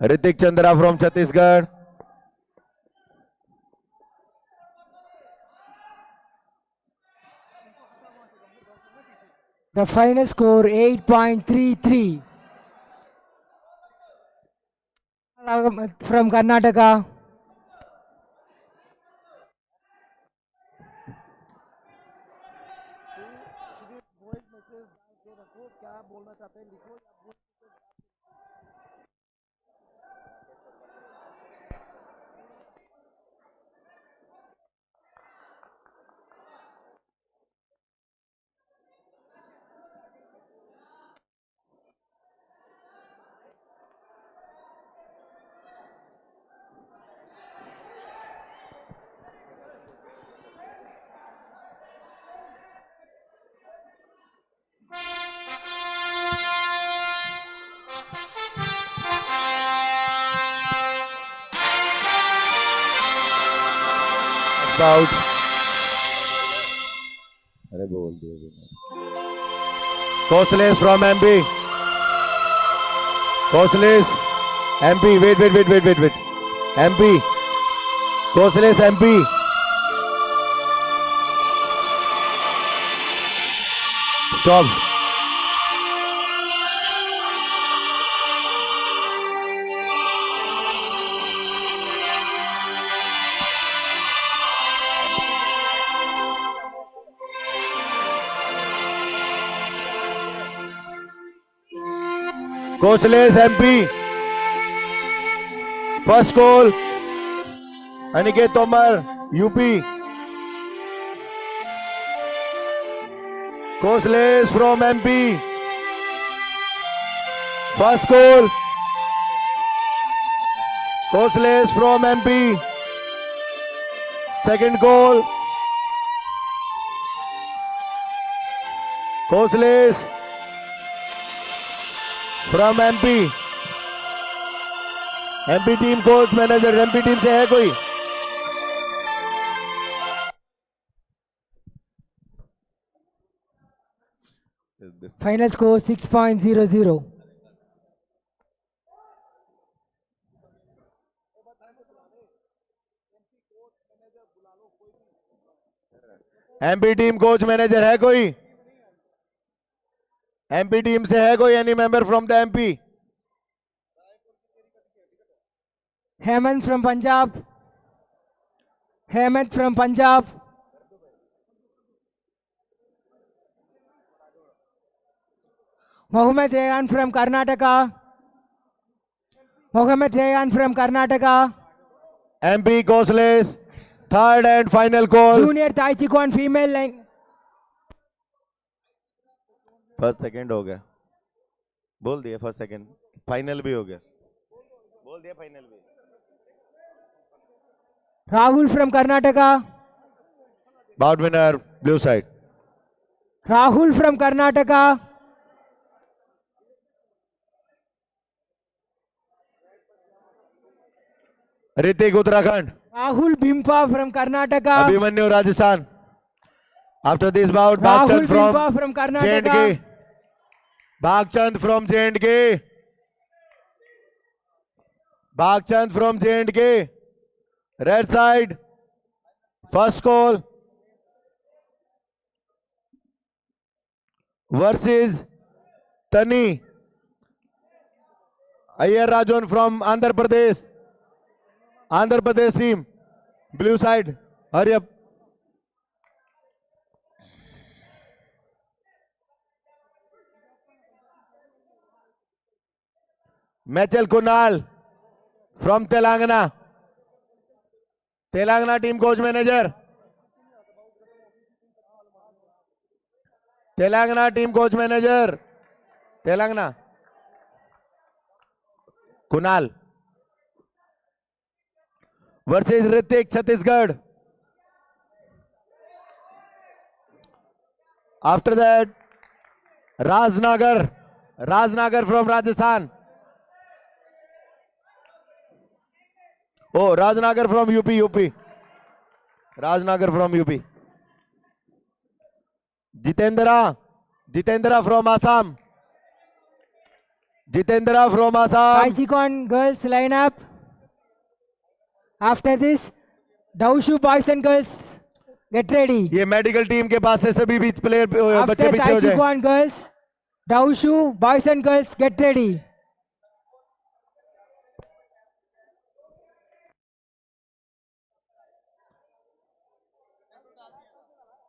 Ritik Chandra from Chhattisgarh. The final score 8.33. From Karnataka. About. अरे बोल दिया. Kosles from MP. Kosles. MP. Wait. MP. Kosles MP. Stop. Kosles MP. First goal. Aniket Tomar, UP. Kosles from MP. First goal. Kosles from MP. Second goal. Kosles from MP. MP team coach manager MP team से है कोई? Final score 6.00. MP team coach manager है कोई? MP team से है कोई? Any member from the MP? Hemant from Punjab. Hemant from Punjab. Mohammed Rayhan from Karnataka. Mohammed Rayhan from Karnataka. MP Kosles. Third and final call. Junior Tai Chi Chuan female line. First second हो गया. बोल दिया first second. Final भी हो गया. बोल दिया final भी. Rahul from Karnataka. Bout winner blue side. Rahul from Karnataka. Ritik Uttarakhand. Rahul Bimpa from Karnataka. Abhimanyu Rajasthan. After this bout, Rahul Bhagchand from Bimpa from Karnataka. J&K. Bhagchand from J&K. Bhagchand from J&K. Red side. First call. Versus Tani. Ayyar Rajan from Andhra Pradesh. Andhra Pradesh team. Blue side. Hurry up. Mechel Kunal from Telangana. Telangana team coach manager. Telangana team coach manager. Telangana. Kunal. Versus Ritik Chhattisgarh. After that, Rajnagar. Rajnagar from Rajasthan. Oh, Rajnagar from UP. Rajnagar from UP. Jitendra from Assam. Jitendra from Assam. Taichikon girls line up. After this, Daushu boys and girls get ready. ये medical team के पास से सभी भी player बच्चे After पीछे हो जाए. Taichikon girls, Daushu boys and girls get ready.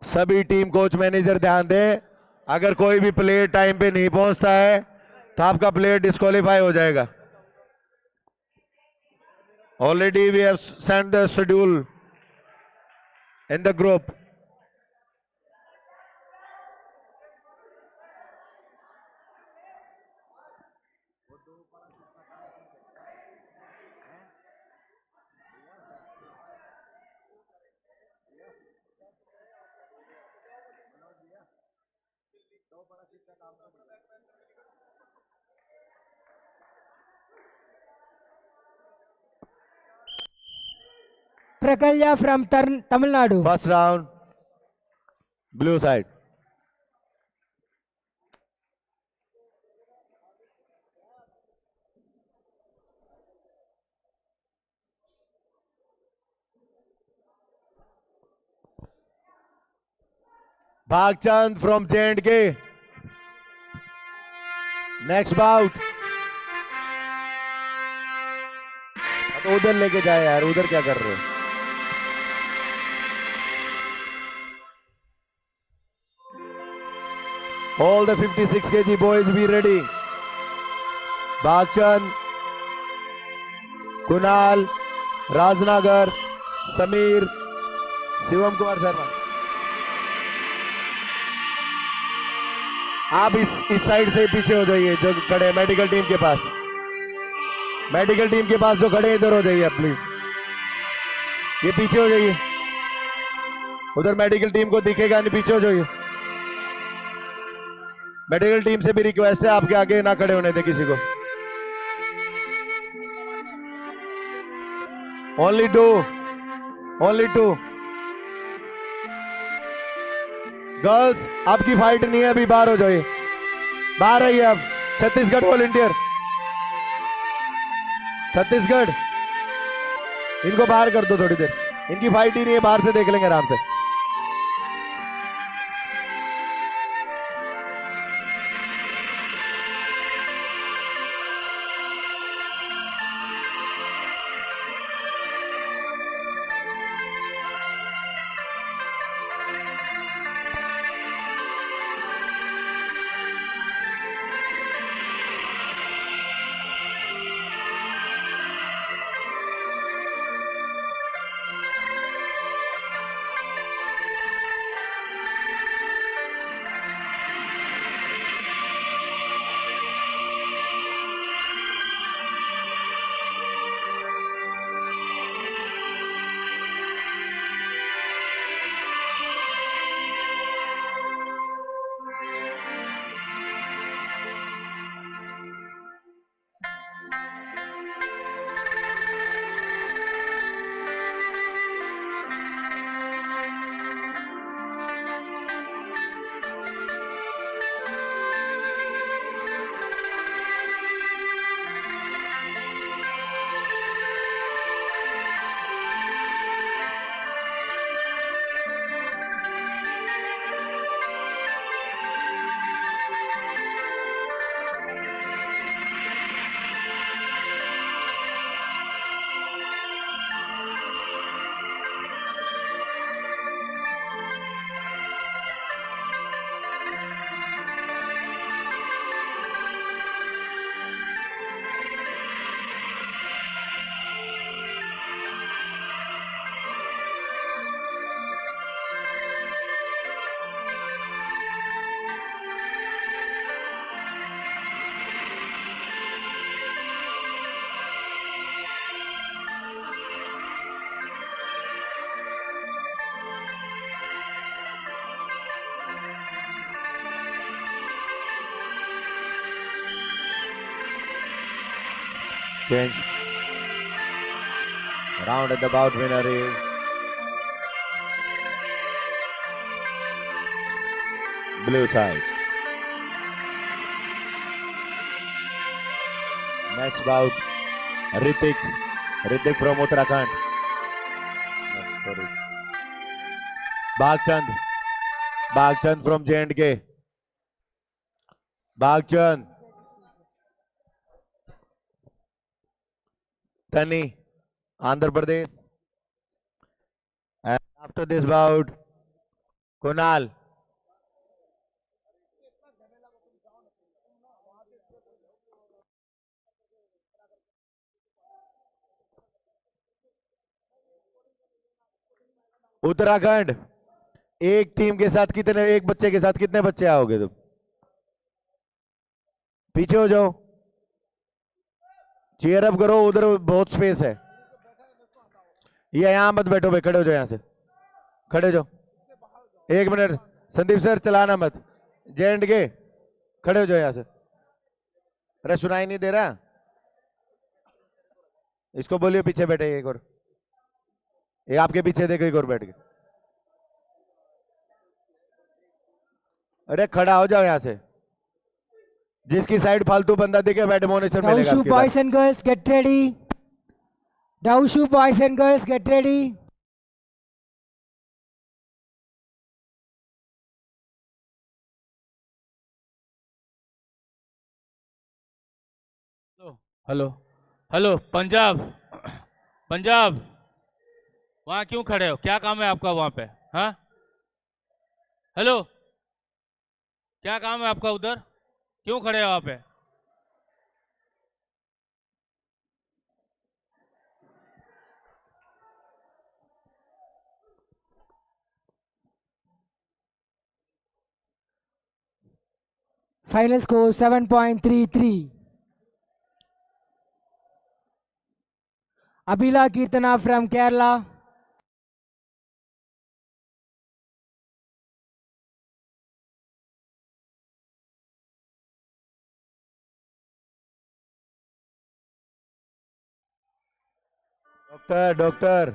सभी टीम कोच मैनेजर ध्यान दें, अगर कोई भी प्लेयर टाइम पे नहीं पहुंचता है तो आपका प्लेयर डिस्क्वालीफाई हो जाएगा. Already we have send the schedule in the group. Prakalya from Tamil Nadu. First round blue side. Bhagchand from J&K. Next bout. तो उधर लेके जाए यार, उधर क्या कर रहे हो? All the 56 kg boys be ready. Bhagchand, Kunal, Rajnagar, Sameer, Shivam Kumar Sharma. आप इस साइड से पीछे हो जाइए जो खड़े हैं मेडिकल टीम के पास. मेडिकल टीम के पास जो खड़े हैं इधर हो जाइए आप प्लीज. ये पीछे हो जाइए. उधर मेडिकल टीम को दिखेगा नहीं, पीछे हो जाइए. मेडिकल टीम से भी रिक्वेस्ट है आपके आगे ना खड़े होने दे किसी को. Only two. गर्ल्स आपकी फाइट नहीं है, अभी बाहर हो जाइए. बाहर आइए आप. छत्तीसगढ़ वॉलंटियर, छत्तीसगढ़, इनको बाहर कर दो थोड़ी देर. इनकी फाइट ही नहीं है, बाहर से देख लेंगे आराम से. Change. Round at the bout winner is blue side. Next bout, Ritik. Ritik from Uttarakhand. Sorry. Bhagchand. Bhagchand from J&K. Bhagchand. Tani, Andhra Pradesh. And after this bout, Kunal. Uttarakhand, एक टीम के साथ कितने, एक बच्चे के साथ कितने बच्चे आओगे तुम? पीछे हो जाओ, चीयर अप करो, उधर बहुत स्पेस है। ये यहां मत बैठो भाई, खड़े हो जाओ, यहां से खड़े हो जाओ। एक मिनट संदीप सर, चलाना मत। J&K, खड़े हो जाओ यहां से। अरे सुनाई नहीं दे रहा, इसको बोलिए पीछे बैठे एक और। ये आपके पीछे देखो, एक और बैठ के। अरे खड़ा हो जाओ यहां से, जिसकी साइड फालतू बंदा दिखे बैठ मोनेशन मिलेगा Daushu आपके boys and girls, get ready. Daushu boys and girls, get ready. Hello hello Punjab Punjab, वहाँ क्यों खड़े हो? क्या काम है आपका वहाँ पे? हाँ, हेलो, क्या काम है आपका उधर? क्यों खड़े हो वहाँ पे? Final score 7.33. Abhila Kirtana from Kerala. Doctor doctor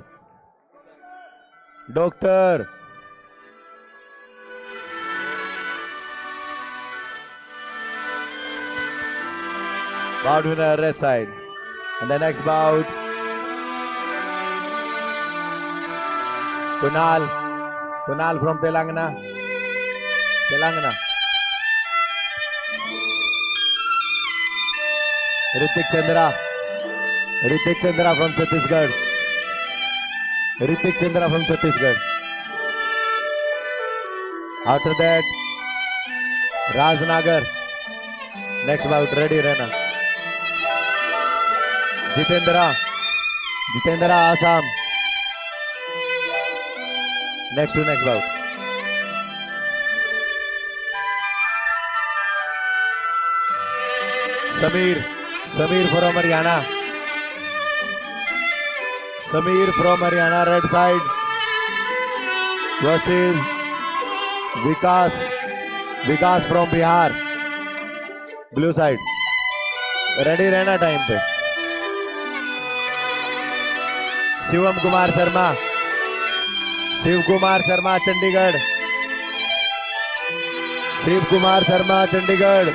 doctor, bout winner red side. And the next bout, Kunal from Telangana. Ritik Chandra from Chhattisgarh. After that, Rajnagar. Next bout, ready रहना। Jeetendra Assam. Next bout. Samir from Haryana, red side versus Vikas from Bihar, blue side. Ready रहना time पे। Shiv Kumar Sharma Chandigarh,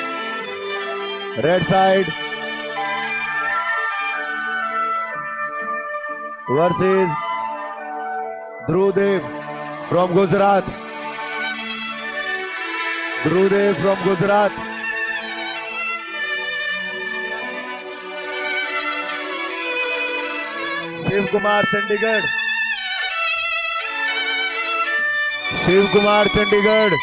red side versus Dhruvdev from Gujarat. Shiv Kumar Chandigarh.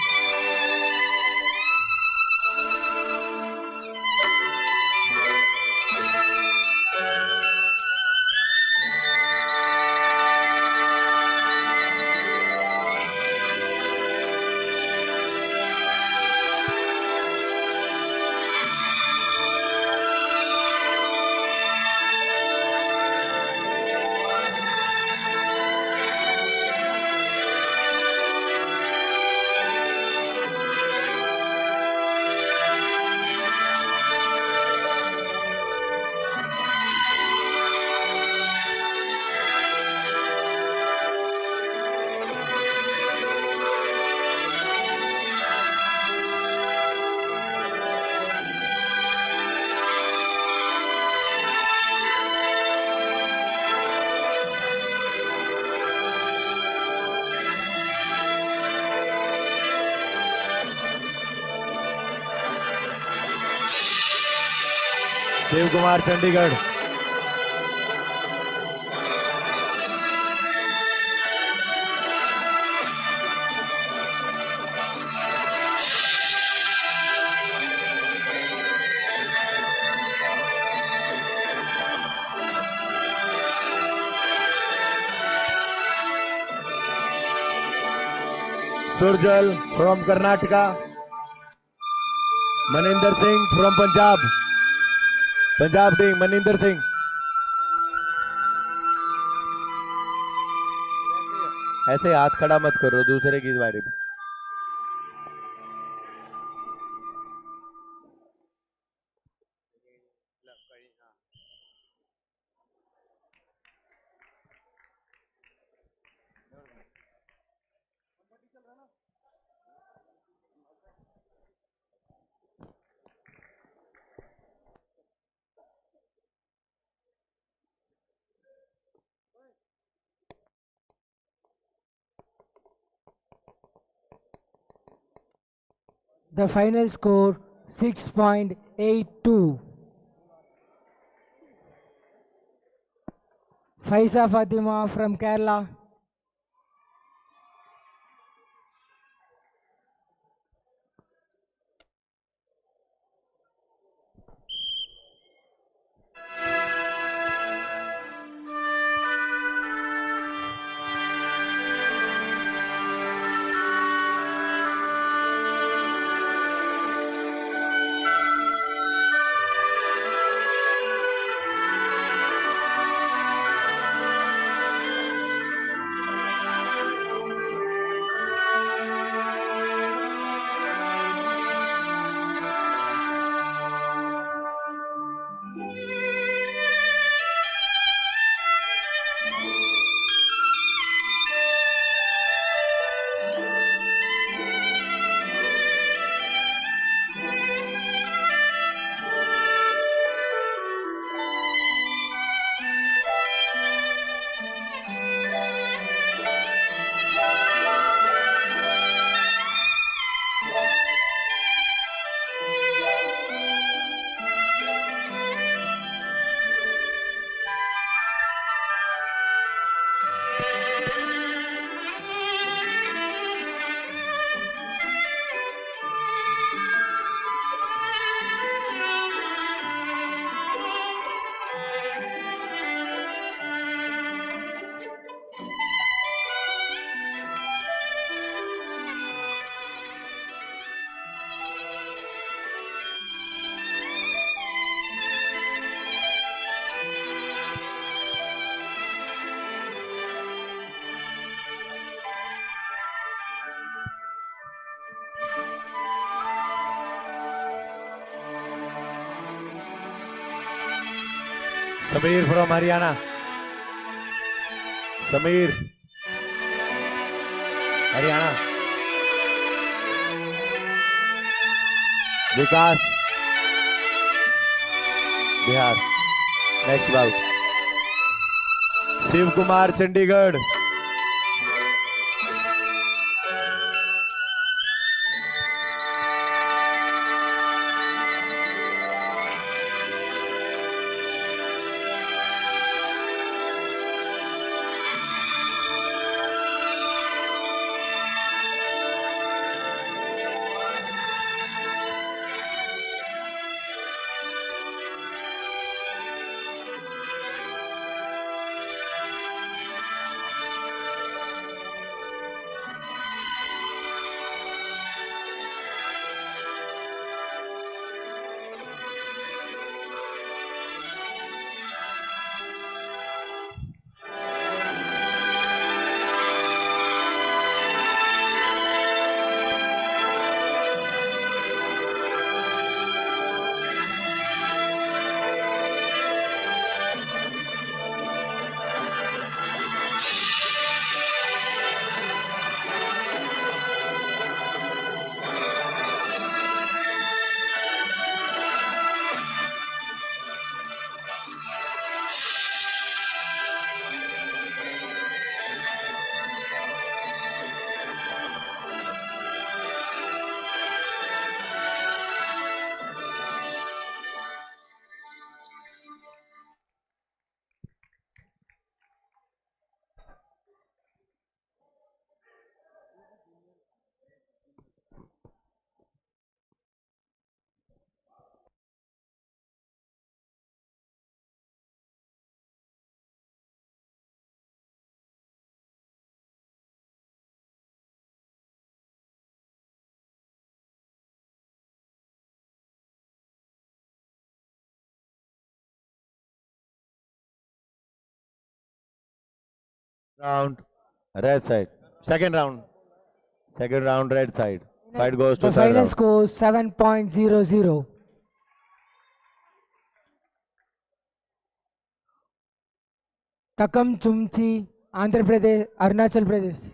Shiv Kumar Chandigarh. Surjal from Karnataka. Maninder Singh from Punjab. Punjab team Maninder Singh. ऐसे हाथ खड़ा मत करो दूसरे की बारी में। The final score 6.82. Faisa Fatima from Kerala. Sameer from Haryana. Sameer Haryana. Vikas Bihar. Next bout Shiv Kumar Chandigarh. Round, red side. Second round. Second round, red side. Fight goes to The third final round. score 7.00. Takam Chumchi, Andhra Pradesh, Arunachal Pradesh.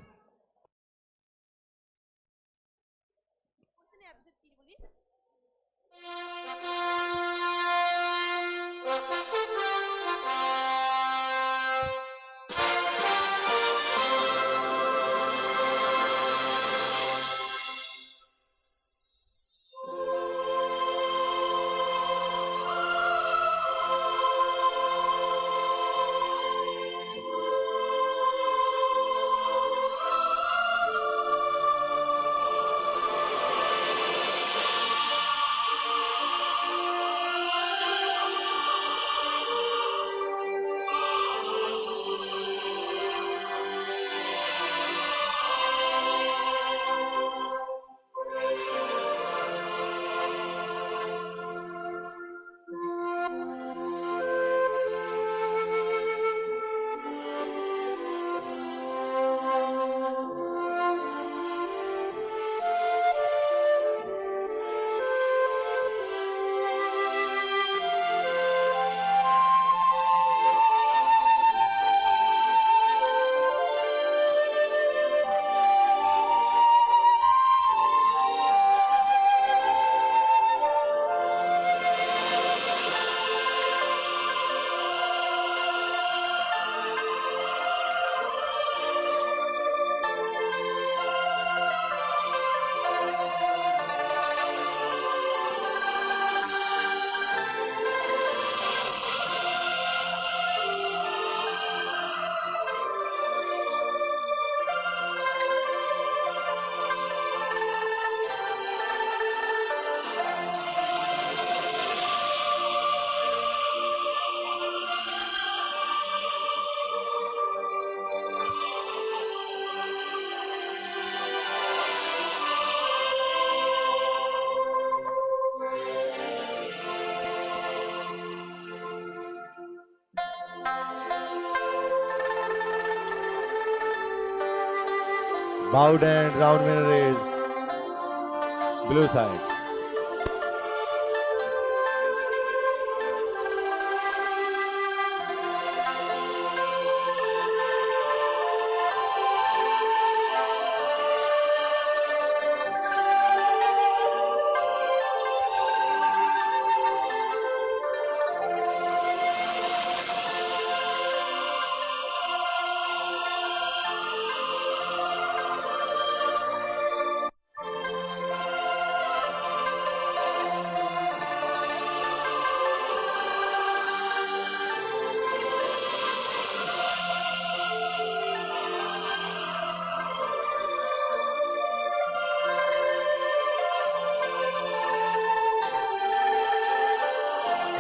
Bout and round winner is blue side.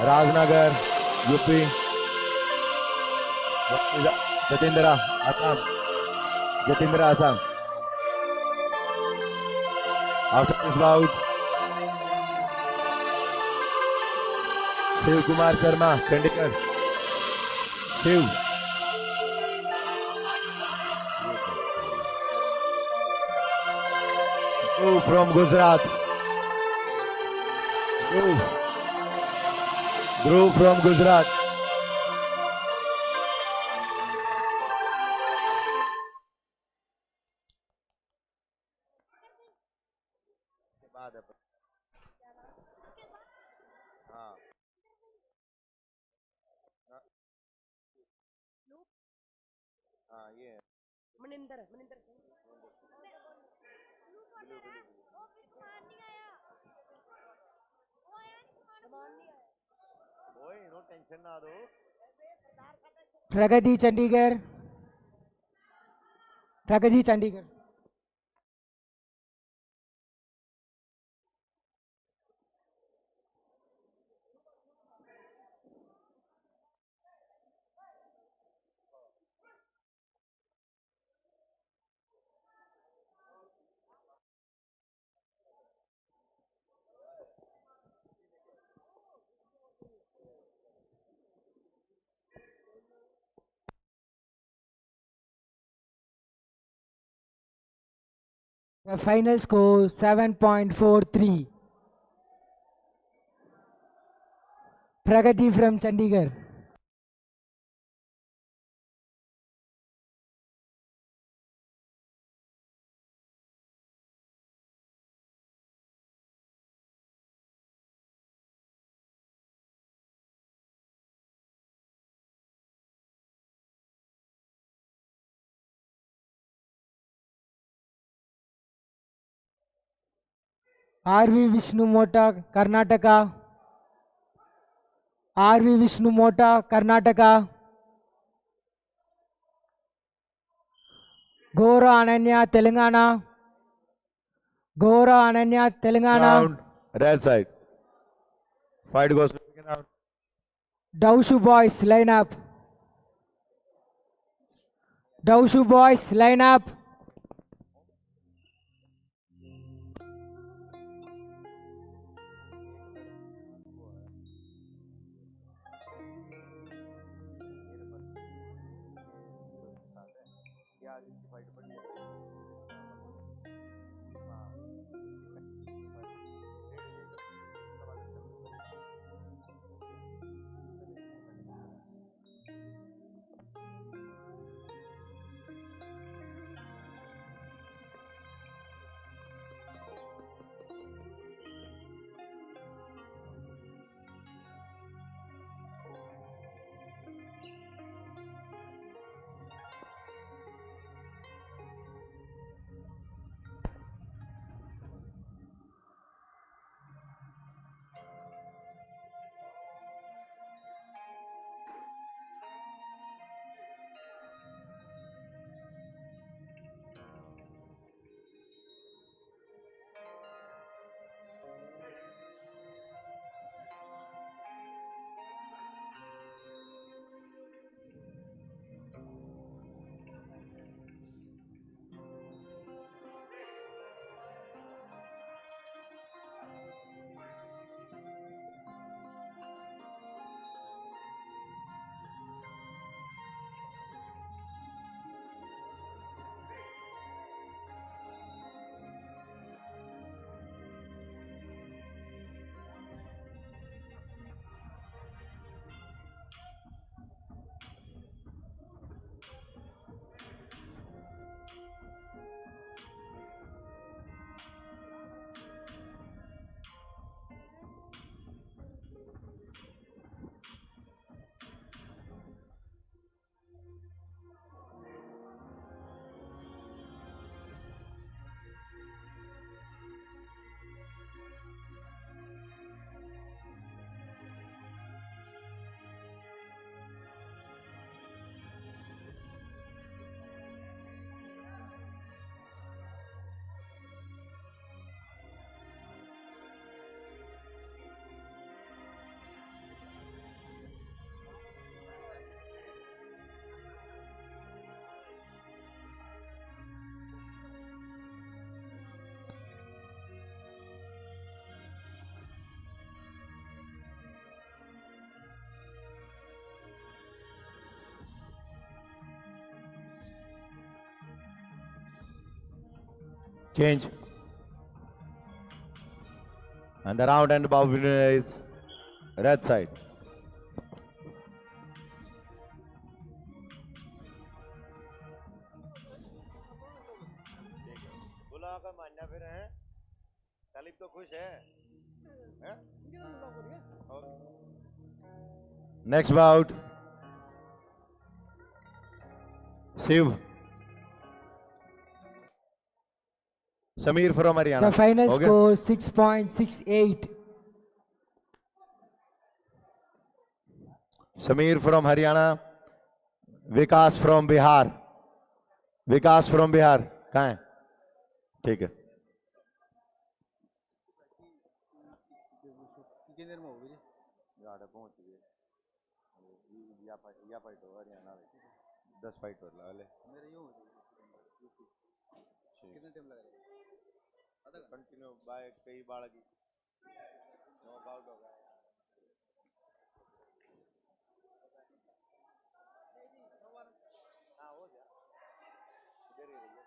Rajnagar UP Jatindra Assam Jatindra Assam after this bout Shiv Kumar Sharma Chandigarh Shiv Dhruv from Gujarat Dhruv from Gujarat Maninder Maninder Singh no tension ना दो Pragati Chandigarh. Pragati Chandigarh. The final score 7.43. Pragati from Chandigarh. R.V. Vishnu Mota, Karnataka. R.V. Vishnu Mota, Karnataka. Gora Ananya, Telangana. Gora Ananya, Telangana. Round. Red side. Fight goes to second round. Daushu boys, line up. Daushu boys, line up. Change. And the round and above winner is red side. Next bout. Shiv. Samir from Haryana. The final Okay. score 6.68. Samir from Haryana. Vikas from Bihar. Vikas from Bihar. कहाँ है? ठीक है. दस fight कर ला ले कितने time लगेगा continue bye कई बार की नॉकआउट होगा हाँ हो गया इधर ही रहिए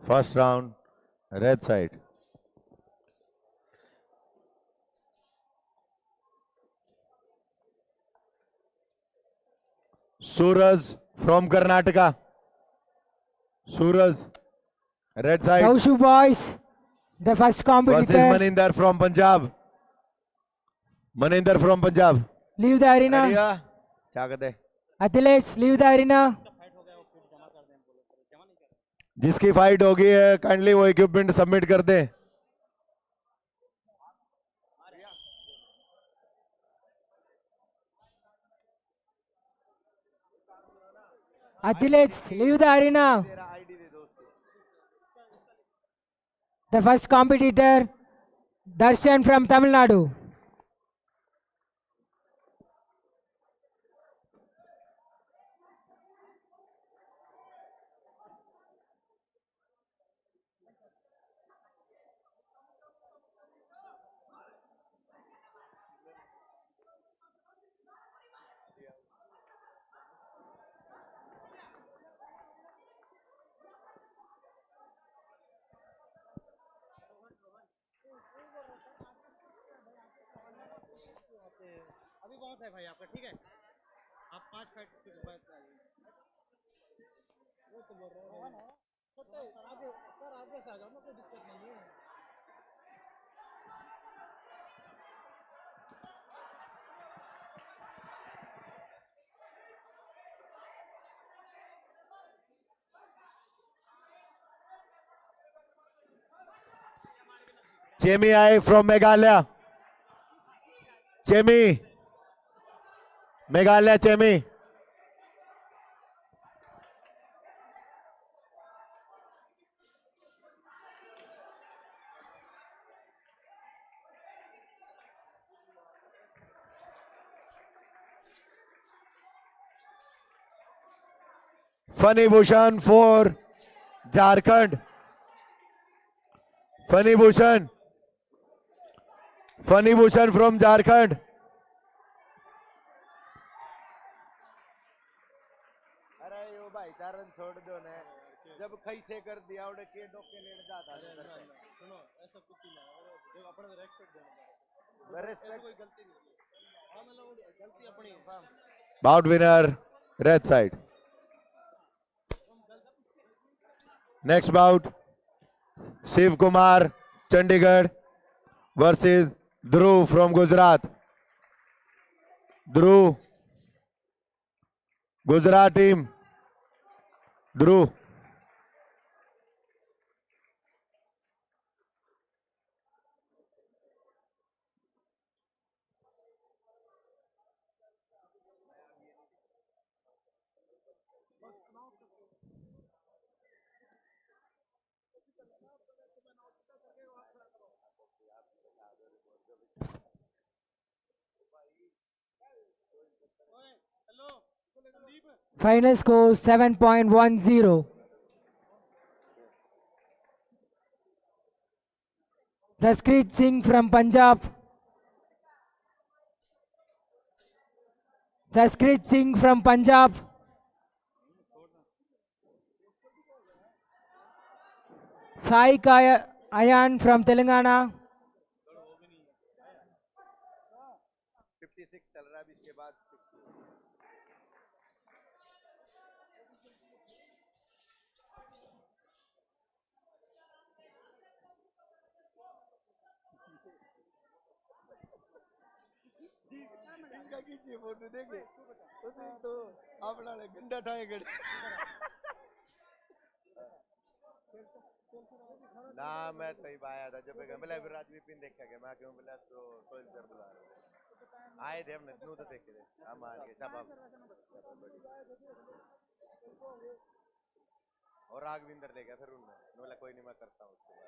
First round, red side. Suraj from Karnataka. Suraj, red side. Daushu boys, the first Versus competitor. Maninder from Punjab. Maninder from Punjab. Leave the arena. Ready है? क्या कहते हैं? Athletes, leave the arena. जिसकी फाइट होगी है kindly वो equipment submit कर दें. Athletes, leave the arena. The first competitor, Darshan from Tamil Nadu. अभी बहुत है भाई आपका, ठीक है? आप 5 फाइट के बाद वो तो बोल रहे हो ना सर, आगे से आ जाओ ना, कोई दिक्कत नहीं है. Chemi Ai from Meghalaya. Chemi. Meghalaya Chemi. Funny Bhushan for Jharkhand. Funny Bhushan. Funny Bhushan from Jharkhand. अरे यो भाई चारण छोड़ दो ने, जब कई से कर दिया उड़े के डोके लेने जाता है. सुनो, ऐसा कुछ ही ना, जो अपने रेस्पेक्ट देना, रेस्पेक्ट कोई गलती नहीं है. हां मतलब गलती अपनी है. Bout winner, red side. Next bout, Shiv Kumar, Chandigarh versus Dhruv from Gujarat. Dhruv, Gujarat team. Dhruv. Final score 7.10. Jaskrit Singh from Punjab. Jaskrit Singh from Punjab. Sai Ayan from Telangana. 56 चल रहा है, इसके बाद इसका कीजिए photo देखे तो अपना गंडा ठाए गए ना. मैं तो आया था जब बोला फिर राज विपिन देखा गया, मैं क्यों बोला तो सोल सर बुला रहे आए थे, हमने नू तो देखे थे हम आ गए सब और राघविंदर ले गया फिर उन्होंने बोला कोई नहीं मैं करता हूँ उसके बाद.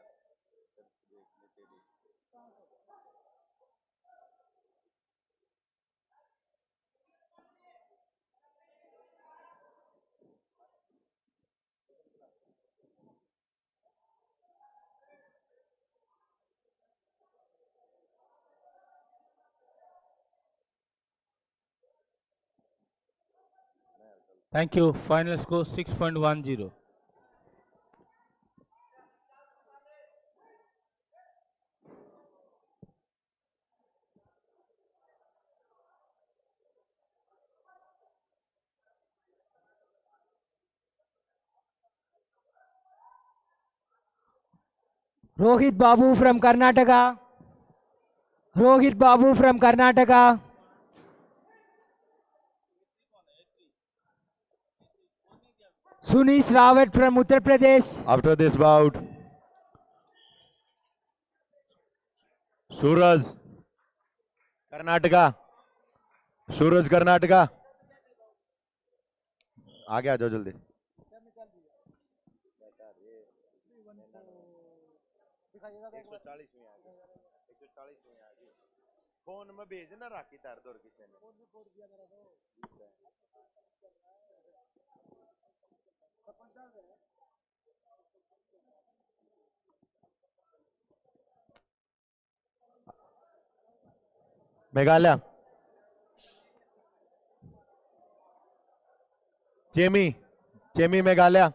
Thank you. Final score 6.10. Rohit Babu from Karnataka. Rohit Babu from Karnataka. Sunish Rawat from Uttar Pradesh. After this bout, Suraj, Karnataka. सूरज कर्नाटका. आगे आ जाओ जल्दी. फोन में भेजना राखी तार दौर किसी ने. मेघालय. चेमी मेघालय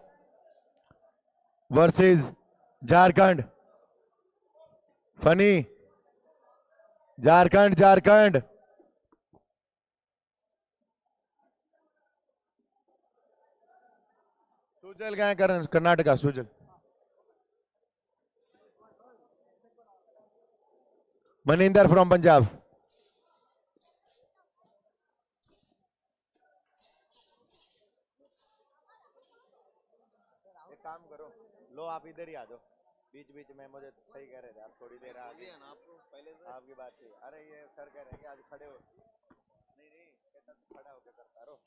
वर्सेस झारखंड. फनी. झारखंड. सुजल काय कर्नाटका. सुजल. मनिंदर फ्रॉम पंजाब. एक काम करो, लो आप इधर ही आ जाओ. बीच बीच में मुझे सही कह रहे थे आप, थोड़ी देर आगे ना. आप पहले से आपकी बात थी. अरे ये सर कह रहे हैं कि आज खड़े हो. नहीं कहता खड़ा होकर करता रहो.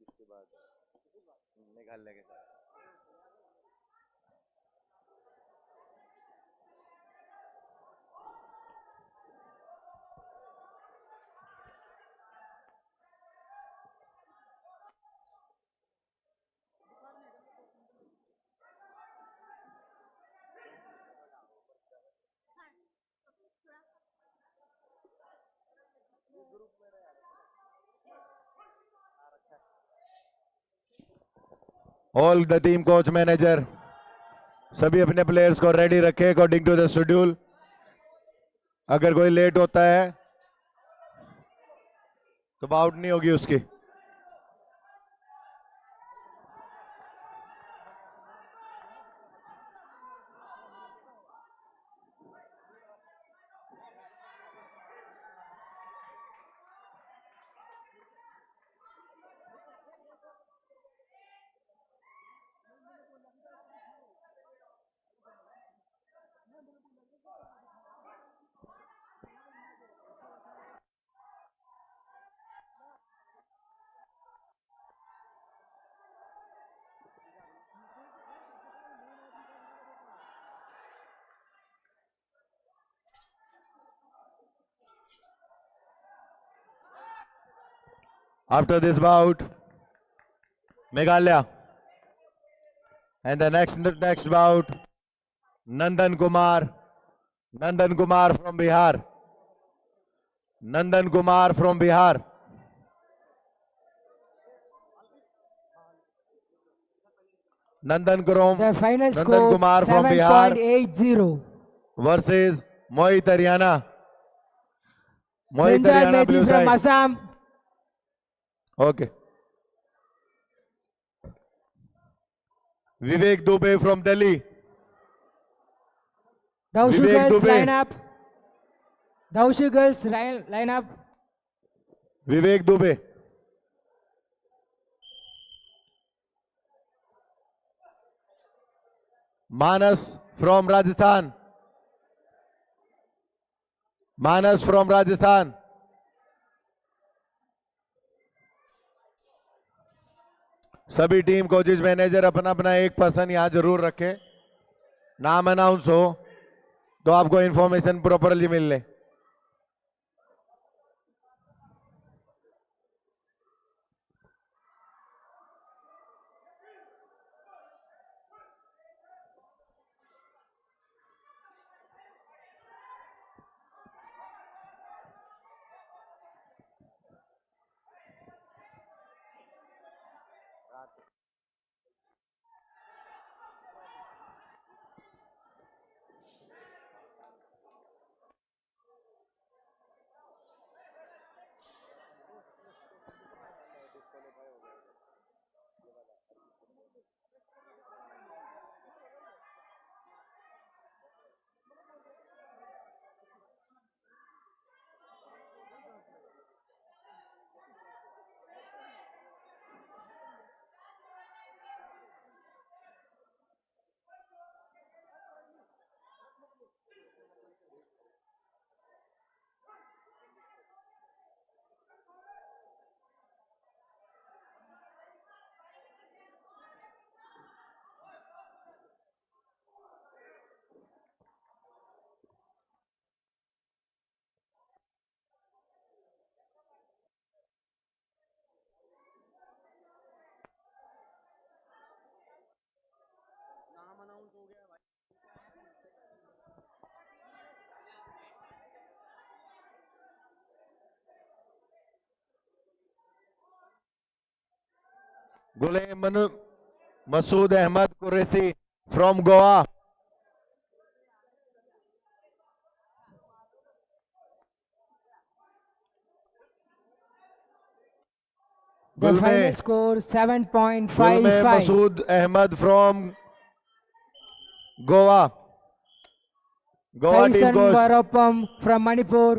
इसके बाद मेघालय के साथ. All the team coach manager सभी अपने प्लेयर्स को रेडी रखे अकॉर्डिंग टू द शेड्यूल. अगर कोई लेट होता है तो बाउट नहीं होगी उसकी. After this bout, Meghalaya. And the next bout, Nandan Kumar from Bihar. Nandan Kumar from Bihar. The final Nandan score Kumar from Bihar 7.80. versus Mohit Haryana. Mohit Benjal Haryana Mehdi blue from side. Assam. Okay. Vivek Dubey from Delhi. Daushu Vivek girls Dubey. line up. Daushu girls line up. Vivek Dubey. Manas from Rajasthan. Manas from Rajasthan. सभी team coaches manager अपना अपना एक person यहाँ जरूर रखे, नाम announce हो तो आपको इंफॉर्मेशन प्रॉपरली मिल ले। नाम अनाउंस हो गया भाई। Ghulam Masood Ahmad Qureshi from Goa. The final गुलमे score गुलमे 7.55. Masood Ahmad from Goa. Goa team Tyson coach Varapam from Manipur.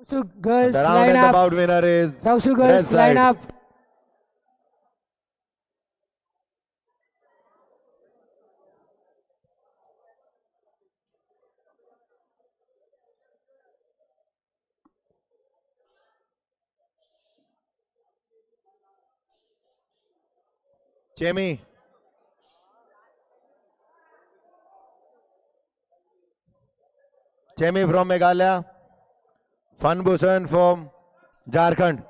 Daushu girls the round line and the up. bout winner is Daushu red girls line side. up. Chemi Chemi from Meghalaya, Fun Bhusan from Jharkhand.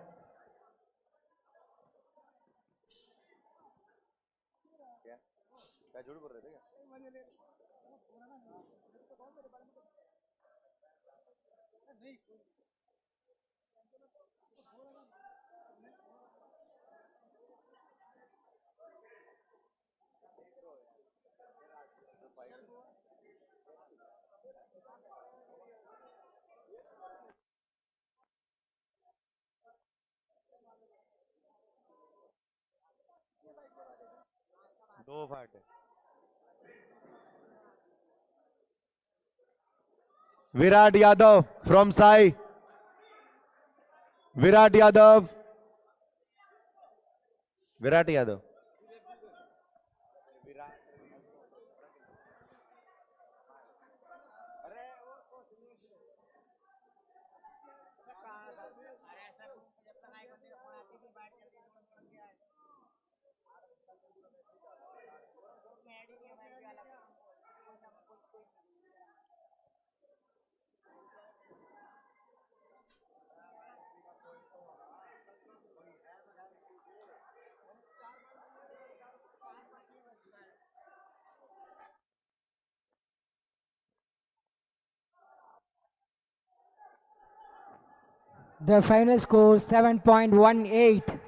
दो fight है। Virat Yadav from Sai, Virat Yadav, Virat Yadav The final score 7.18.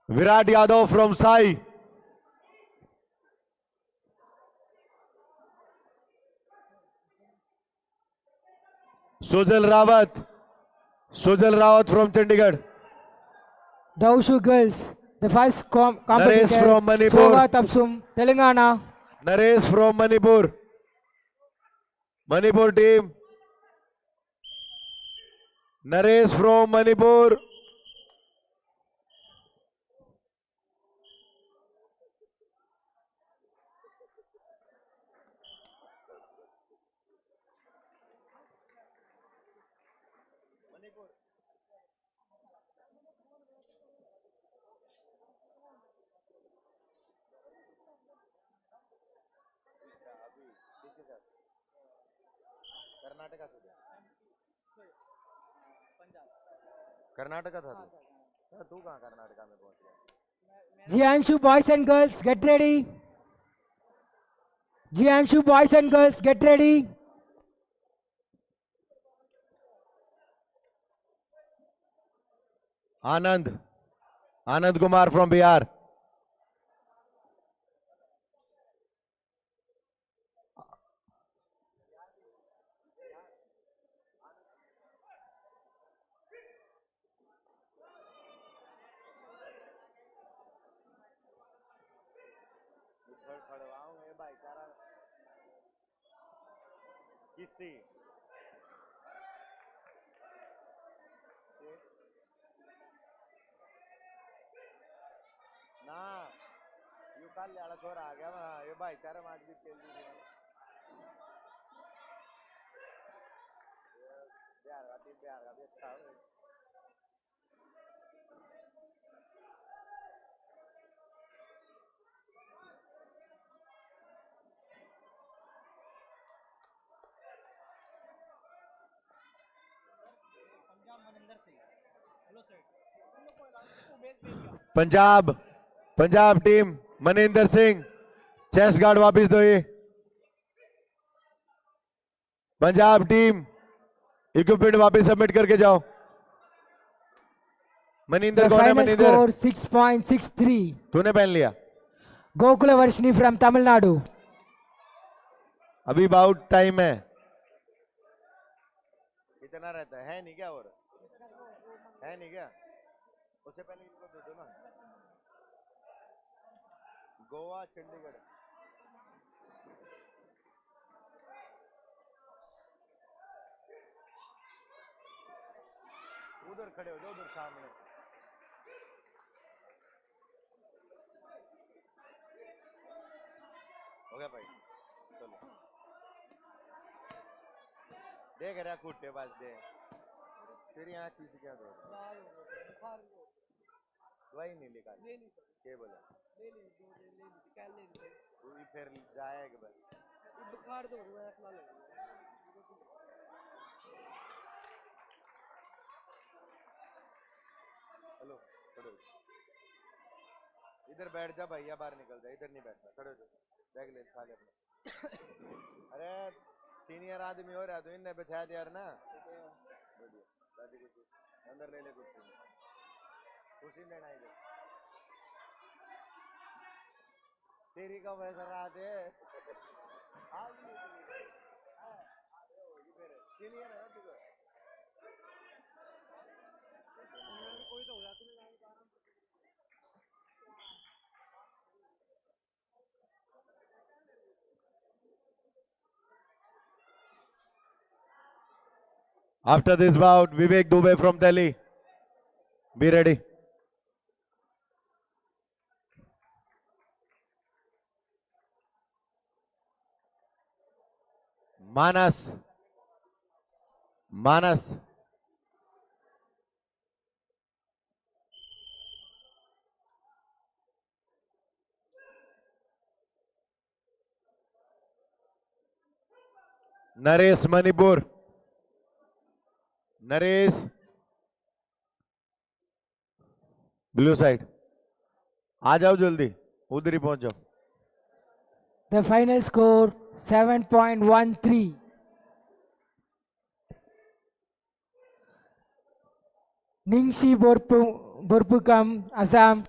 Virat Yadav from Sai, Sujal Rawat from Chandigarh, Daushu girls, the first competitor. from Manipur. Soga Tapsum, Telangana. Naresh from Manipur, Manipur team, Naresh from Manipur, Karnataka से कर्नाटका था तू कहाँ कर्नाटका में पहुंच गया? Jianshu boys and girls, get ready. Jianshu boys and girls, get ready. Anand Kumar from Bihar. किसती ना you कल याला छोरा आ गया ये भाईचारा मैच भी खेल दी बिहार का भी अच्छा है Punjab team Maninder Singh chest guard वापस दो ये पंजाब टीम इक्विपमेंट वापस सबमिट करके जाओ मनिंदर The कौन है final मनिंदर score 6.63. तूने पहन लिया Gokula Varshini from Tamil Nadu. अभी बाउट टाइम है कितना रहता है नहीं क्या और है नहीं क्या उससे पहले इनको दे दो ना गोवा चंडीगढ़ उधर खड़े हो जाओ उधर सामने हो गया भाई चलो देख रहा कुत्ते बाज दे तेरी आँख किसी क्या दो दवाई नहीं लेकर क्या बोला तू ही फिर जाएगा बस बुखार तो हुआ है हेलो खड़ो इधर बैठ जा भैया बाहर निकल जा इधर नहीं बैठना खड़ो जा बैग ले खा ले अपना अरे सीनियर आदमी हो रहा तो इनने बिछा दिया यार ना दादी कुछ अंदर ले ले कुछ कुर्सी लेना इधर तेरी का वैसा रात है सीनियर है ना तू कोई तो हो जाता है After this bout, Vivek Dubey from Delhi. Be ready. Manas. Manas. Naresh Manipur. Naresh blue side आ जाओ जल्दी उधर ही पहुंच जाओ The final score 7.13. Ningshi Borpukam, Assam.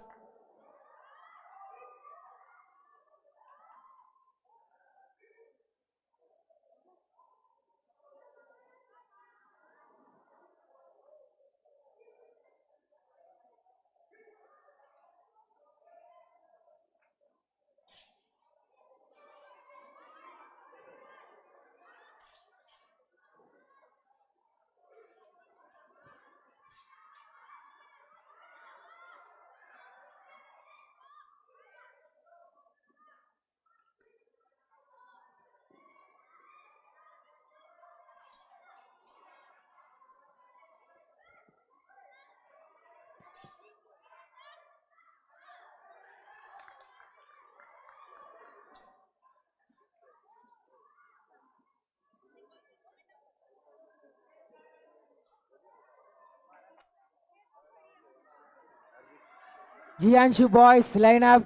Jianshu boys, line up.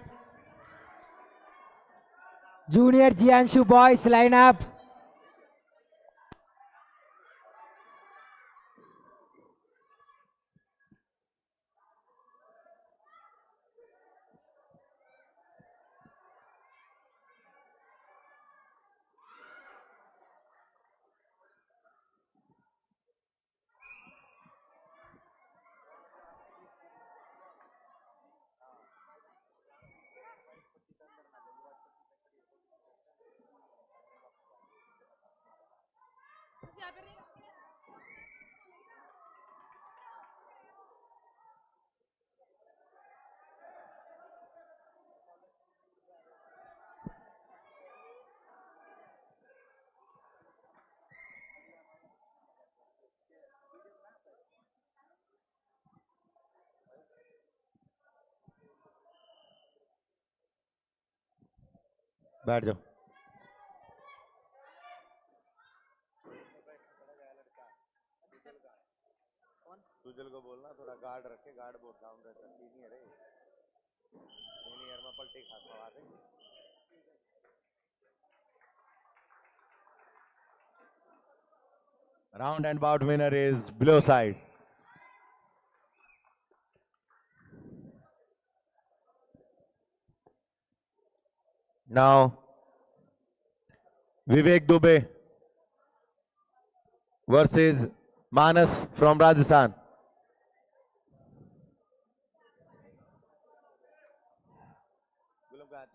Junior Jianshu boys, line up. बैठ जाओ। सुजल को बोलना थोड़ा गार्ड रखे, गार्ड बहुत डाउन रहता है, सीनियर है, सीनियर में पलटी खाता हुआ है। Round and bout winner is blue side. Now, Vivek Dubey versus Manas from Rajasthan.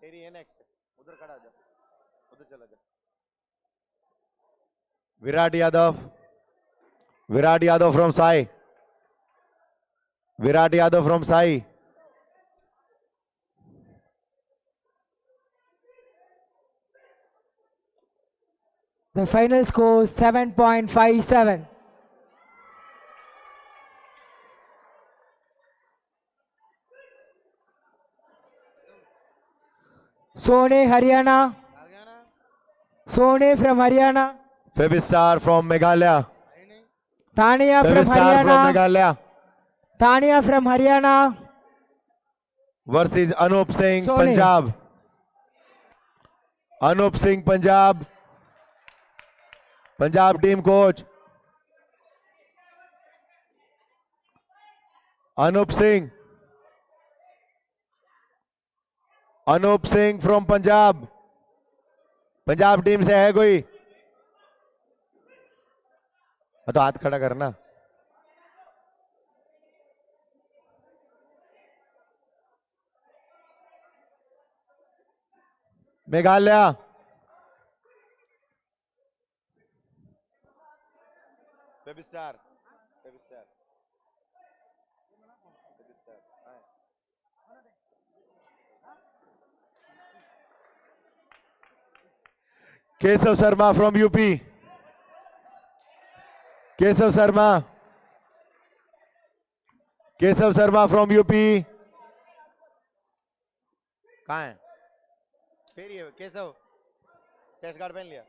तेरी है नेक्स्ट, उधर खड़ा जा, उधर चला जा। Virat Yadav from Sai. Virat Yadav from Sai. The final score 7.57. Sone Haryana. Sone from Haryana. Febistar from Meghalaya. Tania from Febistar from Haryana. Meghalaya Tania from Haryana. versus Anup Singh, Sone. Punjab. Anup Singh, Punjab. Punjab team coach. Anup Singh. Anup Singh from Punjab. Punjab team से है कोई? तो हाथ खड़ा करना। Meghalaya. Febistar. Kesav Sharma from UP. Kesav Sharma. Kesav Sharma from UP. कहाँ है? फिर ये केशव चेस्ट गार्ड पहन लिया।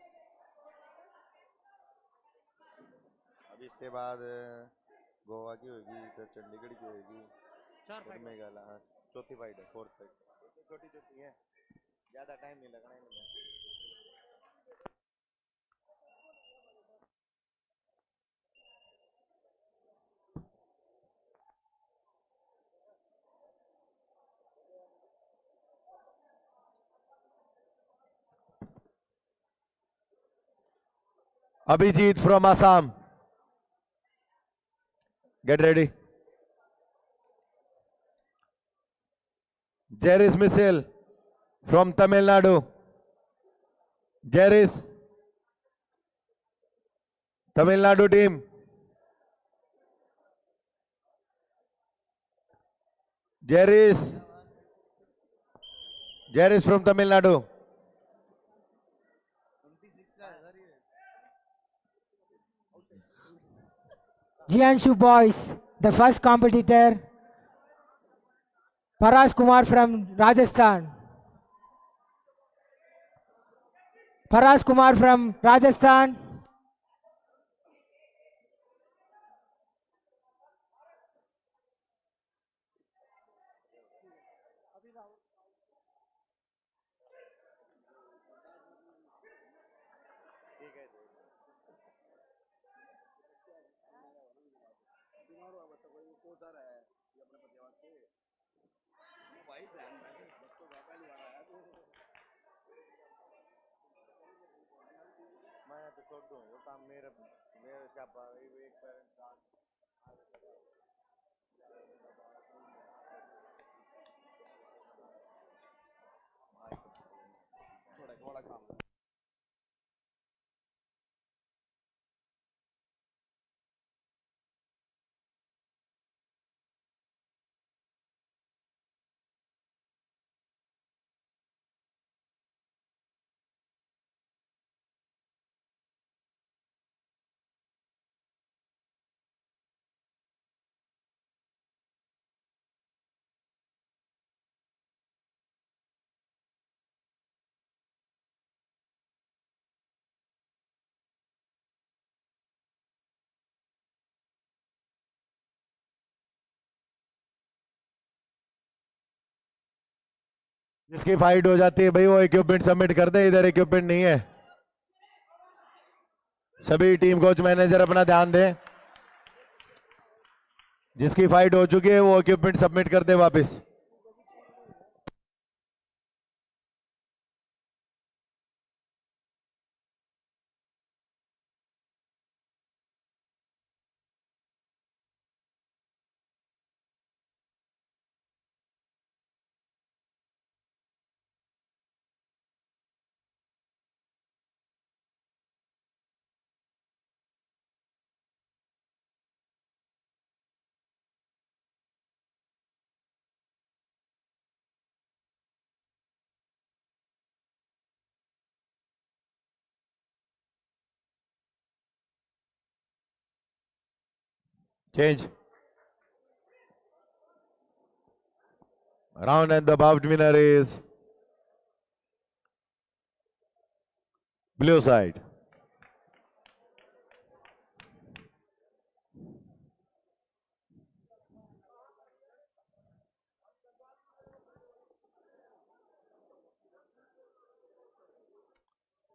अभी इसके बाद गोवा की होगी, फिर चंडीगढ़ की होगी, फिर मेघालय। चौथी फाइट है, फोर्थ फाइट। छोटी छोटी है, ज्यादा टाइम नहीं लगना इनमें। Abhijit from Assam. Get ready. Jeris Misil from Tamil Nadu. Jeris. Tamil Nadu team. Jeris. Jeris from Tamil Nadu. Jianshu boys, the first competitor. Paras Kumar from Rajasthan. Paras Kumar from Rajasthan. मैं तो छोड़ दूं वो काम मेरे मेरे शापा एक parent का थोड़ा थोड़ा काम जिसकी फाइट हो जाती है भाई वो इक्विपमेंट सबमिट कर दे इधर इक्विपमेंट नहीं है सभी टीम कोच मैनेजर अपना ध्यान दें जिसकी फाइट हो चुकी है वो इक्विपमेंट सबमिट कर दे वापस Change. Round and the bout winner is blue side.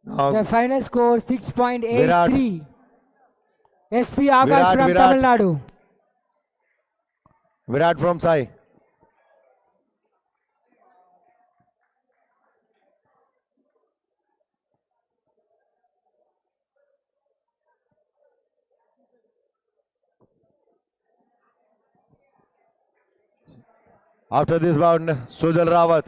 Now, The final score 6.83. Virat. SP Akash from Virat. Tamil Nadu. Virat from Sai. After this bout, Sujal Rawat.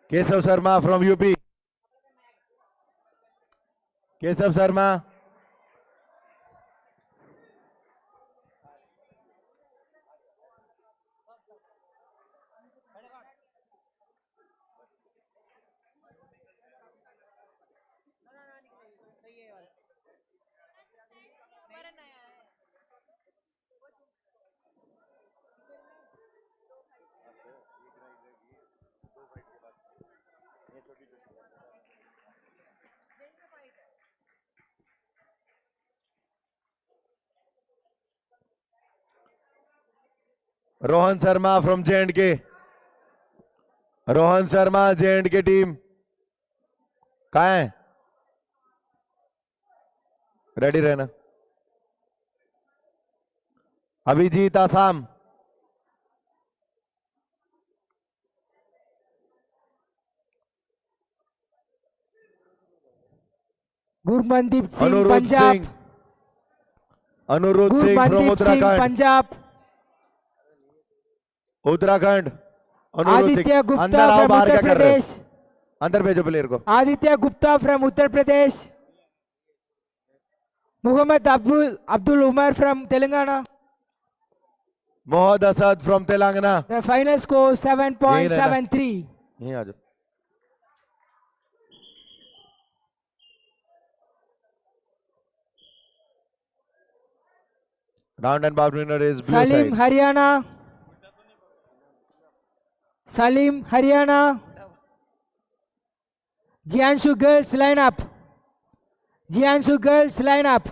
Kesav Sharma from UP. Kesav Sharma. Rohan Sharma from J&K. Rohan Sharma J&K team कहाँ है ready रहना Abhijeet Assam Gurmandeep Singh Aniruddh Punjab. Singh Aniruddh Singh from Gurmandeep Singh Uttarakhand Punjab. Uttarakhand Aniruddh Aditya Singh Gupta अंदर आओ from बाहर क्या Uttar कर रहे हो Pradesh. अंदर भेजो प्लेयर को Aditya Gupta from Uttar Pradesh. Muhammad Abdul Umar from Telangana. Mohammad Asad from Telangana The final score 7.73. यहीं आ जाओ Round and bout winner is blue Salim, side. Haryana. Salim, Haryana. Jianshu girls line up. Jianshu girls line up.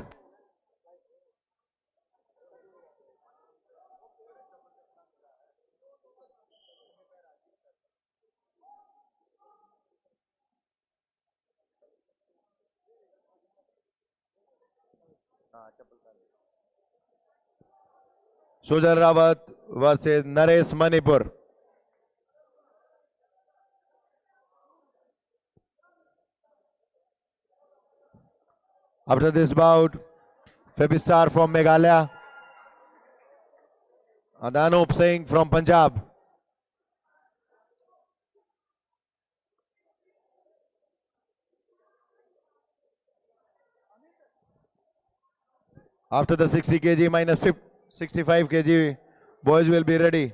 Sujal Rawat versus Naresh Manipur. After this bout, Febistar from Meghalaya, and Anup Singh from Punjab. After the 60 kg minus 65 kg, boys will be ready.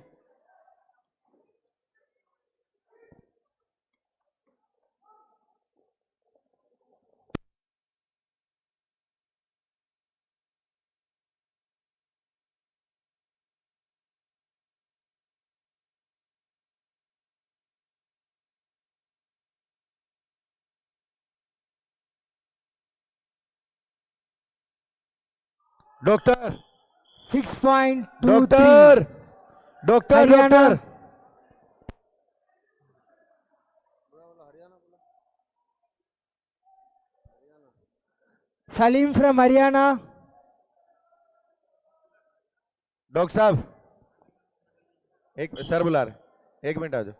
Doctor, 6.23. doctor, doctor, Haryana. doctor. Salim from Haryana. Doctor साहब एक sir बुला रहे, 1 minute आ जाओ.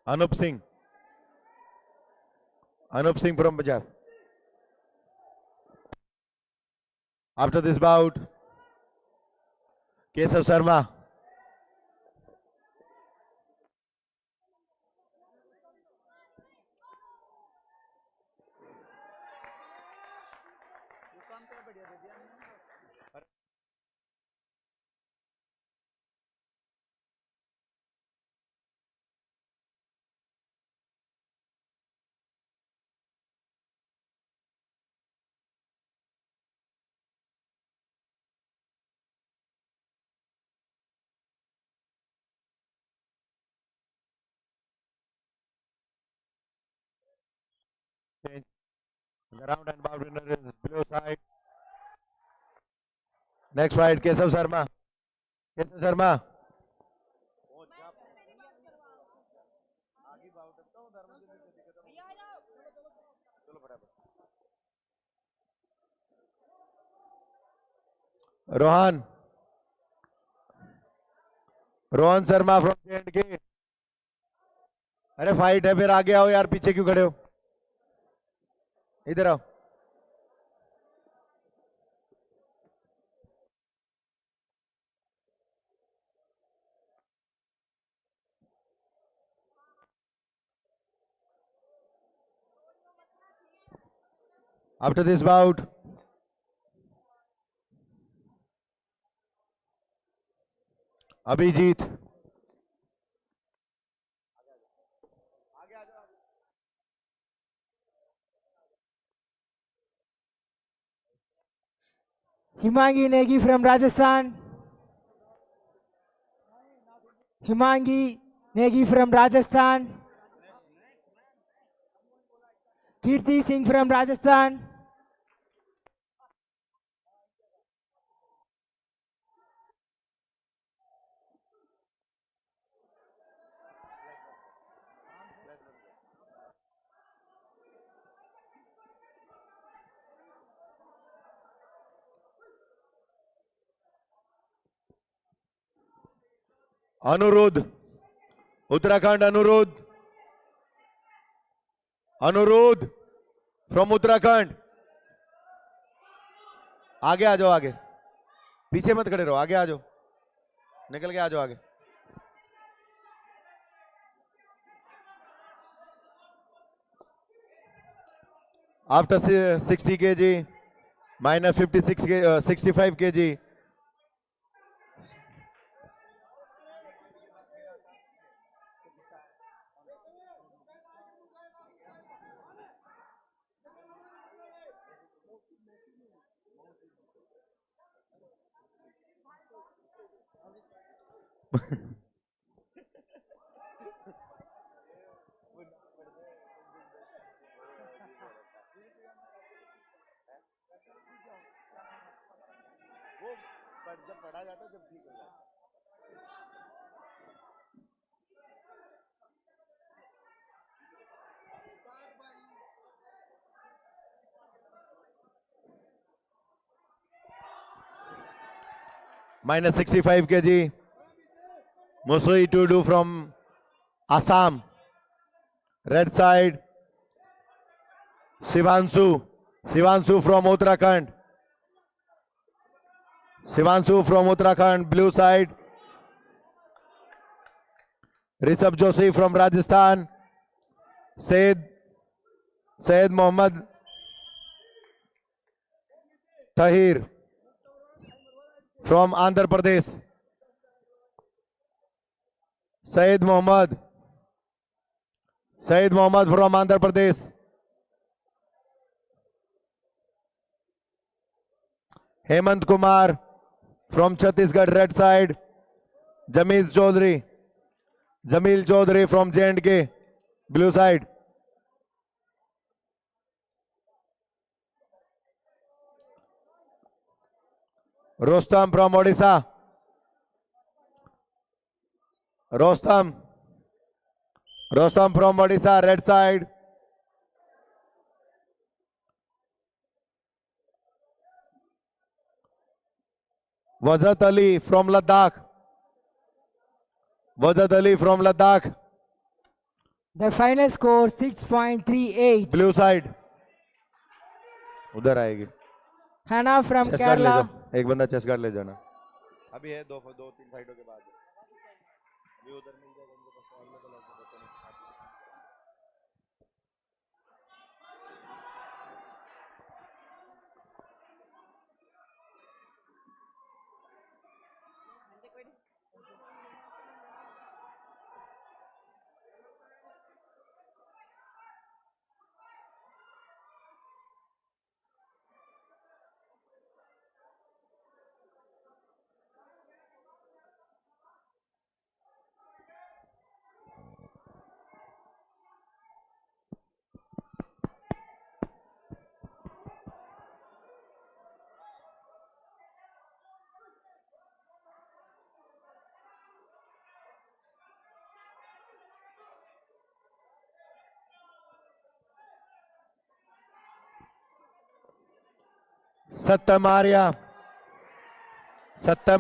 Anup Singh. Anup Singh from Punjab. After this bout, Kesav Sharma. The round and bout winner is blue side. Next fight, Kesav Sharma. Kesav Sharma. Rohan. Rohan Sharma from J&K. अरे fight है, फिर आगे आओ यार, पीछे क्यों खड़े हो? इधर आओ. After this bout, Abhijit. Himangi Negi from Rajasthan. Himangi Negi from Rajasthan. Kirti Singh from Rajasthan. Aniruddh, Uttarakhand Aniruddh, Aniruddh from Uttarakhand. आगे आ जाओ, आगे, पीछे मत खड़े रहो, आगे आ जाओ, निकल के आ जाओ आगे। After 60 kg, minus 56 65 kg. जब पढ़ा जाता है जब ठीक हो जाता है। Minus 65 kg. Musui Tudu from Assam. Red side. Shivansu. Shivansu from Uttarakhand. Shivansu from Uttarakhand. Blue side. Rishabh Joshi from Rajasthan. Syed Mohammad Tahir from Andhra Pradesh. Syed Mohammad from Andhra Pradesh. Hemant Kumar from Chhattisgarh, red side. Jamil Chaudhary from J&K, blue side. Rostam from Odisha. Rostam from Odisha, red side. Wazat Ali from Ladakh. The final score 6.38. Blue side. उधर आएगी। Hannah from chest guard ले Kerala. जाओ, एक बंदा chest guard ले जाना। अभी है दो तीन फाइटों के बाद। अभी उधर मिल जाएगा उनको बस अगले को लौट के बचने। Satyam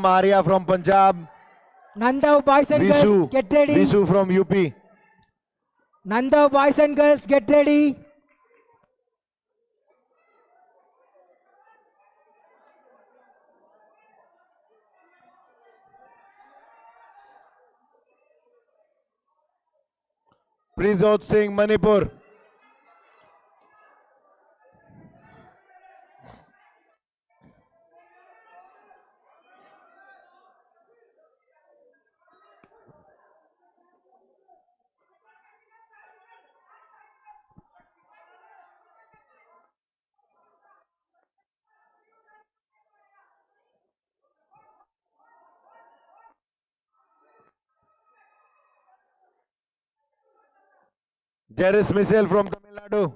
Arya from Punjab. Nanda boys and girls, get ready. Vishu from UP. Nanda boys and girls, get ready. Prizot Singh, Manipur. Jairus Michel from Tamil Nadu.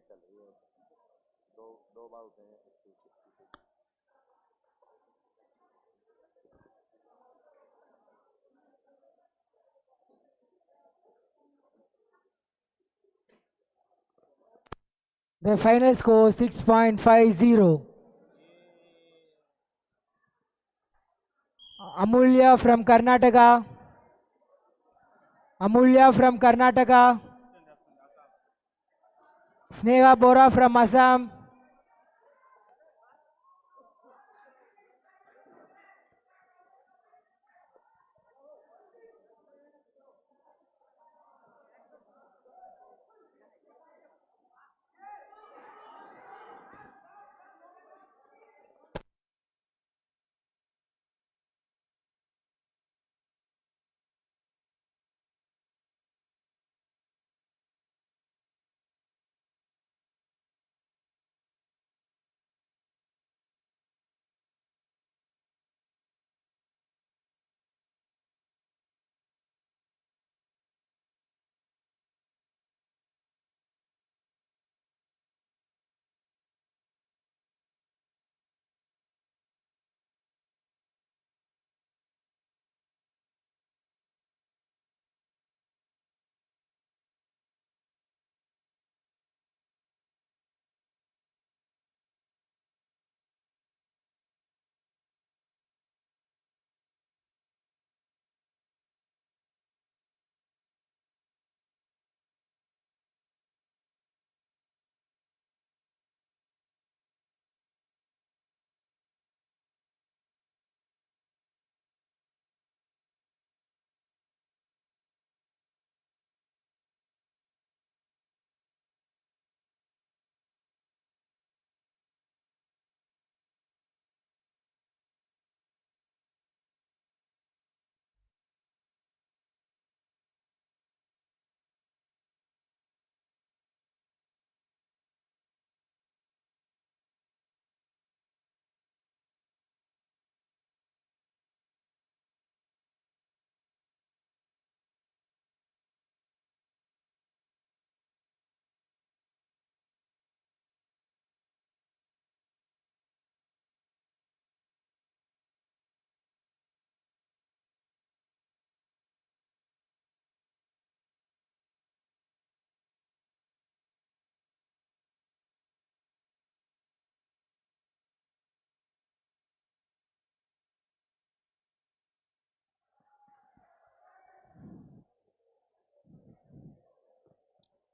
चल रही है, दो दो बार उठे हैं। The final score 6.50. Amulya from Karnataka. Amulya from Karnataka. Sneha Bora from Assam.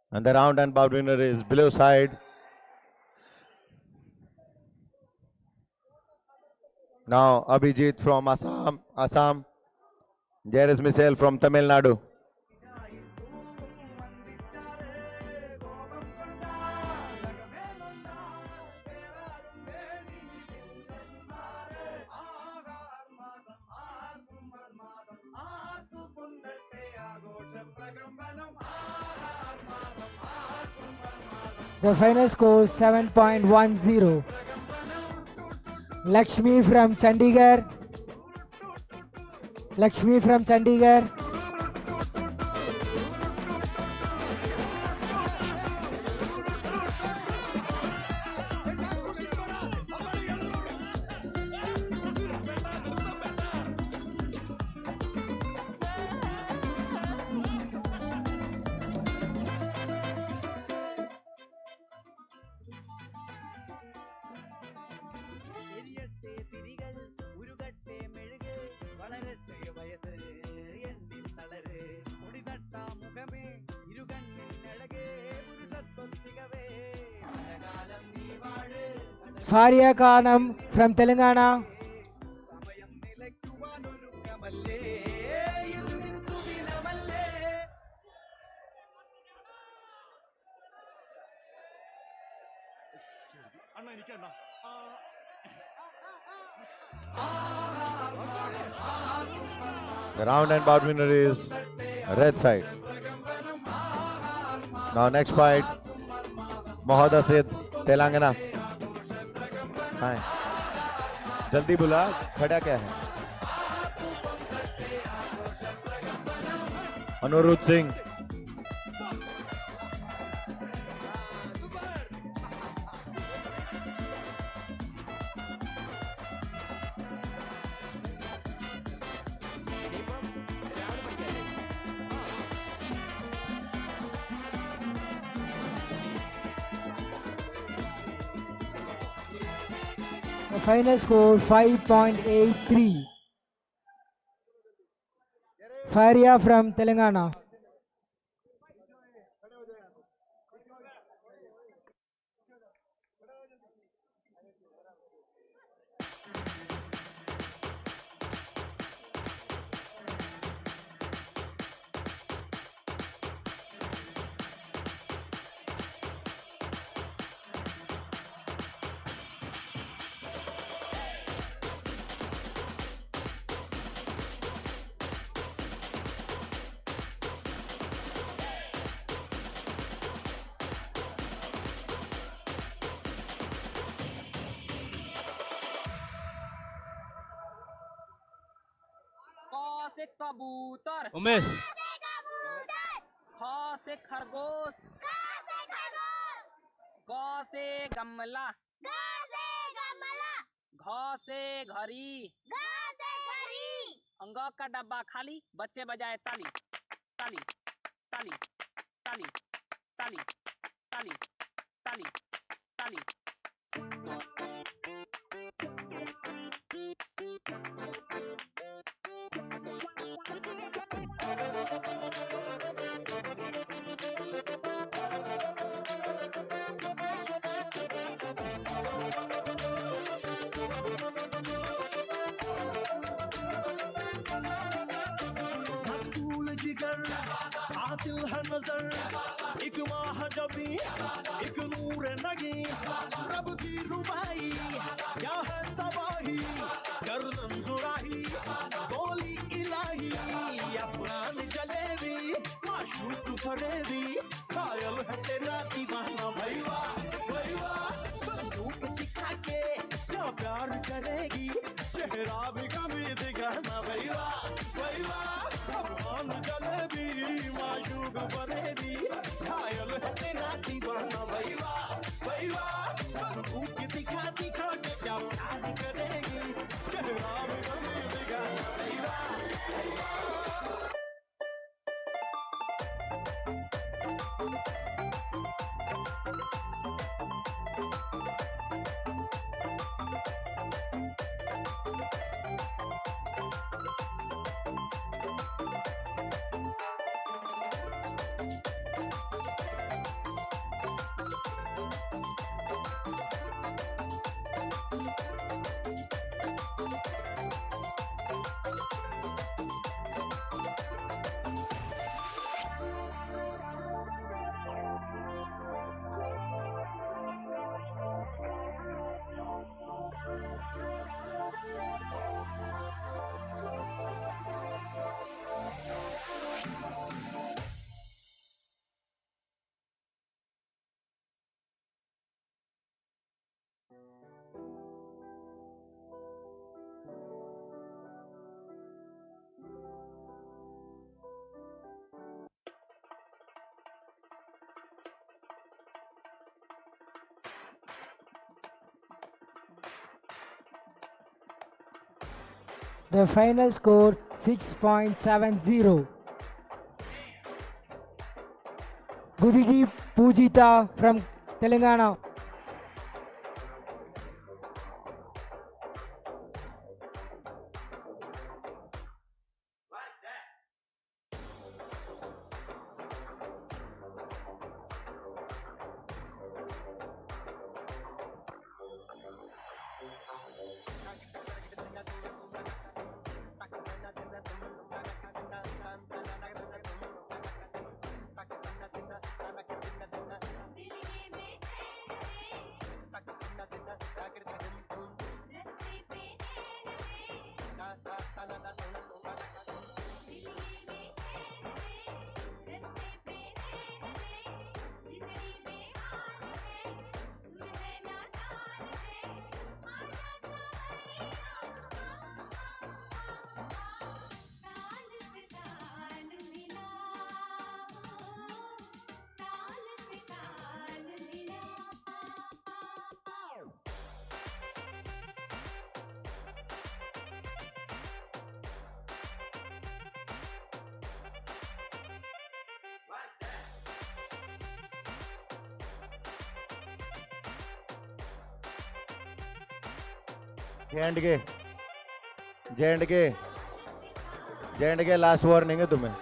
And the round and bout winner is below side. Now Abhijit from Assam. Jairus Michel from Tamil Nadu. The final score 7.10. Lakshmi from Chandigarh. Lakshmi from Chandigarh. Faria Khanam from Telangana. The round and bout winner is red side. Now next fight, Mohammad Asid, Telangana. Fine. जल्दी बुला, खड़ा क्या है? अनुरुद्ध Singh. The final score 5.83. Faria from Telangana. क से कबूतर, उमेश ख से खरगोश, ग से गमला, घ से घड़ी, अंग का डब्बा खाली, बच्चे बजाए ताली ताली ताली ताली ताली ताली ताली ताली। मकबूल जिगर आतिल है नजर, एक महाजबी एक नूर नगी, रब की रुबाई क्या है तबाही, गर्दन जुराही बोली इलाही, अफगान जलेबी माशूक फरेबी, कायल है तेरा दीवाना भैया भैया, बंदूक दिखा के क्या प्यार करेगी, चेहरा भी कभी दिखाना भैया भैया, अफगान जलेबी माशूक फरेबी, कायल है तेरा दीवाना भैया भैया, बंदूक दिखा दिखा के क्या प्यार करेगी, चेहरा भी कभी दिखाना भैया भैया। The final score 6.70. Gudidi Pujita from Telangana. J and के लास्ट वार्निंग है तुम्हें,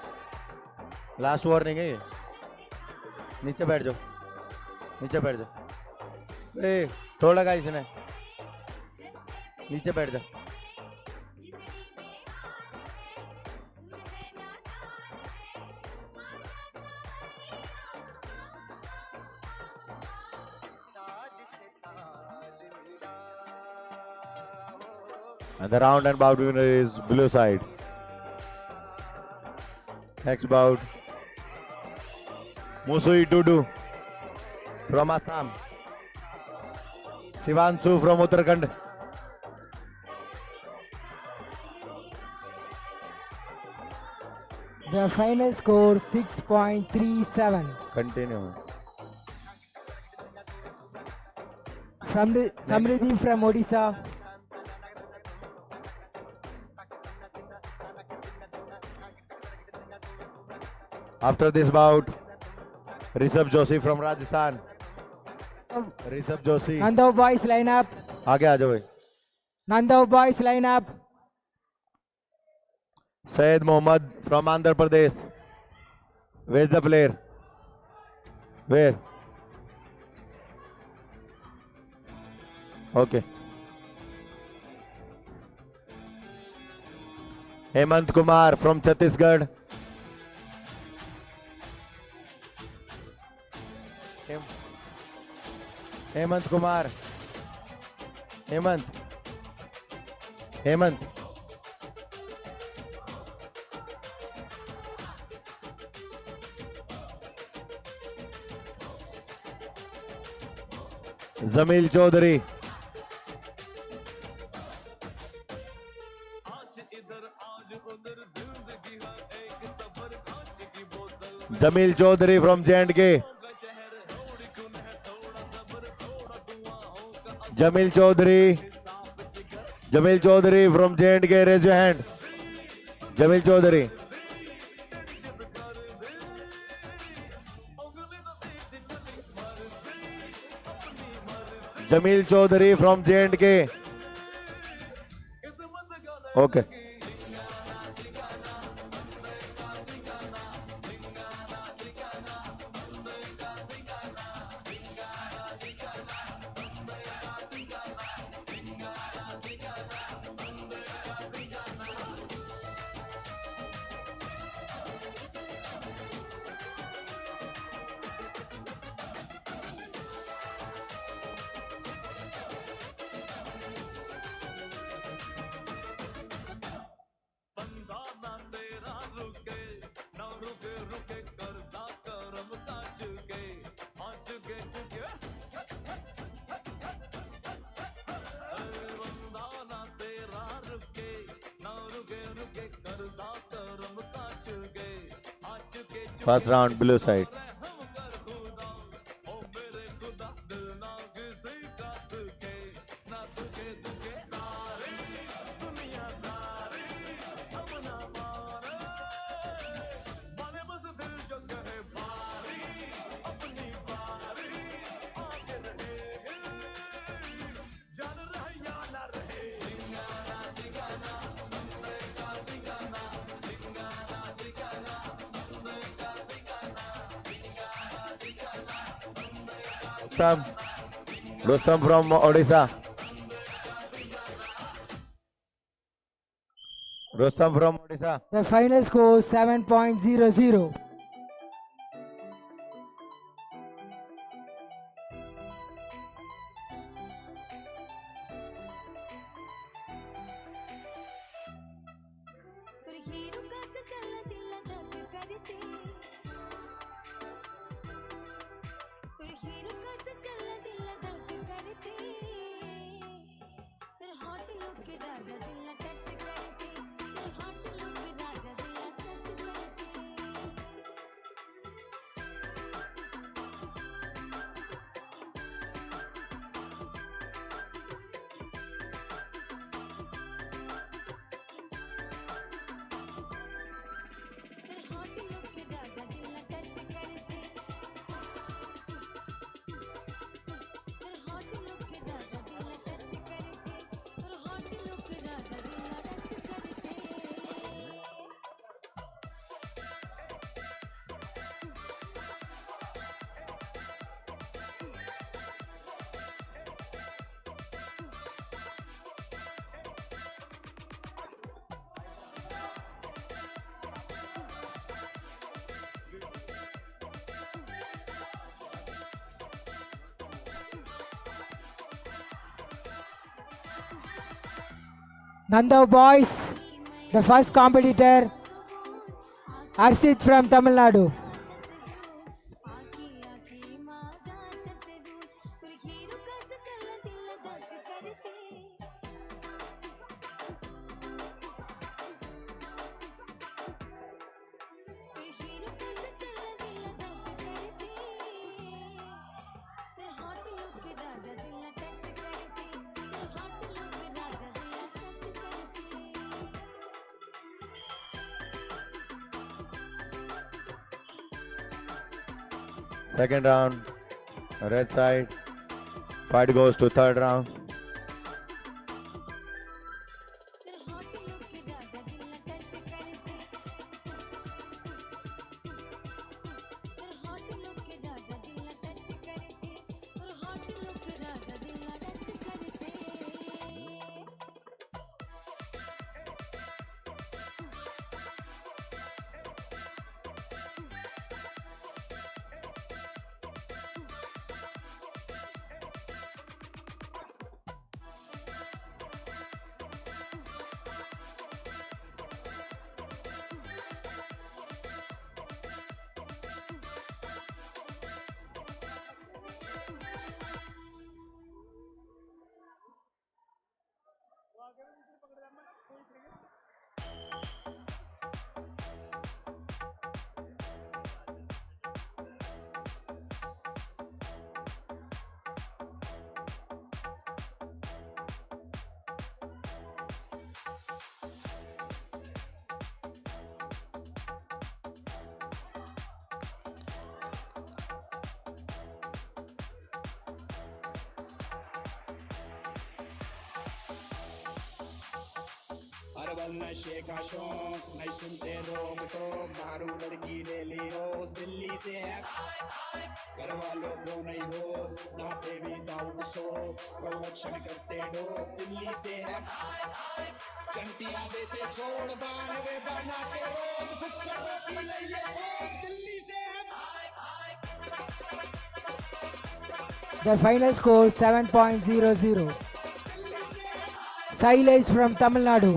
लास्ट वार्निंग है ये। नीचे बैठ जाओ, नीचे बैठ जाओ। ए थोड़ा का इसने, नीचे बैठ जाओ। And the round and bout winner is blue side. Next bout, Musui Dudu from Assam, Shivanshu from Uttarakhand. The final score 6.37. Continue. Samriddhi from Odisha. After this bout, Rishabh Joshi from Rajasthan. Rishabh Joshi. Nandao boys line up. आगे आ जाओ भाई. Nandao boys line up. Syed Mohammad from Andhra Pradesh. Where's the player? Where? Okay. Hemant Kumar from Chhattisgarh. Hemant Kumar. Hemant. Zamil Chaudhary. Jamil Chaudhary from J&K. Jamil Chaudhary from J&K, raise your hand. Jamil Chaudhary. Jamil Chaudhary from J&K. Okay. First round, blue side. Rustam from Odisha. Rustam from Odisha. The final score 7.00. Nanda boys, the first competitor, Arshit from Tamil Nadu. Second round, red side. Fight goes to third round. Herbal नशे का शौक नहीं सुनते रोक टोक दारू लड़की daily रोज दिल्ली से है घर वालों को नहीं हो नहाते भी डाउट सो प्रोडक्शन करते डोप दिल्ली से है चंटियां देते छोड़ बानवे बनाते रोज भुक्कड़ों की नहीं है दिल्ली से है The final score 7.00. Sailesh from Tamil Nadu.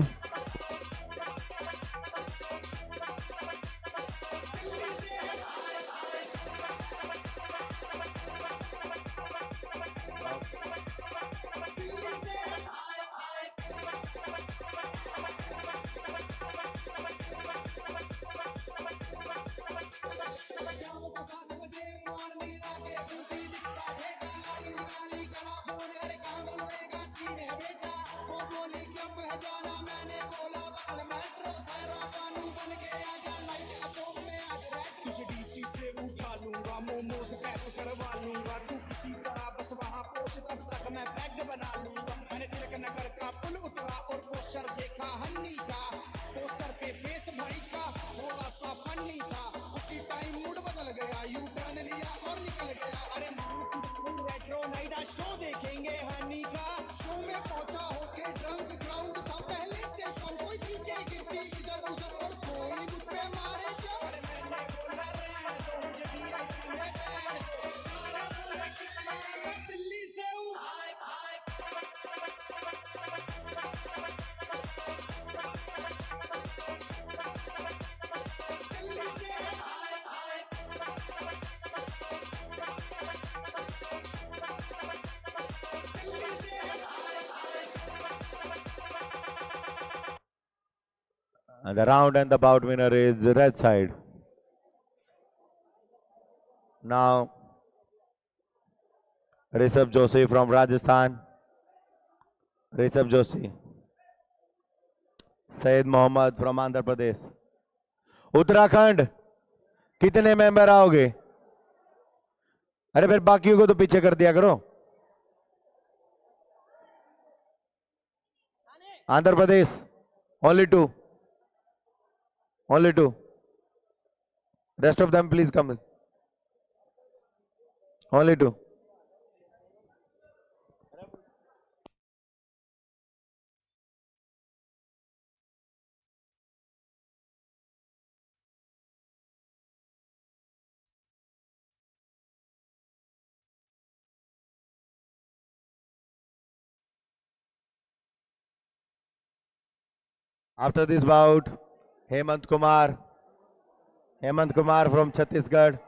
Show देखेंगे हनी का शो में पहुंचा होके ड्रंक क्राउड था पहले से शाम कोई पीके गिरती इधर उधर और कोई मुझ पे मारे शव मैंने बोला रे तो मुझे भी दिल्ली से हूँ दिल्ली से And the round and the bout winner is the red side. Now, Rishabh Joshi from Rajasthan. Rishabh Joshi. Syed Mohammad from Andhra Pradesh. Uttarakhand कितने मेंबर आओगे? अरे फिर बाकियों को तो पीछे कर दिया करो. Andhra Pradesh only two. Only two. Rest of them please come. Only two. After this bout, Hemant Kumar from Chhattisgarh.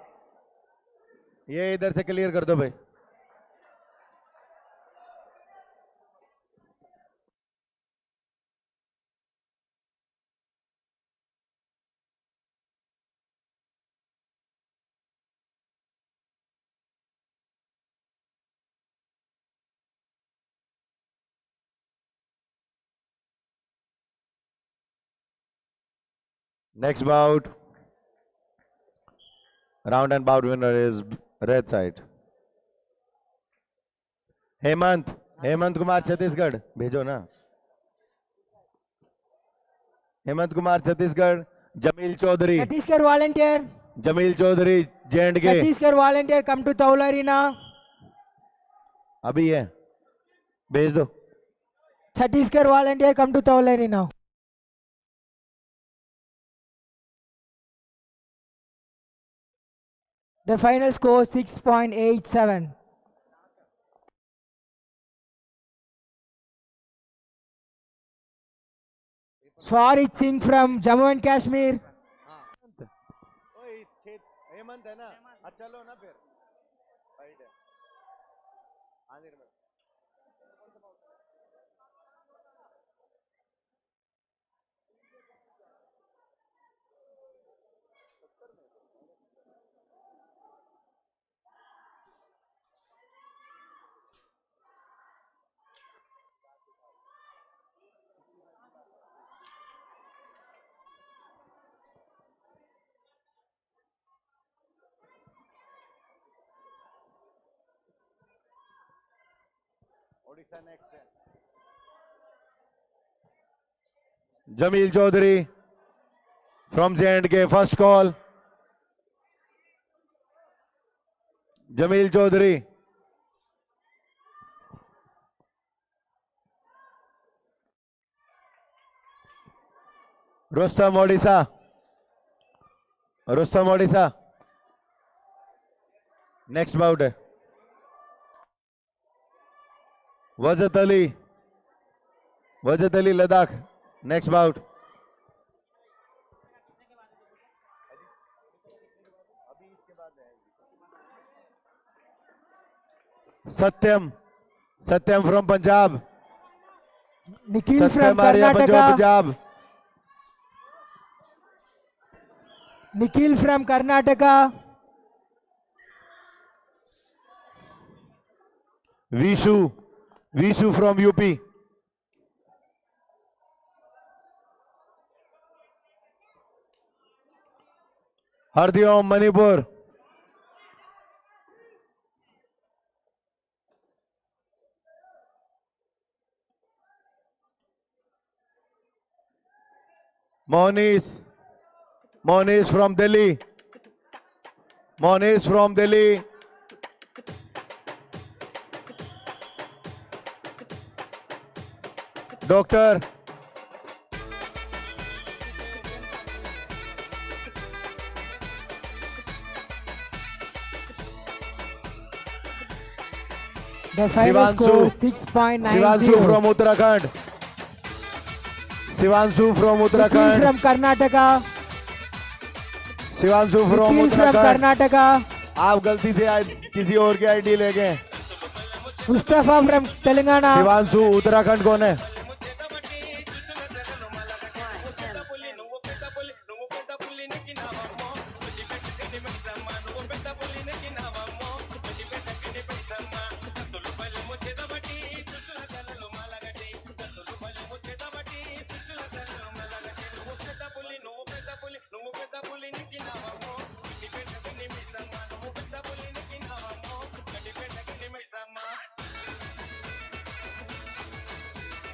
ये इधर से क्लियर कर दो भाई. Next bout, round and bout winner is red side. Hemant Kumar Chhattisgarh भेजो ना. Hemant Kumar Chhattisgarh. Jameel Chaudhary Chhattisgarh volunteer. J&K. Chhattisgarh volunteer come to Taula Arena. अभी है, भेज दो. Chhattisgarh volunteer come to Taula Arena. The final score 6.87. Swarit Singh from Jammu and Kashmir. Hemant है ना. अच्छा लो ना फिर. Jamil Chaudhary from J&K, first call. Jamil Chaudhary. Rustam Odisha. Next bout है. वजत Ali Ladakh. Next bout. Satyam from Punjab. Nikhil from Satyam Karnataka. Punjab. Nikhil from Karnataka. Vishu from UP. Hardiom Manipur. Monish from Delhi. Doctor. The final score Shivanshu 6.90. from Uttarakhand. Nikhil from Karnataka. Nikhil from Karnataka. आप गलती से किसी और की ID ले गए. Mustafa from Telangana. Shivanshu Uttarakhand कौन है?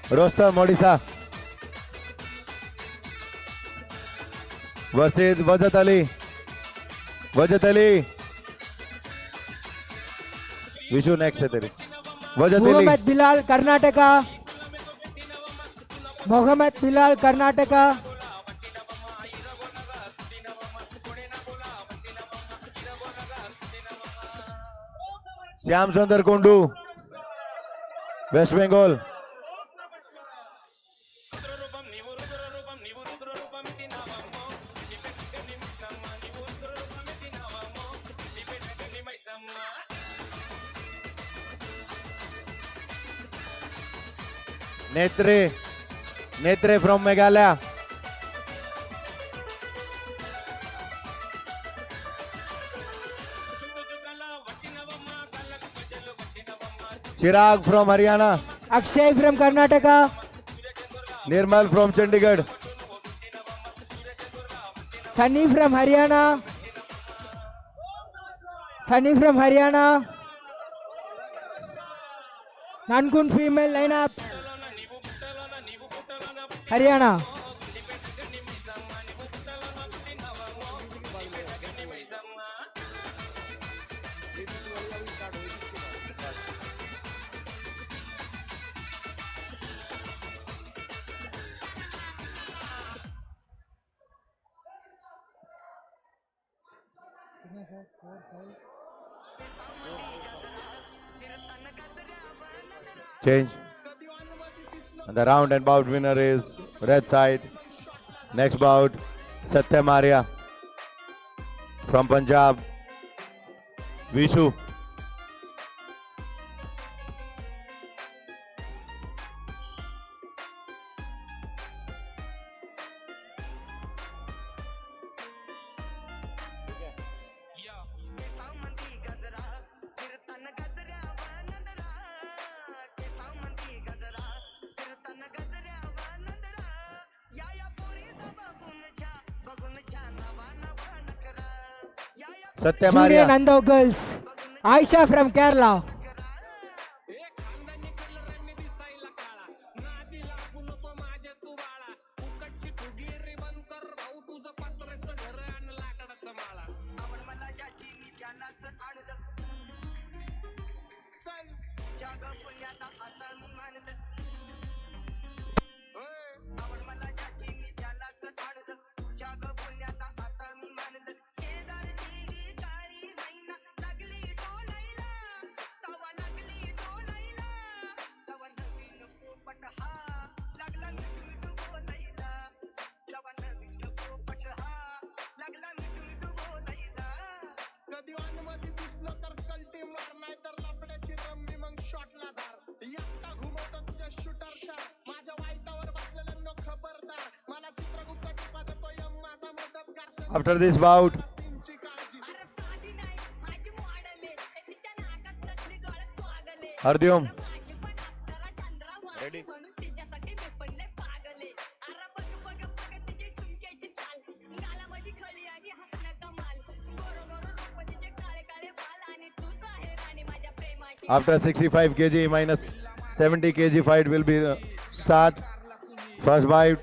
रोस्तम ओडिशा वर्सेस वजत अली. विशु नेक्स्ट है तेरी. Wajahat Ali. Mohammad Bilal Karnataka. Shyam Sundar Kundu West Bengal. Netre from Meghalaya. Chirag from Haryana. Akshay from Karnataka. Nirmal from Chandigarh. Sunny from Haryana. Sunny from Haryana. Nankun female lineup. Haryana. Change. And the round and bout winner is red side. Next bout, Satyam Arya from Punjab. Vishu. Satyam Junior Arya. Nando girls. Aisha from Kerala. कधी मध्ये दिसलं तर कल्टी मार नाही तर लपड्याची rummy मग शॉटला धार एकटा घुमवतो तुझ्या शूटरच्या माझ्या वाईटावर बसलेल्यांनो खबरदार मला चित्रगुप्त टिपा देतो यम माझा मदतगार After this bout, सिंची काळजी Hardyom. Ready? After 65 kg minus 70 kg fight will be start. First bite.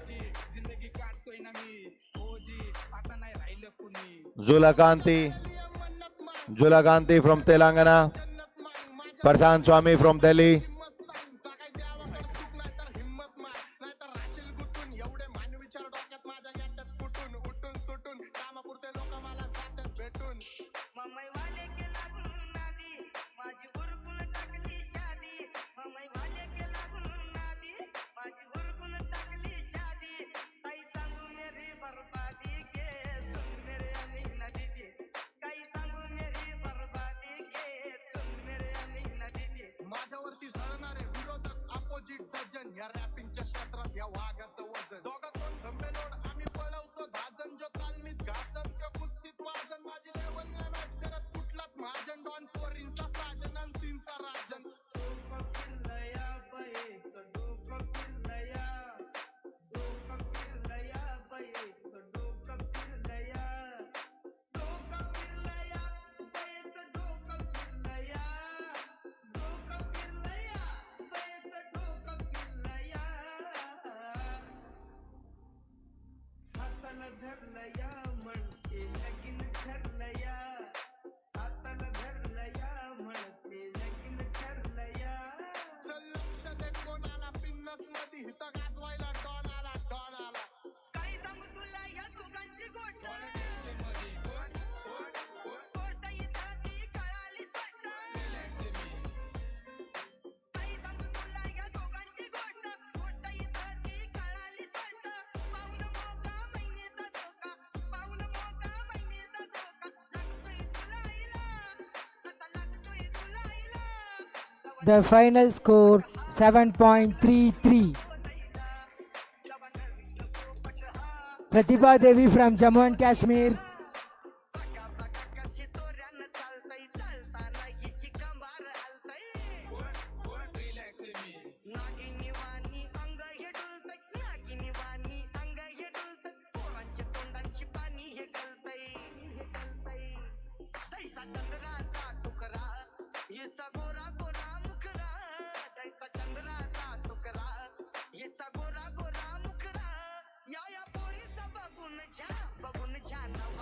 Zulakanti from Telangana. Prashant Swami from Delhi. काय द्यावाकडे सुख नाही तर हिम्मत मार नाही तर राशील गुतून एवढे मान विचार डोक्यात माझ्या याच्यात फुटून उठून सुटून कामापुरते लोक मला जातात भेटून मम्मी वाले के लागून नादी माझी उरकून टाकली जादी मम्मी वाले के लागून नादी माझी उरकून टाकली जादी काही सांगू मेरी बर्बादी के तुम मेरे अमीना दीदी काही सांगू मेरी बर्बादी के तुम मेरे अमीना दीदी माझ्यावरती झळणारे विरोधक अपोजिट डझन या रॅपिंगच्या क्षेत्रात या वाघाचं वजन दोघातून धंबेलोड आम्ही पळवतो धाजन जो तालमीत घासमच्या कुस्तीत वाजन माझी लेवल नाही मॅच करत कुठलाच महाजन डॉन फोरींचा साजन आणि सीनचा राजन डोकं फिरलया बाईचं डोकं फिरलया डोकं फिरलया बाईचं डोकं फिरलया डोकं फिरलया बाईचं डोकं फिरलया डोकं फिरलया बाईचं डोकं फिरलया हाताला धरलया म्हणते लगीन ठरलया हाताला धरलया म्हणते लगीन ठरलया चल लक्ष दे कोणाला पिन्नस मध्ये हित गाजवायला डॉन आला काही सांगू तुला या दोघांची गोष्ट गोष्ट इथाची कळाली स्पष्ट काही सांगू तुला या दोघांची गोष्ट गोष्ट इथाची कळाली स्पष्ट पाऊल मोका महिनेचा धोका पाऊल मोका महिनेचा धोका लागतोय तुला आईला आता लागतोय तुला आईला The final score 7.33. Pratibha Devi from Jammu and Kashmir.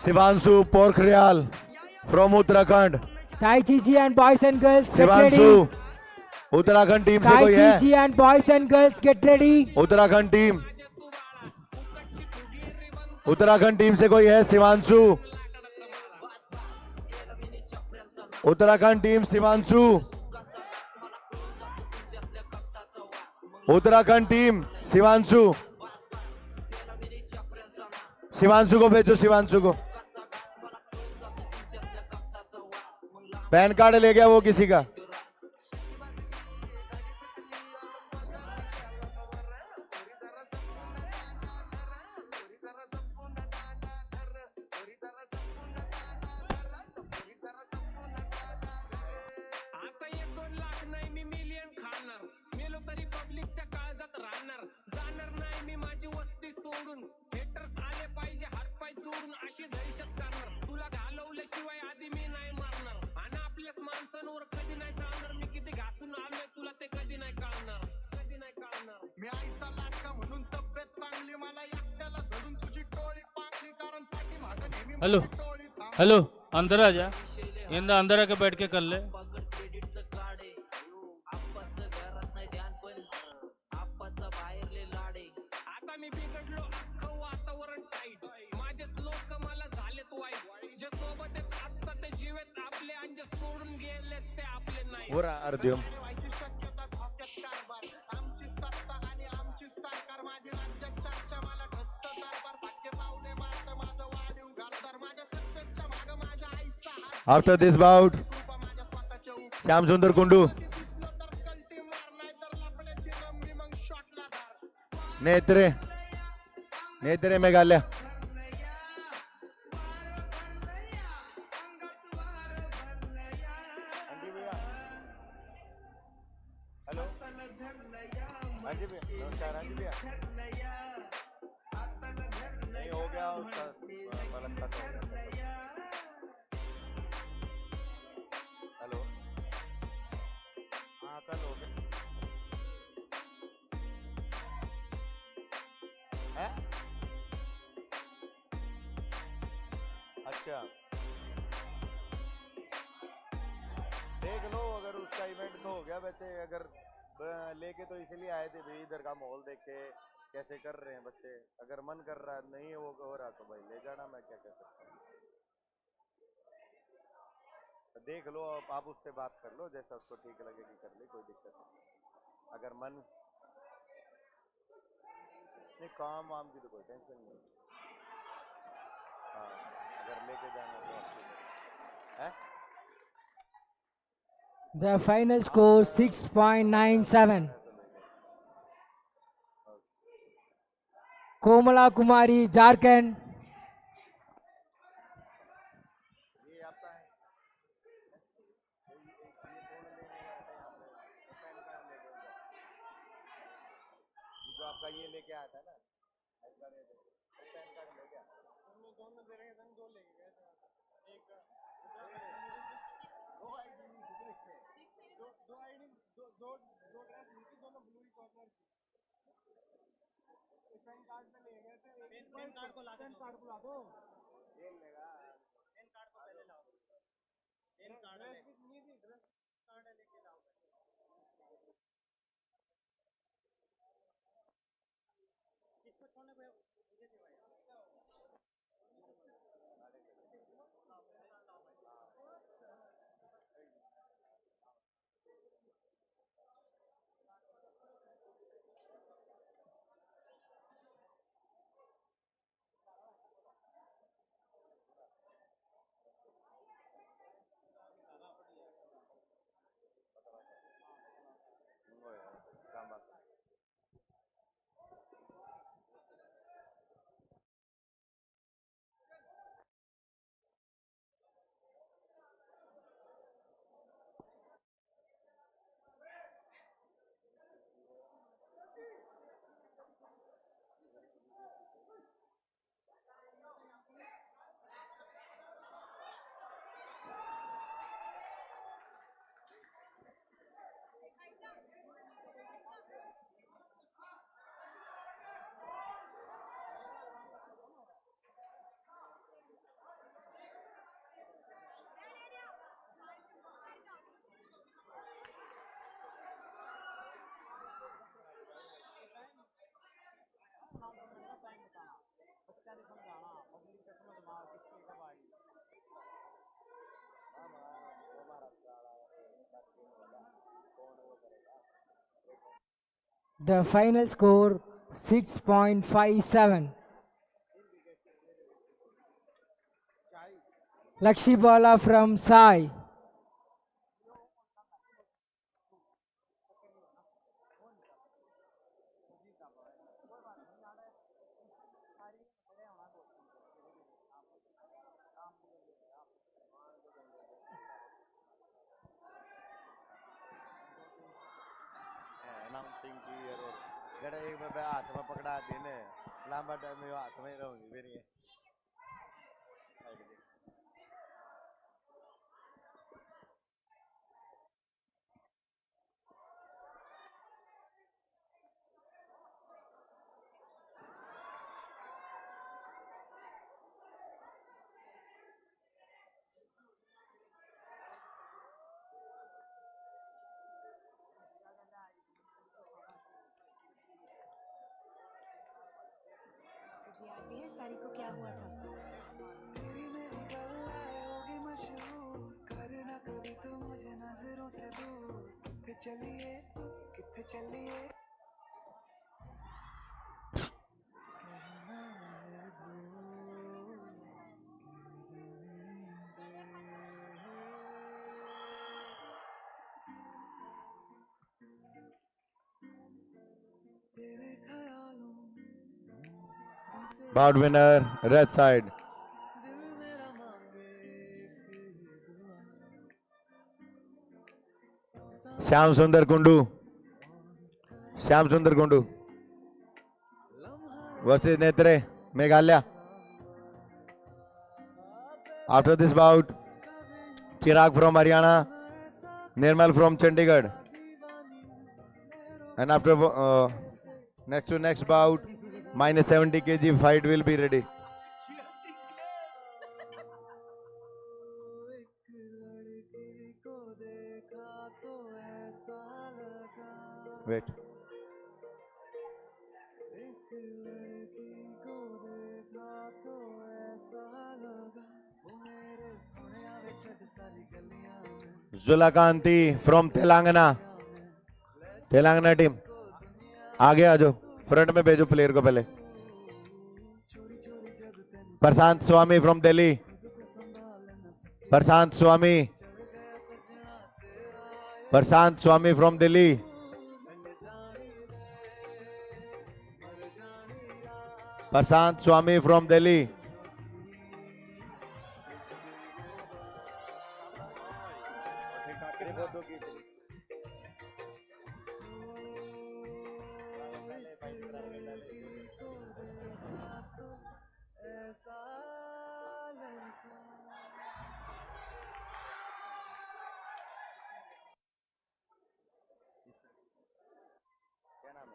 Shivanshu Pokhriyal from Uttarakhand. Tai Chi Chi and boys and girls get ready. Shivanshu Uttarakhand team से Tai कोई Chi है? Chi and boys and girls get ready. Uttarakhand team से कोई है? Shivanshu Uttarakhand team Shivanshu Uttarakhand team Shivanshu Shivanshu को भेजो शिवांशु को pan card ले गया वो किसी का आता 1-2 लाख नाही मी मिलियन खाणार मेलो तरी पब्लिकच्या काळजात राहणार जाणार नाही मी माझी वस्ती सोडून हेटर्स आले पाहिजे हातपाय जोडून अशी दहशत करणार तुला घालवल्याशिवाय आधी मी नाही मारणार आणि आपल्याच माणसांवर कधी नाही चालणार मी किती घासून आलोय तुला ते कधी नाही कळणार मी आईचा लाटका म्हणून तब्येत चांगली मला एकट्याला धरून तुझी टोळी पाकली कारण पाठीमागं नेहमी हेलो टोळी थांब हेलो अंदर आ जा इंदा अंदर आके बैठ के कर ले आता मी बिघडलो अख्खं वातावरण टाईट माझेच लोक मला झालेत वाईट जे सोबत आहेत आत्ता ते जीवेत आपले आणि जे सोडून गेलेत ते आपले नाही हो रहा अर्ध्युम व्हायची शक्यता धोक्यात कारभार आमची सत्ता आणि आमची सरकार माझी राज्यात चर्चा मला ठसत कारभार भाग्य पावले मारत माझं वाढीव घरदार माझ्या सक्सेसच्या मागं माझ्या आईचा हात आफ्टर दिस बाउट कृपा माझ्या स्वतःच्या उप श्याम सुंदर कुंडू दिसलो तर कल्टी मार नाही तर लपण्याची रम्मी मग शॉटला धार नेत्रे नेत्रे मेघालय हेलो हाँ जी भैया नमस्कार हाँ जी भैया नहीं हो गया उसका पलक तक हो गया हेलो हाँ कल हो गया है अच्छा देख लो अगर उसका इवेंट तो हो गया वैसे अगर लेके तो इसलिए आए थे भाई इधर का माहौल देख के कैसे कर रहे हैं बच्चे अगर मन कर रहा नहीं हो रहा तो भाई ले जाना मैं क्या कह सकता हूँ तो देख लो आप उससे बात कर लो जैसा उसको ठीक लगेगी कर ले कोई दिक्कत नहीं अगर मन नहीं काम वाम की तो कोई टेंशन नहीं हाँ अगर लेके जाना तो है The final score 6.97. Komala Kumari, Jharkhand. ये आपका है ये कौन लेने गया था यहाँ पे पैन कार्ड लेके ये जो आपका ये लेके आया था ना पैन कार्ड ले गया दोनों दे रहे दो लेके गए थे एक दो आईडी दो आईडी दो ड्रेस नीचे दोनों ब्लू ही कॉर्नर की पैन कार्ड में ले गए थे पैन कार्ड को ला दो ये लेगा पैन कार्ड को पहले लाओ पैन कार्ड नहीं दी ड्रेस कार्ड लेके लाओ किसको छोड़ने पे मुझे दिवाया The final score 6.57. Lakshi Bala from Sai. Announcing की और जरा एक बार हाथ में पकड़ा देने लंबा टाइम में हाथ में रहूंगी फिर ये सारी को क्या हुआ था? तेरी मेरी गल्लाएं होगी मशहूर, करना कभी तो मुझे नजरों से दूर। किथे चलिए किथे चलिए तेरे ख्यालों Bout winner, red side. Shyam Sundar Kundu. Shyam Sundar Kundu versus Netre, Meghalaya. After this bout, Chirag from Haryana, Nirmal from Chandigarh. And after next bout, minus 70 kg fight will be ready. Wait. Zulakanti from Telangana. Telangana team. आगे आ जाओ, front में भेजो player को पहले. Prashant Swami from Delhi. Prashant Swami. Prashant Swami from Delhi. Prashant Swami from Delhi.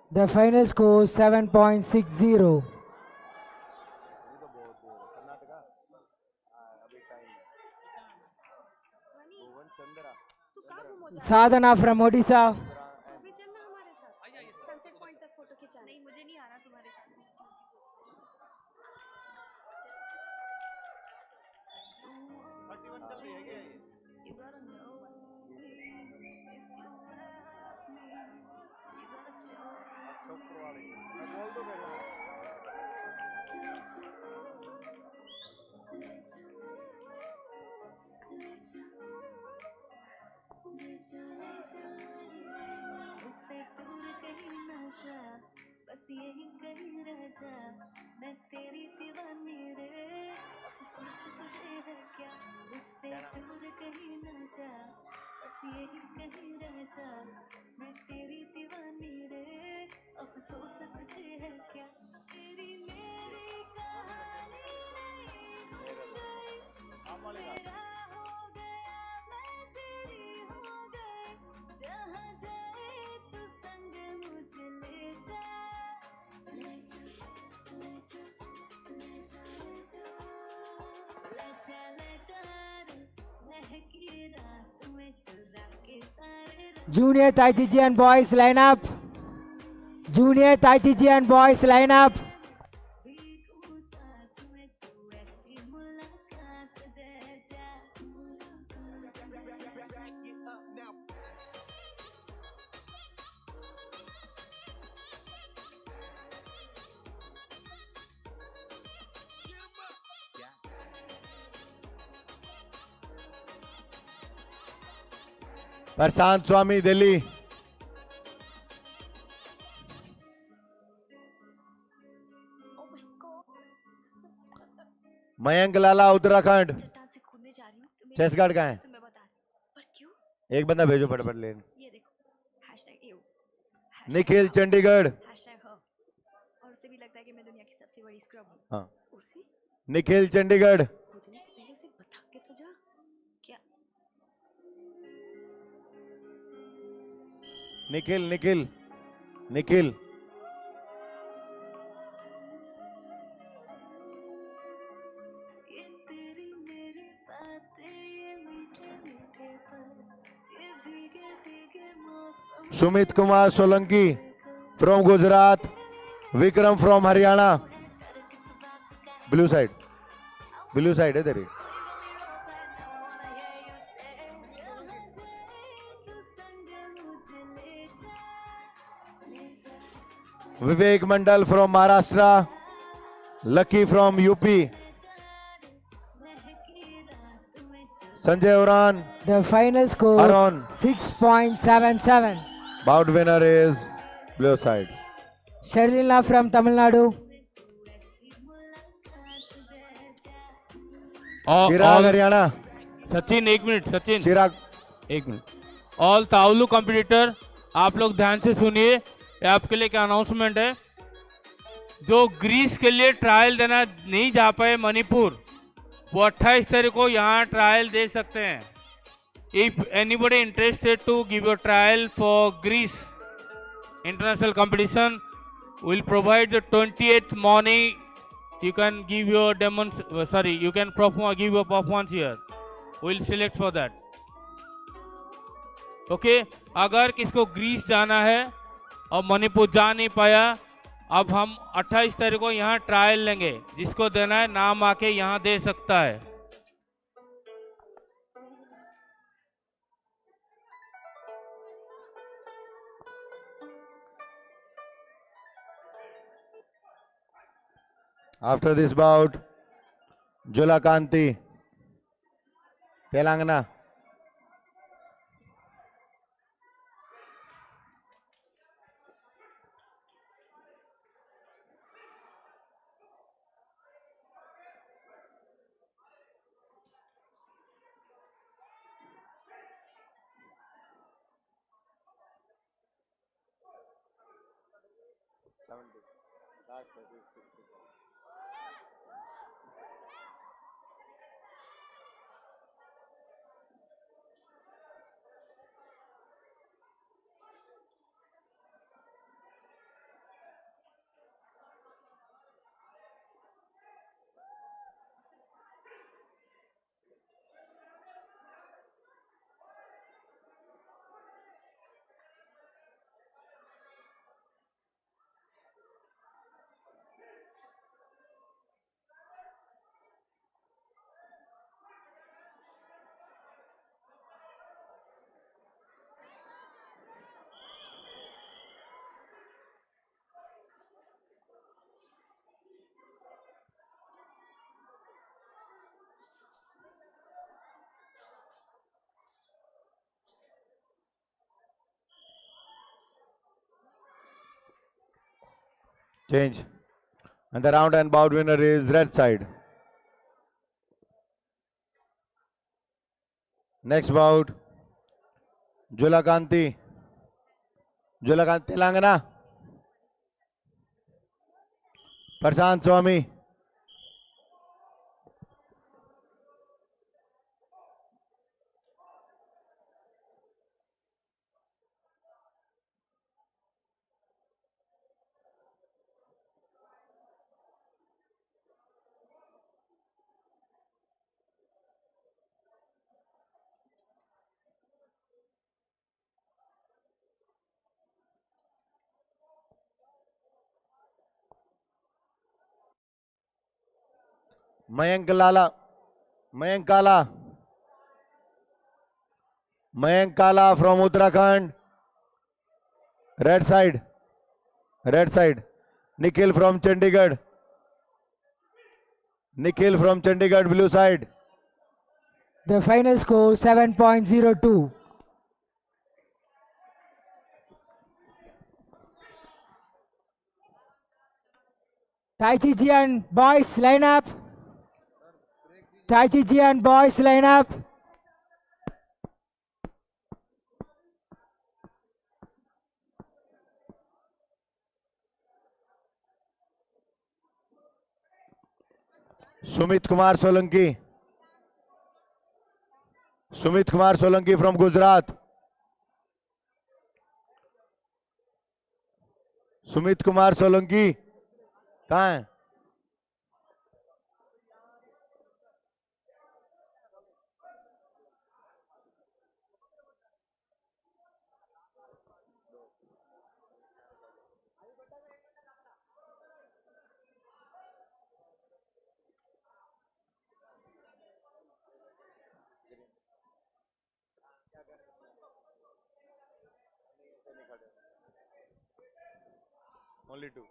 The final score 7.60. Sadhana from Odisha. अभी चलना हमारे साथ सनसेट पॉइंट तक फोटो खिंचाना। नहीं मुझे नहीं आना तुम्हारे साथ। You gotta know if you love me, you gotta show मुझसे दूर कहीं ना जा, बस यही कहीं रह जा, मैं तेरी दीवानी रे, अफसोस तुझे है क्या, मुझसे दूर कहीं ना जा, बस यही कहीं रह जा, मैं तेरी दीवानी रे, अफसोस तुझे है क्या, तेरी मेरी कहानी नहीं हो गई, मेरा हो गया मैं तेरी हो गई, जहाँ जाए तू संग मुझे ले जा, ले जा, ले जा, ले जा, ले जा, ले जा, ले जा रे, महकी रात में चुरा के सारे Junior Tai Chi Chuan boys line up. Junior Tai Chi Chuan boys line up. Vigo साथ में तू ऐसी मुलाकात दे जा, प्रशांत स्वामी दिल्ली, मयंक लाला उत्तराखंड। चट्टान से कूदने जा रही हूँ तो मेरी चेस्ट गार्ड कहाँ है? तो मैं बता रही हूँ। पर क्यों? एक बंदा भेजो फटाफट लेने। ये देखो hashtag you Nikhil Chandigarh. Hashtag हो और उसे भी लगता है कि मैं दुनिया की सबसे बड़ी स्क्रब हूँ। हाँ उसे निखिल चंडीगढ़। कूदने से पहले उसे बता के तो जा। क्या निखिल निखिल निखिल ये तेरी मेरी बातें ये मीठे मीठे पल ये भीगे भीगे मौसम Sumit Kumar Solanki from Gujarat, Vikram from Haryana. Blue side है तेरी। Vivek Mandal from Maharashtra, Lucky from UP, Sanjay Uran, The final score Aron. 6.77. bout winner is blue side. Sharlila from Tamil Nadu. चिराग हरियाणा। सचिन एक मिनट, सचिन चिराग एक मिनट। ऑल तावलू कंपटीटर आप लोग ध्यान से सुनिए, ये आपके लिए क्या अनाउंसमेंट है। जो ग्रीस के लिए ट्रायल देना नहीं जा पाए मणिपुर, वो 28 तारीख को यहाँ ट्रायल दे सकते हैं। If anybody interested to give your trial for Greece international competition, will provide the 28th morning, you can give your you can give your performance here. We'll select for that. Okay, अगर किसको Greece जाना है और मणिपुर जा नहीं पाया, अब हम 28 तारीख को यहाँ ट्रायल लेंगे। जिसको देना है नाम आके यहाँ दे सकता है। After this bout, Julakanti, Telangana. Change. And the round and bout winner is red side. Next bout, Julakanti, Telangana. Prashant Swami. Mayank Kala from Uttarakhand, red side, Nikhil from Chandigarh, blue side. The final score 7.02. Taichijian boys line up. Taichijian boys line up. Sumit Kumar Solanki. Sumit Kumar Solanki from Gujarat. Sumit Kumar Solanki कहाँ है? Only two.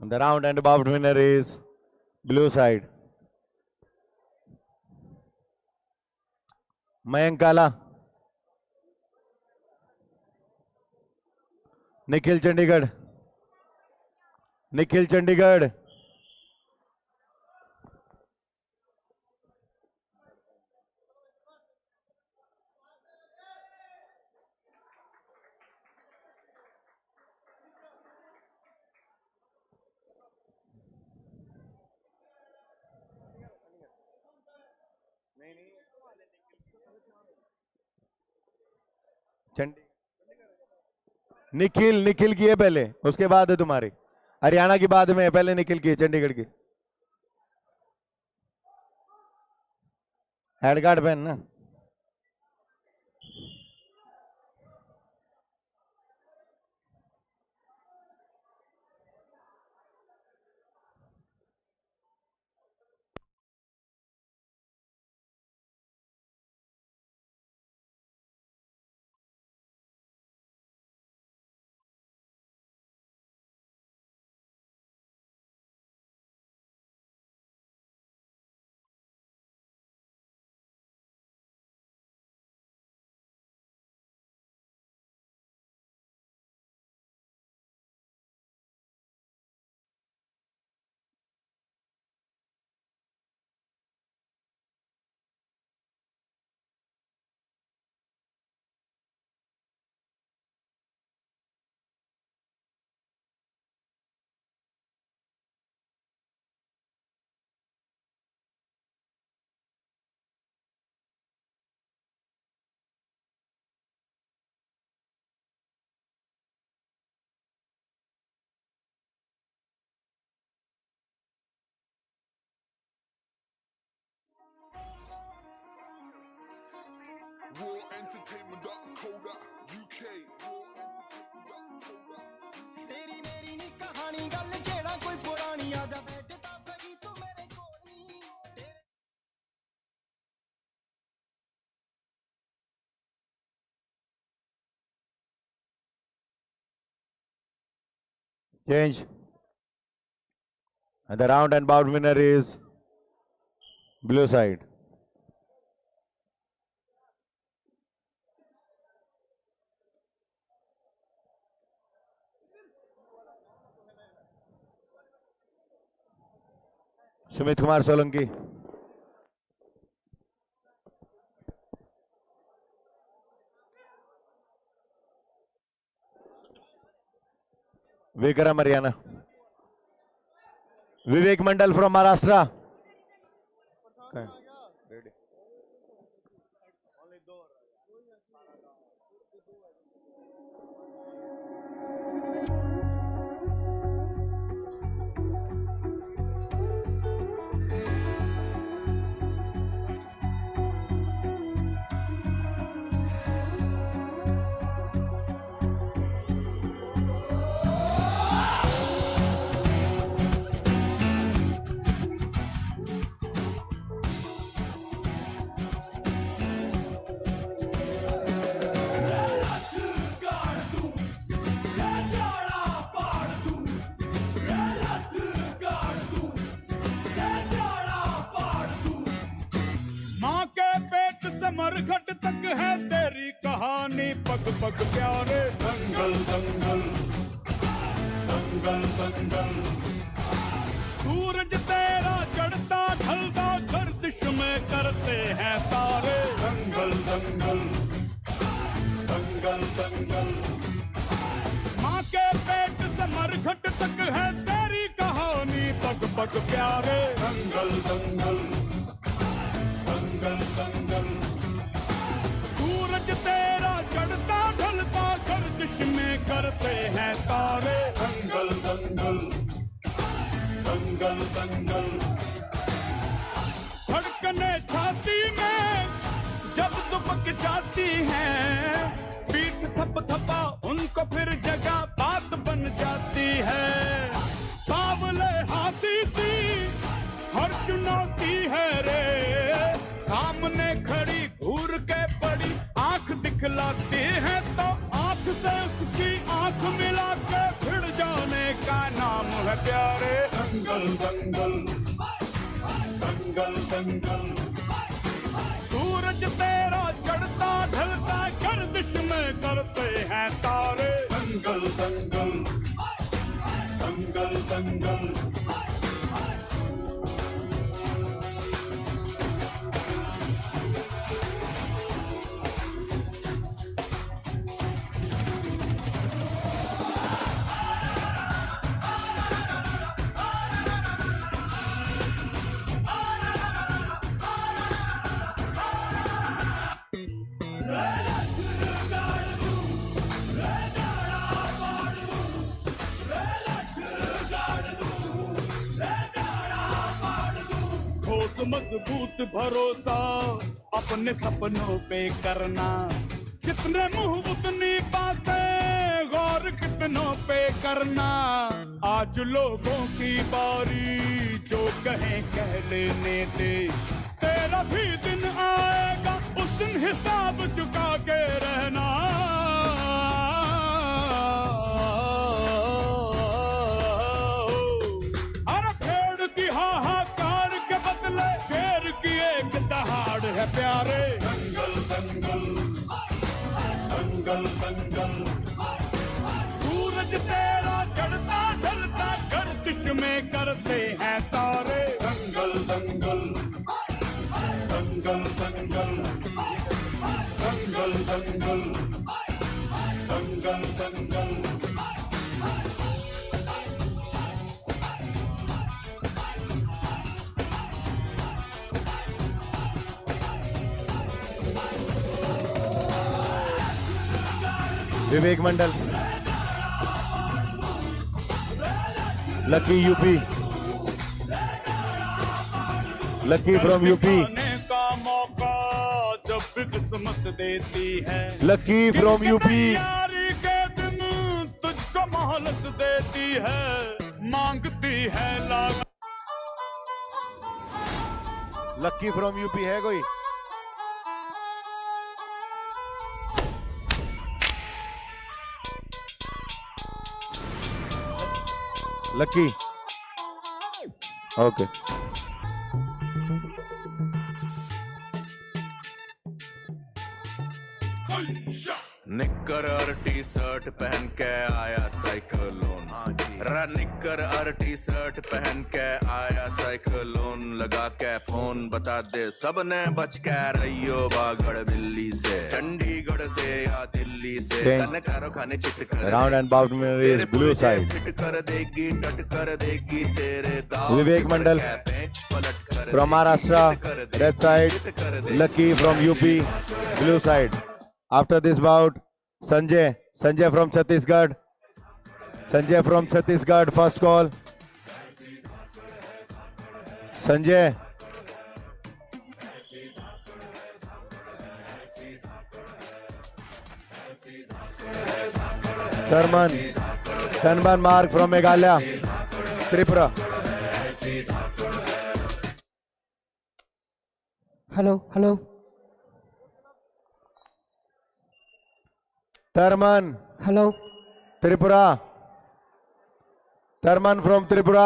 And the round and above winner is blue side. Mayank Kala. Nikhil Chandigarh. Nikhil Chandigarh. Nikhil Nikhil की है पहले, उसके बाद है तुम्हारी। हरियाणा की बाद में है, पहले निखिल की है, चंडीगढ़ की। हेड कार्ड पहन ना। तेरी मेरी नी कहानी गल जेड़ा कोई पुरानी आजा बैठता सही तू मेरे कोल। Change. And the round and bout winner is blue side. Sumit Kumar Solanki. Vikram Haryana. Vivek Mandal from Maharashtra. मरघट तक है तेरी कहानी, पग पग प्यारे। दंगल दंगल दंगल दंगल, सूरज तेरा चढ़ता ढलता गर्दिश में करते हैं तारे। दंगल दंगल दंगल दंगल, माँ के पेट से मरघट तक है तेरी कहानी, पग पग प्यारे। दंगल दंगल दंगल दंगल, सूरज तेरा चढ़ता ढलता गर्दिश में करते हैं तारे। दंगल दंगल दंगल दंगल, धड़कने छाती में जब दुबक जाती हैं, पीठ थप थपा उनको फिर जगह बात बन जाती है। बावले हाथी सी हर चुनौती है रे, सामने खड़ी घूर के पड़ी आंख दिखलाती है, तो आंख से उसकी आंख मिला के भिड़ जाने का नाम है प्यारे। दंगल दंगल दंगल दंगल, सूरज तेरा चढ़ता ढलता गर्दिश में करते हैं तारे। दंगल दंगल दंगल दंगल, मजबूत भरोसा अपने सपनों पे करना, जितने मुंह उतनी बातें, गौर कितनों पे करना। आज लोगों की बारी, जो कहें कह लेने दे, तेरा भी दिन आएगा उस दिन हिसाब चुका के रहना। अरे भेड़ की हाहाकार के बदले शेर की एक दहाड़ है प्यारे। दंगल दंगल दंगल दंगल, सूरज तेरा चढ़ता ढलता गर्दिश में करते हैं तारे। दंगल दंगल दंगल दंगल दंगल दंगल दंगल दंगल, Vivek Mandal, Lucky UP, Lucky from UP, का मौका जब भी किस्मत देती है। लकी फ्रॉम यूपी, यारी के दिन तुझको मोहलत देती है, मांगती है लाल। लकी फ्रॉम यूपी है कोई? Lucky, okay. निक्कर और टी शर्ट पहन के आया साइक्लोन, निक्कर और टी शर्ट पहन के आया साइक्लोन, लगा के फोन बता दे सबने बच के रहियो बागड़ बिल्ली से, चंडीगढ़ से या दिल्ली से, तने चारों खाने चिट कर राउंड एंड बाउट में इज ब्लू साइड, फिट कर देगी डट कर देगी तेरे Vivek Mandal from Maharashtra red side, Lucky from UP blue side. After this bout, Sanjay from Chhattisgarh, first call. Sanjay. Tharman Mark from Meghalaya, Tripura. Hello. Tharman. Hello. Tripura. Tharman from Tripura.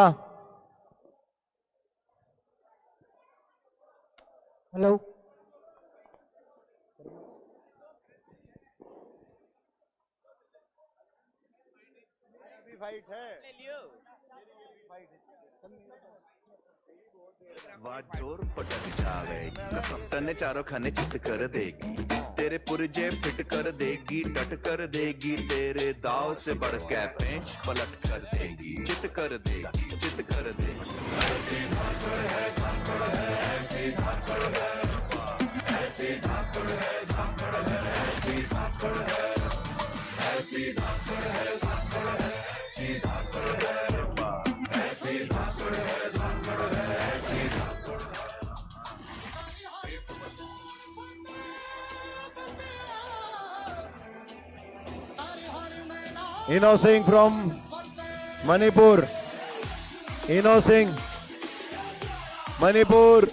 Hello. Fight है। वाजोर पटक जावे कसम तने चारों खाने चित कर देगी, तेरे पुरजे फिट कर देगी, डट कर देगी, तेरे दाव से बढ़ के पेंच पलट कर देगी, चित कर देगी, चित कर देगी। ऐसी धाकड़ है, धाकड़ है, ऐसी धाकड़ है, ऐसी धाकड़ है, धाकड़ है, ऐसी धाकड़ है, ऐसी धाकड़ है, धाकड़ है, ऐसी धाकड़ है, ऐसी धाकड़ है, धाकड़ है, ऐसी धाकड़। Ino Singh from Manipur. Ino Singh, Manipur.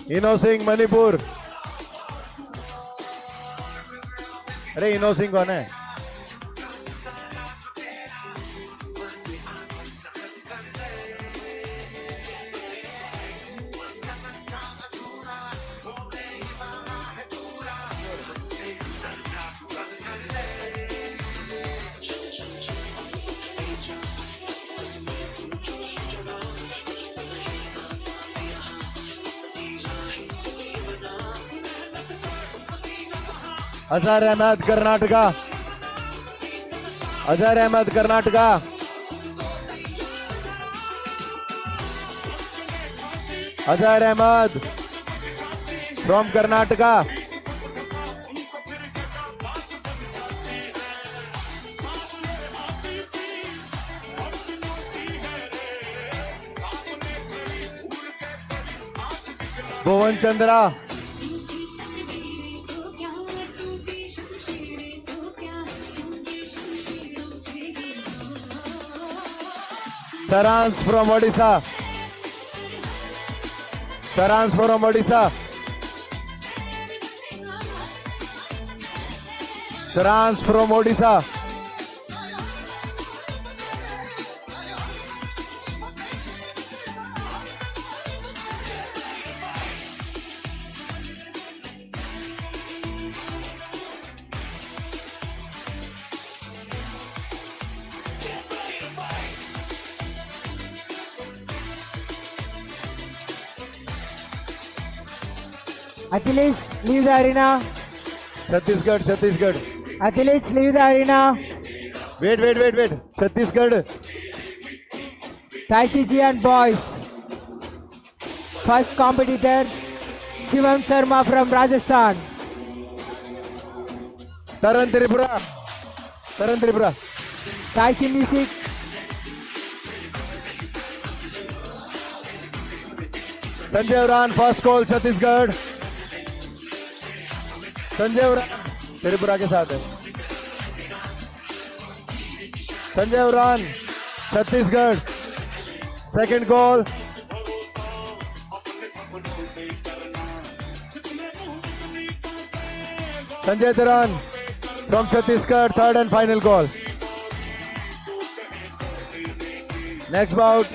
Ino Singh, Manipur. अरे इनो सिंह कौन है? Azhar Ahmed Karnataka, Azhar Ahmed Karnataka, Azhar Ahmed from Karnataka. Bhuvan Chandra, Sarans from Odisha. Sarans from Odisha. Sarans from Odisha. Athilesh, leave the arena. Chhattisgarh, Chhattisgarh. Athilesh, leave the arena. Wait, wait, wait, wait. Chhattisgarh. Tai Chi Jian boys. First competitor, Shivam Sharma from Rajasthan. Taran Tripura. Taran Tripura. Tai Chi music. Sanjay Uran, first call, Chhattisgarh. Sanjay Uran Tripura के साथ है। Sanjay Uran Chhattisgarh, second call. Sanjay Tiran from Chhattisgarh, third and final call. Next bout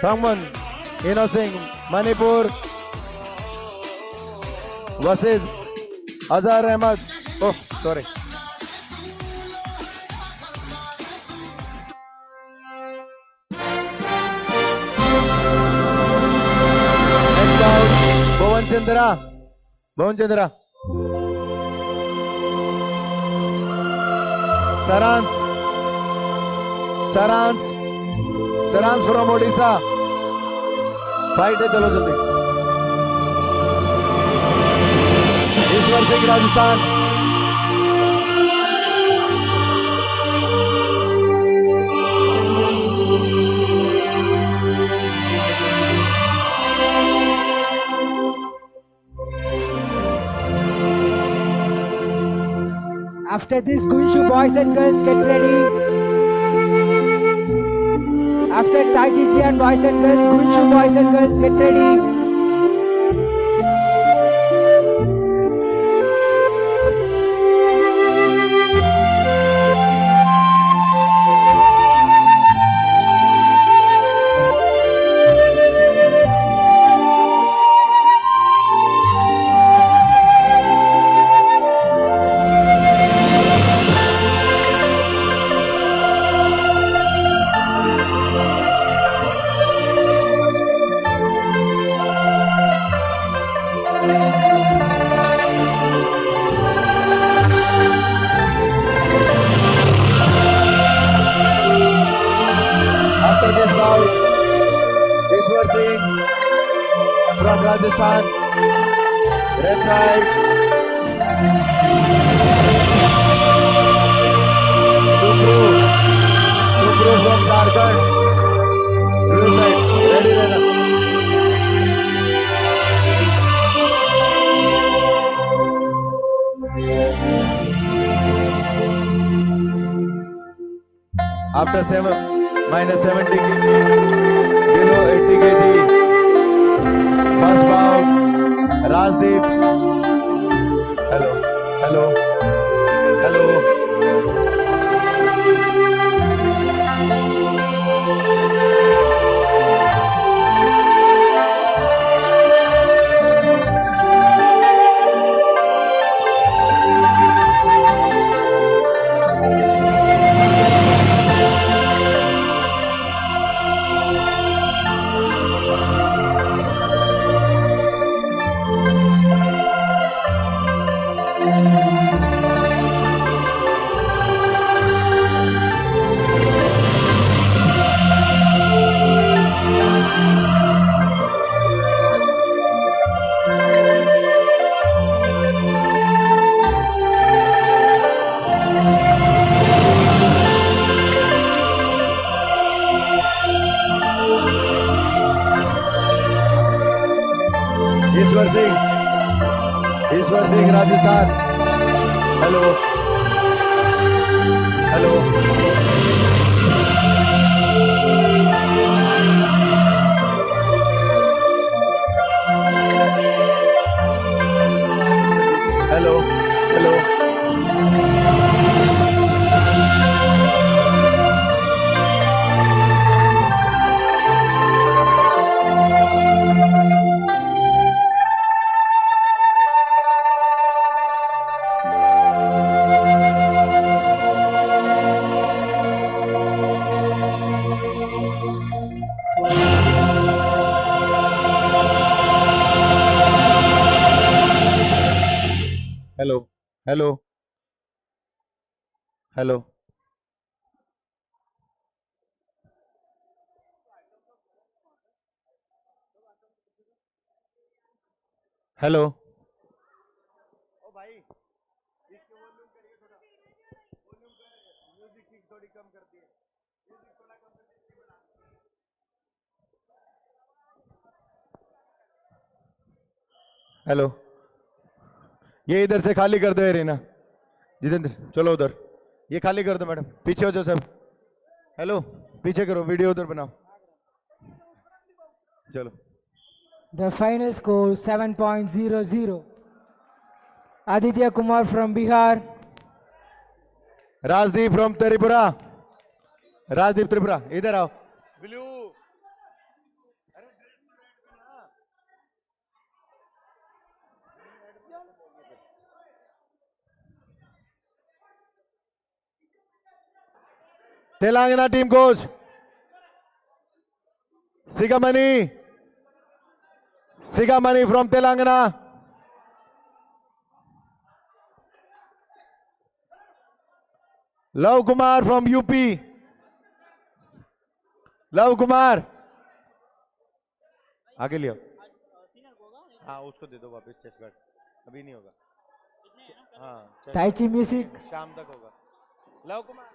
Sangman Ino Singh Manipur versus Azhar Ahmad, oh sorry, next out Bhuvan Chandra, Bhuvan Chandra, Saransh, Saransh, Saransh from Odisha. Fight है, चलो जल्दी। Ishwar Singh Rajasthan, After this, Gunshu boys and girls get ready. After Tai Chi Jian boys and girls, Gunshu boys and girls get ready. from Rajasthan. Red side. Chukru from Jharkhand. Blue side. Ready रहना. After -70 kg, below 80 kg. First bout, Rajdeep. Hello. ईश्वर Singh Rajasthan. Hello. Hello. ओ भाई इसको volume करिए थोड़ा. Volume कर. Music की थोड़ी कम कर दिए. म्यूजिक थोड़ा कम कर दिए. हेलो. ये इधर से खाली कर दो एरिना. जितेंद्र चलो उधर. ये खाली कर दो मैडम. पीछे हो जाओ सब. हेलो पीछे करो. वीडियो उधर बनाओ. चलो. The final score 7.00. Aditya Kumar from Bihar. Rajdeep from Tripura. Rajdeep Tripura. इधर आओ. Blue. Telangana team coach Sigamani from Telangana. Love Kumar from UP. Love Kumar. आगे लियो. हाँ उसको दे दो वापस चेस्ट गार्ड. अभी नहीं होगा. हाँ. Taichi Music. शाम तक होगा. Love Kumar.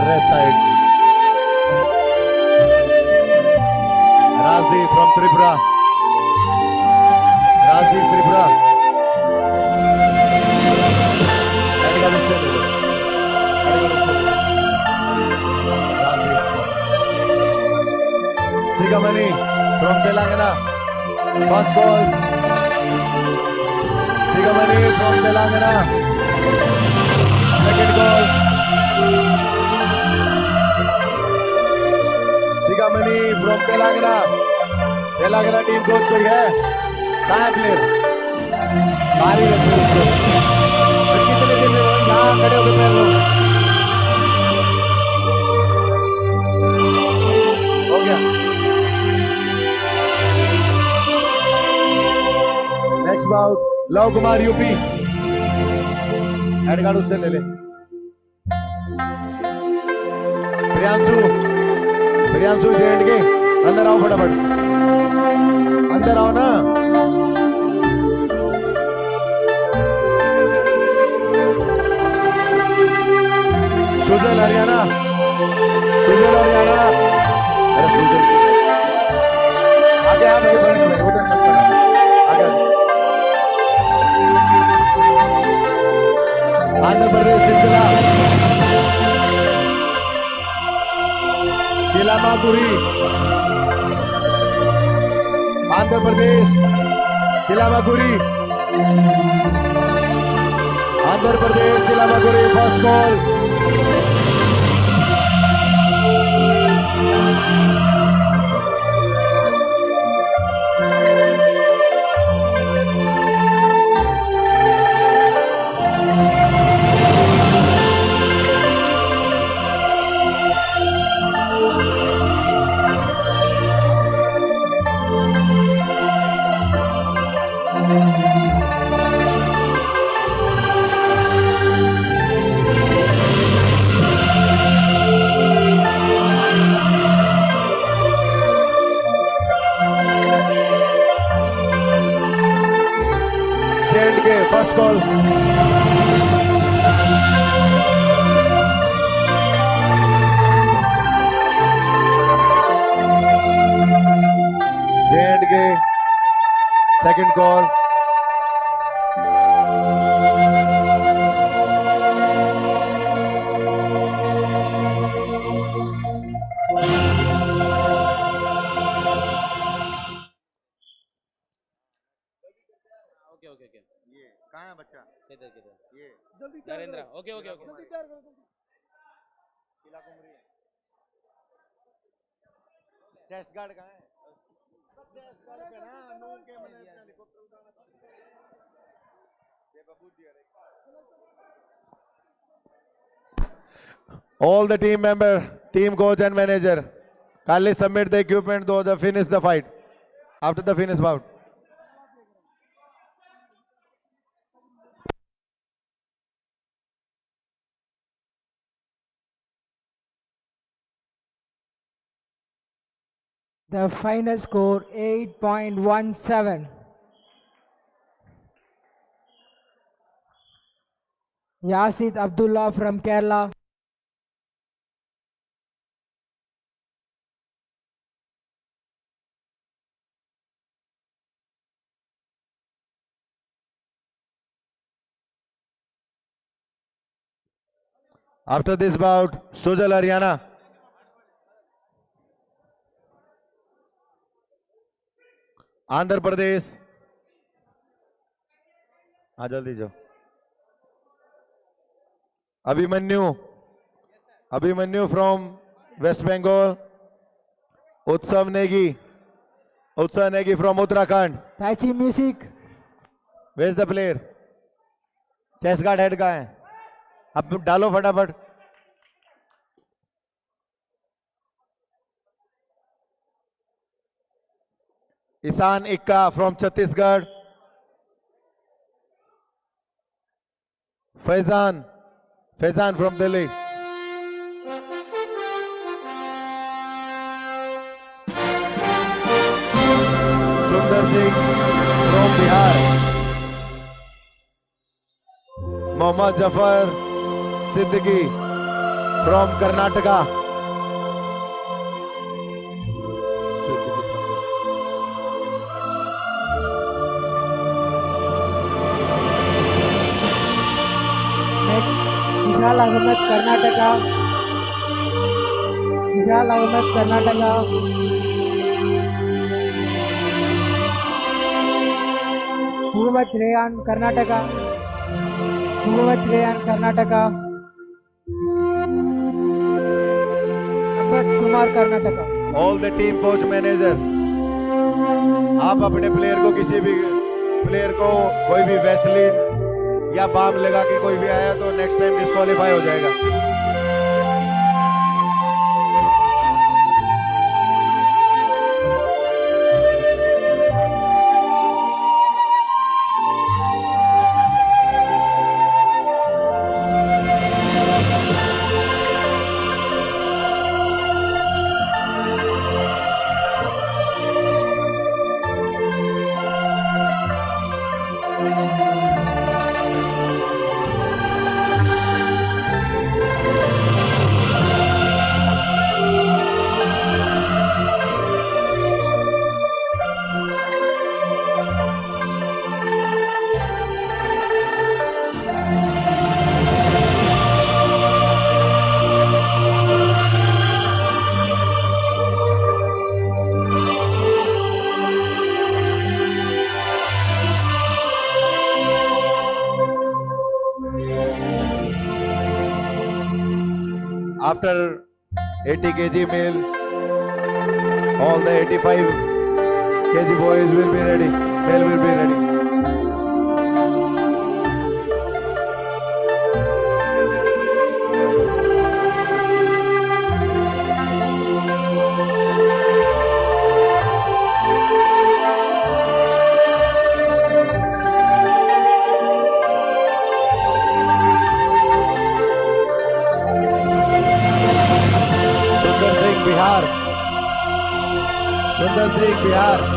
red side. Rajdeep from Tripura. Rajdeep Tripura. Sigamani from Telangana. First goal. Sigamani from Telangana. Second goal. Sigamani from Telangana. Telangana team coach कोई है? कहाँ है प्लेयर? बाहर ही रखो उसको। कितने दिन में यहाँ खड़े होकर पैर लो। हो गया। Next bout Lav Kumar UP. Head guard उससे ले ले। प्रियांशु जे&के अंदर आओ फटाफट। अंदर आओ ना। सुजल हरियाणा। अरे सुजल आगे आ भाई, उधर मत पड़ा, आगे। Andhra Pradesh Chilamakuri. Andhra Pradesh Chilamakuri. Andhra Pradesh Chilamakuri first call. First goal. J&K second goal. Okay ये कहाँ है बच्चा? किधर ये जल्दी नरेंद्र ओके चेस्ट गार्ड कहाँ है? चेस्ट गार्ड पे ना नून के मैंने इतना हेलीकॉप्टर उड़ाना था। ये बाबू जी All the team member, team coach and manager, kindly submit the equipment though the finish the fight. After the finish bout. The final score 8.17. Yasid Abdullah from Kerala. After this bout, Sujal Haryana. Andhra Pradesh हाँ जल्दी जाओ। Abhimanyu from waste Bengal. Utsav Negi from Uttarakhand. Taichi music. Where is the player? Chest guard head का है, अब डालो फटाफट। Ishan Ekka from Chhattisgarh. Faizan from Delhi. Sundar Singh from Bihar. Mohammad Zafar Siddiqui from Karnataka. Next, Nizal Ahmed, Karnataka. Nizal Ahmed, Karnataka. Muhammad Rayan, Karnataka. Muhammad Rayan, Karnataka. Sambat Kumar, Karnataka. All the team coach manager, आप अपने player को किसी भी प्लेयर को कोई भी वैसलीन या बाम लगा के कोई भी आया तो नेक्स्ट टाइम डिस्क्वालीफाई हो जाएगा. After 80 kg male, all the 85 kg boys will be ready. Male will be ready. Bihar, सुंदर Singh Bihar.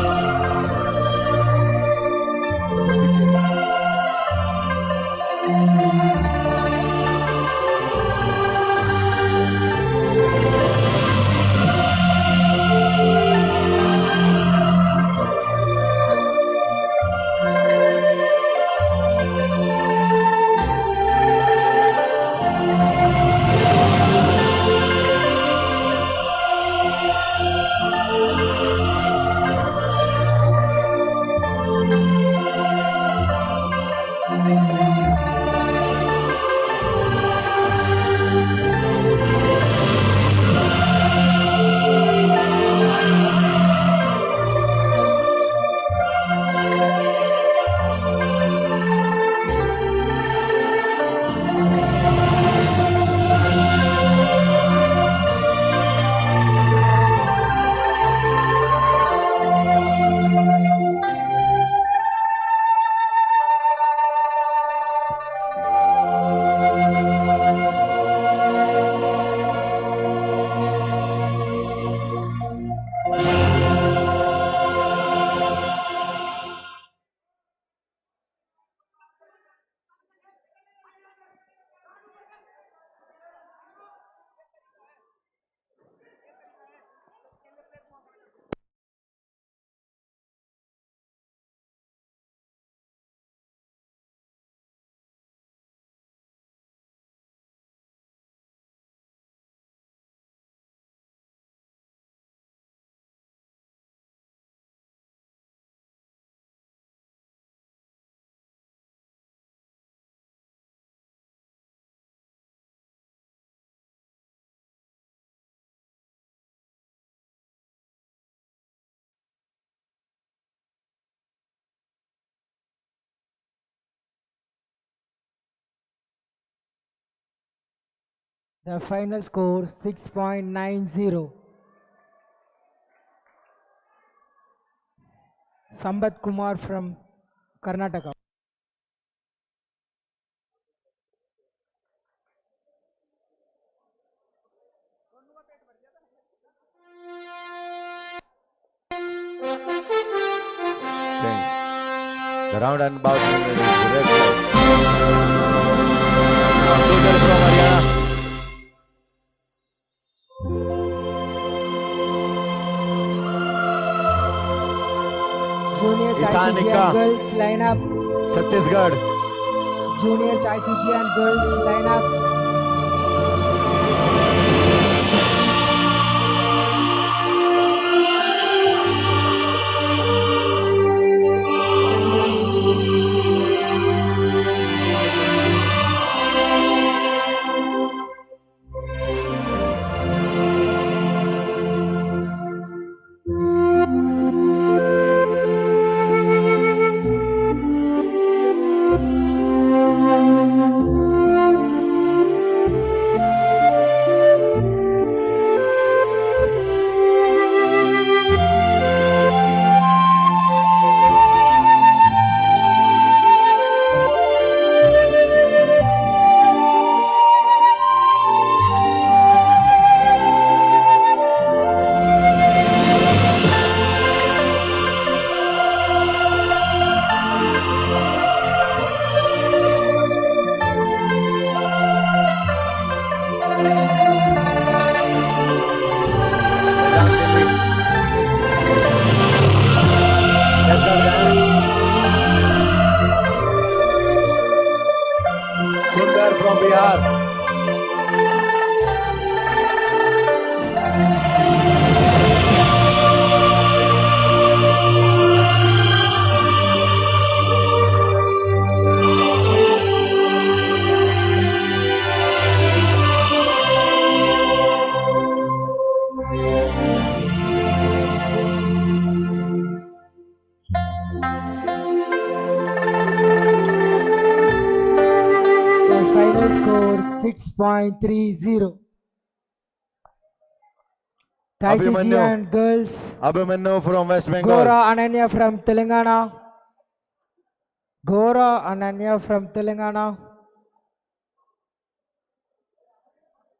The final score 6.90. Sambat Kumar from Karnataka. The round and about Soldier from Haryana. Junior Isanika. Taichijian girls line up. Chhattisgarh. Junior Taichijian girls line up. Sundar from Bihar. The final score 6.30. Taichijian girls. Abhimanyu from waste Bengal. Gora Ananya from Telangana. Gora Ananya from Telangana.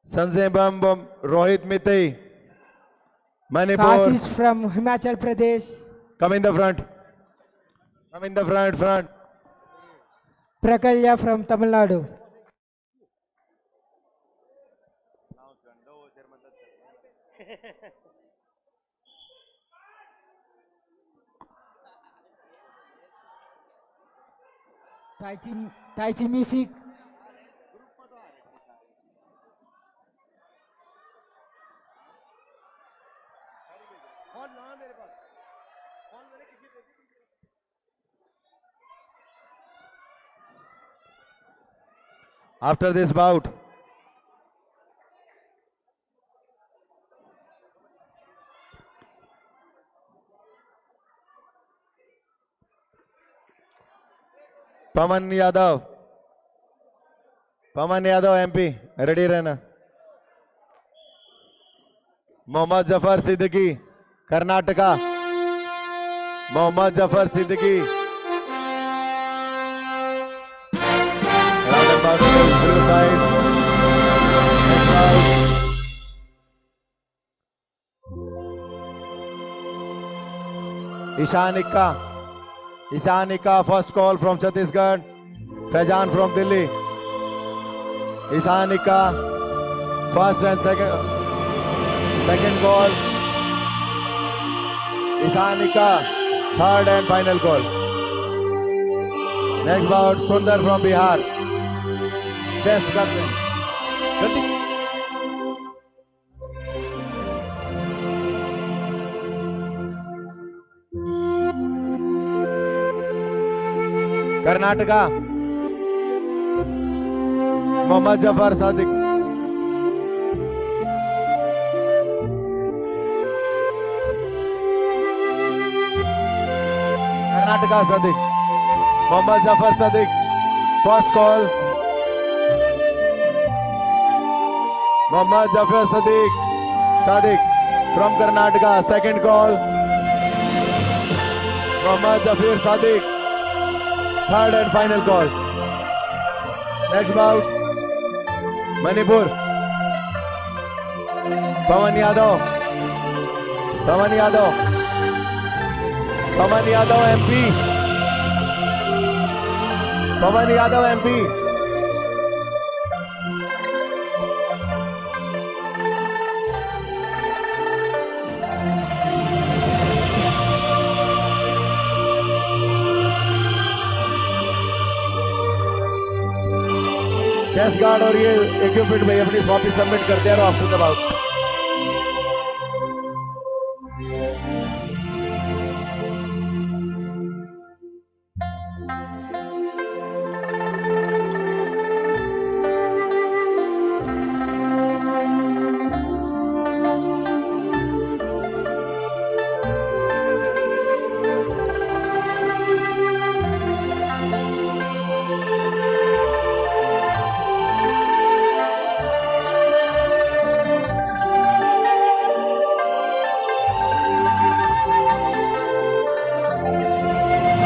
Sanjay बम Rohit Meitei Manipur. Kashish from Himachal Pradesh. Come in the front. Come in the front. Prakalya from Tamil Nadu. Taichi Music. After this bout, Pawan Yadav MP ready रहना। Mohammad Zafar Siddiqui Karnataka. Mohammad Zafar Siddiqui blue side. Next bout. Ishanika first call from Chhattisgarh. Faizan from Delhi. Ishanika first and second call. Ishanika third and final call. Next bout Sundar from Bihar. Chest करते हैं जल्दी। Karnataka Mohammad Jafar Sadiq. Karnataka Sadiq Mohammad Jafar Sadiq first call. Mohammad Jafar Sadiq from Karnataka, second call. Mohammad Jafar Sadiq, third and final call. Next bout, Manipur. Pawan Yadav MP. Pawan Yadav MP. Chest guard और ये equipment भाई अपनी वापस submit कर दिया after the bout.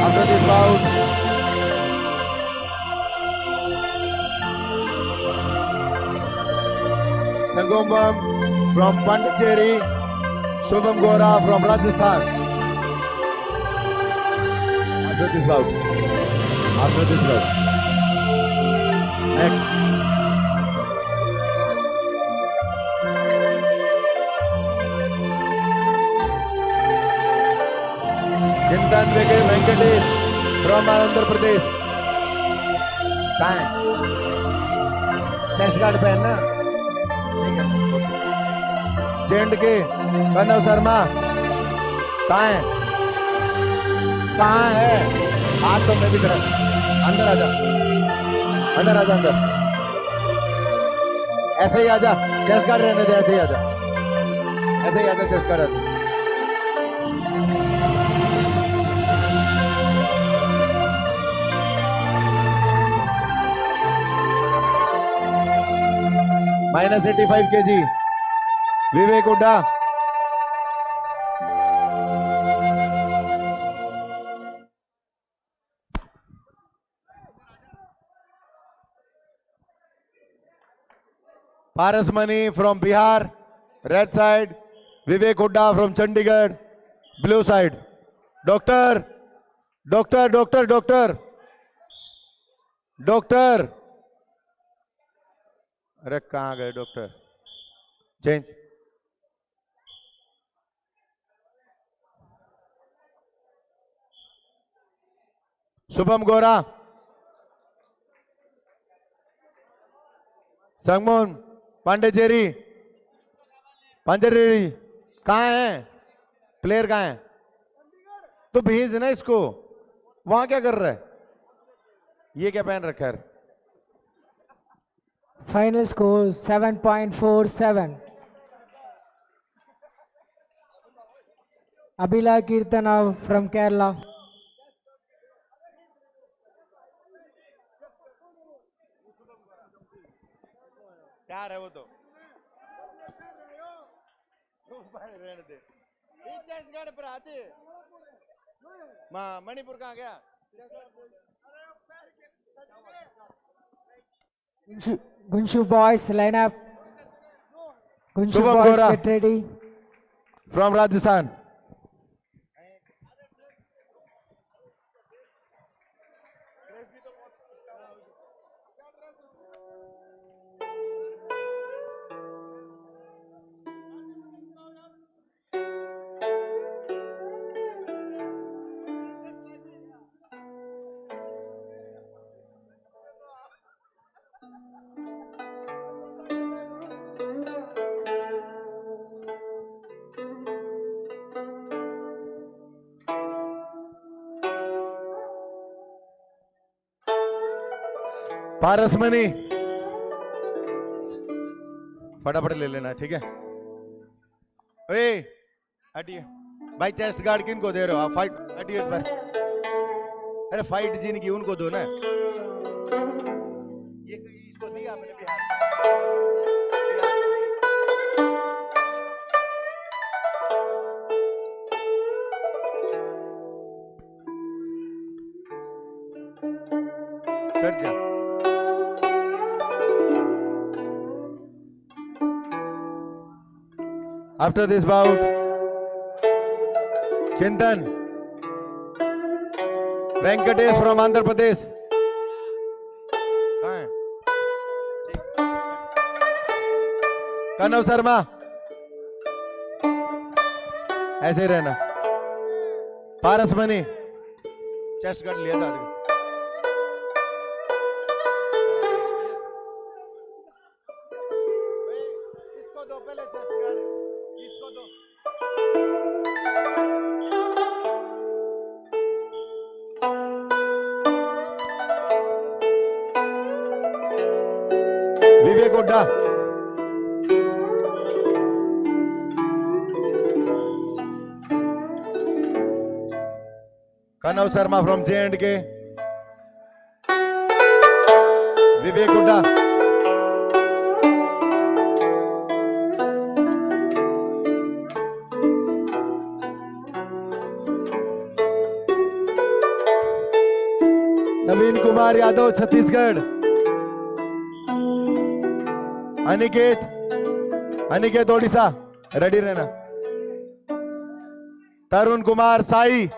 After this bout, Sangombam from Pondicherry, Shubham Gora from Rajasthan. After this bout. Next. Chintan Venkatesh from Andhra Pradesh. Time. Chest guard पहनना ठीक है। चेंड के कनव शर्मा कहाँ है? हाथ तो मैं भी तरफ अंदर आजा अंदर। ऐसे ही आजा, चेस्ट गार्ड रहने दे, ऐसे ही आजा चेस्ट गार्ड आजा। -85 kg Vivek Hooda. Paras money from Bihar red side, Vivek Hooda from Chandigarh blue side. Doctor अरे कहाँ गए डॉक्टर? चेंज। शुभम गोरा, संगमोहन पांडेचेरी कहाँ है? प्लेयर कहाँ है? तो भेज ना इसको, वहां क्या कर रहा है? ये क्या पहन रखा है? Final score 7.47. Abhila Kirtana from Kerala. क्या है वो तो रहने दे। पर आते मणिपुर कहाँ गया? Gunshu boys line up. Gunshu Shubham boys Gora. get ready. From Rajasthan. पारसमणि फटाफट ले लेना, ठीक है? ओए हटिए भाई, चेस्ट गार्ड किन को दे रहे हो आप? फाइट हटिए एक बार। अरे फाइट जिनकी उनको दो ना। ये इसको दिया मैंने बिहार। कट जा। After this bout, Chintan Venkatesh from Andhra Pradesh. कहाँ है? कनव शर्मा, ऐसे रहना। पारसमणि चेस्ट गार्ड लिया जा Hooda, Kanav Sharma from J&K, Vivek Hooda, Naveen Kumar Yadav Chhattisgarh, Aniket Odisha, ready रहना। Tarun Kumar Sai,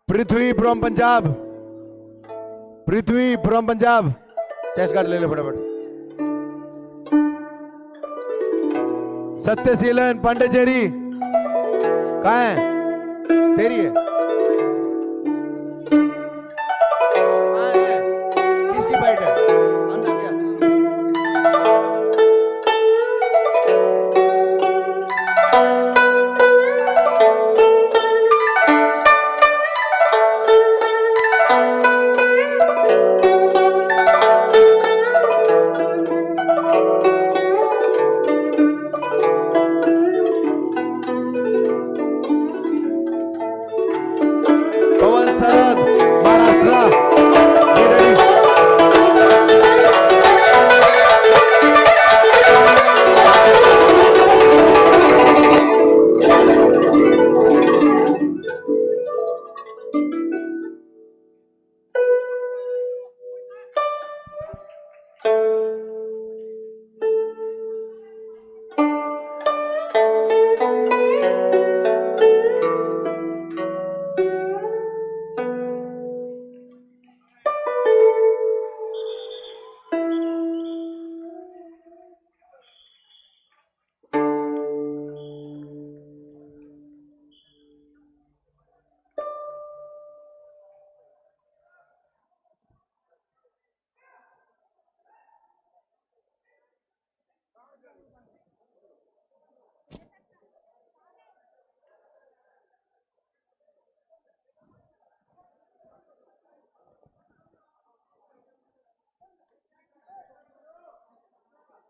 Prithvi from Punjab, chest guard ले ले फटाफट। सत्यशीलन पांडेचेरी, कहाँ है? तेरी है, कहाँ है? किसकी बाइट है? अंदर क्या? पवन सरद, Maharashtra, be ready.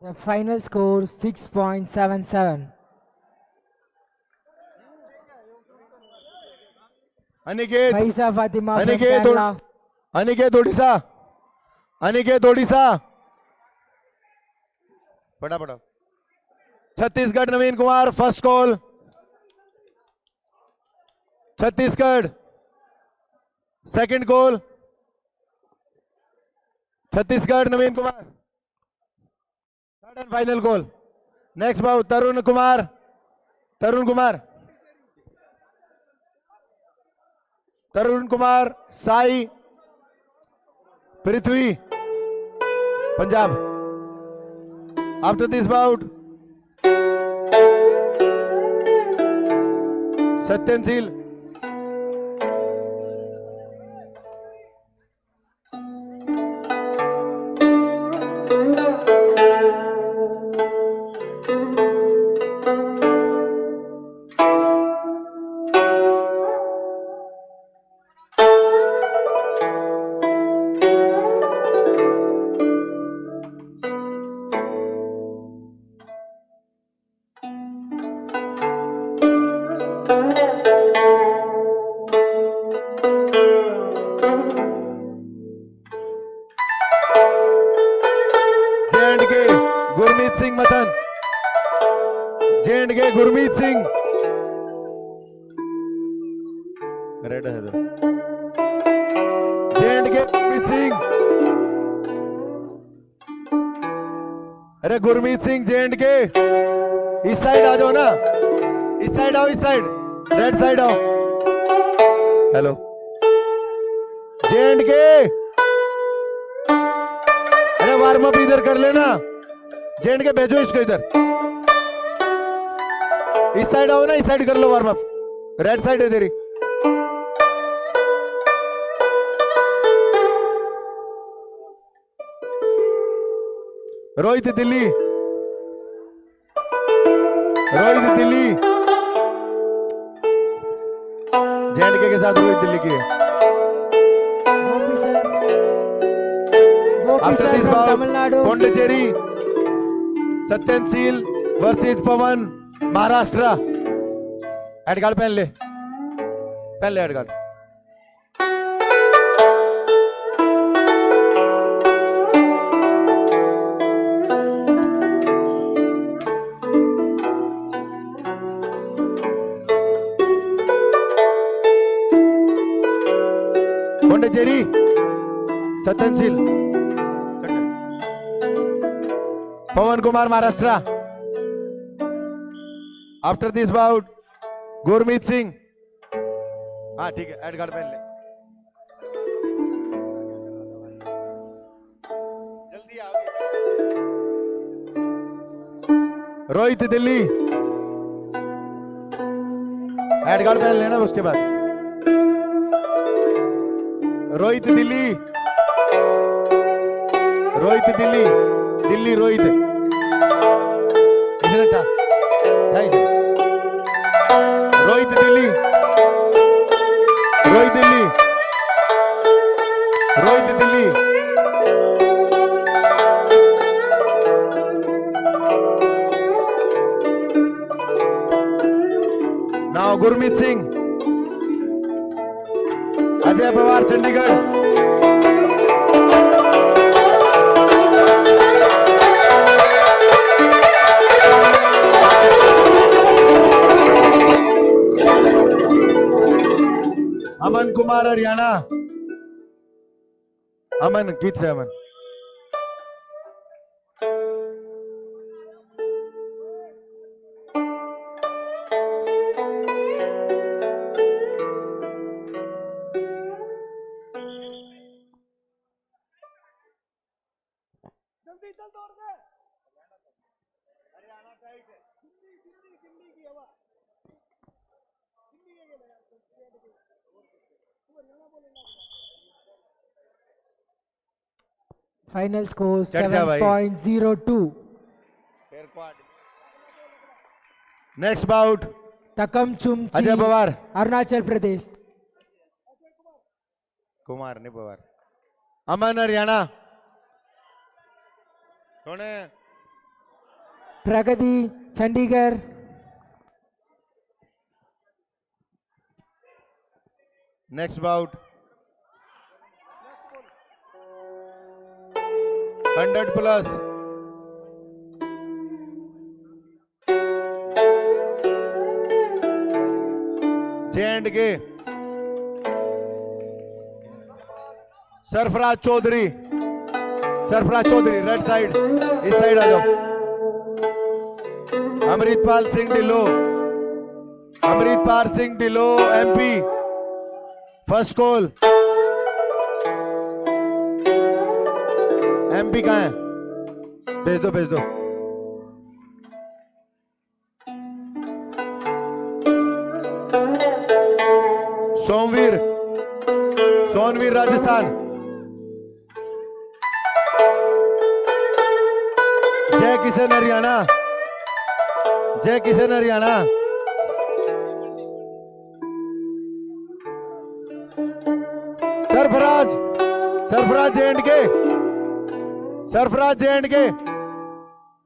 The final score 6.77. Aniket, Faisa Fatima from Aniket Kerala. Aniket Odisha, फटाफट। Chhattisgarh Naveen Kumar, first call, Chhattisgarh. Second call, Chhattisgarh Naveen Kumar. Third and final call. Next bout Tarun Kumar, Sai, Prithvi, Punjab. After this bout Satyansheel, J&K Gurmeet Singh Mathan, J&K Gurmeet Singh, red है तो J&K गुरमीत सिंह। अरे गुरमीत सिंह J&K, इस साइड आ जाओ ना, इस साइड आओ, इस साइड, रेड साइड आओ। हेलो J&K, अरे वार्म अप इधर कर लेना। J&K भेजो इसको इधर, इस साइड आओ ना, इस साइड कर लो वार्म अप, रेड साइड है तेरी। रोहित दिल्ली, J&K के साथ रोहित दिल्ली की है। Gopi sir. Gopi After sir this from bout, Tamil Nadu. Pondicherry, Satyan Seal versus Pawan, Maharashtra. Head guard पहन ले head guard. Pondicherry, Satyan Seal, Pawan Kumar, Maharashtra. After this bout, Gurmeet Singh. हाँ ठीक है, एड कार्ड पहन ले. जल्दी आओ. Rohit Delhi, add card पहन लेना उसके बाद. रोहित दिल्ली, दिल्ली रोहित. इसने था इसे. रोहित दिल्ली, नाउ गुरमीत सिंह, अजय पवार, चंडीगढ़. अमन कुमार, हरियाणा. अमन गीत से अमन. जल्दी चल दौड़ दे. हरियाणा टाइट है. दिल्ली की हवा. Final score चढ़ जा भाई. 7.02. Next bout, Takam Chumchi, Ajay Pawar. Arunachal Pradesh. Kumar नहीं पवार. अमन, हरियाणा. सोने. Pragati, Chandigarh. Next bout, 100+. J&K, Sarfaraz Chaudhary, right side. इस साइड आ जाओ. Amritpal Singh Dhillon, MP. First call. MP कहाँ है? भेज दो. सोनवीर, राजस्थान. जय किशन, हरियाणा. सरफराज J&K.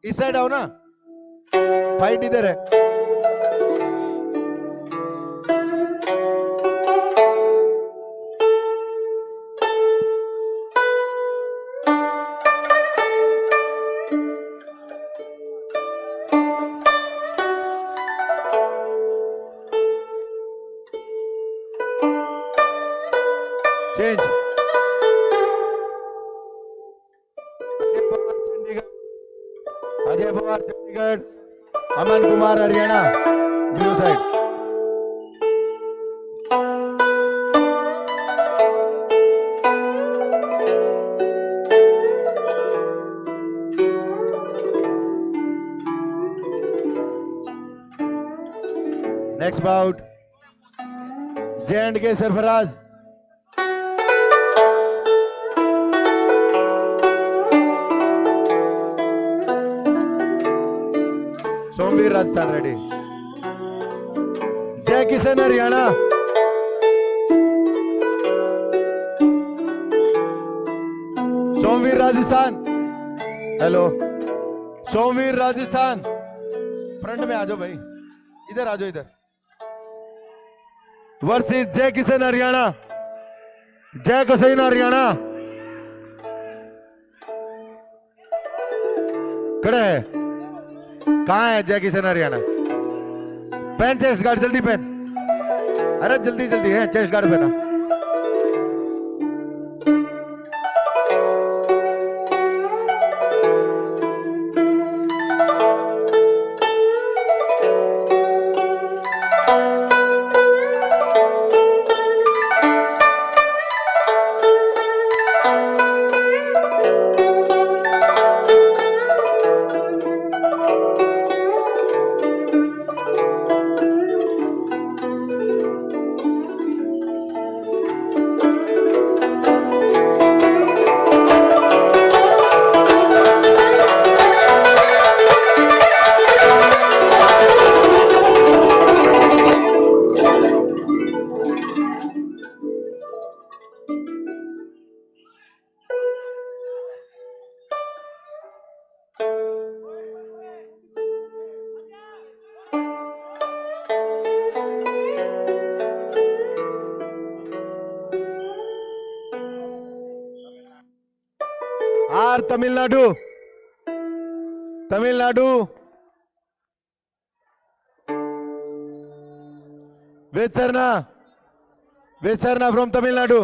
इस साइड आओ ना, फाइट इधर है. Change. Ajay Pawar, Chandigarh. Aman Kumar, Haryana, blue side. Next bout, J&K, Sarfaraz. Somvir, Rajasthan. Ready. Jai Kishan, Haryana. Somvir Rajasthan, hello Somvir Rajasthan, front में आ जाओ भाई, इधर आ जाओ इधर। वर्सेस जय किशन हरियाणा, जय किशन हरियाणा खड़े है, कहाँ है जय किशन हरियाणा? पहन चेस्ट गार्ड, जल्दी पहन, अरे जल्दी जल्दी है, चेस्ट गार्ड पहना। R Tamil Nadu, Tamil Nadu Ved Sarna from Tamil Nadu.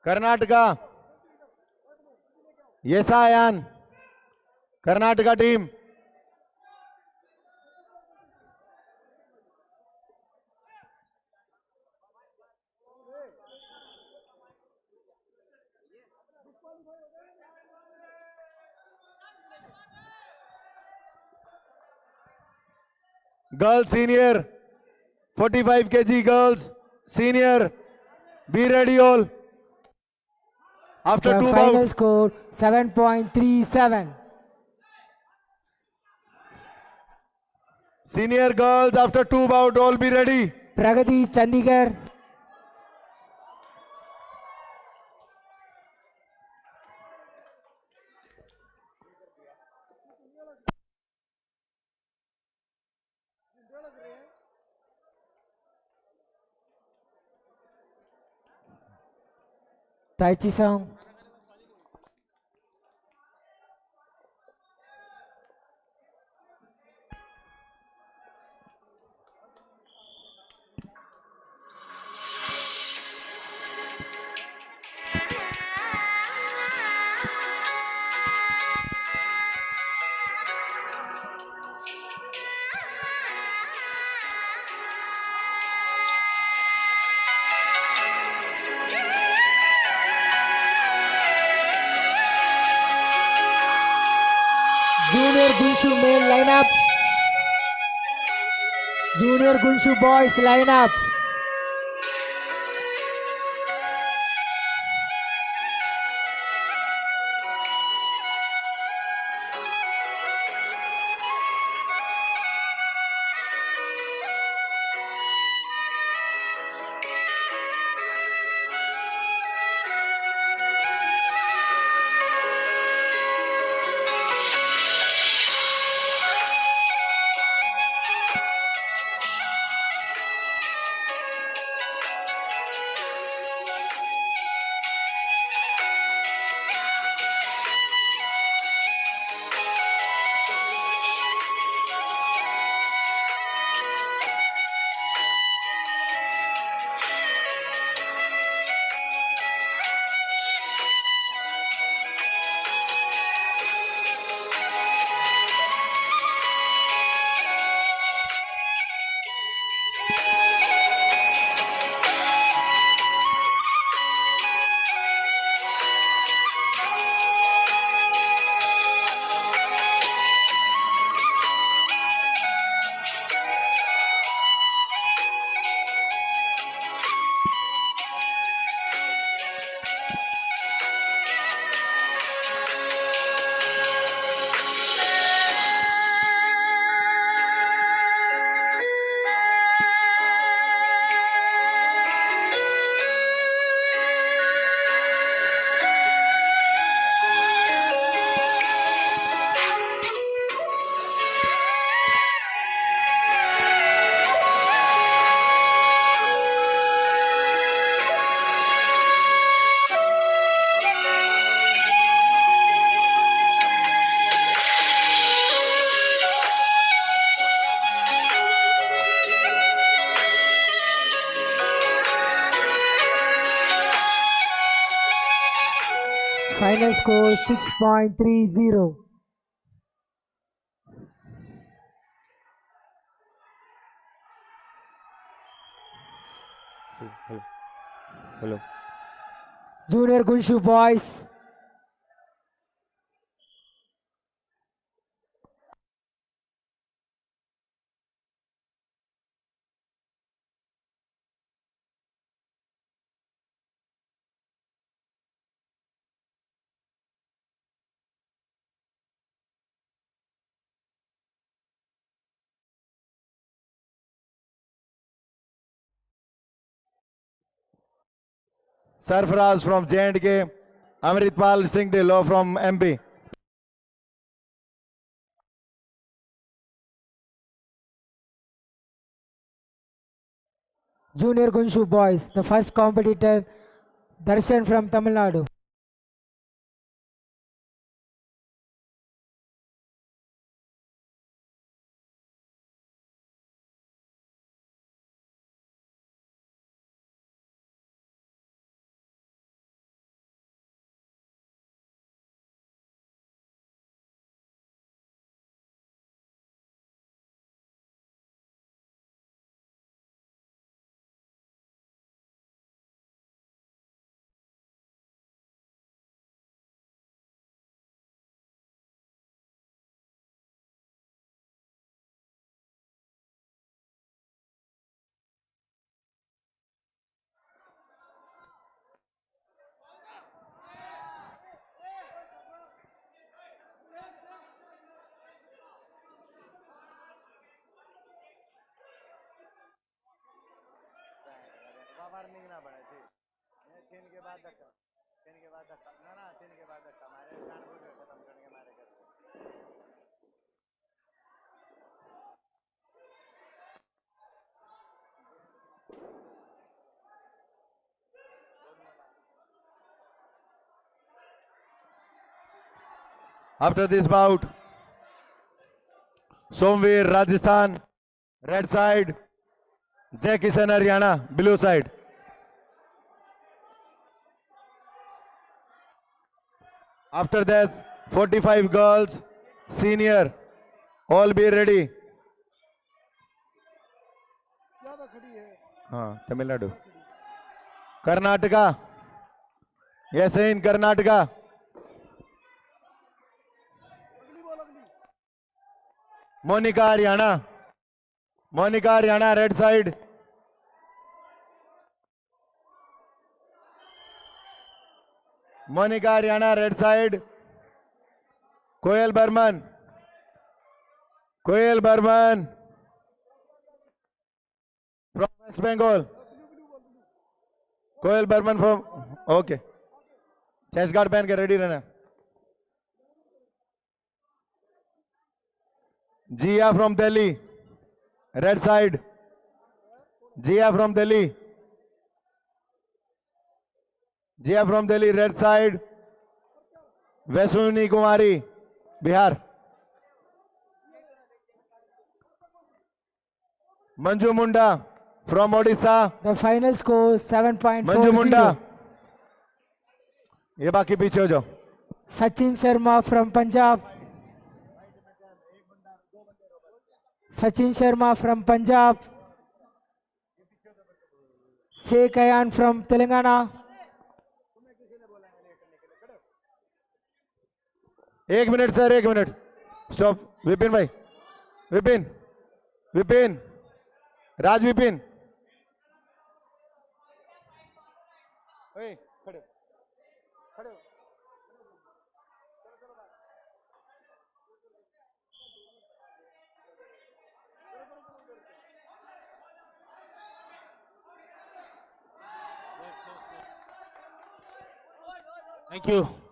कर्नाटका येसायान, Karnataka team. Girls senior 45 kg girls senior, be ready all. After The two final bouts, score 7.37. senior girls after two bout, all be ready. Pragati Chandigarh. Taichi Song. Junior Gunshu male lineup. Junior Gunshu boys lineup. final score 6.30. Hello. Junior Gunshu boys. Sarfaraz from J&K. Amritpal Singh Dhillon from MP. Junior Gunshu boys. The first competitor, Darshan from Tamil Nadu. After this bout, Somveer, Rajasthan, red side. Jai Kishan, Haryana, blue side. After that, 45 girls, senior, all be ready. हाँ, Tamil Nadu, Karnataka, yes in Karnataka. Monica Haryana, Monica Haryana, red side. Monica Haryana, red side. Koyal Burman, Koyal Burman from West Bengal. Koyal Burman from, okay. Chest guard पहन के ready रहना. Jia from Delhi, red side. Jia from Delhi. Jia from Delhi, red side. Vaishuni Kumari, Bihar. Manju Munda from Odisha. The final score 7.40. Manju मुंडा, ये बाकी पीछे हो जाओ. Sachin Sharma from Punjab. Sachin Sharma from Punjab. Sheikh Ayan from Telangana. एक minute sir, एक minute. Stop. Vipin भाई, विपिन, विपिन, राज विपिन. खड़े खड़े. Thank you.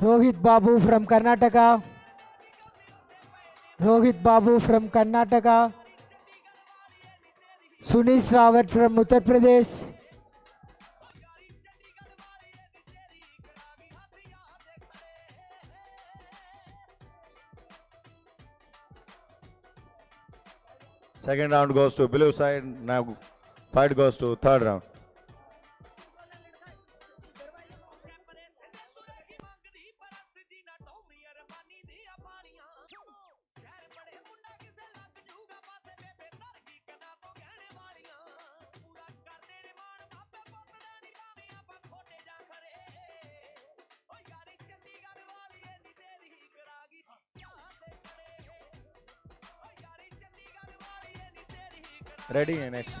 Rohit Babu from Karnataka. Rohit Babu from Karnataka. Sunish Rawat from Uttar Pradesh. Second round goes to blue side. Now fight goes to third round. Ready? Next.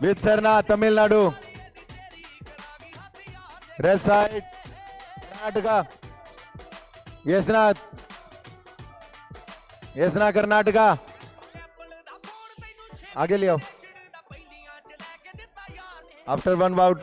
With Sarnath, Tamil Nadu. Red side, Karnataka. Yesnath. Yesna Karnataka. आगे ले आओ. After one bout.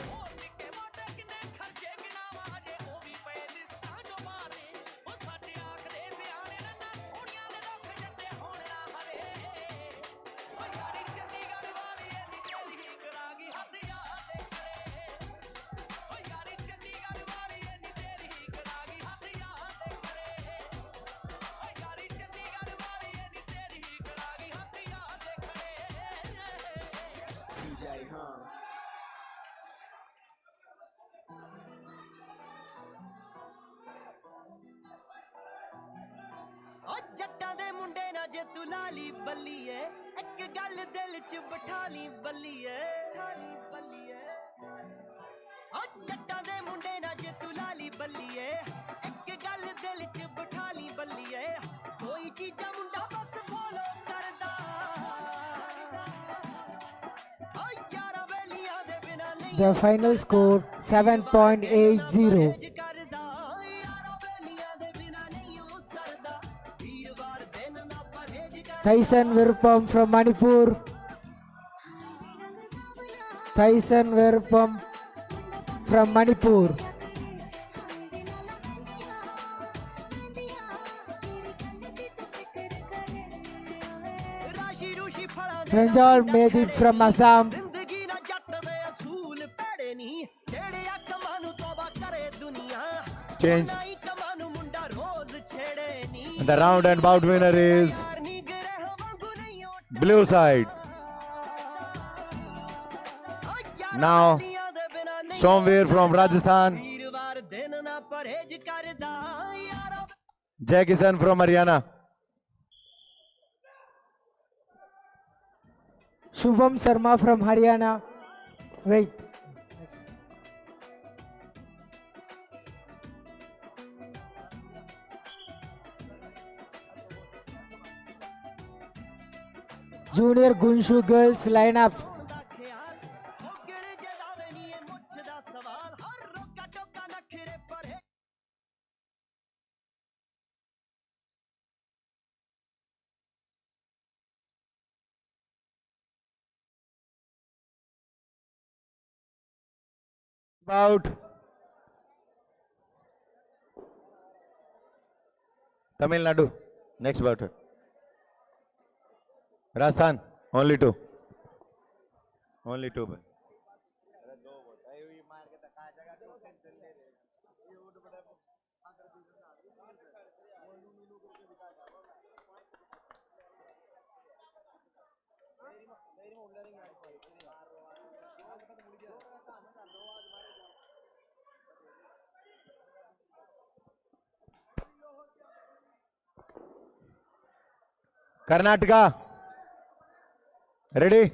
जट्टां दे मुंडे ना जे तू लाली बल्लीए एक गल दिल च बिठा ली बल्लीए जट्टां दे मुंडे ना जे तू लाली बल्लीए एक गल दिल च बिठा ली बल्लीए कोई चीजा मुंडा बस फॉलो करदा यारा वेलियां दे बिना नहीं The final score 7.80. Tyson Virupam from Manipur. Tyson Virupam from Manipur. Ranjal Medip from Assam. Change. The round and bout winner is blue side. Now, Somveer from Rajasthan. Jai Kisan from Haryana. Shubham Sharma from Haryana. Wait. Junior Gunshu girls lineup. Bout. Tamil Nadu. Next bouter. Rajasthan. Only two. Only two. Karnataka. Ready?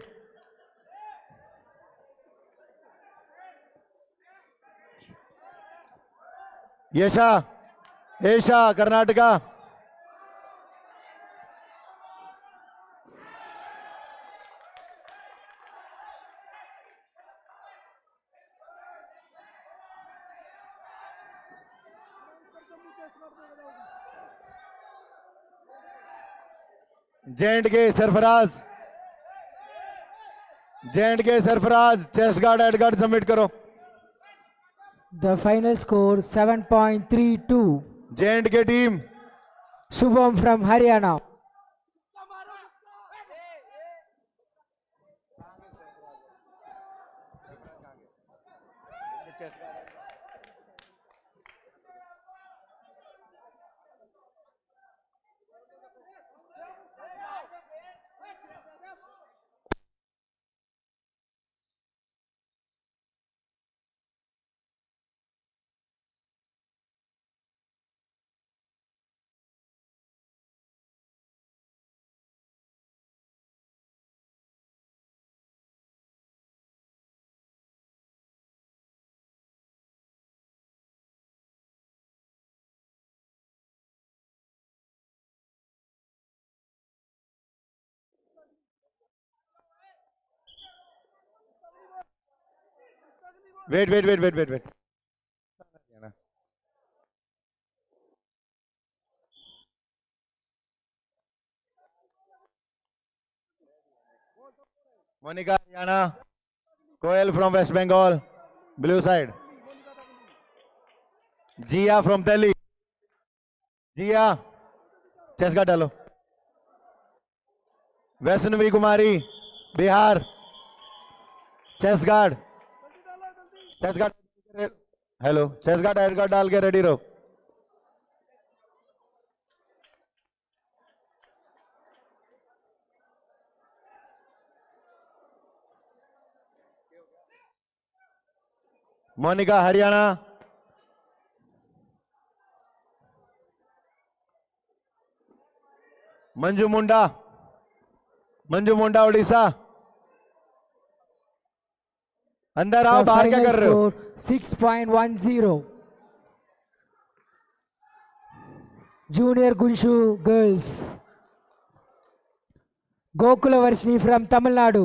Yasha Esha Karnataka, J&K Sarfaraz, J&K Sarfaraz, chest guard head guard submit करो। The final score 7.32. J&K team, Shubham from Haryana. Wait. Monika Haryana, Koyal from waste Bengal, blue side, Jiya from Delhi, Jiya chest guard डालो। Vaishnavi Kumari Bihar, chest guard hello, chest guard head guard डाल के ready रहो। मोनिका हरियाणा, मंजू मुंडा उड़ीसा, अंदर आओ, The बाहर क्या final कर रहे हो? score 6.10. Junior Gunshu girls. Gokula Varshini from Tamil Nadu.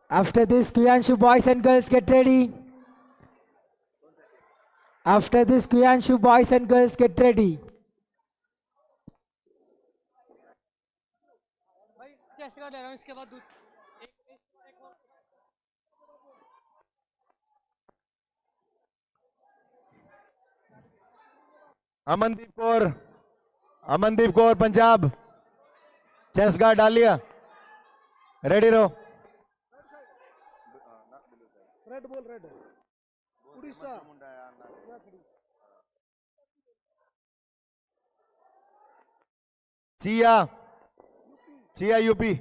After this, Kuyanshu boys and girls get ready. After this, Kuyanshu boys and girls get ready. Amandeep Kaur Punjab, chest guard डाल लिया, रेडी रहो। Red Orissa, Chiya UP,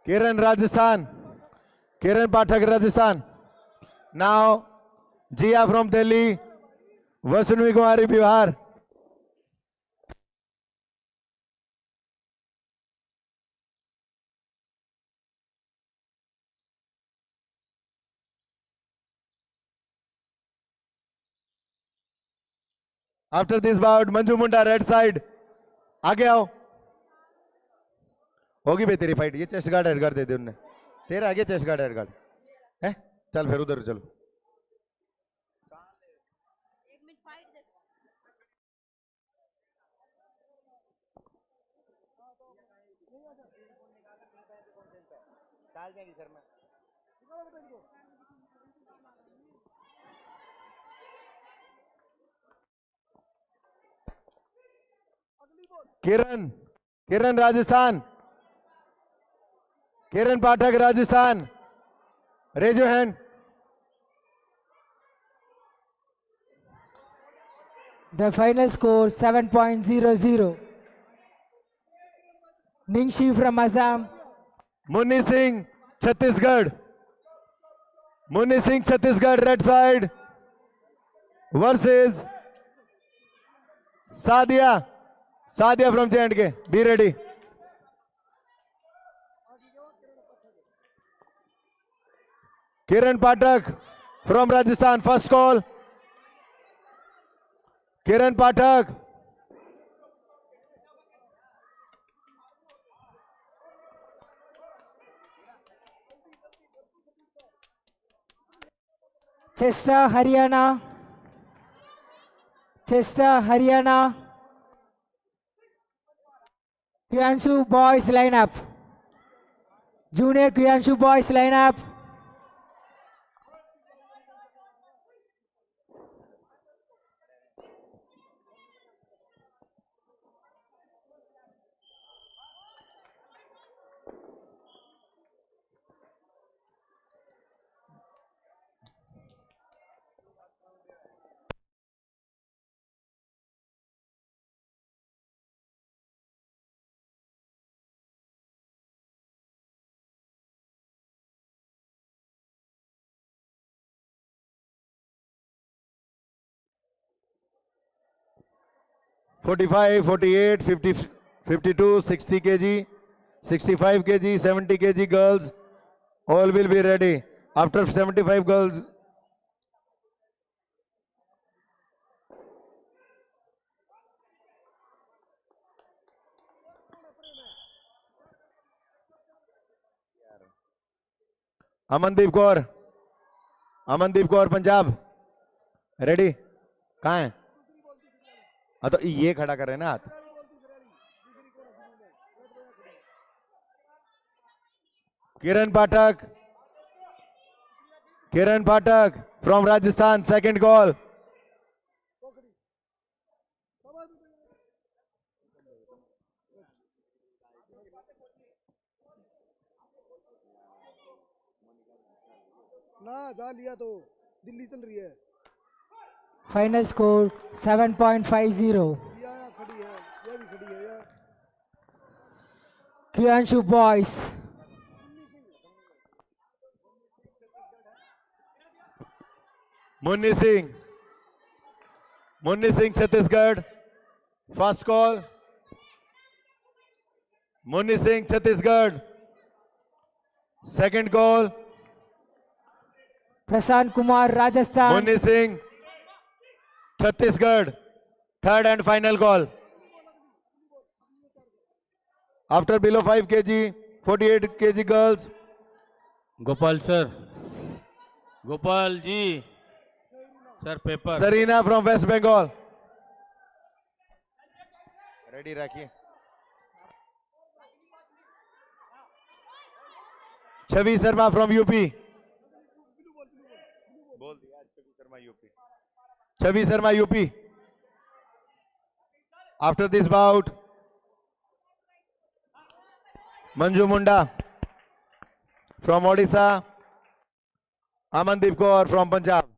Kiran Rajasthan, Kiran Pathak Rajasthan. Now Jiya from Delhi, Vaishnavi Kumari Bihar. After this bout Manju Munda red side, आगे आओ। होगी भाई तेरी fight, ये chest guard head guard दे दे उनने, तेरा आगे चेस्ट गार्ड हेड गार्ड है। चल फिर उधर चलो। किरण Rajasthan, Kiran Pathak Rajasthan, Raise your hand. The final score 7.00. Ningshi from Assam. Munni Singh, Chhattisgarh. Munni Singh, Chhattisgarh, red side. Versus Sadia. Sadia from J&K. Be ready. Kiran Pathak from Rajasthan. First call. Kiran Pathak. Chester, Haryana. Chester, Haryana. Kuyanshu boys lineup. Junior Kuyanshu boys lineup. $45, $48, $50, $52, $60 kg, $65 kg, $70 kg girls, all will be ready. After 75 girls, Amandeep Kaur, Punjab, ready? कहाँ है? हाँ तो ये खड़ा कर रहे हैं ना हाथ. Kiran Pathak from Rajasthan, second call. ना जा लिया तो दिल्ली चल रही है. Final score 7.50. यहाँ खड़ी है, ये भी खड़ी है यार. Kuyanshu boys. Munni Singh, Chhattisgarh, first call. Munni Singh, Chhattisgarh, second call. Prasant Kumar, Rajasthan. Munni Singh, Chhattisgarh, third and final call. After below 5 kg, 48 kg girls. Gopal sir, Gopal ji, sir paper. Sarina from West Bengal. Ready रखिए. छवि Sharma from UP. बोल दिया छवि Sharma UP. After this bout, Manju Munda from Odisha, Amandeep Kaur from Punjab.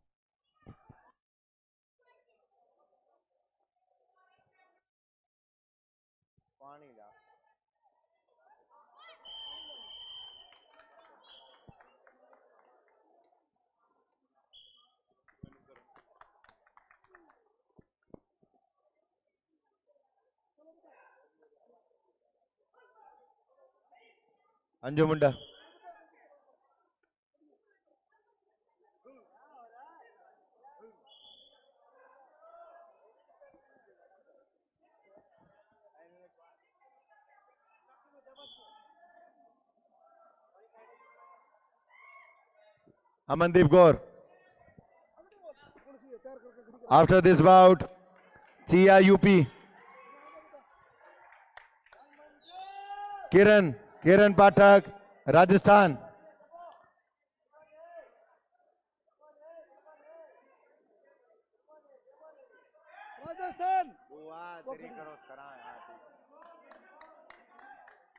Anju Munda. Amandeep Kaur. After this bout, Chia UP. Kiran Pathak, Rajasthan. Rajasthan.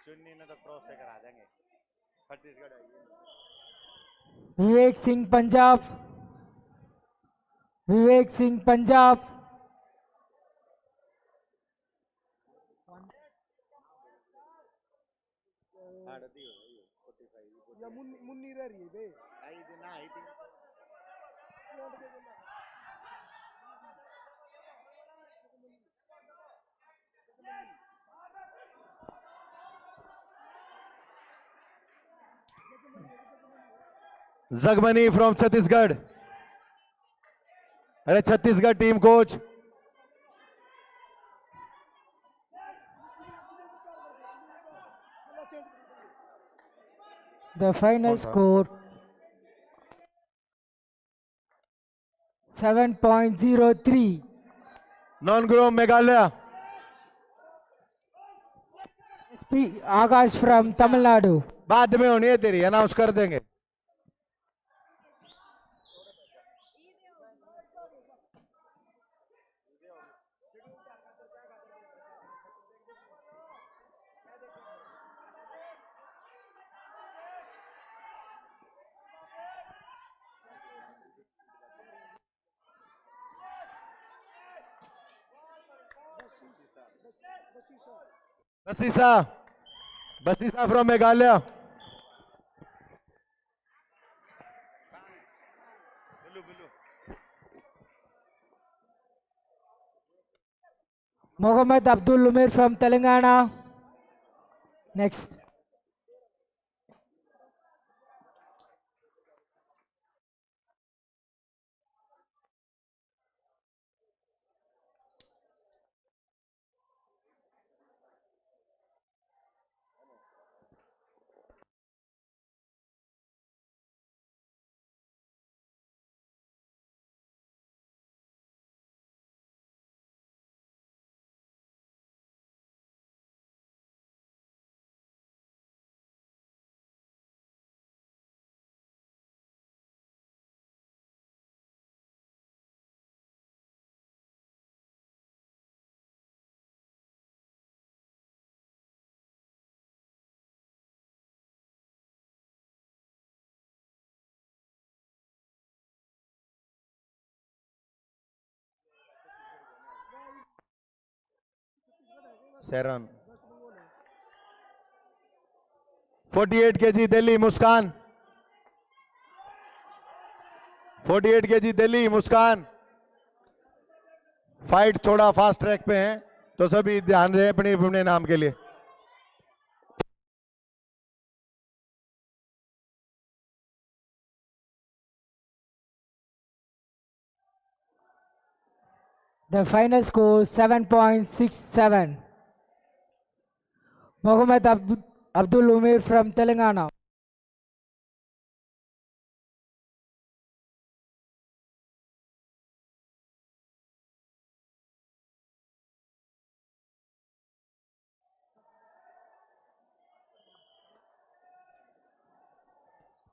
चुन्नी ने तो cross से करा देंगे. छत्तीसगढ़ विवेक सिंह पंजाब, विवेक सिंह पंजाब, मुन्नी रह रही है बे जगमनी फ्रॉम छत्तीसगढ़। अरे Chhattisgarh team coach. the final score 7.03. Non ग्रोम Meghalaya. SP Akash from Tamil Nadu. बाद में होनी है तेरी, अनाउंस कर देंगे। Basisa, Basisa from Meghalaya. Mohammad Abdul Umair from Telangana. Next. सेरन 48 kg Delhi Muskan. 48 kg Delhi Muskan. Fight थोड़ा फास्ट ट्रैक पे है तो सभी ध्यान दें अपने अपने नाम के लिए। The final score 7.67. Mohammad Abdul Umair from Telangana.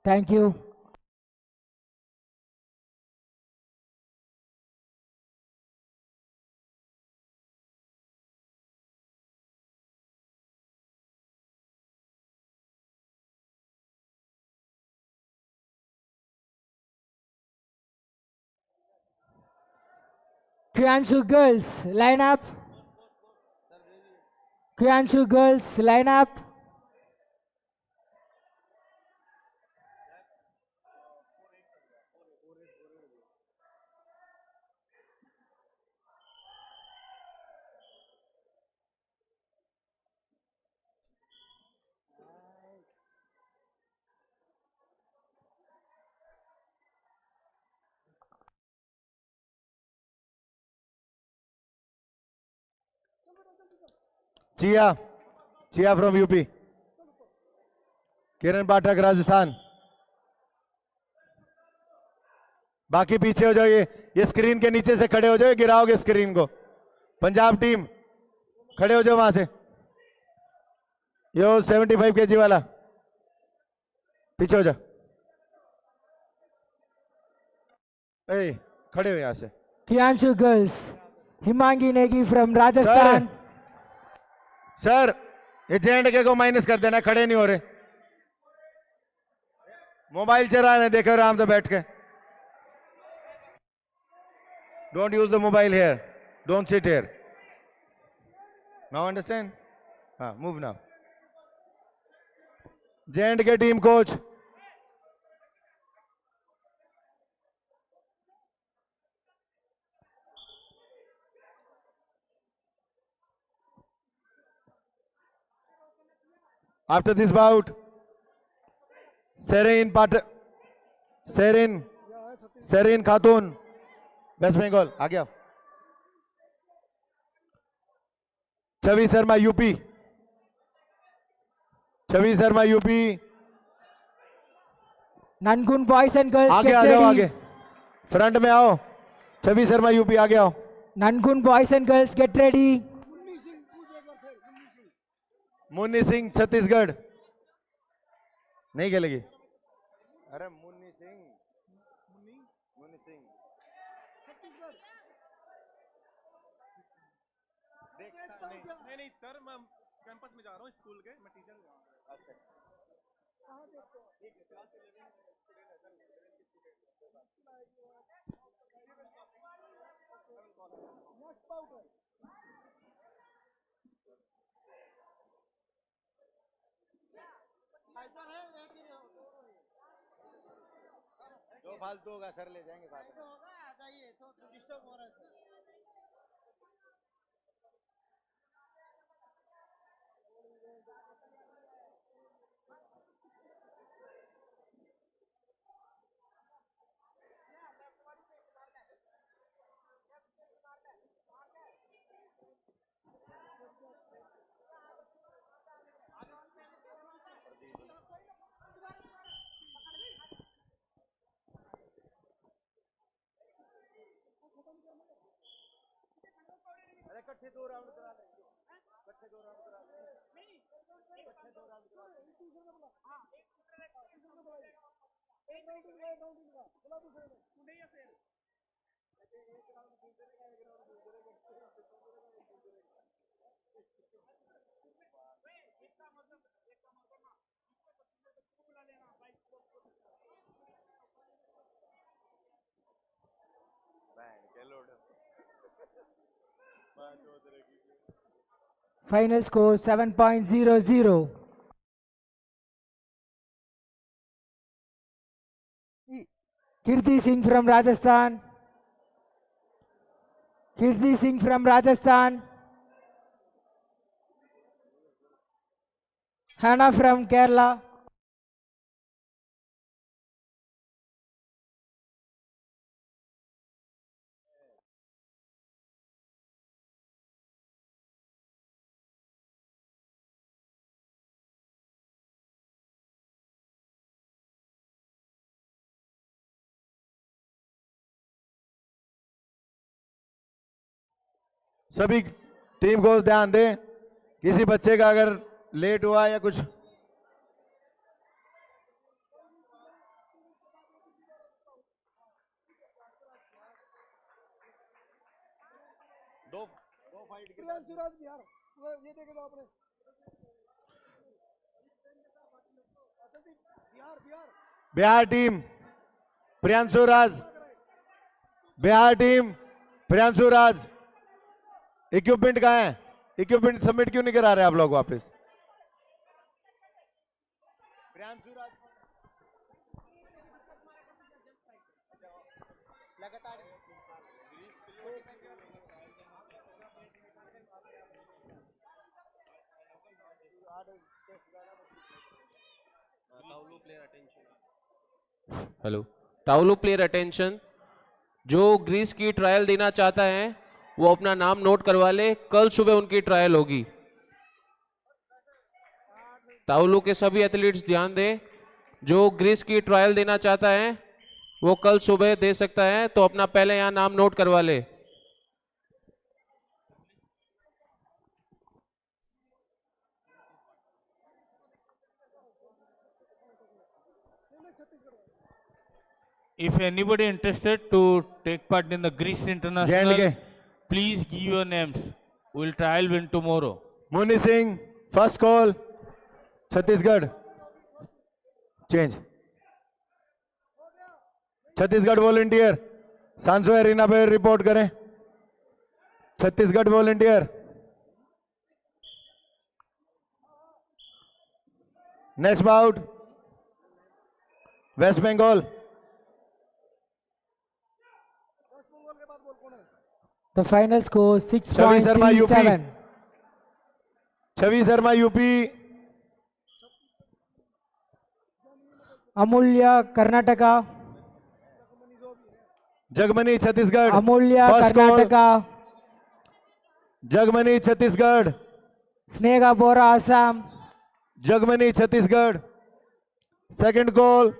Thank you. Kyuanshu girls, line up. Kyuanshu girls, line up. Chiya, Chiya from UP. Kiran Pathak Rajasthan. बाकी पीछे हो जाओ, ये स्क्रीन के नीचे से खड़े हो जाओ, गिराओगे स्क्रीन को। पंजाब टीम खड़े हो जाओ वहां से। यो 75 kg वाला पीछे हो जाओ। खड़े हो यहां से। Kyuanshu girls, Himangi Negi from Rajasthan. Sir ये जेंड के को माइनस कर देना, खड़े नहीं हो रहे। मोबाइल चला रहे देखो आराम से बैठ के. Don't use the mobile here. Don't sit here. Now understand? Move now. J&K team coach. After this bout, Serene Khatun, West Bengal. आ गया. Chhavi Sharma UP. Chhavi Sharma UP. Nangun boys and girls आगे get आ जाओ ready. आगे. फ्रंट में आओ. छवि Sharma UP आगे आओ. Nangun boys and girls get ready. Munni Singh Chhattisgarh. नहीं खेलेगी. अरे मुन्नी सिंह. नहीं सर, मैं कैंपस में जा रहा हूँ स्कूल के, मैं टीचर हूँ. अच्छा. जो फालतू होगा सर ले जाएंगे साथ में. जाइए तो डिस्टर्ब हो रहा है सर. अरे इकट्ठे 2 राउंड करा ले. इकट्ठे 2 राउंड करा ले. इकट्ठे 2 राउंड करा ले. हां एक राउंड बोला दूसरे में मुझे या फेल. एक राउंड दूसरे का, एक राउंड दूसरे का. इसका मतलब ना इसको बुला लेना भाई. बैंड के load. Final score 7.00. Kirti Singh from Rajasthan. Kirti Singh from Rajasthan. Hannah from Kerala. सभी टीम को ध्यान दें. किसी बच्चे का अगर लेट हुआ या कुछ दो फाइट के बिहार ये देखे तो आपने. बिहार टीम प्रियांशु राज. बिहार टीम प्रियांशु राज. इक्विपमेंट कहाँ है? इक्विपमेंट सबमिट क्यों नहीं करा रहे आप लोग वापस? Hello, taolu player attention. जो ग्रीस की ट्रायल देना चाहता है वो अपना नाम नोट करवा ले. कल सुबह उनकी ट्रायल होगी. ताउलू के सभी एथलीट्स ध्यान दें. जो ग्रीस की ट्रायल देना चाहता है वो कल सुबह दे सकता है, तो अपना पहले यहाँ नाम नोट करवा ले. If anybody interested to take part in the Greece International, J&K. please give your names. We'll trial win tomorrow. Munni Singh first call Chhattisgarh. Change. Chhattisgarh volunteer सांसो एरिना पे रिपोर्ट करें। Chhattisgarh volunteer. Next bout West Bengal. The final score Chhavi Sharma UP. 6.37. Chhavi Sharma UP. Amulya Karnataka. Jagmani Chhattisgarh. Amulya first call. Karnataka. Jagmani Chhattisgarh. Sneha Bora Assam. Jagmani Chhattisgarh. Second call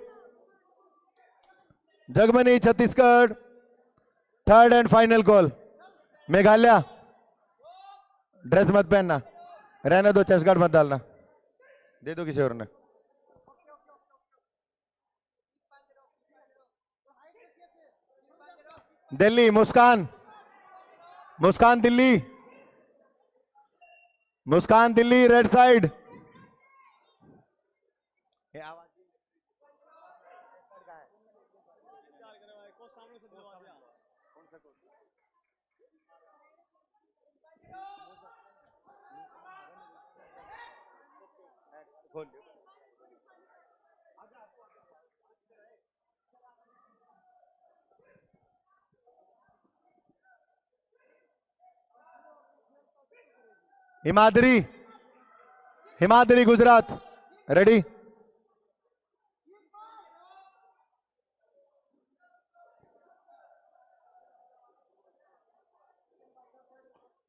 Jagmani Chhattisgarh. Third and final call Meghalaya. Dress मत पहनना, रहने दो, chest guard मत डालना, दे दो किसी और ने। Delhi Muskan. Muskan Delhi. Muskan Delhi red side. Himadri. Himadri Gujarat ready.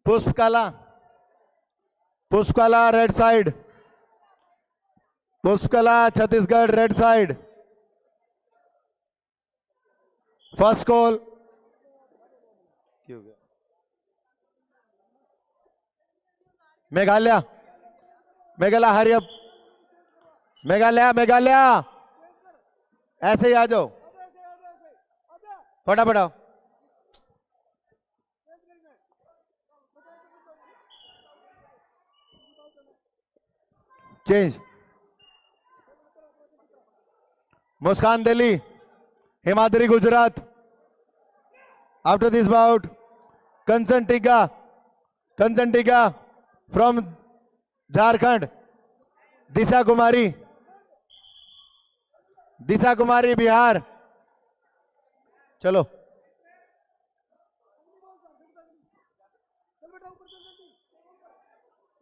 Pushpakala. Pushpakala red side. Pushpakala Chhattisgarh red side. First call. Meghalaya. Meghalaya hurry up. Meghalaya Meghalaya ऐसे ही आ जाओ, फटाफट आओ। Change. Muskan Delhi. Himadri Gujarat. After this bout Kanchan Tigga. Kanchan Tigga from Jharkhand. Disha Kumari. Disha Kumari Bihar. चलो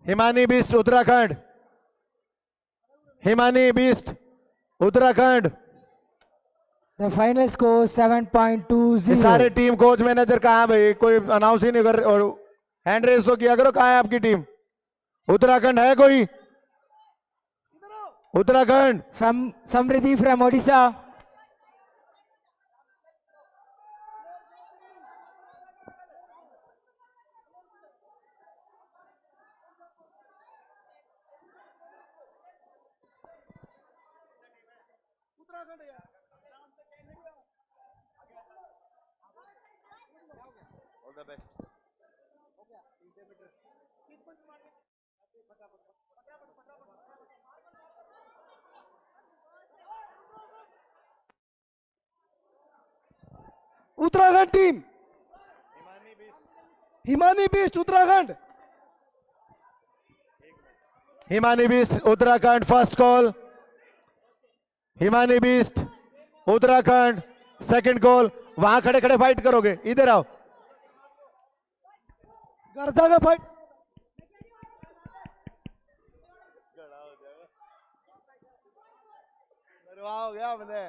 Himani Bisht Uttarakhand. Himani Bisht Uttarakhand. The final score 7.20. ये सारे टीम कोच मैनेजर कहाँ है भाई? कोई अनाउंस ही नहीं कर, और हैंड रेस तो किया करो। कहाँ है आपकी टीम? उत्तराखंड है कोई? Uttarakhand. From Samriddhi from Odisha. Uttarakhand team. Himani Bisht Uttarakhand. Himani Bisht Uttarakhand first call. Himani Bisht Uttarakhand second call. वहां खड़े खड़े फाइट करोगे, इधर आओ। घर जाकर फाइट। हो गया मुझे।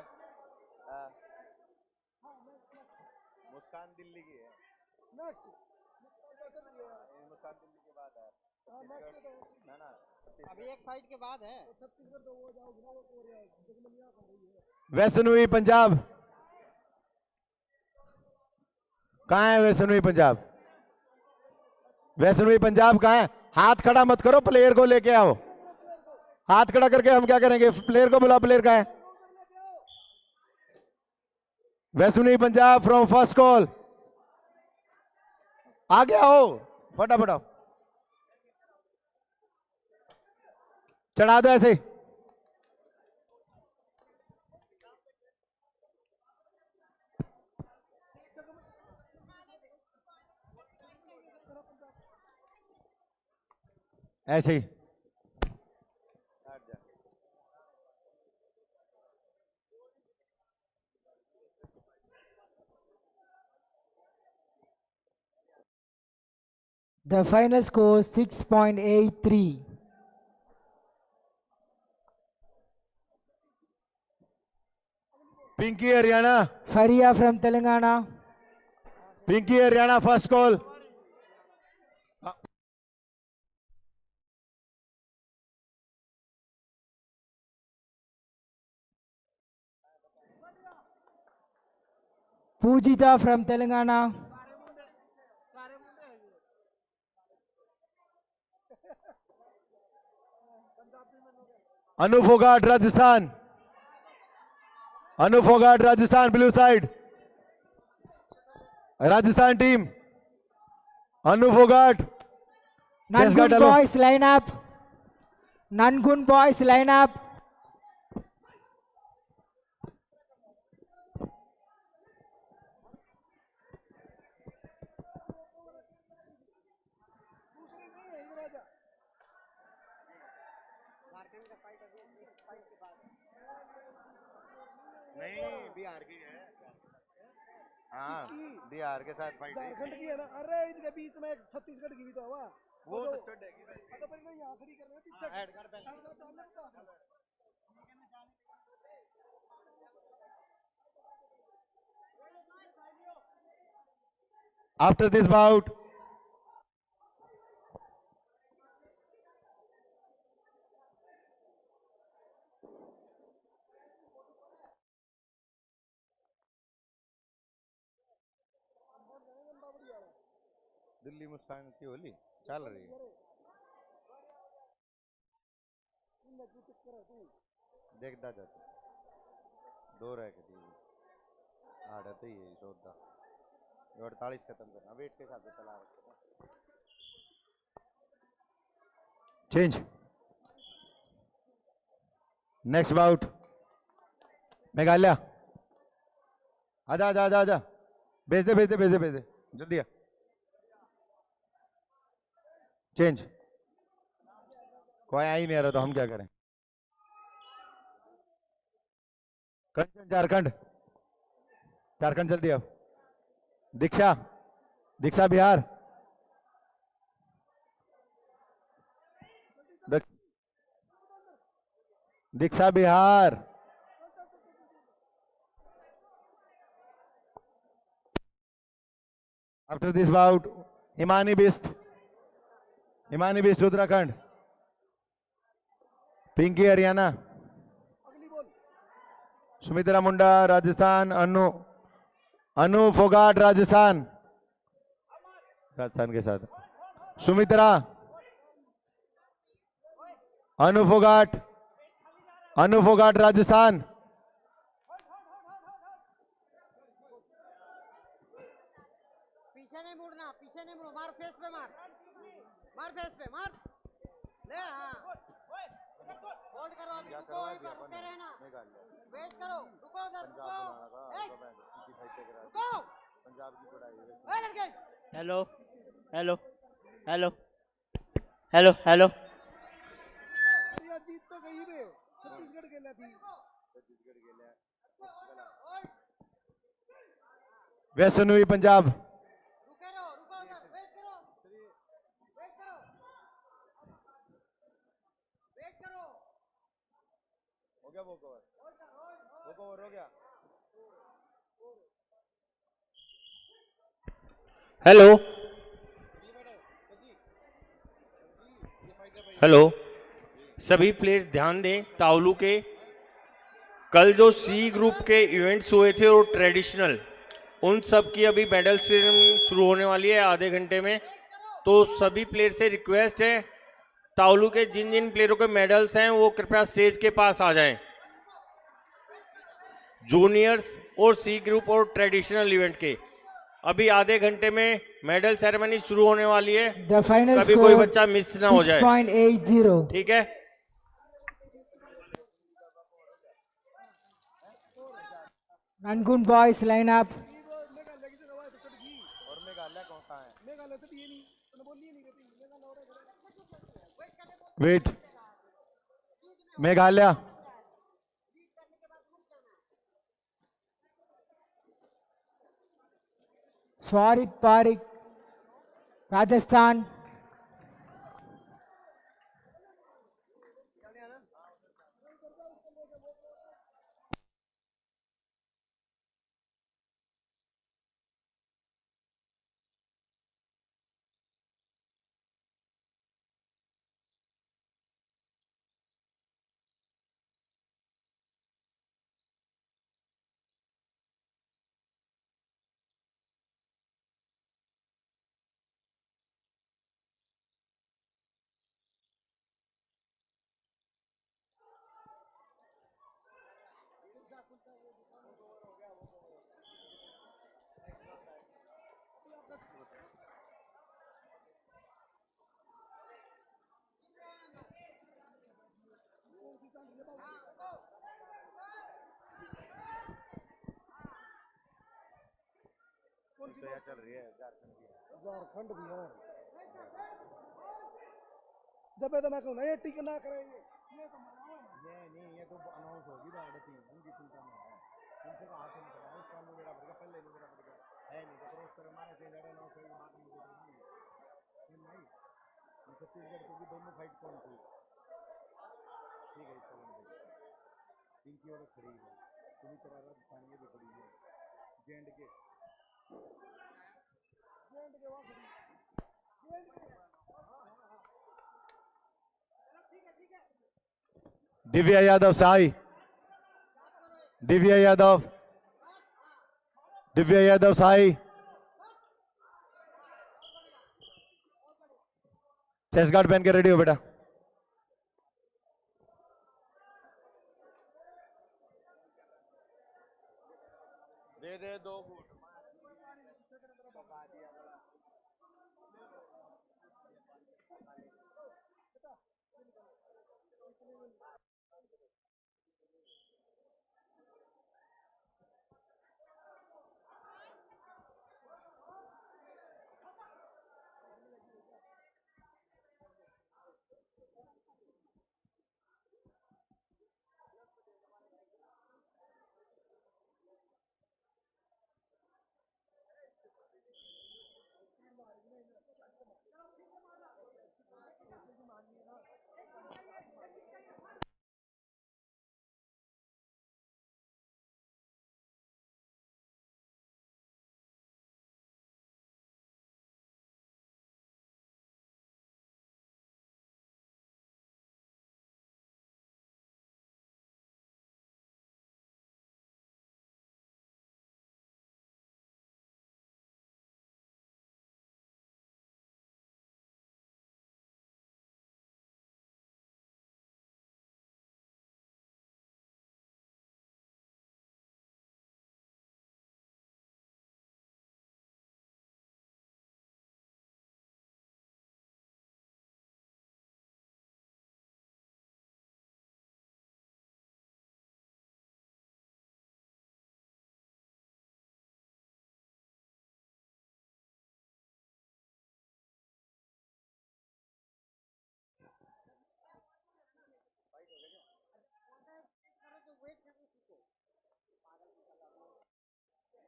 मुस्कान दिल्ली की है। मुस्कान दिल्ली के बाद है ना? अभी एक फाइट के बाद है। वैष्णवी पंजाब। कहाँ है वैष्णवी पंजाब? वैष्णवी पंजाब कहाँ है? हाथ खड़ा मत करो, प्लेयर को लेके आओ। हाथ खड़ा करके हम क्या करेंगे? प्लेयर को बुला। प्लेयर कहाँ है? Vaishnavi Punjab from first call. आगे आओ, फटाफट आओ, चढ़ा दो ऐसे। ऐसे ही The final score 6.83. Pinky Haryana, Faria from Telangana. Pinky Haryana first call. Pujita from Telangana. Anu Phogat Rajasthan, Anu Phogat Rajasthan blue side, Rajasthan team Anu Phogat. Nangun boys line up. Nangun boys line up. नहीं बिहार की है, हाँ बिहार के साथ फाइट झारखंड की है ना। अरे इनके बीच में एक छत्तीसगढ़ की भी तो हवा वो तो चढ़ेगी। तो फिर मैं यहाँ खड़ी करना है पीछे ऐड कर पहले। After this bout, दिल्ली मुस्कान की होली चल रही है। देखता जाते दो रह के आड़त ही है 48 खत्म करना, वेट के साथ चला रखते। Change next bout Meghalaya. आजा आजा आजा आजा, भेज दे भेज दे भेज दे भेज दे जल्दी आ। चेंज कोई आ ही नहीं रहा तो हम क्या करें। कंचन झारखंड, झारखंड जल्दी आओ। Diksha, Diksha Bihar, Diksha Bihar. After this bout Himani Bisht, Himani Bisht Uttarakhand, Pinky Haryana, Sumitra Munda Rajasthan, Anu Phogat Rajasthan, Rajasthan के साथ सुमित्रा, अनु फोगाट राजस्थान। पीछे नहीं मुड़ना, पीछे नहीं मुड़ो, मार फेस पे मार, मार फेस पे मार, ले हाँ, होल्ड करो अभी, रुको वहीं पर, रुके रहना, वेट करो, रुको उधर, रुको, रुको, पंजाब की पढ़ाई, लड़के, hello hello hello hello hello. जीत तो गई बे, छत्तीसगढ़ गेला थी। वेस्टर्न हुई पंजाब। रुके रहो, रुको उधर, वेट करो, वेट करो, वेट करो। हो गया वो कवर हो गया। हेलो हेलो, सभी प्लेयर ध्यान दें। तावलू के कल जो सी ग्रुप के इवेंट्स हुए थे और ट्रेडिशनल, उन सब की अभी मेडल सेरेमनी शुरू होने वाली है आधे घंटे में। तो सभी प्लेयर से रिक्वेस्ट है, तावलू के जिन जिन प्लेयरों के मेडल्स हैं वो कृपया स्टेज के पास आ जाएं। जूनियर्स और सी ग्रुप और ट्रेडिशनल इवेंट के अभी आधे घंटे में मेडल सेरेमनी शुरू होने वाली है। कभी कोई बच्चा मिस ना हो जाए, 6.80. ठीक है। Nangun boys line up. और मेघालय कौन सा है? मेघालय से भी ये नहीं, तूने बोली नहीं कहती मेघालय और वेट, मेघालय, स्वारित पारिक राजस्थान, कौन सी चल रही है? झारखंड बिहार। जब ये तो मैं कहूँ ना ये टिक ना करेंगे, ये तो नहीं, ये तो अनाउंस होगी बाद टीम उनकी चिंता में है। उनसे कहा से निकला है, उसका नहीं मेरा पड़ेगा, पहले नहीं मेरा पड़ेगा है, नहीं तो क्रॉस कर मारे से लड़े ना कोई बात नहीं नहीं। छत्तीसगढ़ को भी दोनों फाइट कौन थी? ठीक है, चलो इनकी और खड़ी है, पूरी तरह राजस्थान ये भी खड़ी है, जेंड के वहाँ खड़ी, Divya Yadav SAI, Divya Yadav, Divya Yadav SAI, chest guard पहन के रेडी हो बेटा। दे दे 2 foot.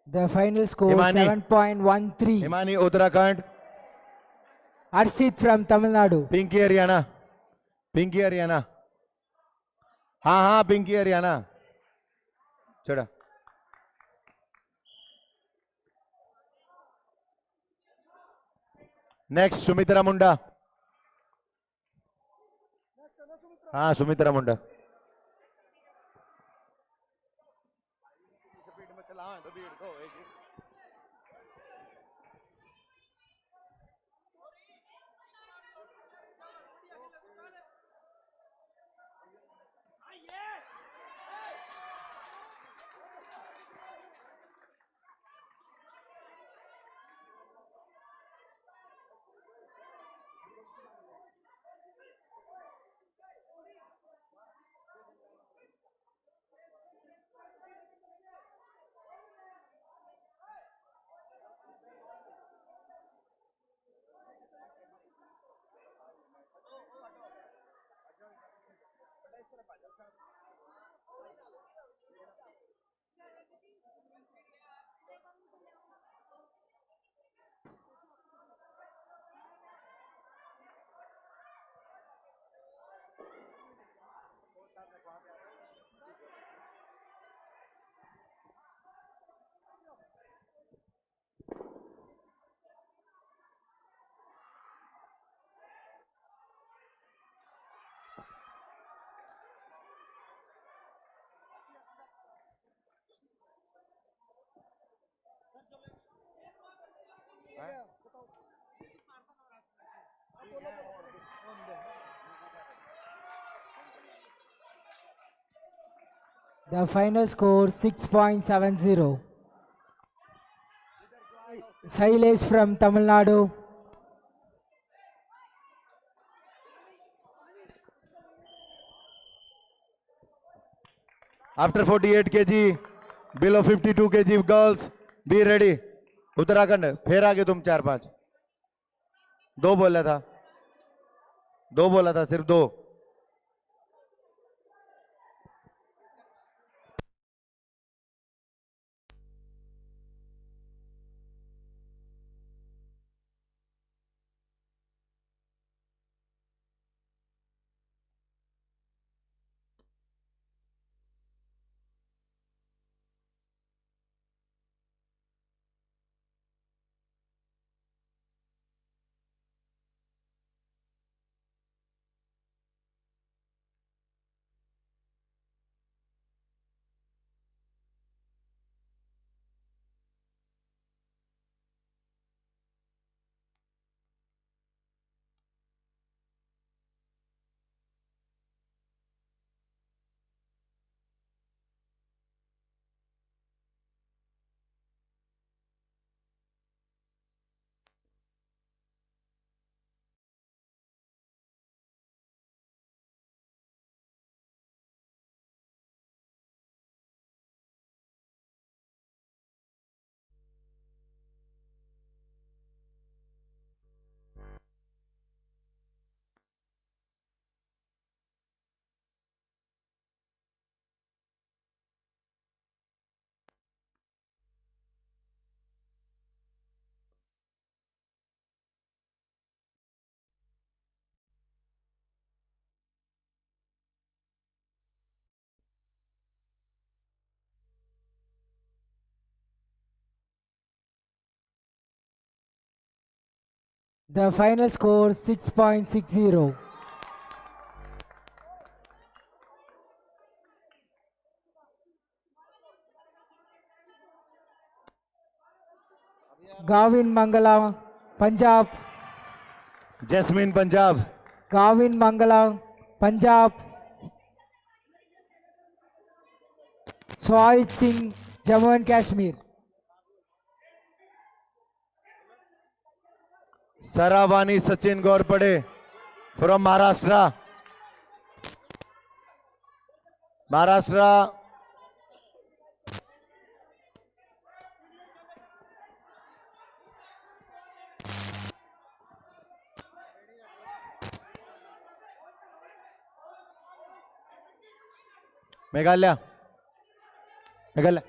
The final score Himani. 7.13. Himani Uttarakhand, Arshit from Tamil Nadu. Pinky Haryana, Pinky Haryana, हाँ हाँ पिंकी हरियाणा, चढ़ा। नेक्स्ट सुमित्रा मुंडा, हाँ सुमित्रा मुंडा। स्पीड में चला तो भीड़ तो होएगी। The final score 6.70. Sailesh from Tamil Nadu. After 48 kg, below 52 kg girls, be ready. Uttarakhand फिर आगे तुम 4-5. दो बोला था सिर्फ 2. The final score 6.60. Gavin Mangala, Punjab. Jasmine, Punjab. Gavin Mangala, Punjab. Swajit Singh, Jammu and Kashmir. Saravani Sachin Gorpade from Maharashtra. Maharashtra. Meghalaya. Meghalaya.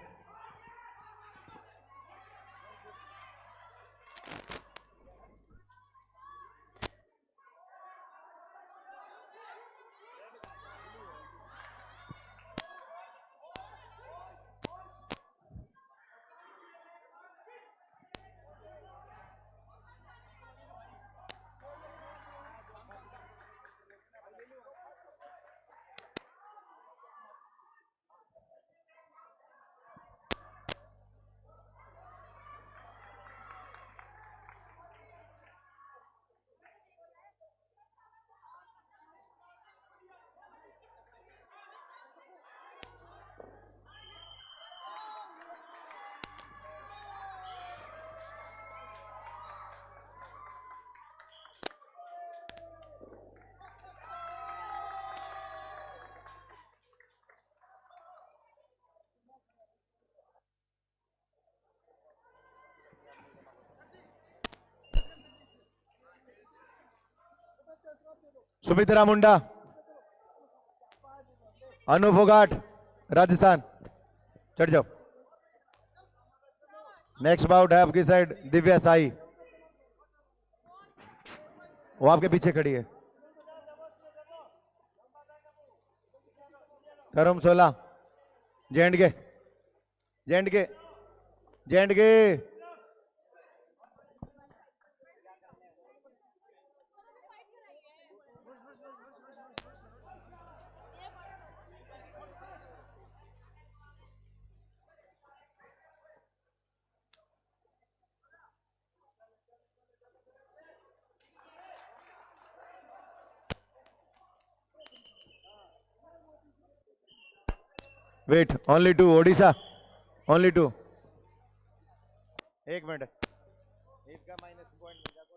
Sumitra मुंडा, अनु फोगाट, राजस्थान. चढ़ जाओ. Next bought है आपकी साइड दिव्या साई, वो आपके पीछे खड़ी है. धर्म 16, J and K, J and K, J and K. Wait, only 2 Odisha, only 2। एक मिनट, इसका माइनस पॉइंट मिल जाता।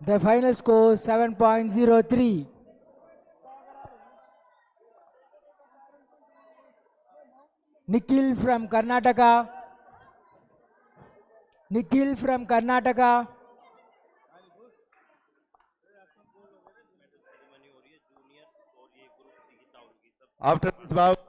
The final score 7.03. Nikhil from Karnataka. Nikhil from Karnataka. After this bout,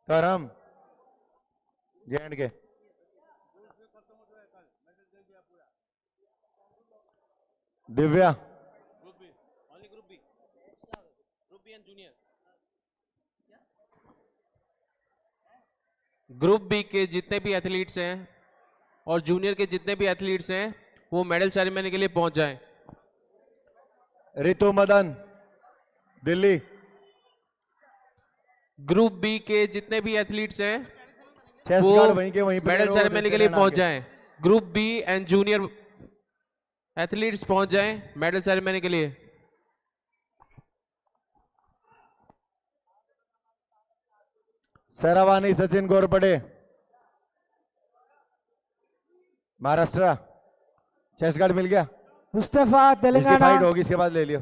करम J&K, दिव्या, ग्रुप बी के जितने भी एथलीट्स हैं और जूनियर के जितने भी एथलीट्स हैं वो मेडल सेरेमनी के लिए पहुंच जाएं। रितु मदन, दिल्ली। ग्रुप बी के जितने भी एथलीट्स हैं चेस्ट वो गार्ड वहीं के वहीं पे मेडल रहो, सेरेमनी देते के लिए रहना पहुंच आगे। जाएं। Group B and junior athletes पहुंच जाएं मेडल सेरेमनी के लिए। सरावानी सचिन गोरपड़े, महाराष्ट्र। चेस्ट गार्ड मिल गया। मुस्तफा इसकी तेलंगाना। फाइट होगी, इसके बाद ले लियो।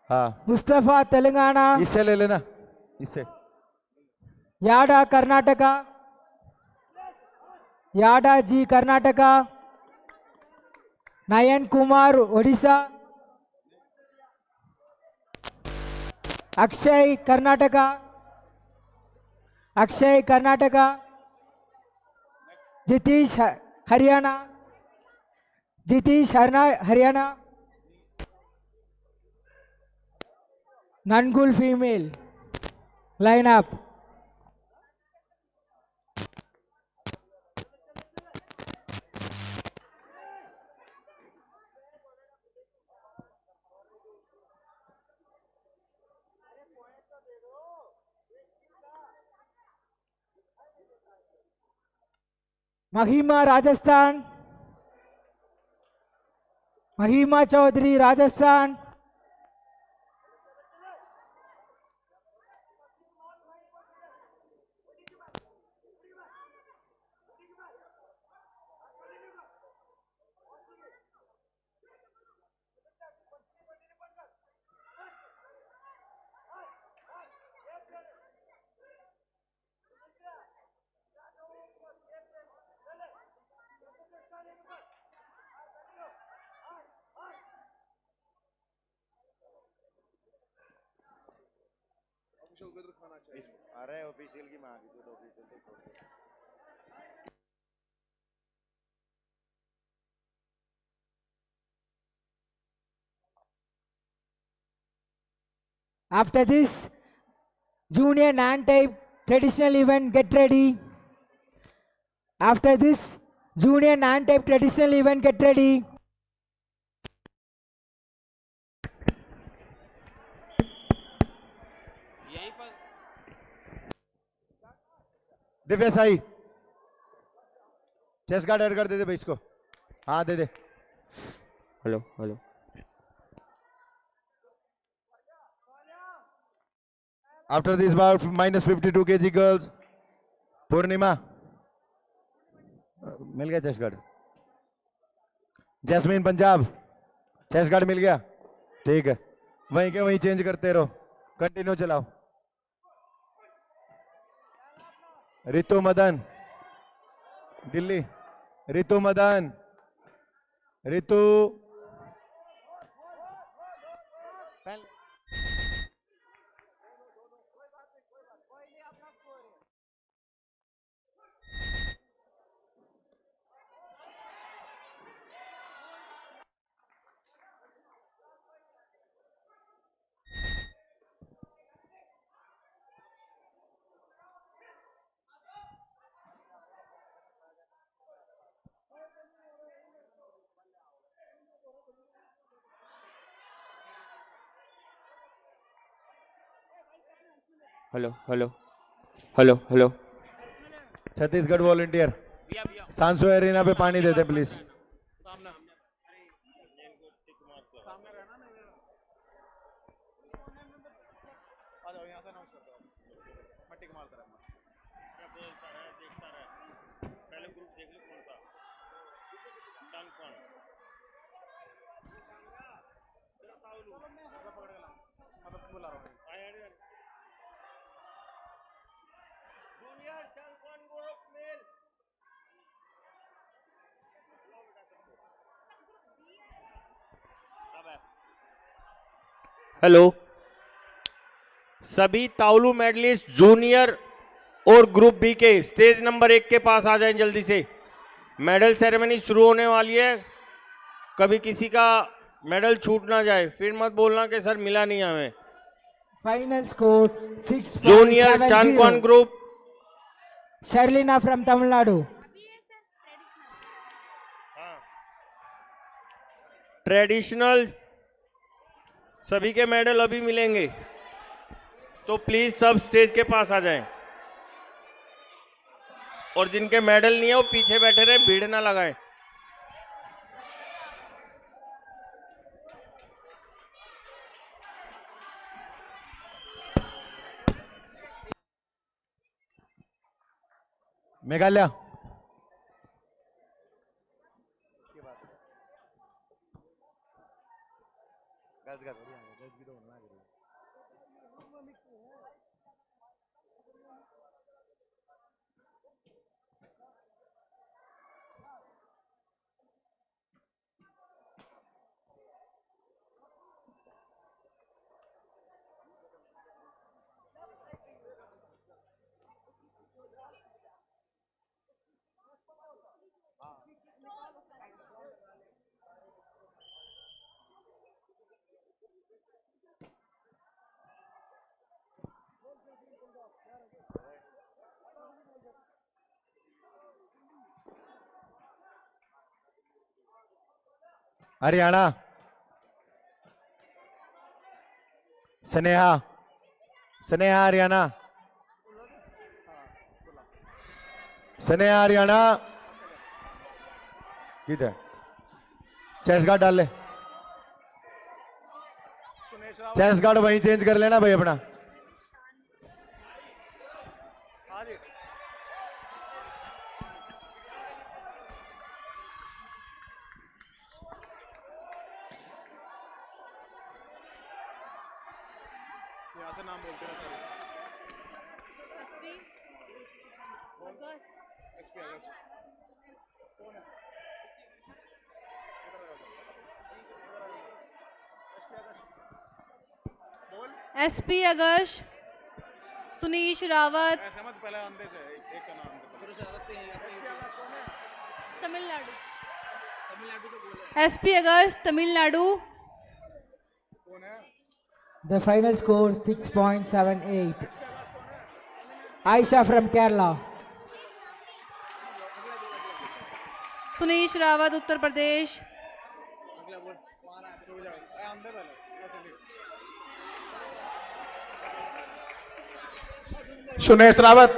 हाँ, मुस्तफा तेलंगाना। इससे ले लेना, इससे। Yada Karnataka. Yada ji Karnataka. Nayan Kumar Odisha. Akshay Karnataka. Akshay Karnataka. Jitish Haryana. Jitish Haryana. Nangun female lineup. Mahima Rajasthan. महिमा चौधरी राजस्थान। अरे ऑफिशियल की मांगी तो ऑफिशियल तो छोड़ दे। After this junior non-type traditional event, get ready. After this junior non-type traditional event, get ready. Divya Sai, chest guard add कर दे भाई इसको। हाँ दे दे। Hello hello. After this bout, minus 52 kg girls, Purnima मिल गया chest guard. Jasmine Punjab, chest guard मिल गया, ठीक है। वहीं के वहीं चेंज करते रहो, कंटिन्यू चलाओ। Ritu Madan Delhi, Ritu Madan, Ritu hello hello hello hello. Chhattisgarh volunteer सांसो एरिना पे पानी देते प्लीज। हेलो। सभी तावलू मेडलिस्ट जूनियर और ग्रुप बी के स्टेज नंबर 1 के पास आ जाएं जल्दी से। मेडल सेरेमनी शुरू होने वाली है, कभी किसी का मेडल छूट ना जाए, फिर मत बोलना कि सर मिला नहीं हमें। Final score 6.70. जूनियर चांदकॉन group Sharlina from Tamil Nadu. Traditional सभी के मेडल अभी मिलेंगे, तो प्लीज सब स्टेज के पास आ जाएं। और जिनके मेडल नहीं है वो पीछे बैठे रहे, भीड़ ना लगाएं। मेघालय हरियाणा स्नेहा, स्नेहा हरियाणा, स्नेहा हरियाणा किधर? चेस्ट गार्ड डाल ले, चेस्ट गार्ड वहीं चेंज कर लेना भाई अपना। SP अगस्त, सुनीश रावत, तमिलनाडु। SP अगस्त Tamil Nadu. The final score 6.78. Aisha from Kerala. Sunish Rawat Uttar Pradesh. Sunesh Rawat.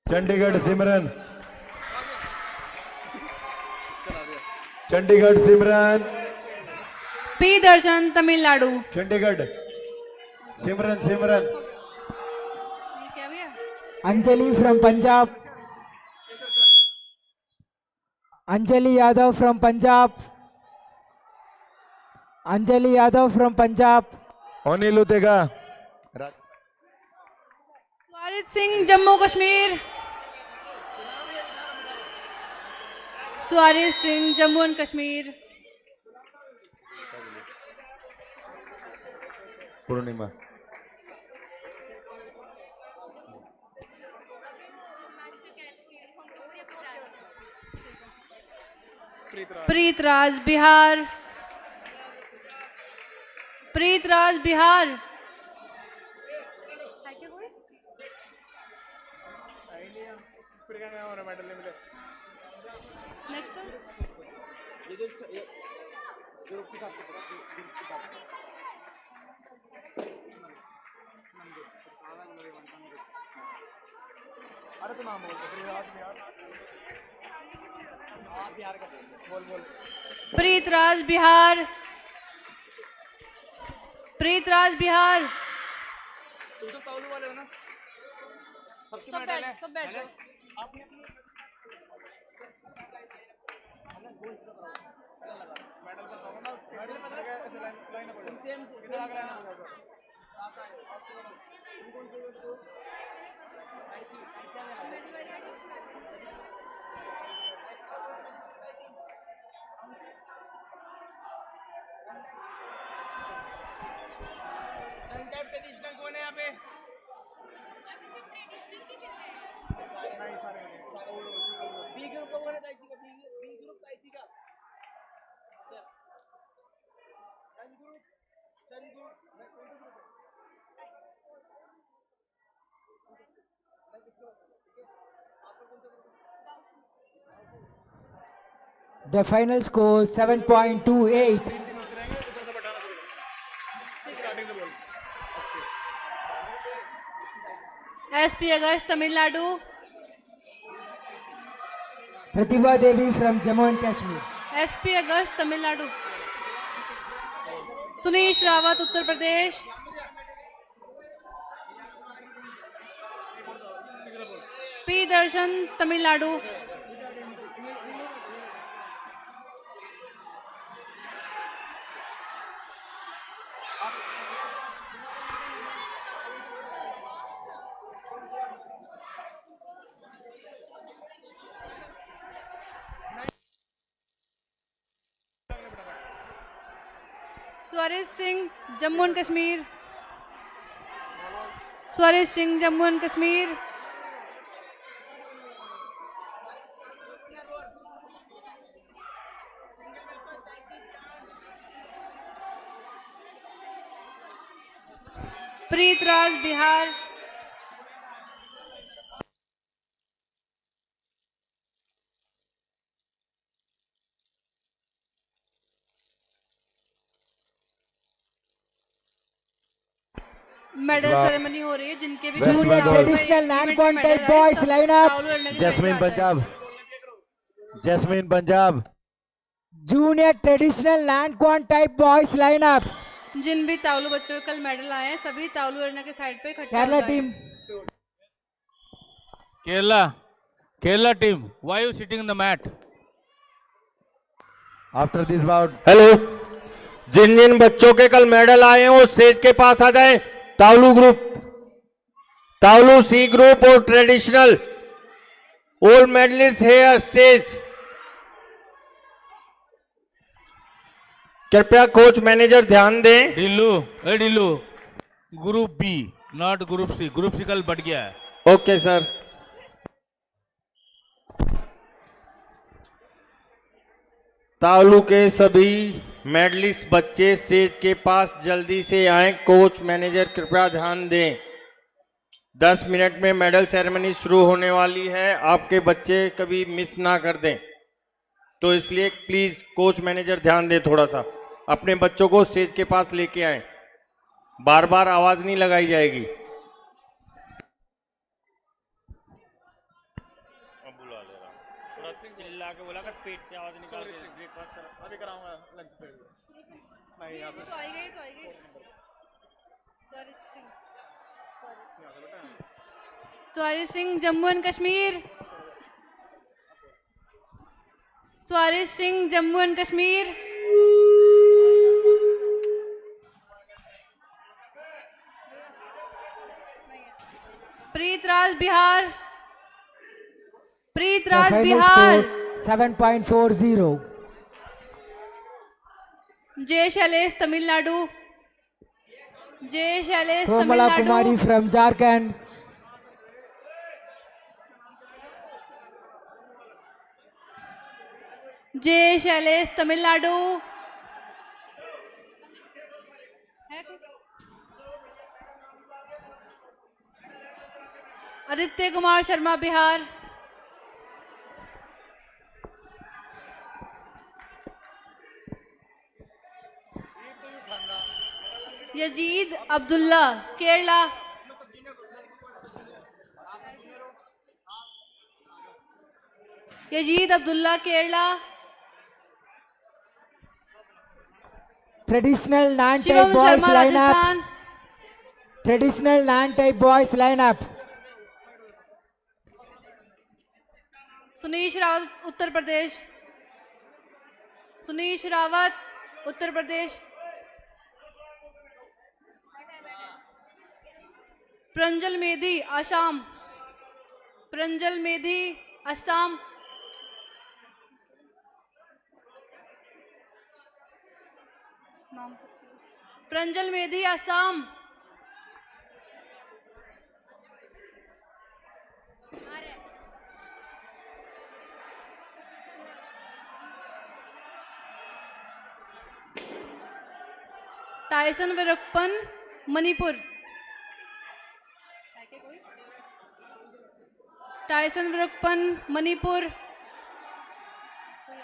Chandigarh Simran, Chandigarh Simran, P Darshan Tamil Nadu. Chandigarh सिमरन, सिमरन ये क्या भैया? Anjali from Punjab. Anjali Yadav from Punjab. Anjali Yadav from Punjab. Anil उतेगा स्वारित सिंह जम्मू कश्मीर, स्वारित सिंह जम्मू एंड कश्मीर, पूर्णिमा प्रीतराज बिहार, प्रीतराज बिहार, प्रीतराज बिहार, प्रीतराज बिहार, सब बैठ जाओ। कौन है यहाँ पे? बी ग्रुप का कौन है? बी ग्रुप का आईसी का The final score 7.28. SP अगस्त Tamil Nadu, Pratibha Devi from Jammu and Kashmir. SP अगस्त Tamil Nadu, Sunish Rawat Uttar Pradesh, P Darshan Tamil Nadu, Swarit Singh Jammu and Kashmir, Swarit Singh Jammu and Kashmir, Preetraj Bihar, medal ceremony हो रही है जिनके भी Junior traditional non-con type boys lineup. Jasmine Punjab, jasmine Punjab, Junior traditional non-con type boys lineup. जिन भी तावलू बच्चों को कल मेडल आए हैं सभी तावलू अरेना के साइड पे इकट्ठा हो Kerala जाएं। team. Kerala team, why you sitting in the mat? After this bout hello, जिन जिन बच्चों के कल मेडल आए हैं वो स्टेज के पास आ जाएं। Taolu group, Taolu C group और traditional all medalist here stage. कृपया कोच मैनेजर ध्यान दें। डिल्लू, group B not group C कल बढ़ गया है। Okay sir. तावलू के सभी मेडलिस्ट बच्चे स्टेज के पास जल्दी से आएं। कोच मैनेजर कृपया ध्यान दें। 10 मिनट में मेडल सेरेमनी शुरू होने वाली है, आपके बच्चे कभी मिस ना कर दें। तो इसलिए प्लीज कोच मैनेजर ध्यान दें, थोड़ा सा अपने बच्चों को स्टेज के पास लेके आएं। बार बार आवाज नहीं लगाई जाएगी। चिल्ला के बोला कर पेट से आवाज निकाल के ब्रेकफास्ट कर। अभी कराऊंगा लंच पे। नहीं यहाँ पे तो आई गई। Swarit Singh Jammu and Kashmir, Swarit Singh Jammu and Kashmir, Preetraj Bihar, The Preetraj final Bihar, score 7.40. जय शैलेश तमिलनाडु, जय Shailesh Komala Tamil Nadu, Kumari from Jharkhand. जय शैलेश तमिलनाडु, है कोई? Aditya Kumar Sharma Bihar, Yazid Abdullah Kerala, Yazid Abdullah Kerala, Traditional non-type Shivam boys Sharma lineup. Rajasthan, Traditional non-type boys lineup. Sunish Rawat Uttar Pradesh, Sunish Rawat Uttar Pradesh, Pranjal Medhi Assam, Pranjal Medhi Assam, Pranjal Medhi Assam, Tyson Viruppan Manipur, Tyson Viruppan Manipur,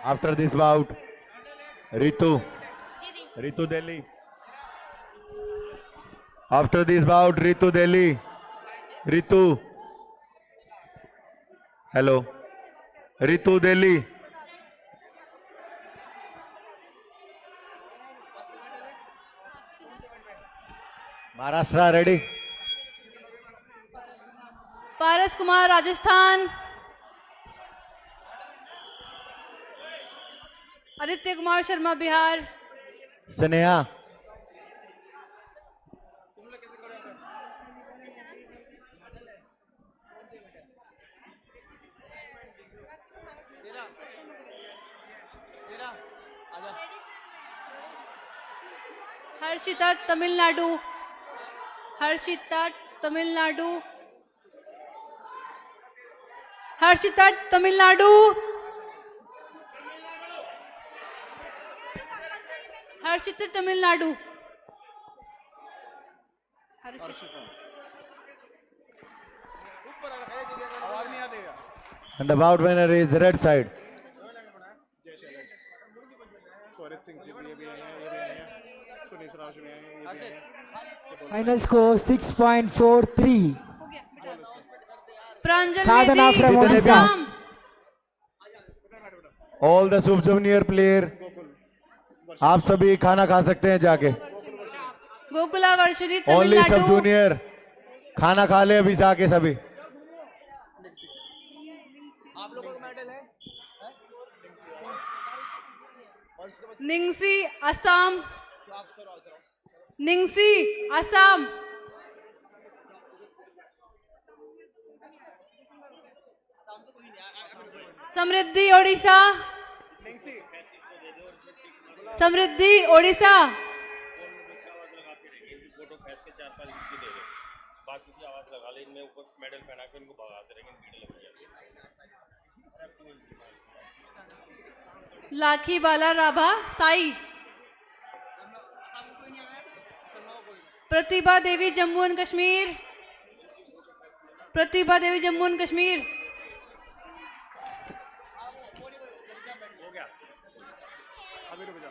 After this bout, Ritu Delhi. After this bout, Ritu Delhi. Ritu. Hello. Ritu Delhi. Maharashtra ready. Paras Kumar Rajasthan, Aditya Kumar Sharma Bihar, Sneha. Harshita Tamil Nadu, Harshita Tamil Nadu, Harshita Tamil Nadu, Harshita Tamil Nadu, And the bout winner is red side. Swarit Singh ji भी ये भी आए हैं, ये भी आए हैं, सुनीश राज भी आए हैं, ये भी आए हैं। Final score 6.43. Pranjal Sadhana Medhi from Odisha. Assam, All the Sub Junior player, आप सभी खाना खा सकते हैं जाके. Gokula Varshini Only Sub Tamil Nadu, Junior खाना खा ले अभी जाके सभी. निंगसी असम, निंगसी असम, समृद्धि ओडिशा, समृद्धि ओडिशा, फोटो खींच के 4-5 इसकी दे दे, बाकी की आवाज लगा ले, इनमें ऊपर मेडल पहना के इनको भगाते रहेंगे, भीड़ लग जाएगी। Lucky Bala Rabha Sai, Pratibha Devi Jammu and Kashmir, Pratibha Devi Jammu and Kashmir, हो गया अभी रुक जा।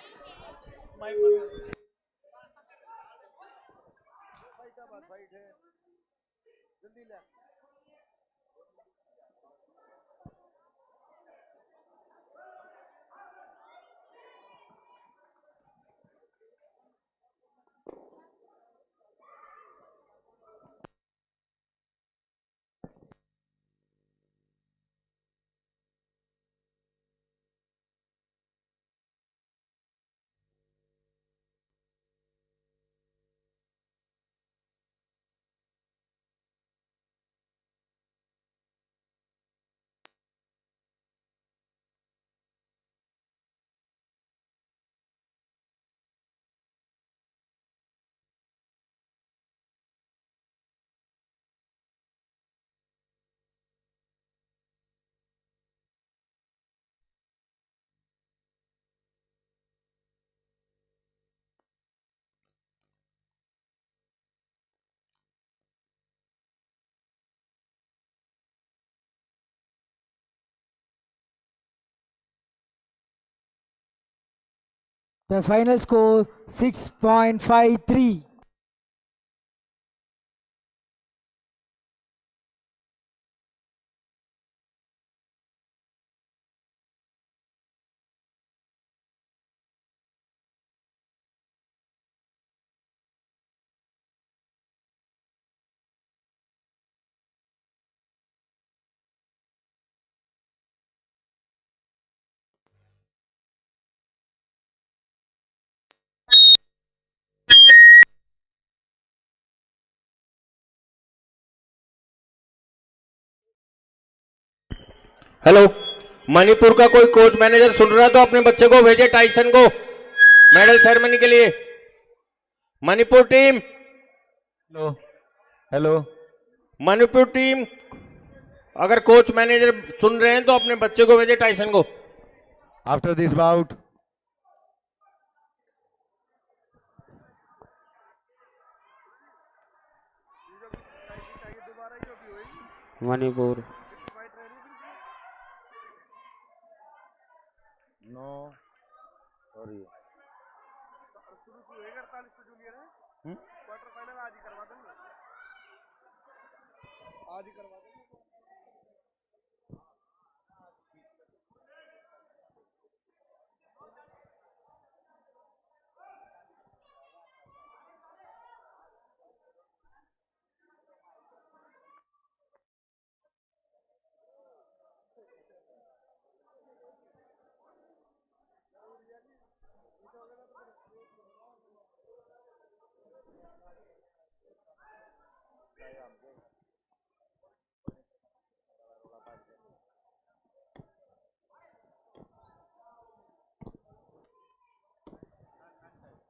The final score 6.53. Hello, Manipur का कोई कोच मैनेजर सुन रहा है तो अपने बच्चे को भेजे टाइसन को मेडल सेरेमनी के लिए। Manipur team, hello hello, Manipur team अगर कोच मैनेजर सुन रहे हैं तो अपने बच्चे को भेजे टाइसन को। After this bout Manipur no sorry quarter final आज ही करवा देंगे, आज ही करवा देंगे।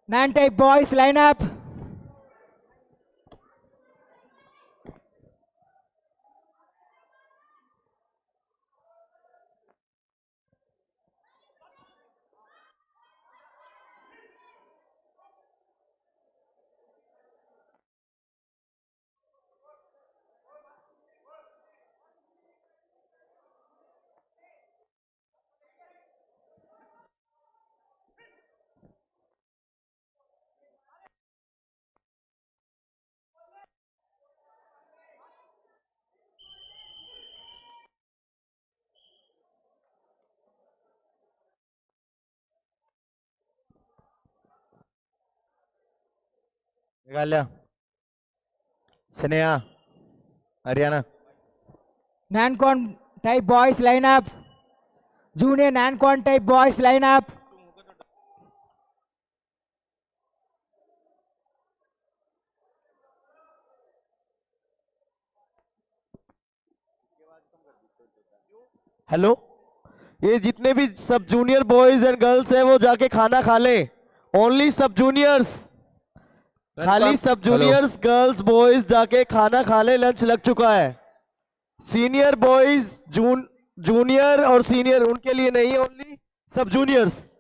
Nantype boys line up. Meghalaya, Sneha, Haryana. Nancon type boys line up. Junior Nancon type boys line up. Hello, ये जितने भी सब जूनियर बॉयज एंड गर्ल्स हैं वो जाके खाना खा लें। ओनली सब जूनियर्स, खाली सब जूनियर्स गर्ल्स बॉयज जाके खाना खा लें, लंच लग चुका है। सीनियर बॉयज, जूनियर और सीनियर उनके लिए नहीं, ओनली सब juniors.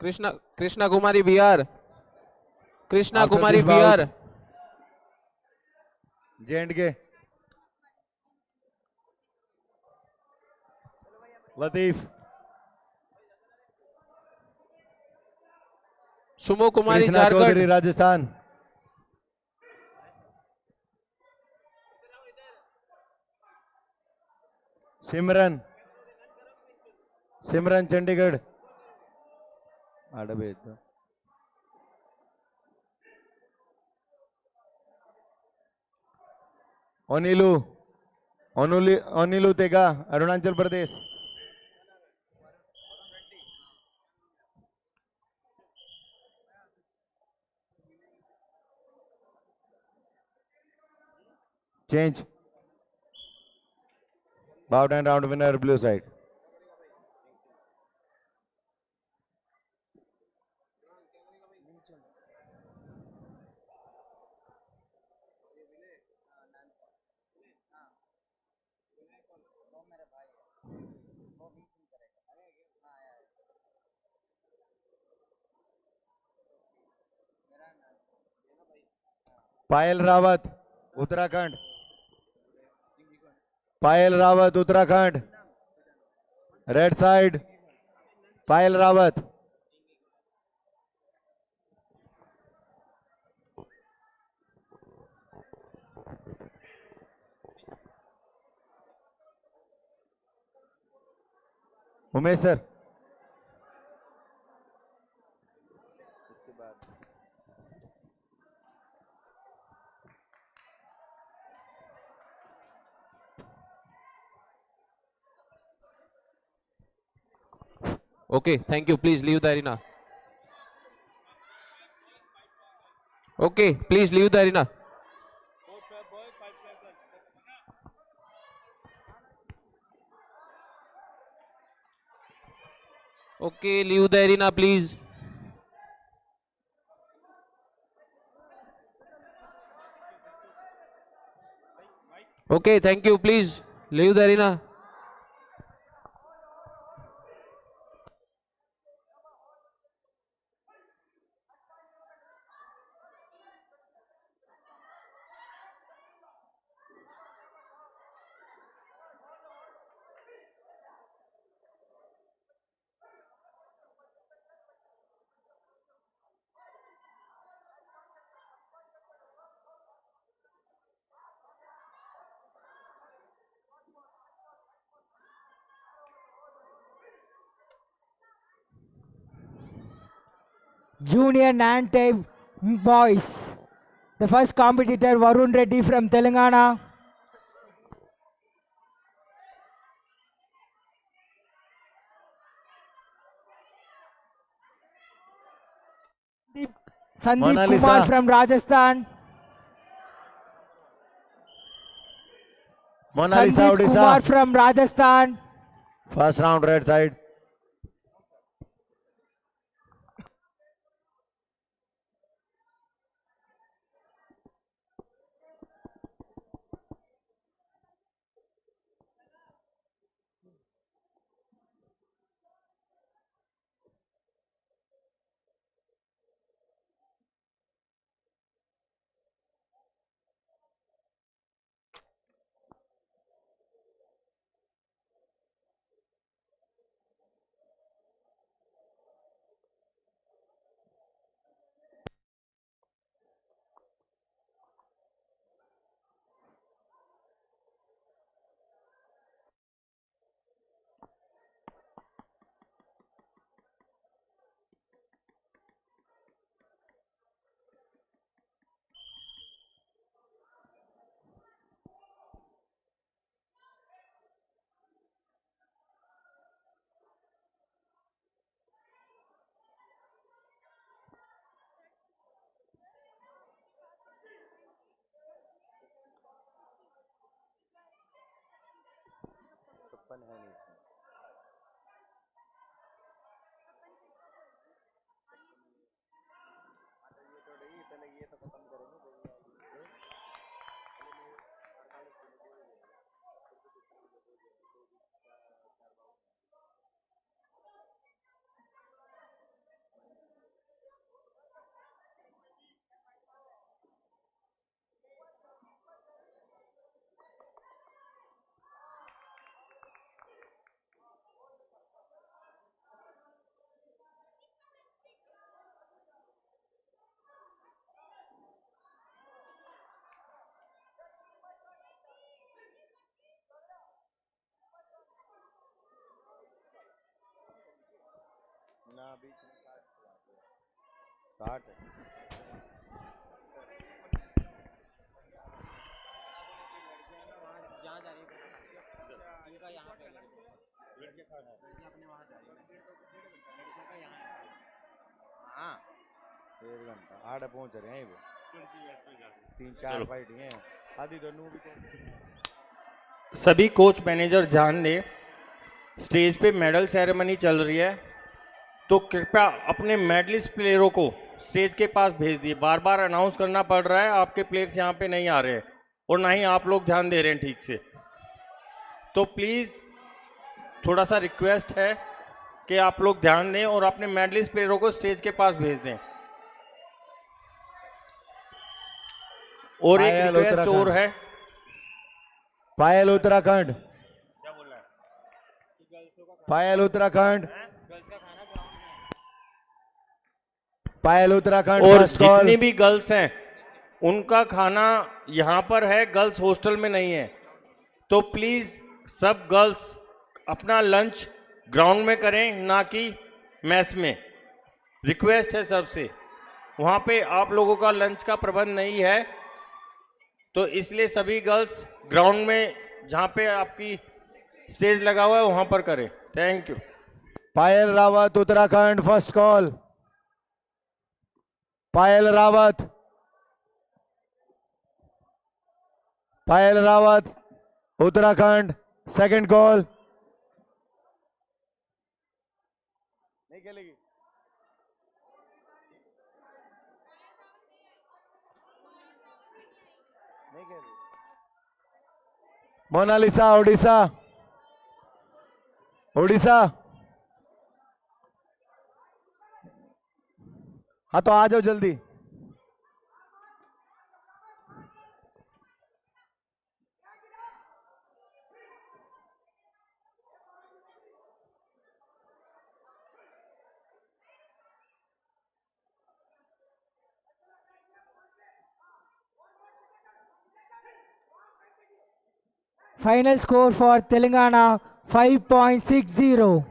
Krishna Kumari Bihar, Krishna Kumari Bihar, J&K, Latif, Sumo कुमारी कृष्णा चौधरी झारखंड, राजस्थान, सिमरन, सिमरन चंडीगढ़। आड़ा भेज दो। अनिलू अनिलू तेगा Arunachal Pradesh. Change. Bout and round winner blue side. Payal Rawat Uttarakhand. Payal Rawat Uttarakhand. Red side Payal Rawat. Umesh sir. Okay, thank you. Please leave the arena. Okay, please leave the arena. Okay, leave the arena, please. Okay, thank you. Please leave the arena. Junior non-type boys. The first competitor Varun Reddy from Telangana. Sandeep Mona Lisa. Kumar from Rajasthan. Mona Lisa Sandeep Odisha. Kumar from Rajasthan. First round red side. ना बीच में 60 है. हाँ 1 घंटा आड़े पहुंच रहे हैं वो 3-4 फाइट हैं आधी तो नू भी सभी कोच मैनेजर ध्यान दें, स्टेज पे मेडल सेरेमनी चल रही है, तो कृपया अपने मेडलिस्ट प्लेयरों को स्टेज के पास भेज दिए। बार बार अनाउंस करना पड़ रहा है, आपके प्लेयर्स यहाँ पे नहीं आ रहे हैं और ना ही आप लोग ध्यान दे रहे हैं ठीक से। तो प्लीज़ थोड़ा सा रिक्वेस्ट है कि आप लोग ध्यान दें और अपने मेडलिस्ट प्लेयरों को स्टेज के पास भेज दें। और एक पायल रिक्वेस्ट और उत्तराखंड। है, पायल उत्तराखंड, क्या बोल रहा है? पायल उत्तराखंड, पायल उत्तराखंड और फर्स्ट कॉल। जितनी भी गर्ल्स हैं उनका खाना यहाँ पर है, गर्ल्स हॉस्टल में नहीं है। तो प्लीज़ सब गर्ल्स अपना लंच ग्राउंड में करें, ना कि मैस में। रिक्वेस्ट है सबसे, वहाँ पे आप लोगों का लंच का प्रबंध नहीं है, तो इसलिए सभी गर्ल्स ग्राउंड में जहाँ पे आपकी स्टेज लगा हुआ है वहाँ पर करें। Thank you. Payal Rawat Uttarakhand first call. Payal Rawat, Payal Rawat Uttarakhand second call. नहीं खेलेगी नहीं खेलेगी मोनालिसा उड़ीसा, उड़ीसा। हाँ तो आ जाओ जल्दी। Final score for Telangana 5.60.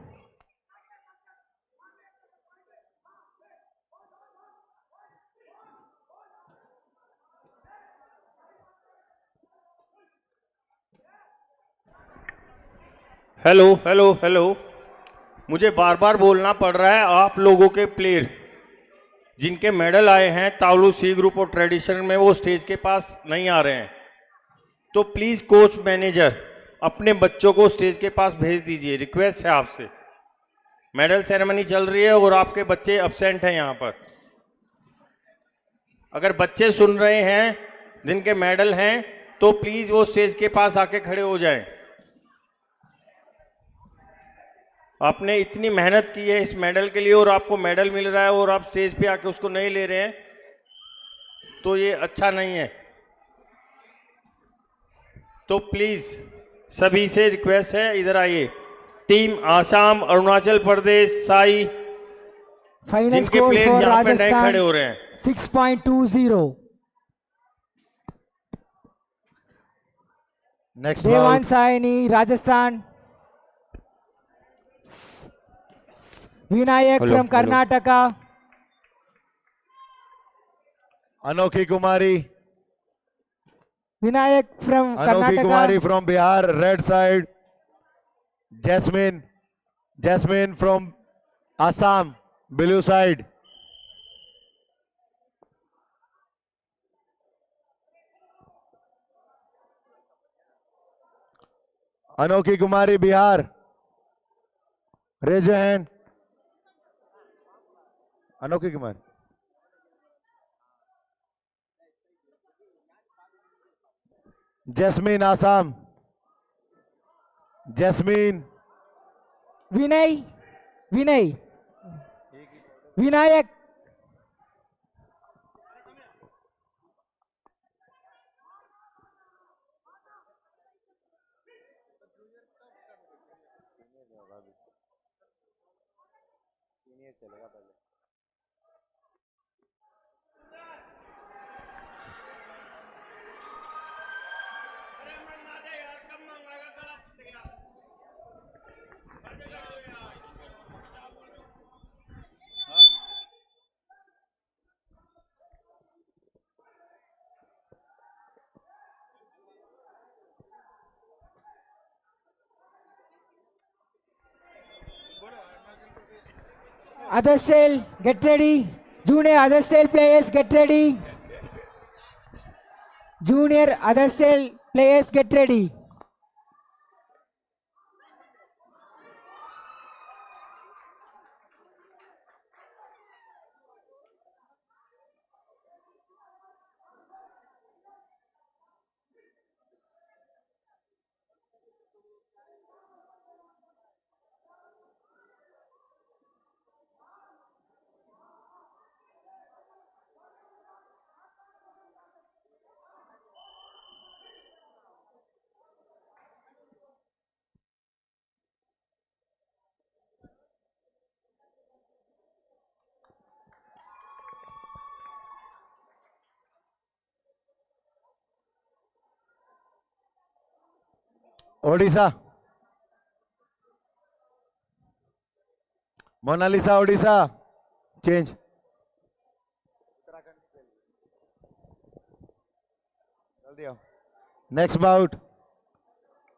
Hello hello hello, मुझे बार बार बोलना पड़ रहा है, आप लोगों के प्लेयर जिनके मेडल आए हैं तावलू सी ग्रुप और ट्रेडिशन में, वो स्टेज के पास नहीं आ रहे हैं। तो प्लीज़ कोच मैनेजर अपने बच्चों को स्टेज के पास भेज दीजिए, रिक्वेस्ट है आपसे। मेडल सेरेमनी चल रही है और आपके बच्चे अब्सेंट हैं यहाँ पर। अगर बच्चे सुन रहे हैं जिनके मेडल हैं तो प्लीज़ वो स्टेज के पास आके खड़े हो जाएं। आपने इतनी मेहनत की है इस मेडल के लिए और आपको मेडल मिल रहा है और आप स्टेज पे आके उसको नहीं ले रहे हैं, तो ये अच्छा नहीं है। तो प्लीज़ सभी से रिक्वेस्ट है, इधर आइए। टीम आसाम, अरुणाचल प्रदेश, साई, Final जिनके score प्लेयर for यहाँ पे नहीं Rajasthan खड़े हो रहे हैं। 6.20. Next Devan Saini, Rajasthan. Vinayak Hello, from hello. Karnataka. Anokhi Kumari, Vinayak from Anokhi Karnataka. Kumari from Bihar red side. Jasmine, Jasmine from Assam blue side. Anokhi Kumari Bihar, raise your hand. Anokhi Kumari, Jasmine Assam, Jasmine, Vinay. Vinay. Vinayak. चलेगा पहले other style, get ready. Junior other style players, get ready. Junior other style players, get ready. Odisha, Monalisa Odisha, change. जल्दी आओ। Next bout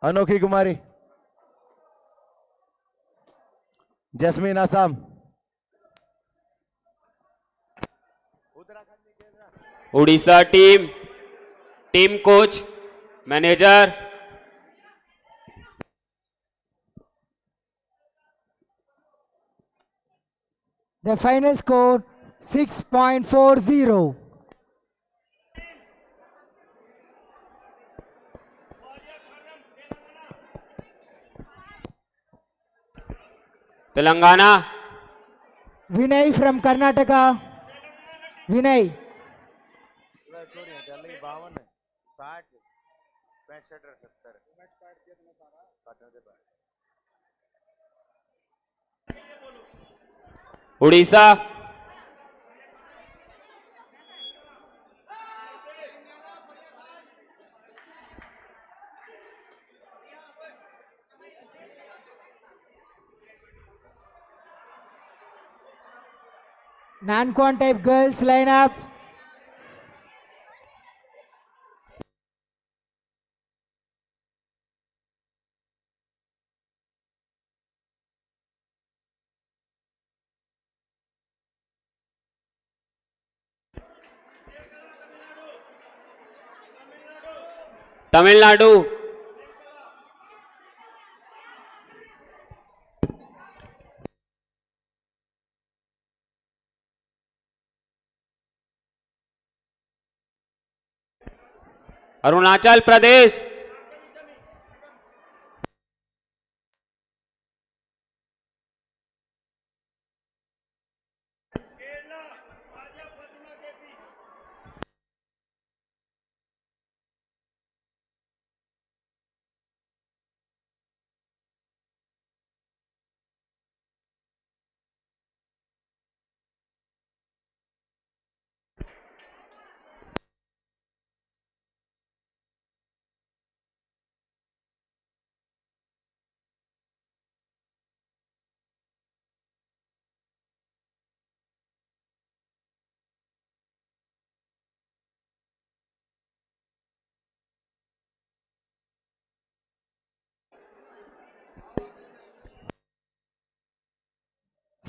Anokhi Kumari, Jasmine Assam. Orissa team coach manager The final score 6.40. Telangana Vinay from Karnataka. Vinay. Orissa Non-con type girls line up. Tamil Nadu Arunachal Pradesh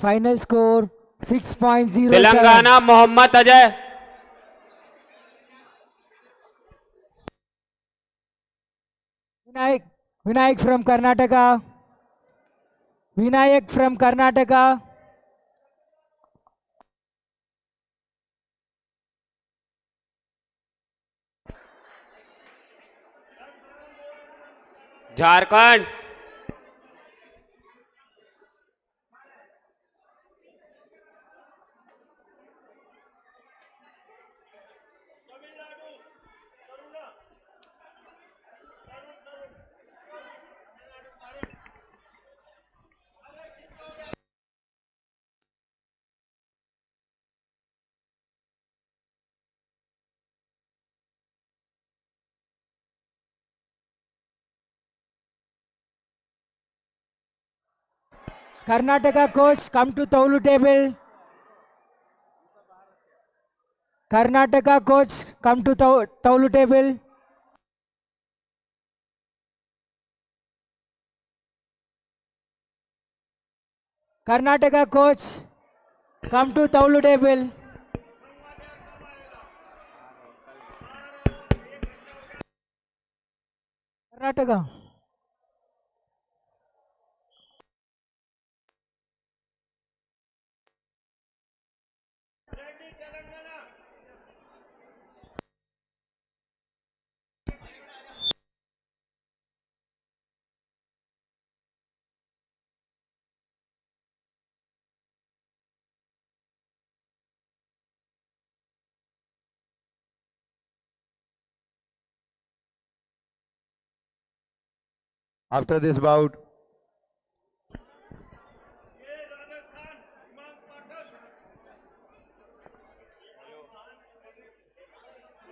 Final score 6.07. Telangana Mohammad Ajay Vinayak from Karnataka. Vinayak from Karnataka. Jharkhand Karnataka coach, come to Taulu table. Karnataka coach, come to Taulu table. Karnataka coach, Come to Taulu table. Karnataka. After this bout,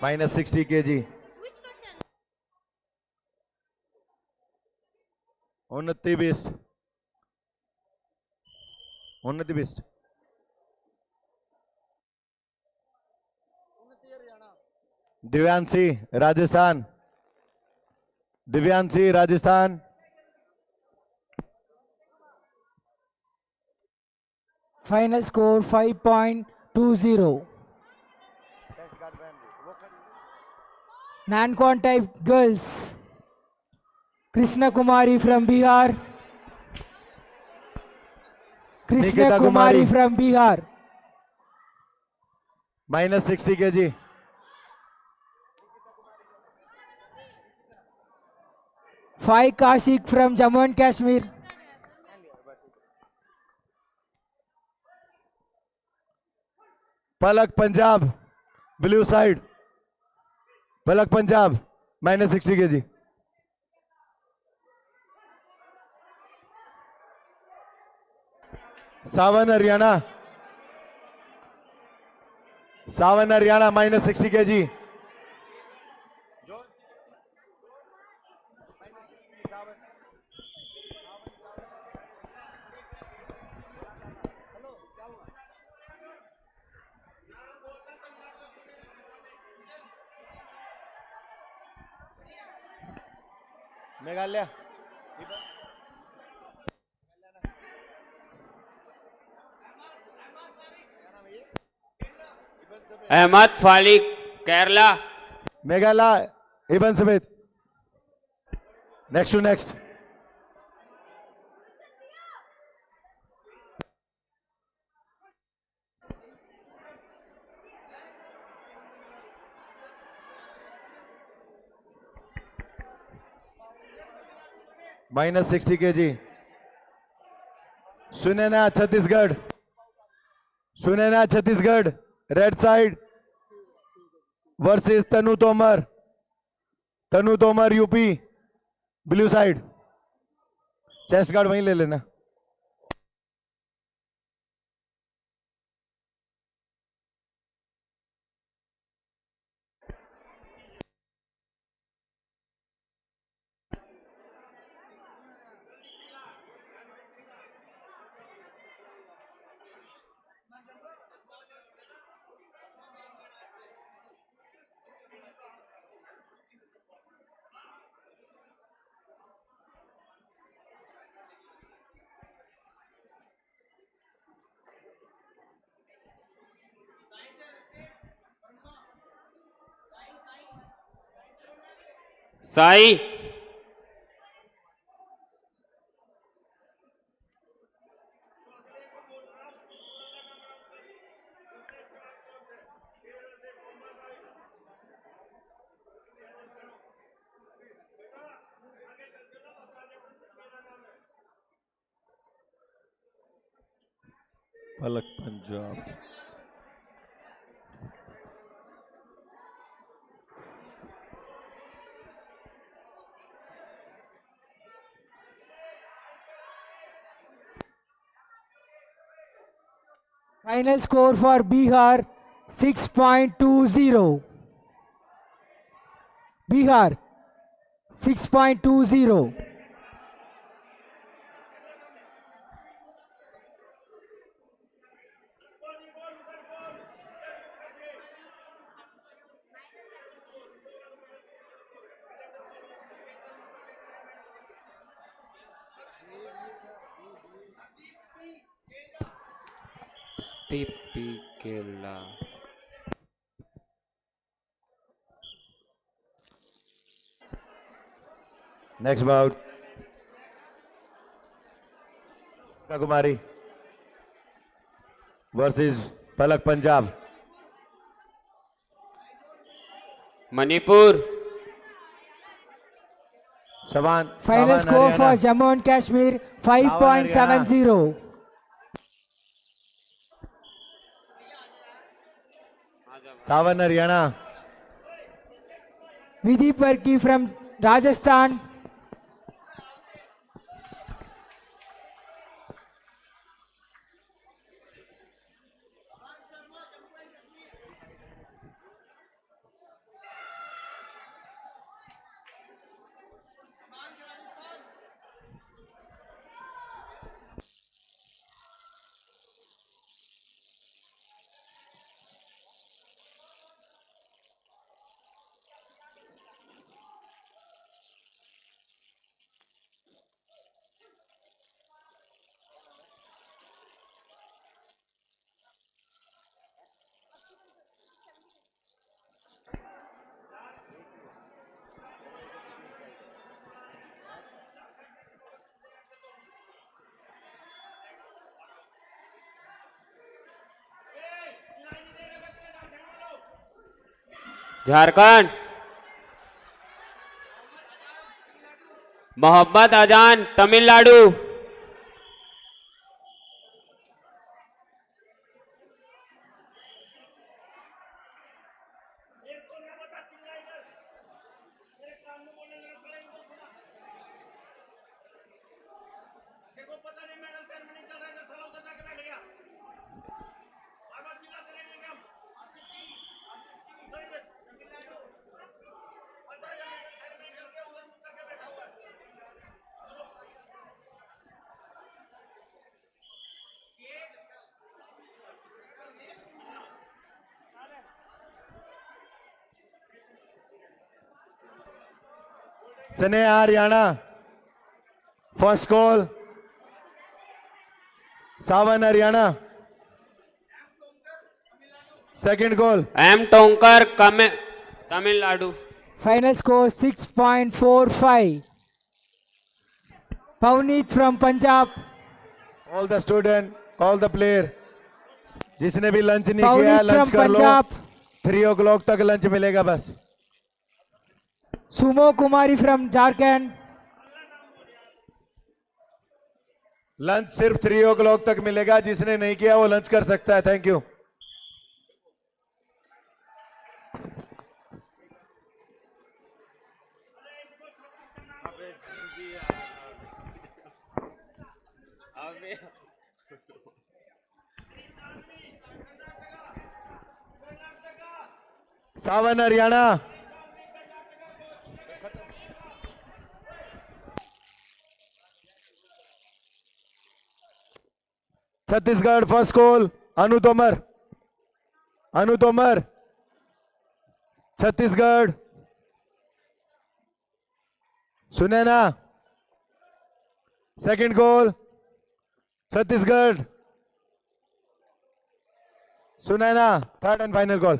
minus 60 kg. Unnati Beast. Unnati Beast. Divyansi, Rajasthan. Divyansi, Rajasthan. Final score 5.20. Non-con type girls. Krishna Kumari from Bihar. Krishna Nikita Kumari Kumari. from Bihar. Minus 60 kg. Fai Kashik from Jammu and Kashmir. Palak Punjab, blue side. Palak Punjab, minus 60 kg. Sawan Haryana. Sawan Haryana, minus 60 kg. Meghalaya Ahmed Falik Kerala Meghalaya Ibn Smith. Next to next. Minus 60 kg. Sunena Chhattisgarh. Sunena Chhattisgarh. Red side versus Tanu Tomar. Tanu Tomar UP. Blue side. Chest guard वहीं ले लेना. Sai Palak Punjab. Final score for Bihar 6.20. Bihar 6.20. TP Kerala. Next bout Kumari versus Palak Punjab. Manipur. Shawan Final Sawan score for Haryana. Jammu and Kashmir 5.70. Sawan Haryana. Vidhi Parki from Rajasthan. Jharkhand. Mohammad Azaan Tamil Nadu. Sneha Haryana. First call Sawan Haryana. Second call M Tonkar Tamil Nadu. Final score 6.45. Pavneet from Punjab. All the student all the player जिसने भी lunch नहीं किया Pavneet lunch from कर लो। Punjab. 3 o'clock तक lunch मिलेगा बस। Sumo Kumari from Jharkhand. Lunch सिर्फ 3 o'clock तक मिलेगा, जिसने नहीं किया वो लंच कर सकता है। Thank you. Sawan Haryana. Chhattisgarh first call Anu Tomar. Anu Tomar Chhattisgarh. Sunaina second call Chhattisgarh. Sunaina third and final call.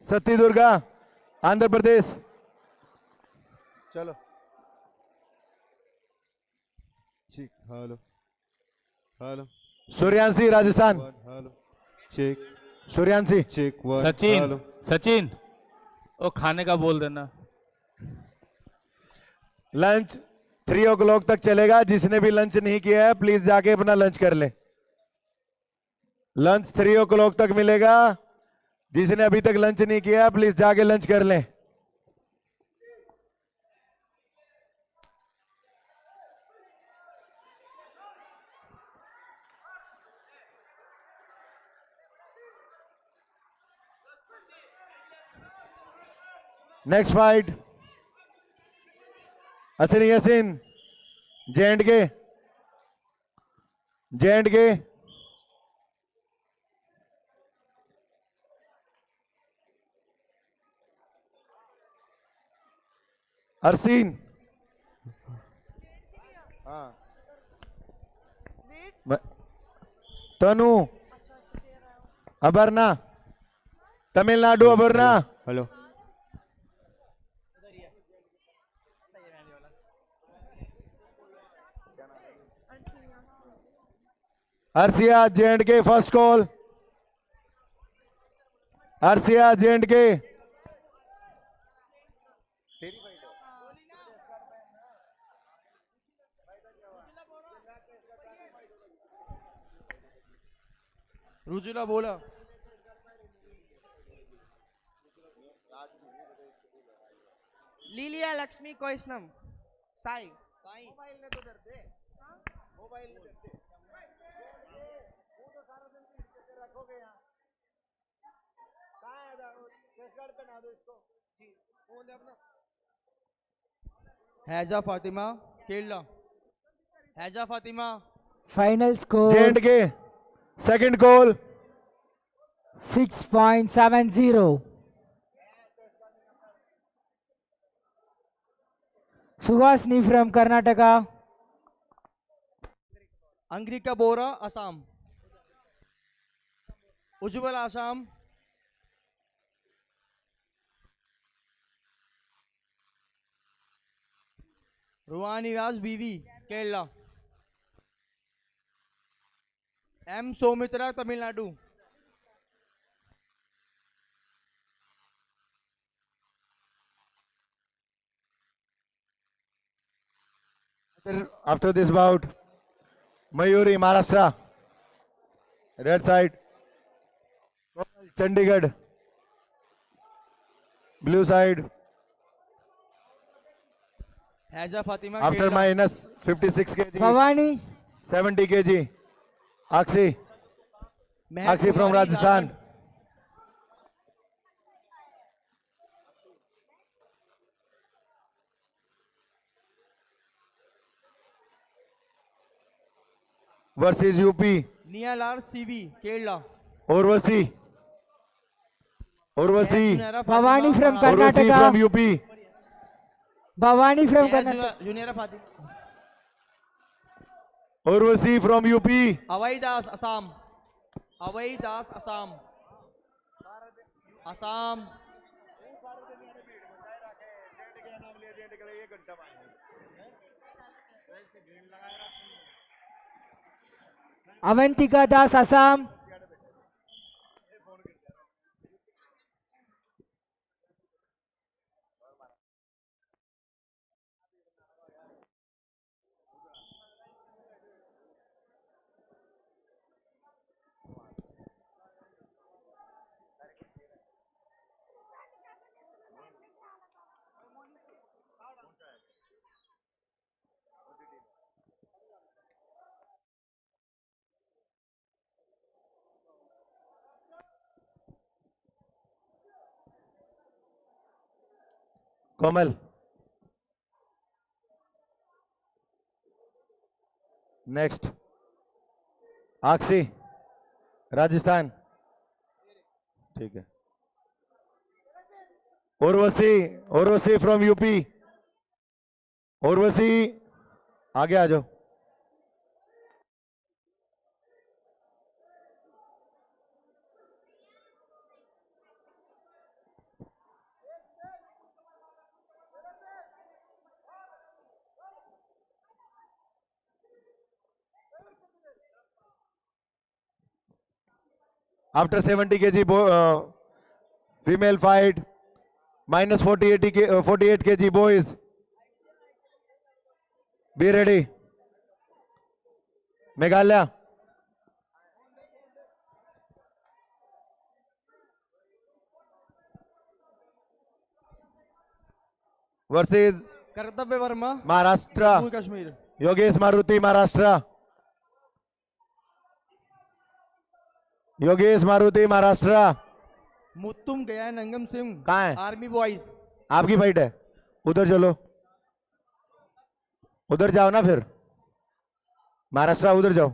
Sati Durga Andhra Pradesh. चलो ठीक। Hello hello. Suryanshi Rajasthan. Hello check. Suryanshi check. Sachin Sachin वो खाने का बोल देना। लंच 3 o'clock तक चलेगा। जिसने भी लंच नहीं किया है प्लीज जाके अपना लंच कर ले। लंच 3 o'clock तक मिलेगा। जिसने अभी तक लंच नहीं किया प्लीज जाके लंच कर ले। Next fight Hasan Yasin J and K Arsin. हाँ Tanu Aparna Tamil Nadu Aparna hello Arsiya J&K first call Arsiya J&K Rujula बोला लीलिया लक्ष्मी कोइसनम साई मोबाइल ने तो दर दे मोबाइल ने दर दे वो तो सारा दिन पीछे रखोगे यहाँ कहाँ है फेस गार्ड पे ना दो इसको जी फोन दे अपना हैजा फातिमा केरला हैजा Fatima Final score J&K second call 6.70. Suhasini from Karnataka. अंग्रिका Bora Assam Ujjwal Assam Ruvani Raj BV Kerala M Soumitra Tamil Nadu after this bout Mayuri Maharashtra red side Chandigarh blue side हैजा Fatima after minus 56 kg Bhavani 70 kg Akshi from Rajasthan versus UP Niyalar CV Kerala Urvasi Bhavani from Urvasi Karnataka. from UP Bhavani from Karnataka. Junior Fatima Urvasi from UP अवई दास असम अवई दास Assam Assam Avantika Das, Assam. Komal next Akshi Rajasthan ठीक है Urvasi from UP Urvasi आगे आ जाओ after 70 kg female fight minus 48 kg boys be ready Meghalaya versus कर्तव्य Verma Maharashtra Jammu Kashmir Yogesh Maruti Maharashtra Yogesh Maruti Maharashtra मुत्तुम गया नंगम सिंह कहाँ है आर्मी बॉयज आपकी फाइट है उधर चलो उधर जाओ ना फिर महाराष्ट्र उधर जाओ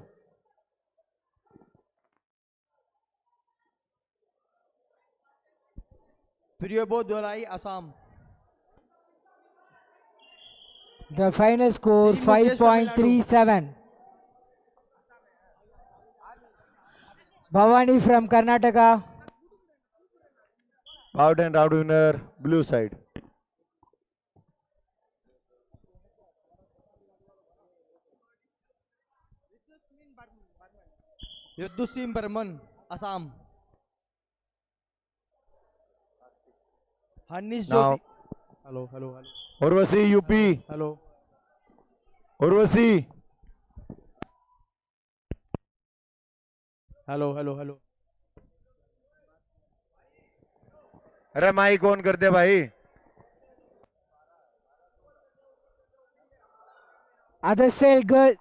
Priyobo Dolai Assam The final score 5.37. Bhavani from Karnataka. Out and round winner, blue side. Yudhusim Burman, Assam. Hanish Now, Jyoti. Hello, hello, hello. Urvasi, UP. Hello. Urvasi. Hello hello hello अरे माइक ऑन कर दे भाई. Other style girl.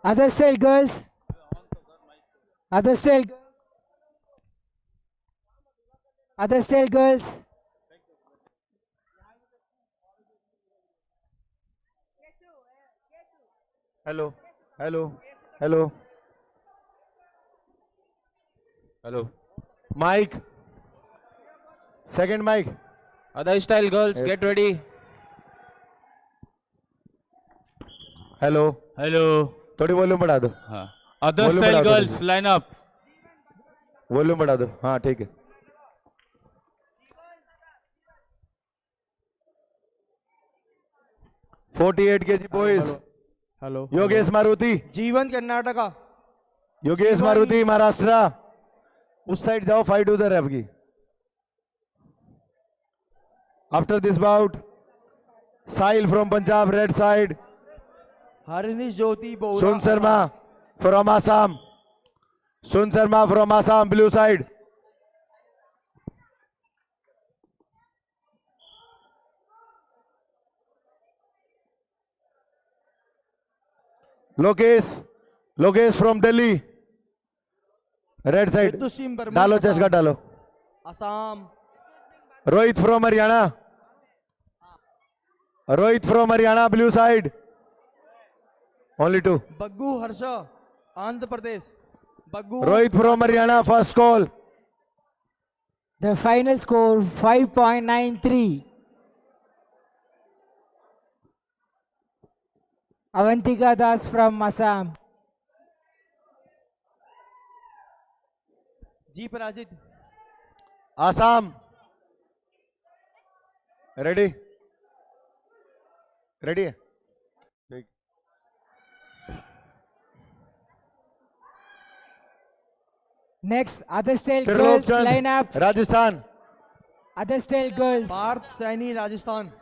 Other style girls. Other style. Other style girls. Hello. Hello. Hello. Hello. Mike. Second mic. Other style girls, Yes. get ready. Hello. Hello. थोड़ी volume बढ़ा दो. हाँ. Other Volume style बढ़ा दो girls थोड़ी. Line up. Volume बढ़ा दो. हाँ ठीक है. $48 kg boys. Hello Yogesh Maruti. जीवन कर्नाटका. योगेश जीवन- मारुति महाराष्ट्र. उस साइड जाओ, फाइट उधर है आपकी. After this bout Sahil from Punjab red side. Harish Jyoti Bora. Sun Sharma from Assam. Sun Sharma from Assam blue side. Lokesh from Delhi red side. Yadu Singh Barman, डालो असम. चस्का डालो. Assam. Rohit from Haryana. Rohit from Haryana blue side. Only 2. Baggu Harsh, Andhra Pradesh. Baggu. Rohit from Haryana first call. The final score 5.93. Avantika Das from Assam. जी पराजित. आसाम. रेडी रेडी है. ठीक. Next, other style Trilok girls Chand line up. Rajasthan. Other style girls. Parth Saini Rajasthan.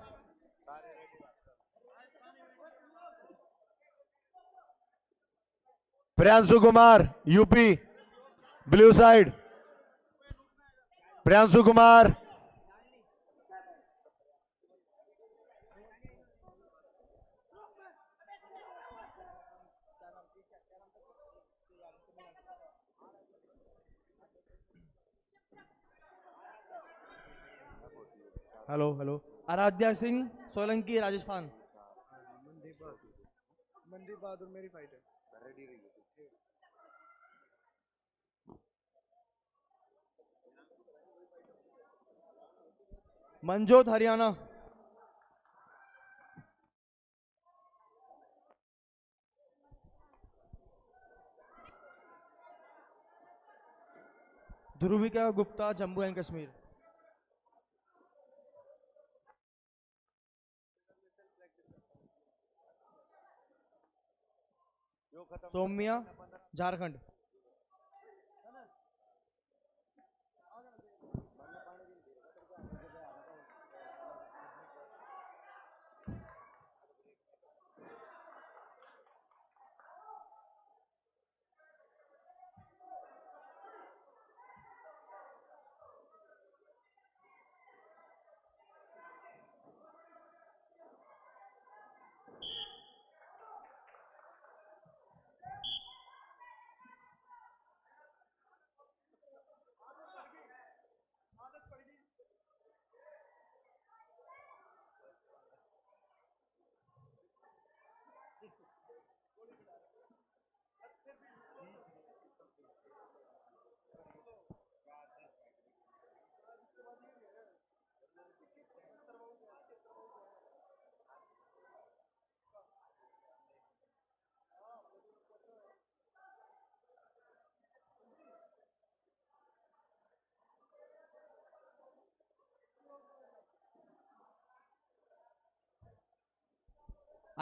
Priyanshu Kumar UP blue side. Priyanshu Kumar. Hello hello. Aradhya Singh Solanki Rajasthan. Mandeep Bahadur मेरी fight है. Manjot Haryana. Dhruvika Gupta Jammu and Kashmir. Saumya Jharkhand.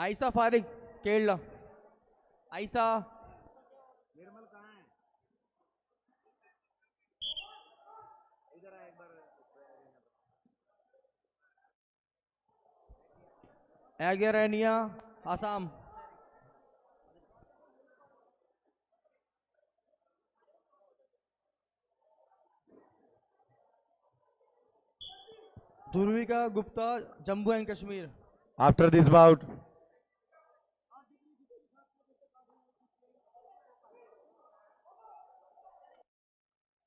Ayesha Farik Kerala. Ayesha. Nirmal कहाँ है? इधर आ एक बार. एगेरेनिया Assam. Dhruvika Gupta Jammu and Kashmir. After this bout,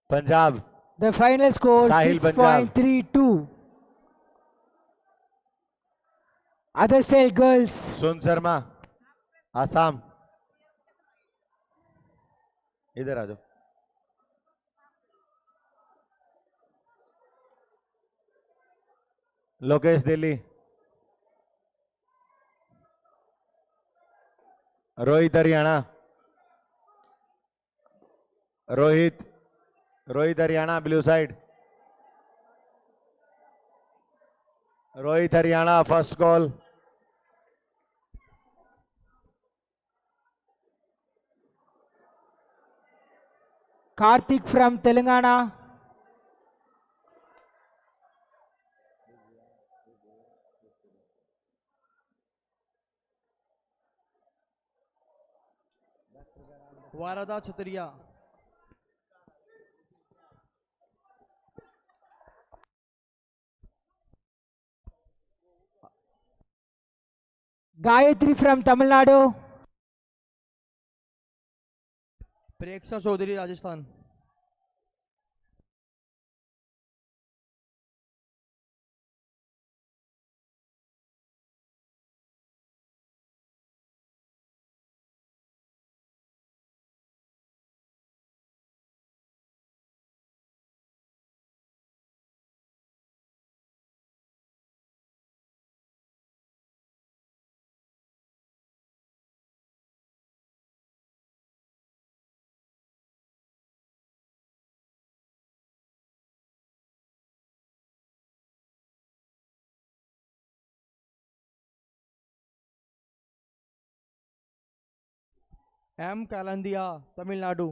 Punjab, The final score Sahil Punjab. 6.32. Other side girls. Sun Sharma, Assam. इधर आ जाओ. Lokesh Delhi. Rohit Haryana. Rohit Haryana blue side. Rohit Haryana first call. Karthik from Telangana. Warda Chhatariya. Gayatri from Tamil Nadu. Preksha Chaudhary Rajasthan. M Kalandiya Tamil Nadu.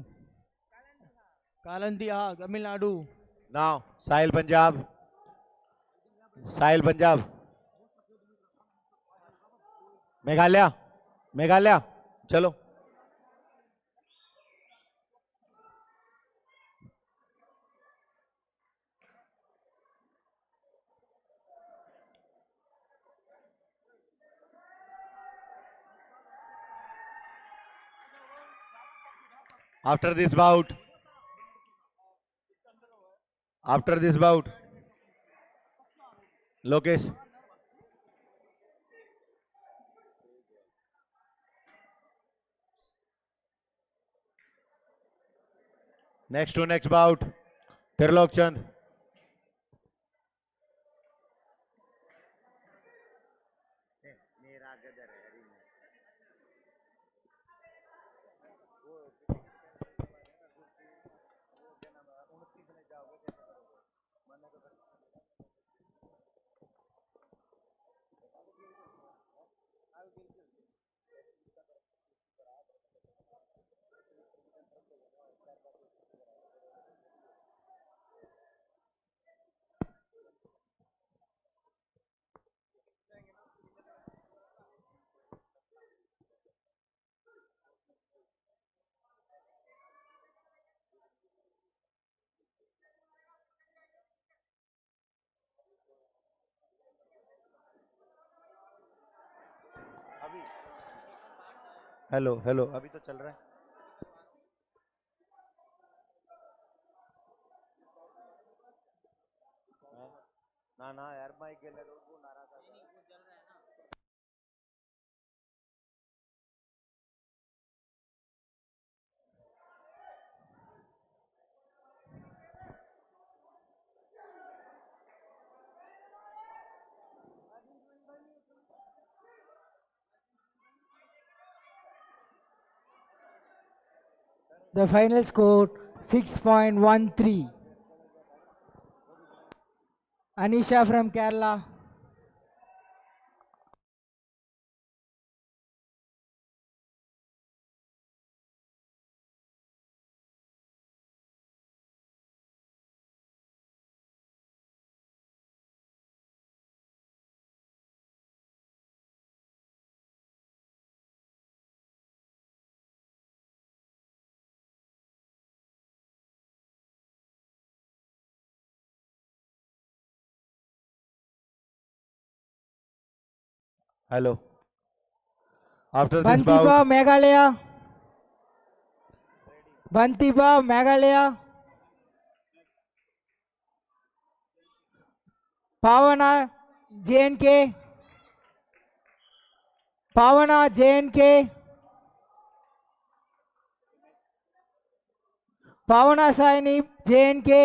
Kalandiya Tamil Nadu. Now Sahil Punjab. Sahil Punjab. Meghalaya चलो. After this bout, Lokesh. Next bout, Trilok Chand. Hello अभी तो चल रहा है. ना यार माइक गेले तो वो नाराज आता है. The final score 6.13. Anisha from Kerala. Hello after this Bantiba Meghalaya. Bantiba Meghalaya. Pavana JNK. Pavana JNK. Pavana Saini JNK.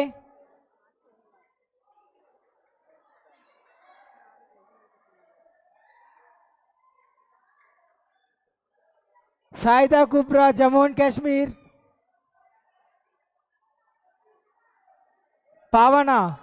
Saida Kubra Jammu and Kashmir. Pavana.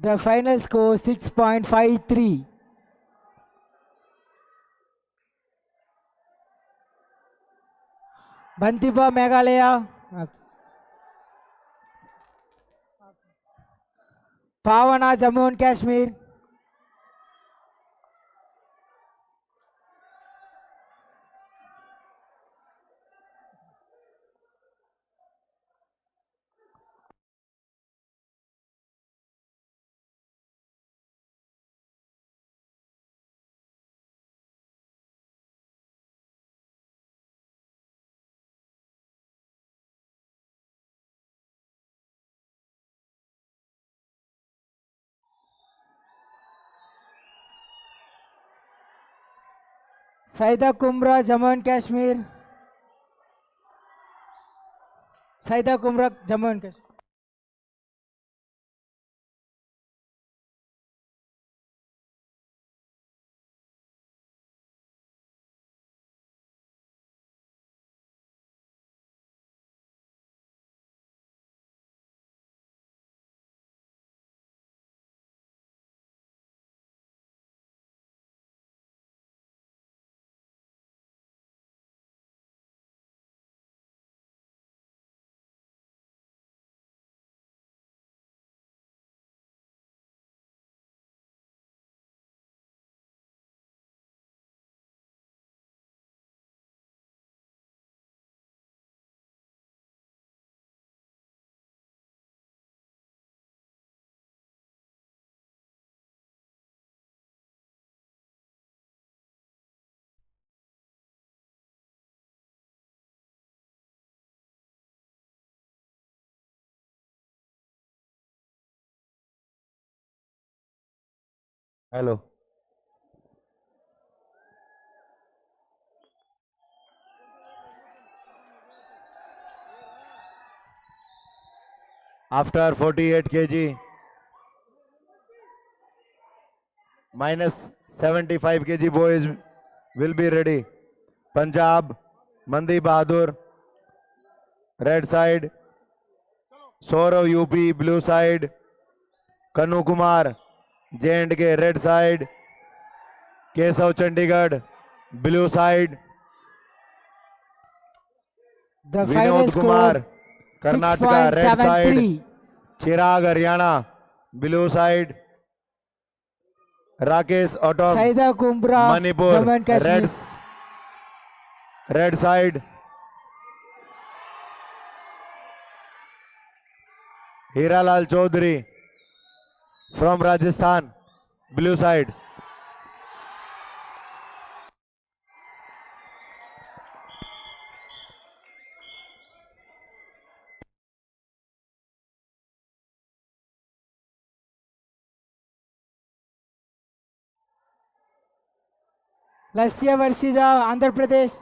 The final score 6.53. Bantiba Meghalaya. Pavana Jammu and Kashmir. Saida Kumra Jammu and Kashmir. Saida Kumra Jammu and Kashmir. Hello after 48 kg minus 75 kg boys will be ready. Punjab Mandeep Bahadur red side, Saurav UP blue side, Kanu Kumar J&K red side, Kesav Chandigarh blue side, The final Vinod score Kumar Karnataka red side, 6.73. Chirag Haryana blue side, Rakesh Auto Saida Kumbra Manipur Jammu and Kashmir. red side, Hiralal Chaudhary from Rajasthan blue side. Lasya Varshida, Andhra Pradesh.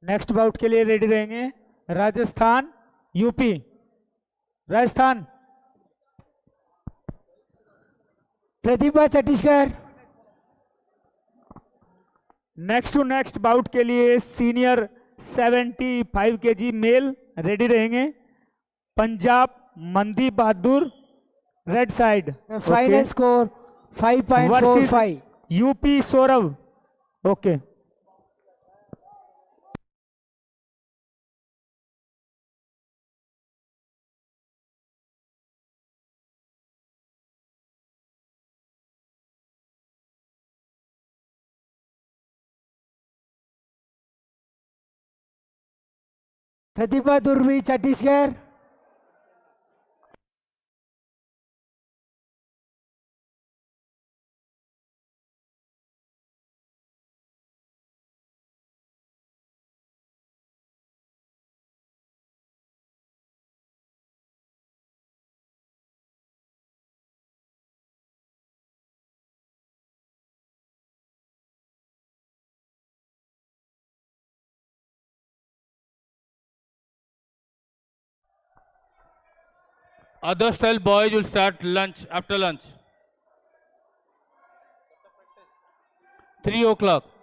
Next bout के लिए ready रहेंगे Rajasthan UP. Rajasthan Pratibha Chhattisgarh. Next to next bout के लिए senior 75 kg male ready रहेंगे Punjab Mandeep Bahadur red side. Final score 5.45। UP Saurabh. Okay Pratibha Durvi Chhattisgarh. Other style boys will start lunch after lunch. 3 o'clock.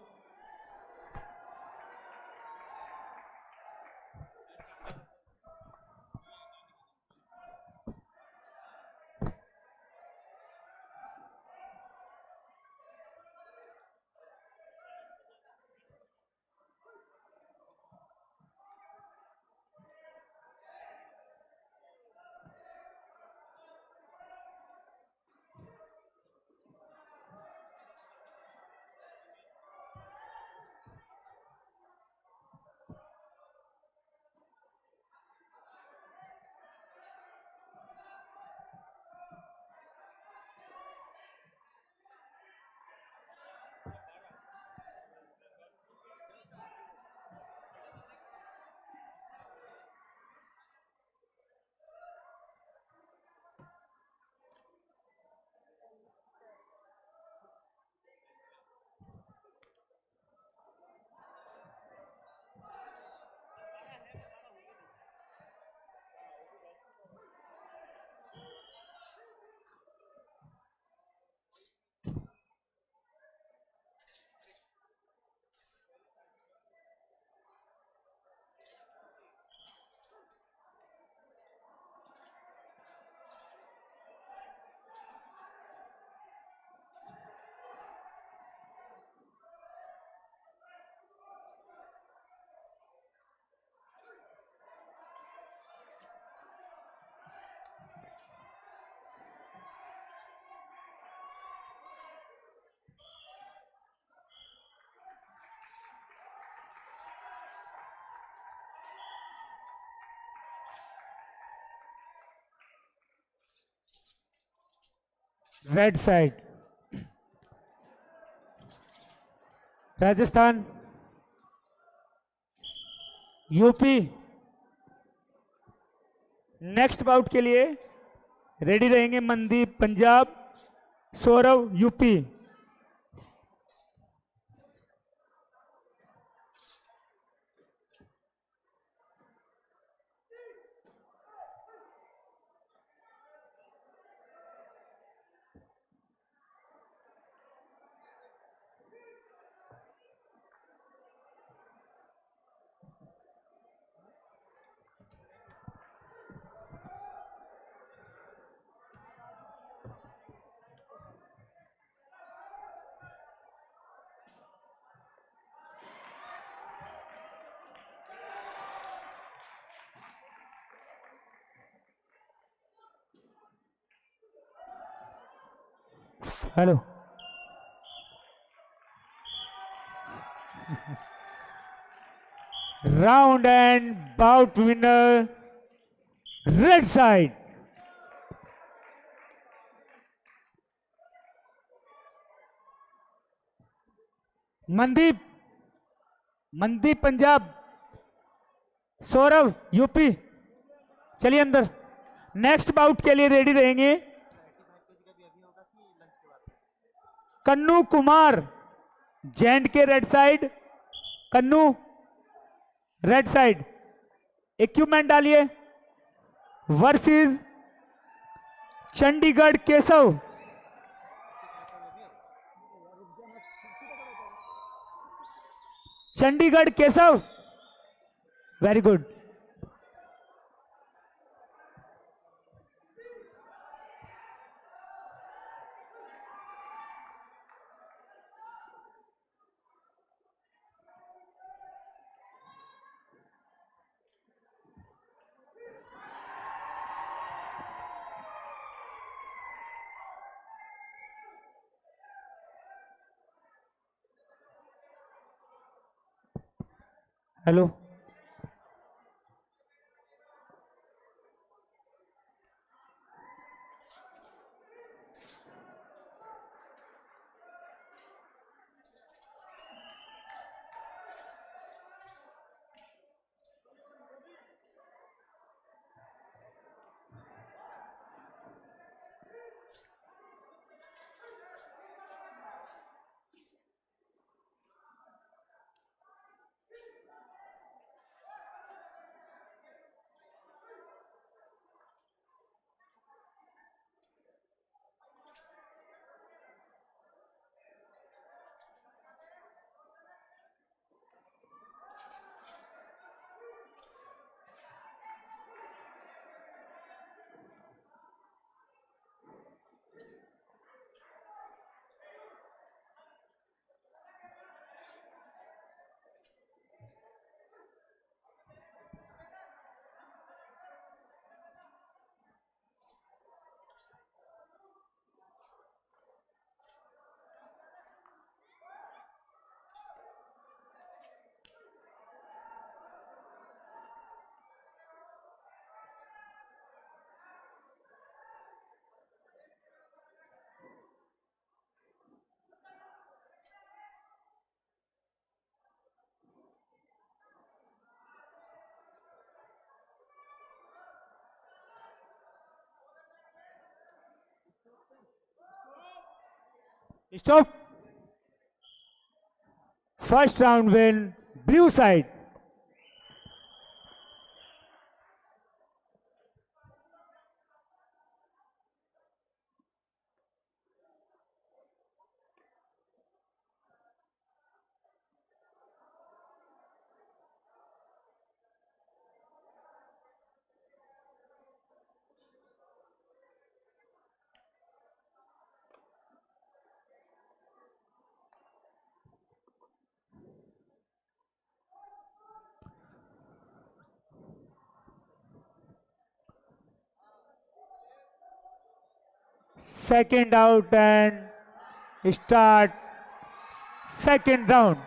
Red side Rajasthan, UP. Next bout के लिए ready रहेंगे Mandeep Punjab, Saurav UP. Hello round and bout winner red side. Mandeep Mandeep Punjab, Saurav UP. चलिए अंदर। Next bout के लिए ready रहेंगे कन्नू कुमार, जेंड के red side. Kannu red side, equipment डालिए। Versus Chandigarh Keshav. Chandigarh Keshav, very good. Hello Stop. First round win, blue side. Second out and start second round.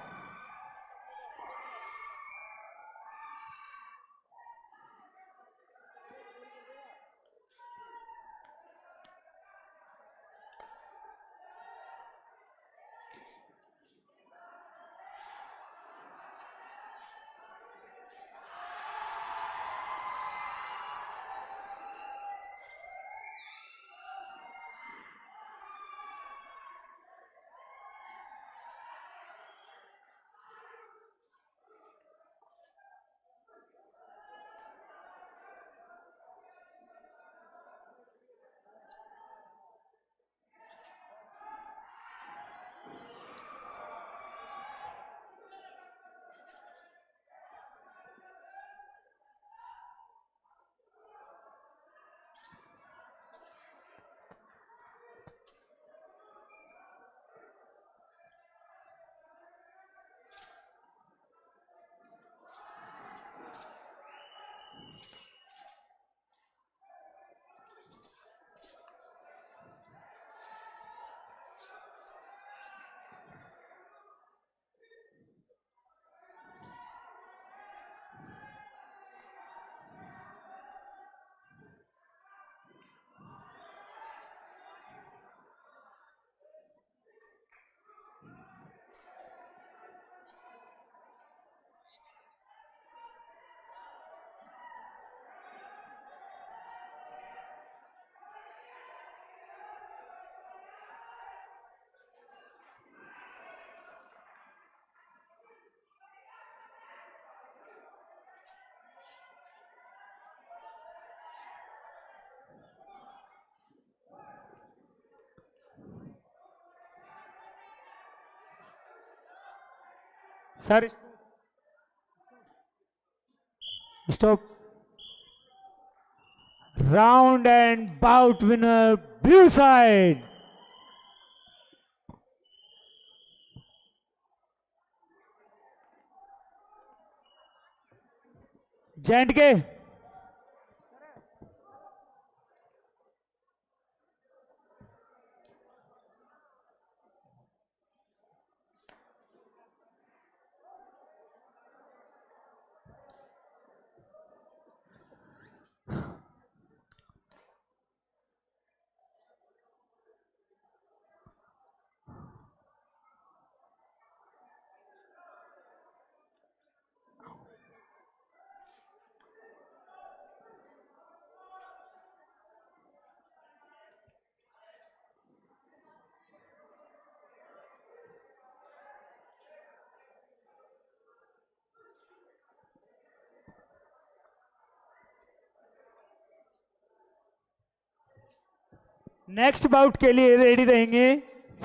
Sir, stop. Round and bout winner, blue side. J&K. Next bout के लिए ready रहेंगे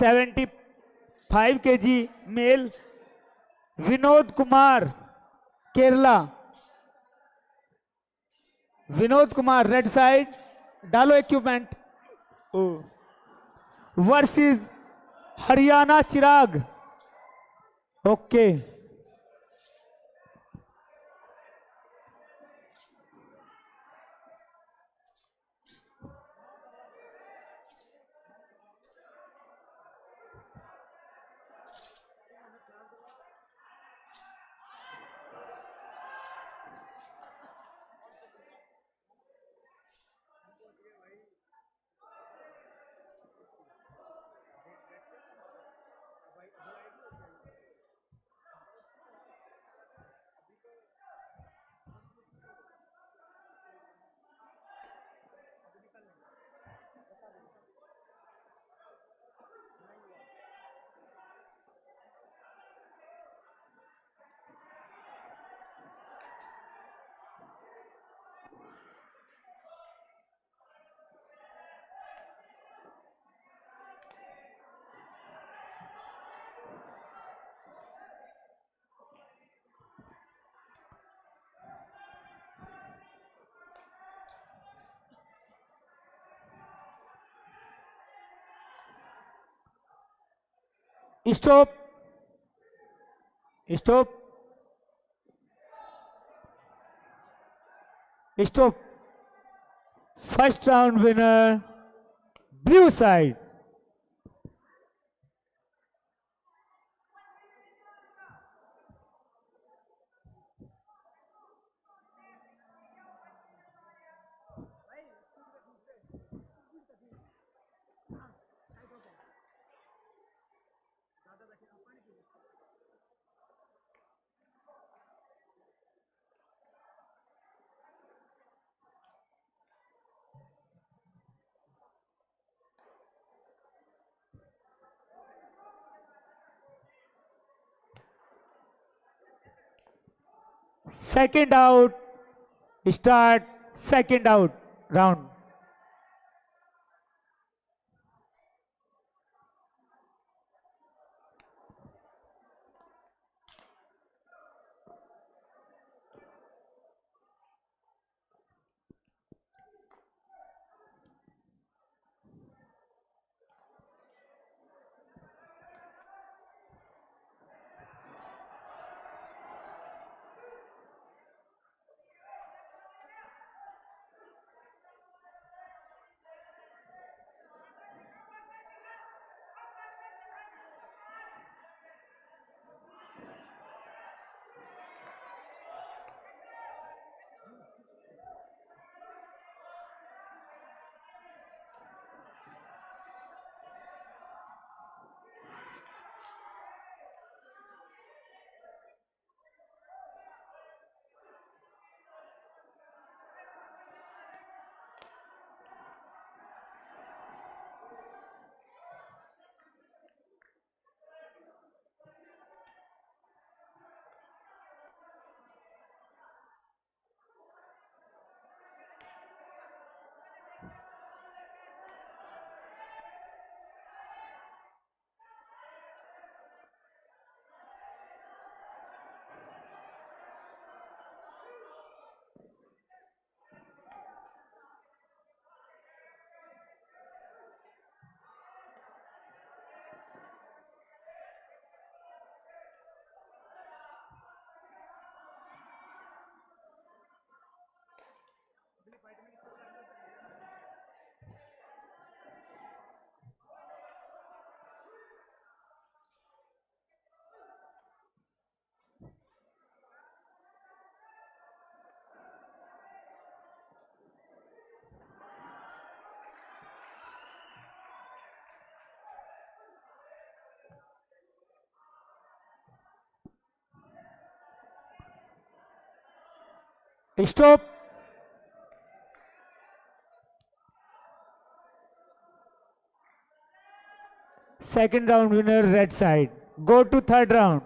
75 kg male Vinod Kumar Kerala. Vinod Kumar red side, डालो equipment. Versus Haryana Chirag. Okay stop stop stop. First round winner blue side. Second out, start second out round. Stop. Second round winner red side. Go to third round.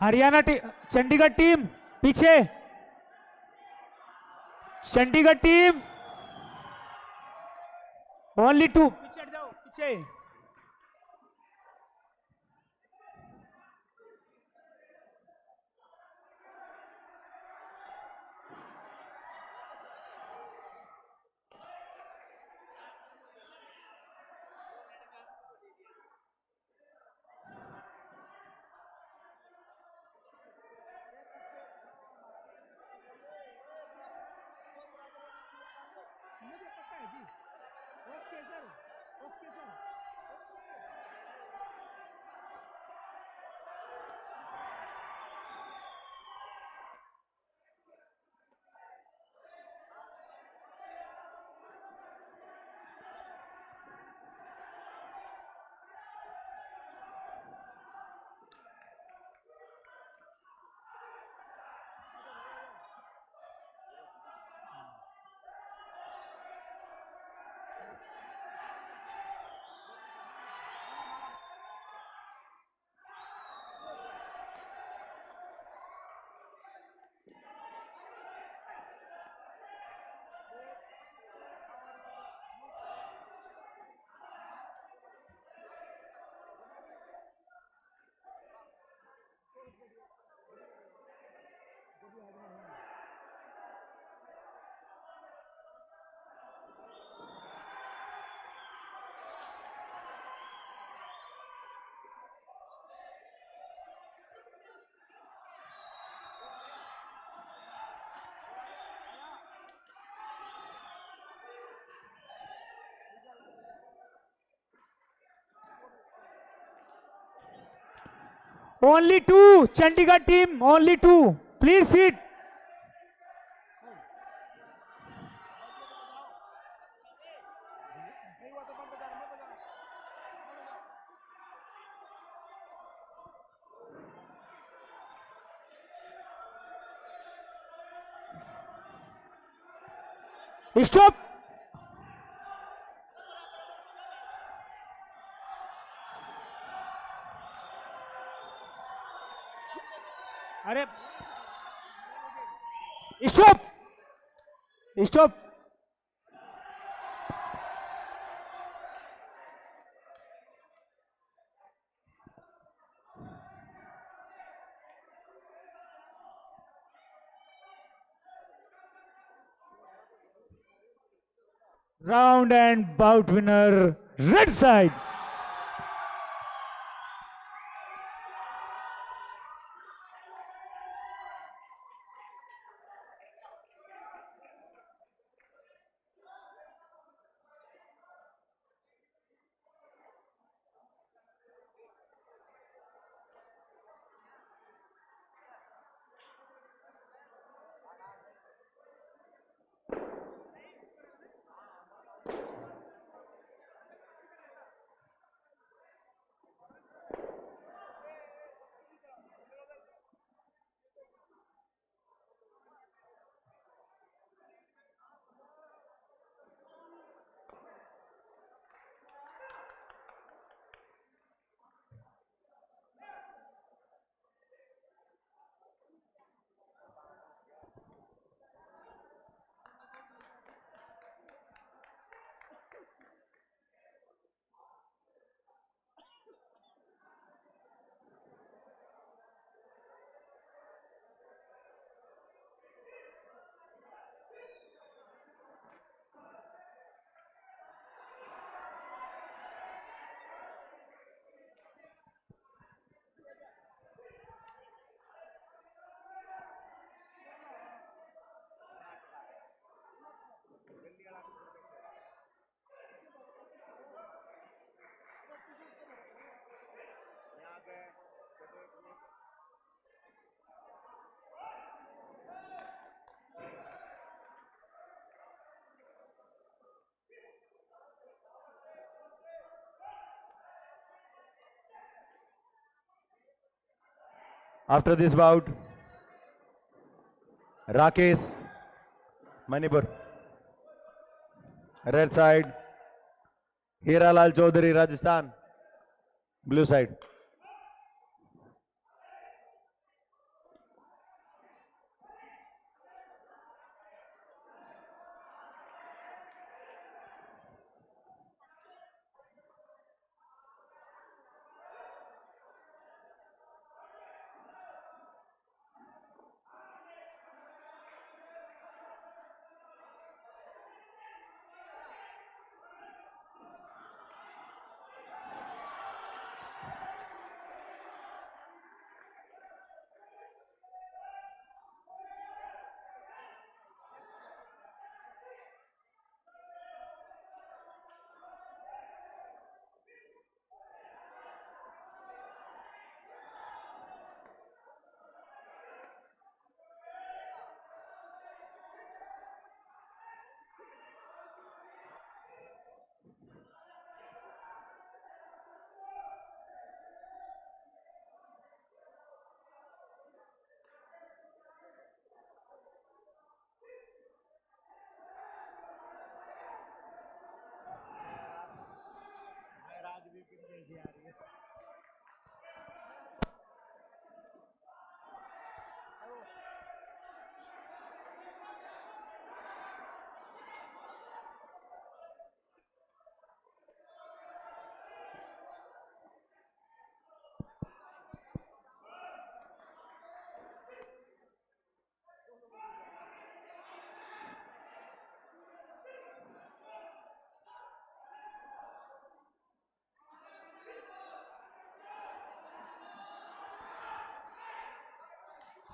Haryana Chandigarh team पीछे। Chandigarh team only 2 पीछे हट जाओ पीछे। Okay sir, okay sir. Only two, Chandigarh team, only two. Please sit. Stop. अरे stop, stop. Round and bout winner, red side. After this bout, Rakesh, Manipur. Red side, Hiralal Chaudhary, Rajasthan. Blue side.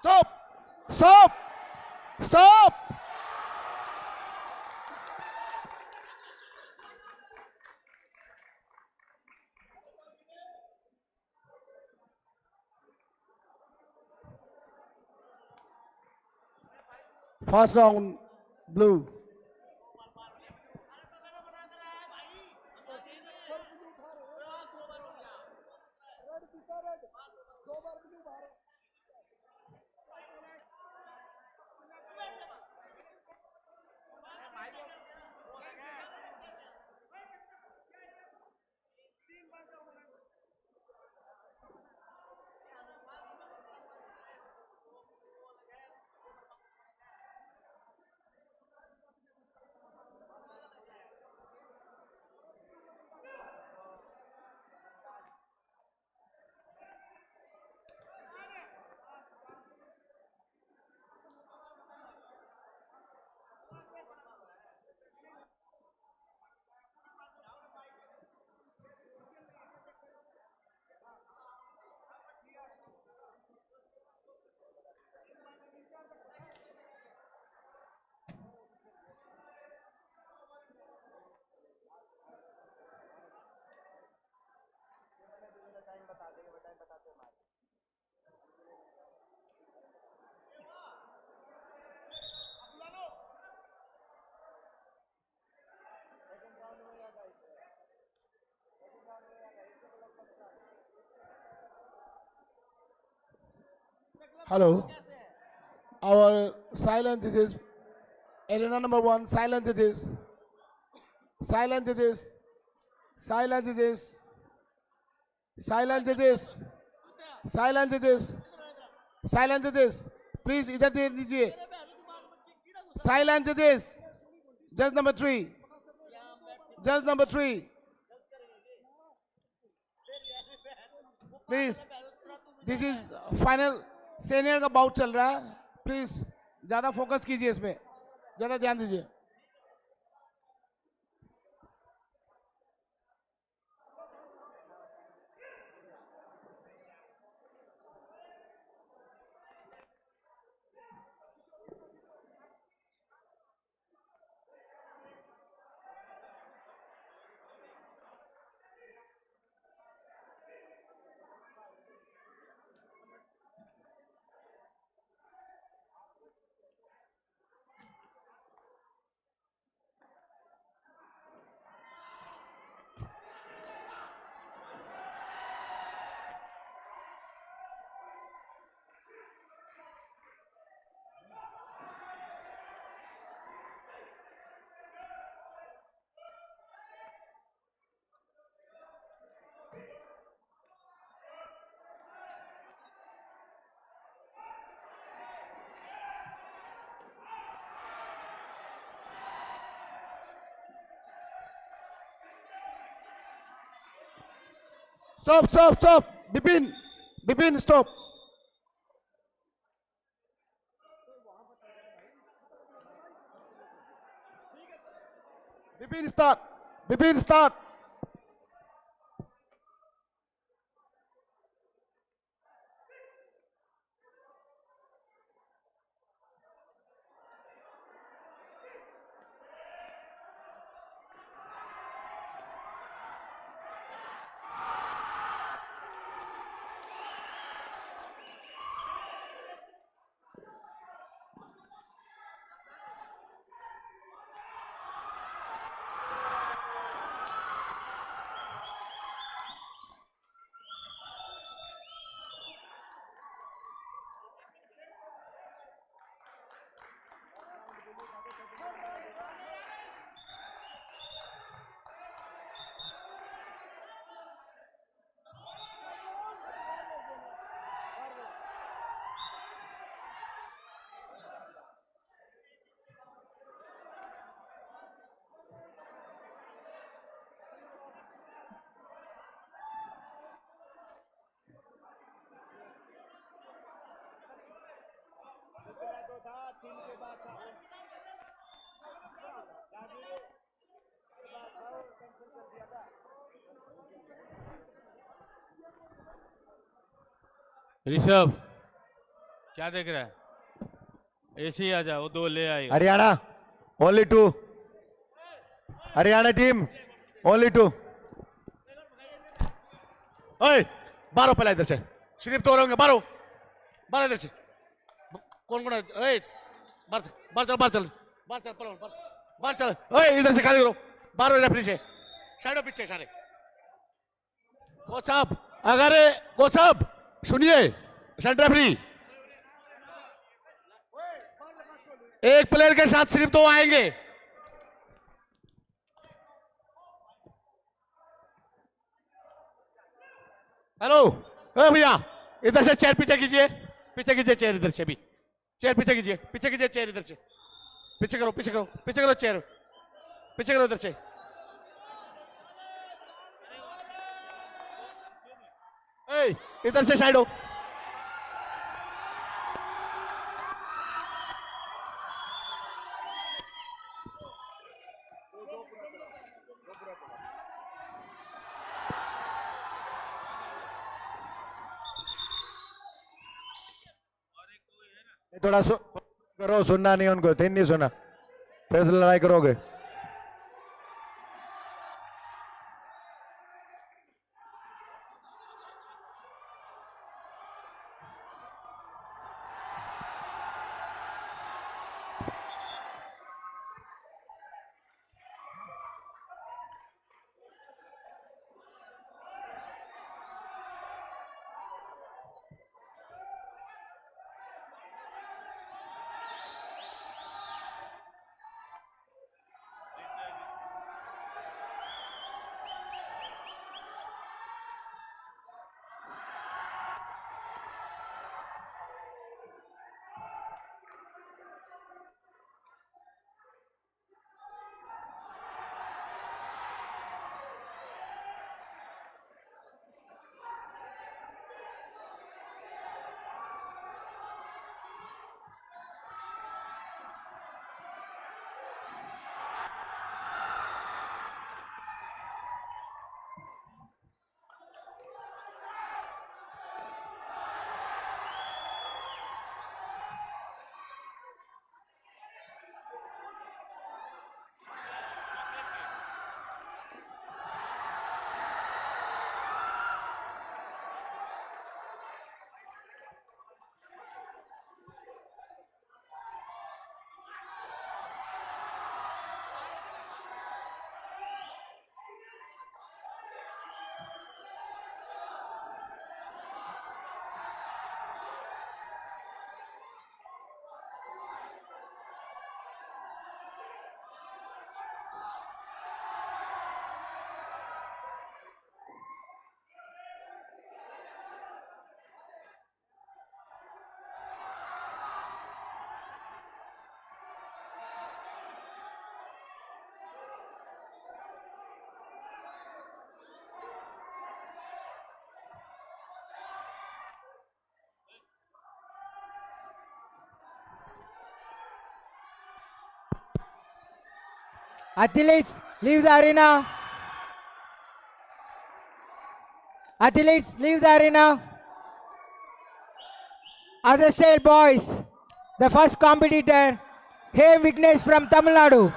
Stop! Stop! Stop! First round, blue. Hello. Our silence is arena number 1. Silence it is. Silence it is. Silence it is. Silence it is. Silence it is. Silence it is. Please इधर दे दीजिए. Silence it is. Judge number 3. Judge number 3. Please. This is final. Senior का bought चल रहा है. Please ज्यादा focus कीजिए इसमें. ज्यादा ध्यान दीजिए. Stop, stop, stop. Bipin. Bipin, stop. Bipin, start. Bipin, start. Rishabh क्या देख रहा है? ऐसे ही आ जा, वो 2 ले आएगा। Haryana only 2, Haryana team only 2। ओए बारो पहला इधर से, सिर्फ 2 रहेंगे, बारो बारो इधर से। कौन कौन है? ओए बाहर चल बाहर चल बाहर चल पहलवान, बाहर चल। ओए इधर से खाली करो, बारो रेफरी से साइडो पीछे सारे। कोच साहब अगर कोच साहब सुनिए, सेंटर रेफरी एक प्लेयर के साथ सिर्फ 2 आएंगे। हेलो ओ भैया इधर से चेयर पीछे कीजिए, पीछे कीजिए चेयर, इधर से भी चेयर पीछे कीजिए, पीछे कीजिए चेयर, इधर से पीछे करो, पीछे करो, पीछे करो चेयर, पीछे करो इधर से। ए इधर से साइड हो। थोड़ा करो, सुनना नहीं उनको, तीन नहीं सुना, फिर से लड़ाई करोगे। Athletes, leave the arena. Athletes, leave the arena. Other state boys, the first competitor, Hey Vignesh from Tamil Nadu.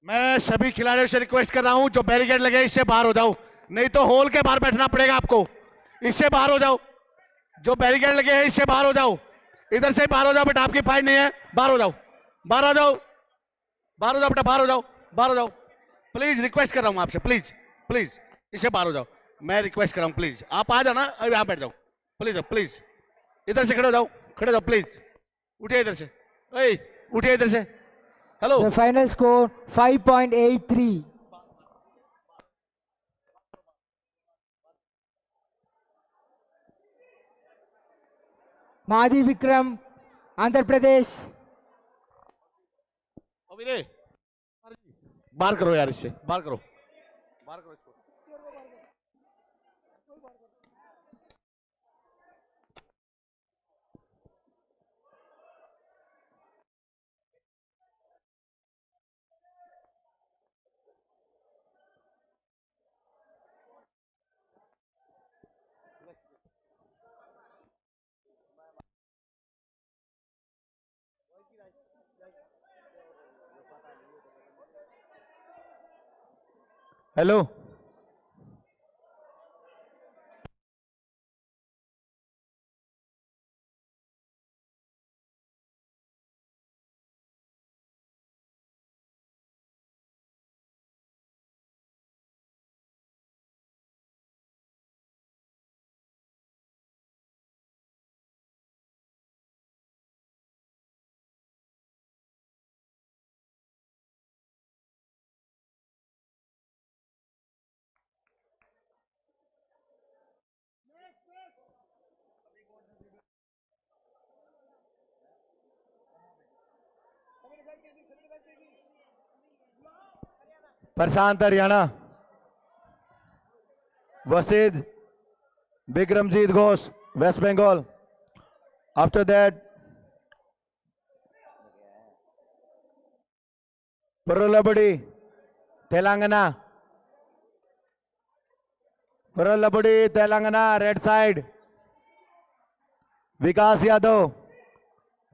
मैं सभी खिलाड़ियों से रिक्वेस्ट कर रहा हूं, जो बैरिकेड लगे इससे बाहर हो जाओ, नहीं तो हॉल के बाहर बैठना पड़ेगा आपको। इससे बाहर हो जाओ, जो बैरिकेड लगे हैं इससे बाहर हो जाओ, इधर से बाहर हो जाओ बेटा, आपकी फाइट नहीं है, बाहर हो जाओ, बाहर हो जाओ, बाहर हो जाओ बेटा, बाहर हो जाओ, बाहर हो जाओ। प्लीज रिक्वेस्ट कर रहा हूं आपसे, प्लीज प्लीज इससे बाहर हो जाओ, मैं रिक्वेस्ट कर रहा हूं, प्लीज आप आ जाओ ना, अभी यहाँ बैठ जाओ, प्लीज प्लीज इधर से खड़े हो जाओ, खड़े हो जाओ प्लीज, उठिए इधर से, उठिए इधर से। Hello, The final score 5.83. Mahadi Vikram, Andhra Pradesh. बाहर करो यार, इससे बाहर करो, बाहर करो इसको। Hello, Prashant Haryana versus Vikramjeet Ghosh waste Bengal. After that Purulabudi Telangana, Purulabudi Telangana, red side Vikas Yadav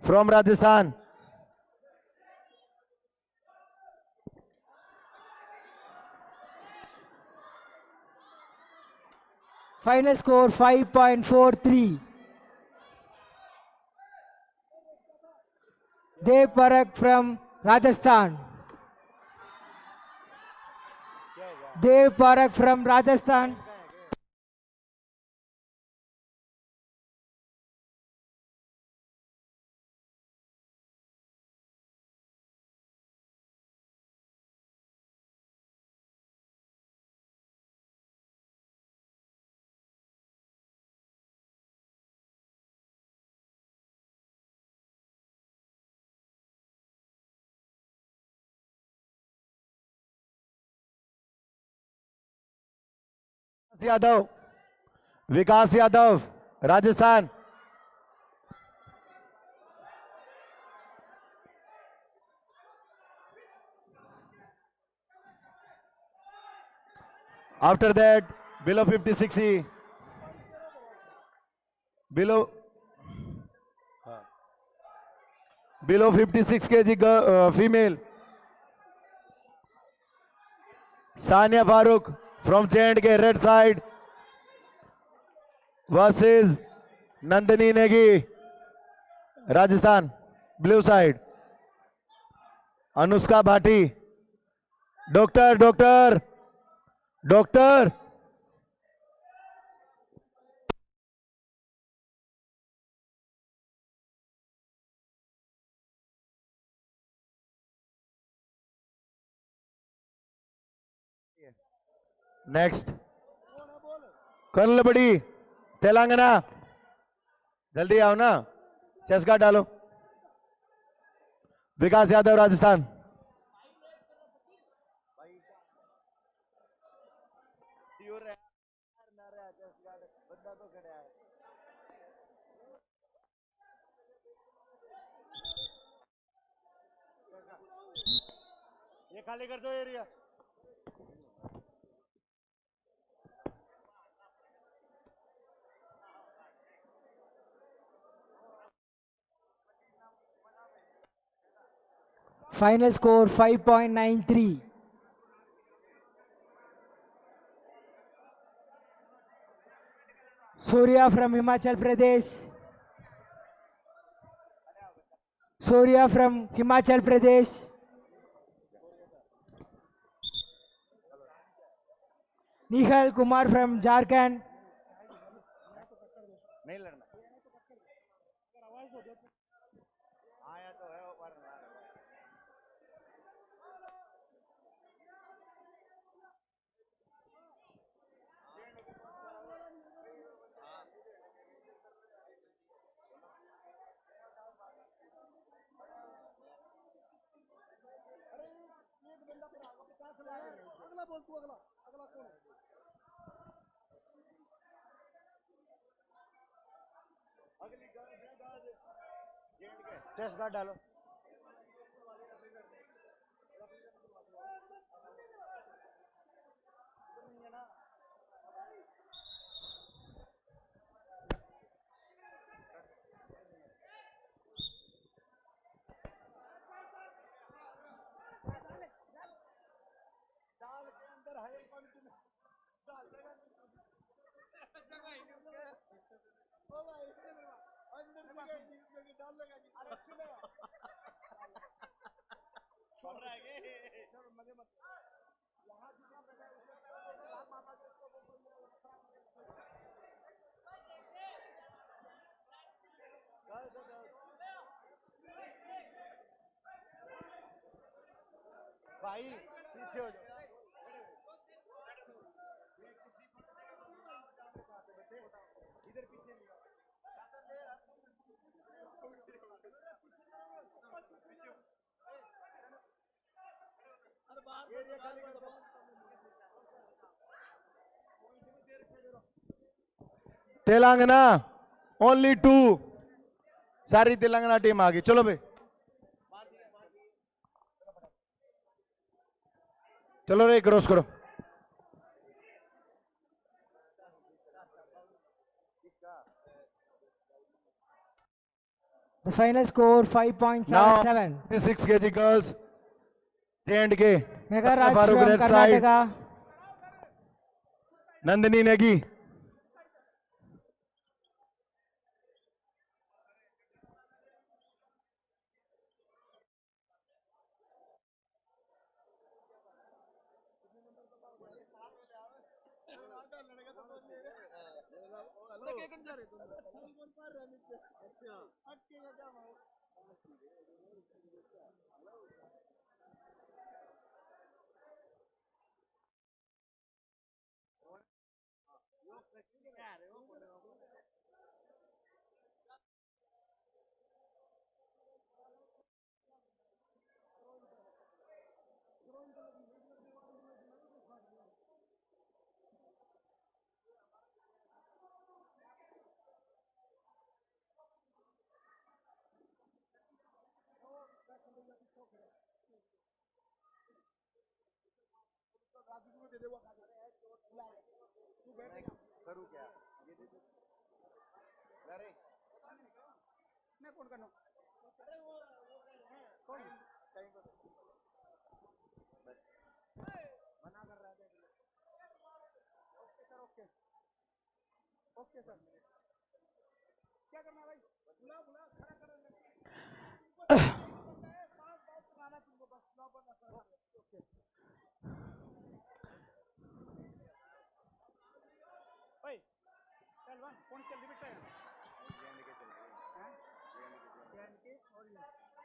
from Rajasthan. Final score 5.43. Dev Parak from Rajasthan. Dev Parak from Rajasthan. Yadav, Vikas Yadav Rajasthan. After that, below 56, below 56 kg female, Sania Farooq from J&K red side versus Nandini Negi Rajasthan blue side. Anushka Bhati, doctor. Next कर्लबड़ी तेलंगाना, जल्दी आओ ना, chess card डालो। विकास यादव राजस्थान। ये खाली कर दो area. Final score 5.93. Surya from Himachal Pradesh. Surya from Himachal Pradesh. Nihal Kumar from Jharkhand. नहीं लड़ना आया तो है ऊपर अगला बोल तू अगला अगला कौन है अगली चेस्ट गार्ड डालो दाल के अंदर है एक पंक्ति में डाल देगा जगह ही नहीं ओ भाई अंदर जगह इसमें डाल देगा अरे सुनो छोड़ रहा है ये चलो मजे मत यहां जितना पैसा है उसमें आप माता जी इसको भाई पीछे हो जाओ इधर पीछे नहीं तेलंगाना ओनली 2 सारी तेलंगाना टीम आ गई चलो भाई चलो रे क्रॉस करो The final score 5.77. 6 kg girls J&K Mega Raj Farooq from red side Karnataka. Nandini Negi करूँ क्या ये दे अरे मैं कौन करना कौन कहीं पर मना कर रहा है okay sir okay okay sir क्या करना भाई बुला बुला खड़ा कर तुमको बस ओके भाई पहलवान कौन चल रिपीट करेगा के और ये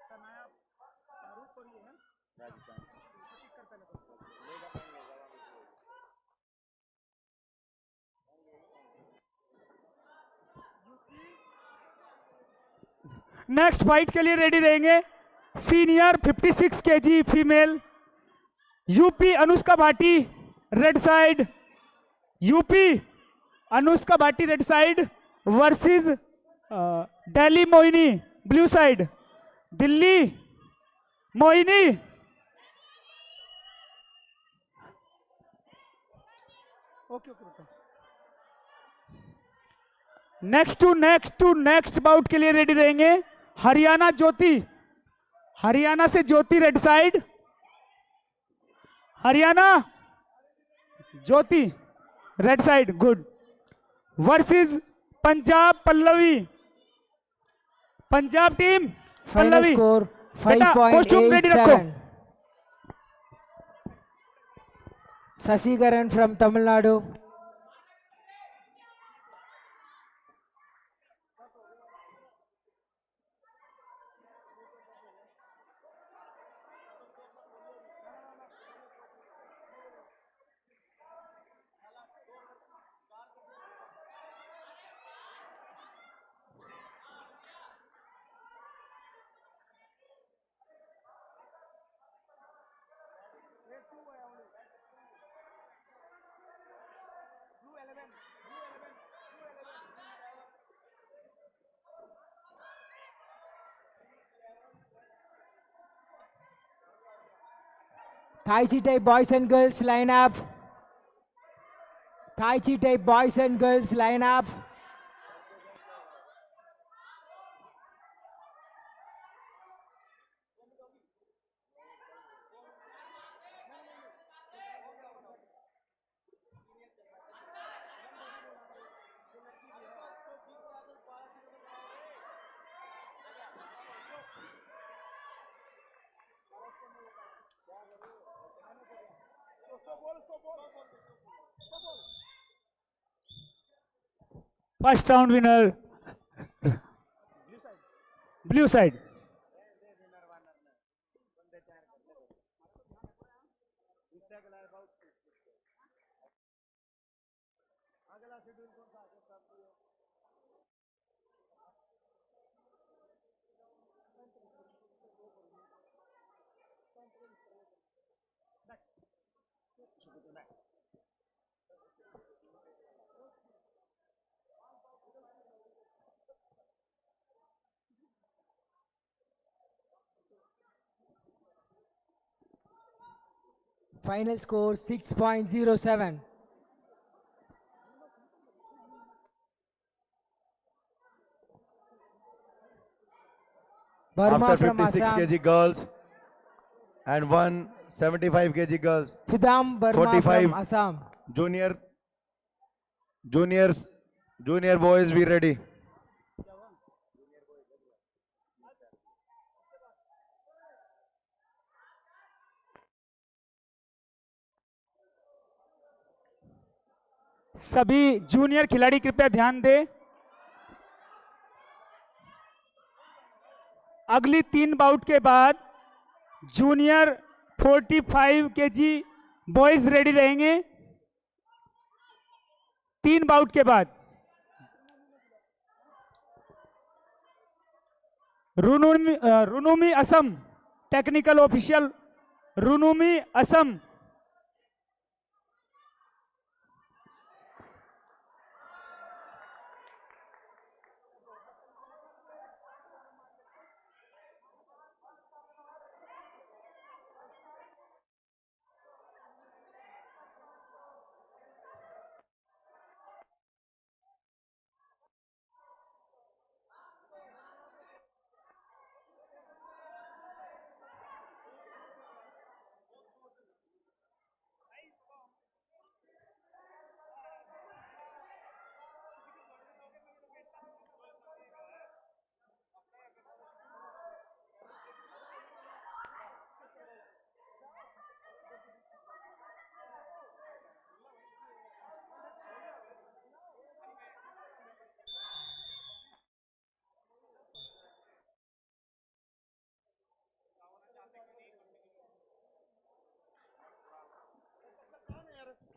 सनाया फारूक और ये है राजस्थान ठीक कर पहले नेक्स्ट फाइट के लिए रेडी रहेंगे senior 56 kg female UP Anushka Bhati red side UP Anushka Bhati red side versus Delhi Mohini blue side Delhi Mohini okay okay next bout के लिए रेडी रहेंगे हरियाणा ज्योति हरियाणा से Jyoti red side, Haryana Jyoti red side, good. Versus Punjab Pallavi, Punjab team final Pallavi, score बेटा कॉस्ट्यूम रेडी रखो। 5.87. Sasikaran from Tamil Nadu. Tai Chi type boys and girls line up. Tai Chi type boys and girls line up. First round winner blue side. Final score 6.07. Burma After from 56 Assam. kg girls and 175 kg girls. Fidam Burma 45 from Assam. Junior boys be ready. सभी junior खिलाड़ी कृपया ध्यान दें। अगली 3 bout के बाद junior 45 kg boys ready रहेंगे। 3 bout के बाद Runumi Assam, technical official Runumi Assam.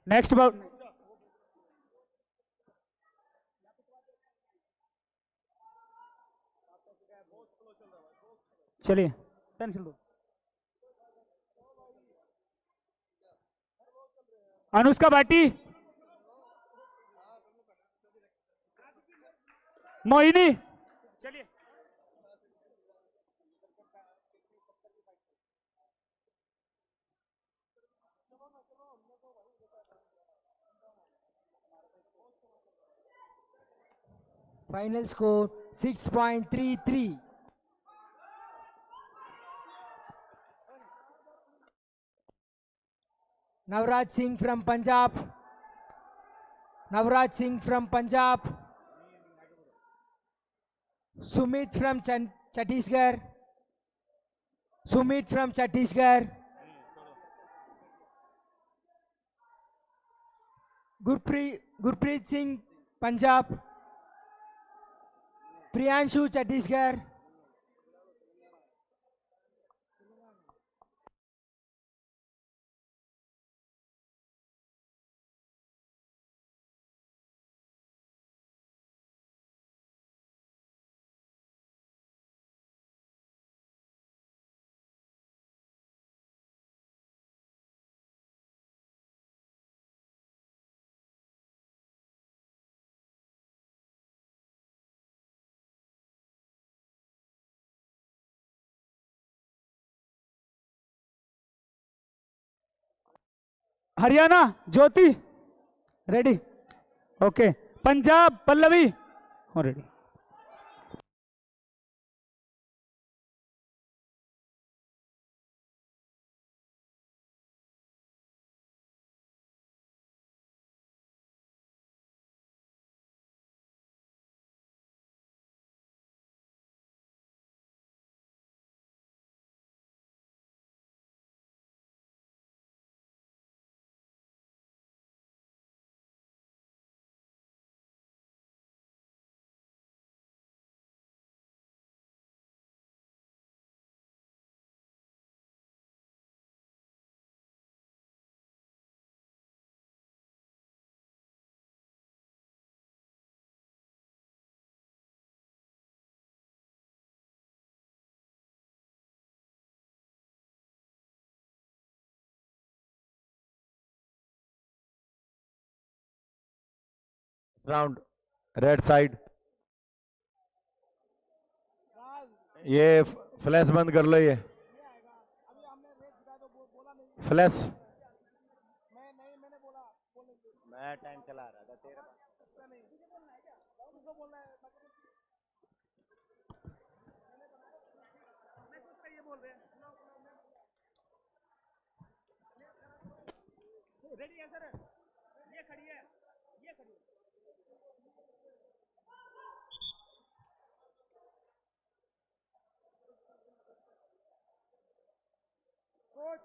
Next bout चलिए पेंसिल दो। अनुष्का भाटी, मोहिनी, चलिए। Final score 6.33. Navraj Singh from Punjab. Navraj Singh from Punjab. Sumit from Chhattisgarh. Sumit from Chhattisgarh. Gurpreet Singh, Punjab. Priyanshu, Chhattisgarh. Haryana Jyoti ready okay Punjab Pallavi ready round red side. ये flash बंद कर लो। ये flash मैं time चला रहा था तेरा रेडी है सर ये खड़ी है ये खड़ी है कोच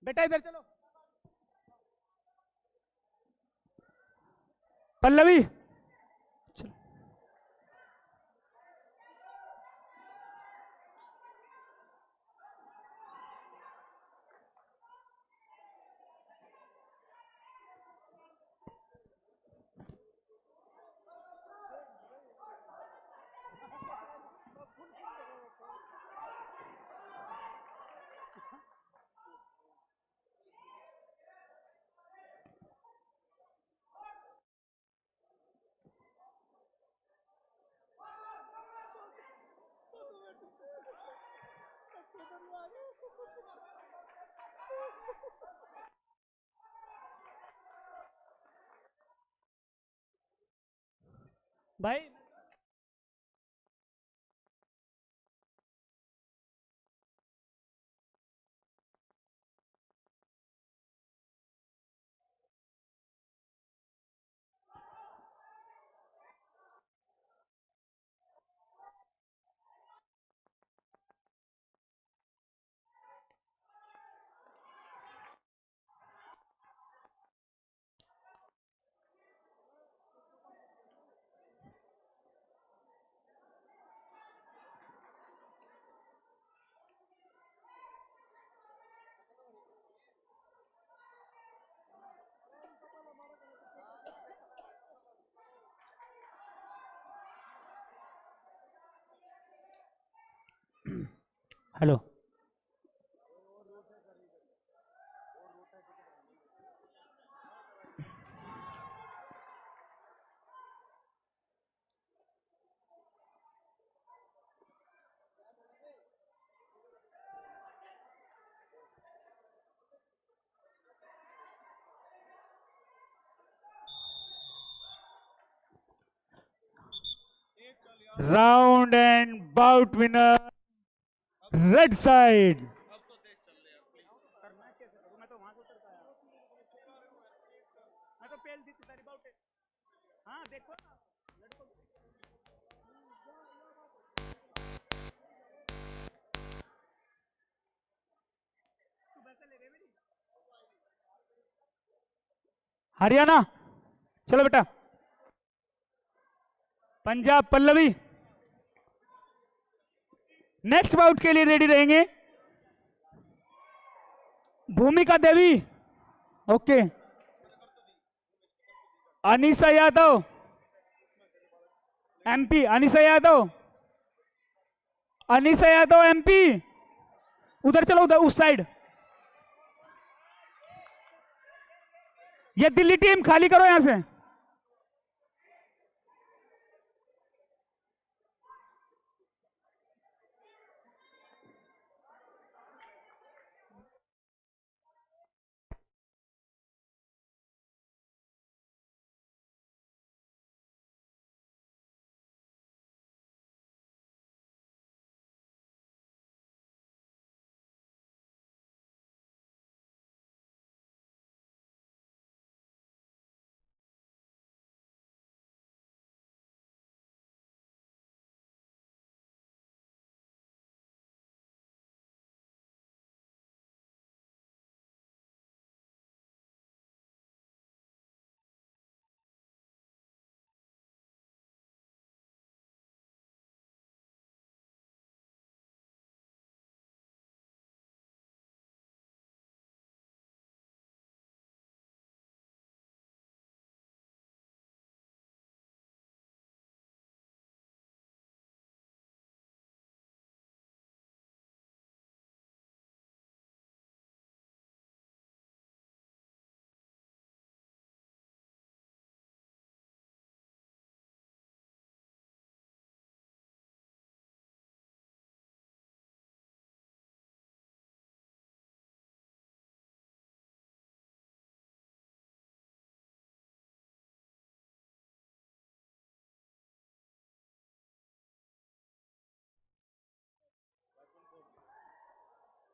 बेटा इधर चलो पल्लवी भाई hello Round and bout winner, red side. Haryana चलो बेटा, पंजाब पल्लवी नेक्स्ट बाउट के लिए रेडी रहेंगे। Bhumika Devi, okay. Anisa Yadav MP, Anisa Yadav, Anisa Yadav MP, उधर चलो, उधर उस साइड। ये दिल्ली टीम खाली करो यहां से।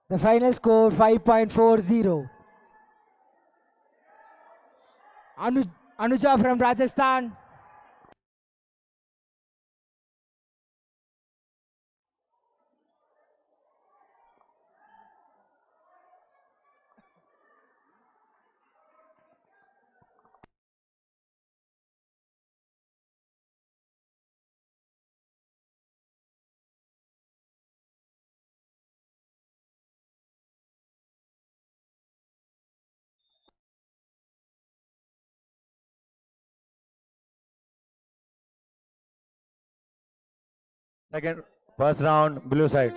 The final score 5.40. Anuja from Rajasthan. Second, first round, blue side.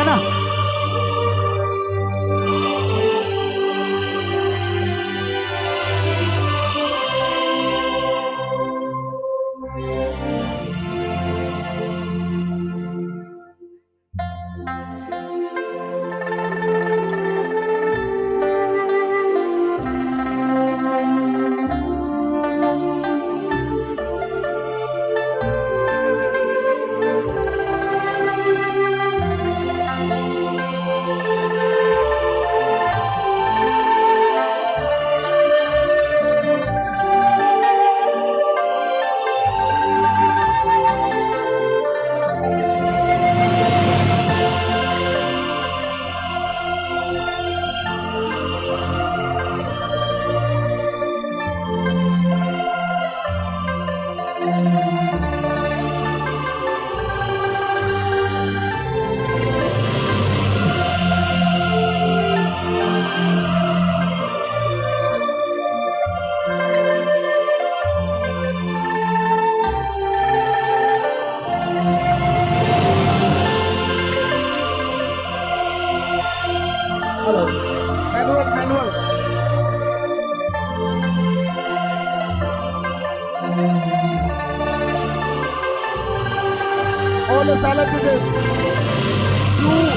ना। Manual all the silent judges. Two.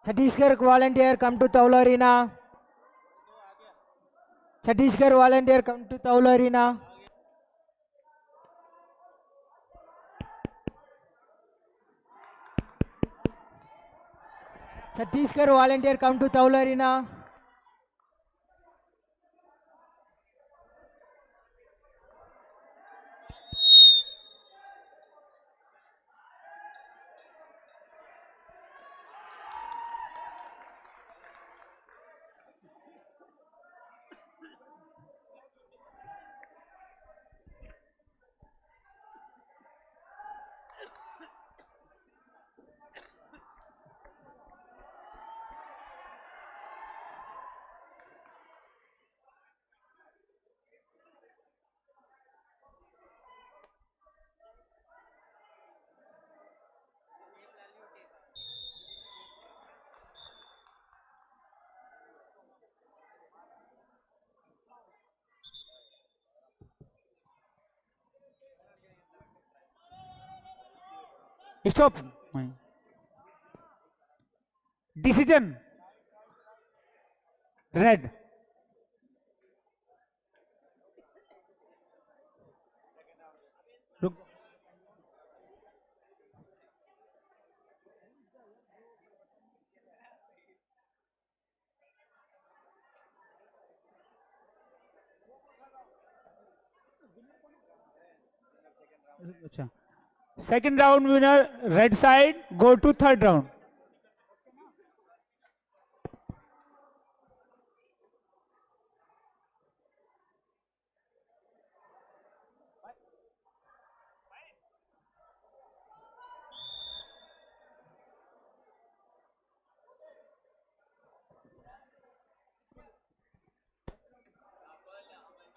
Chhattisgarh volunteer come to Taula Arena. Chhattisgarh volunteer come to Taula Arena. Chhattisgarh volunteer come to Taula Arena. Stop. Decision red. रुक। अच्छा, second round winner red side, go to third round.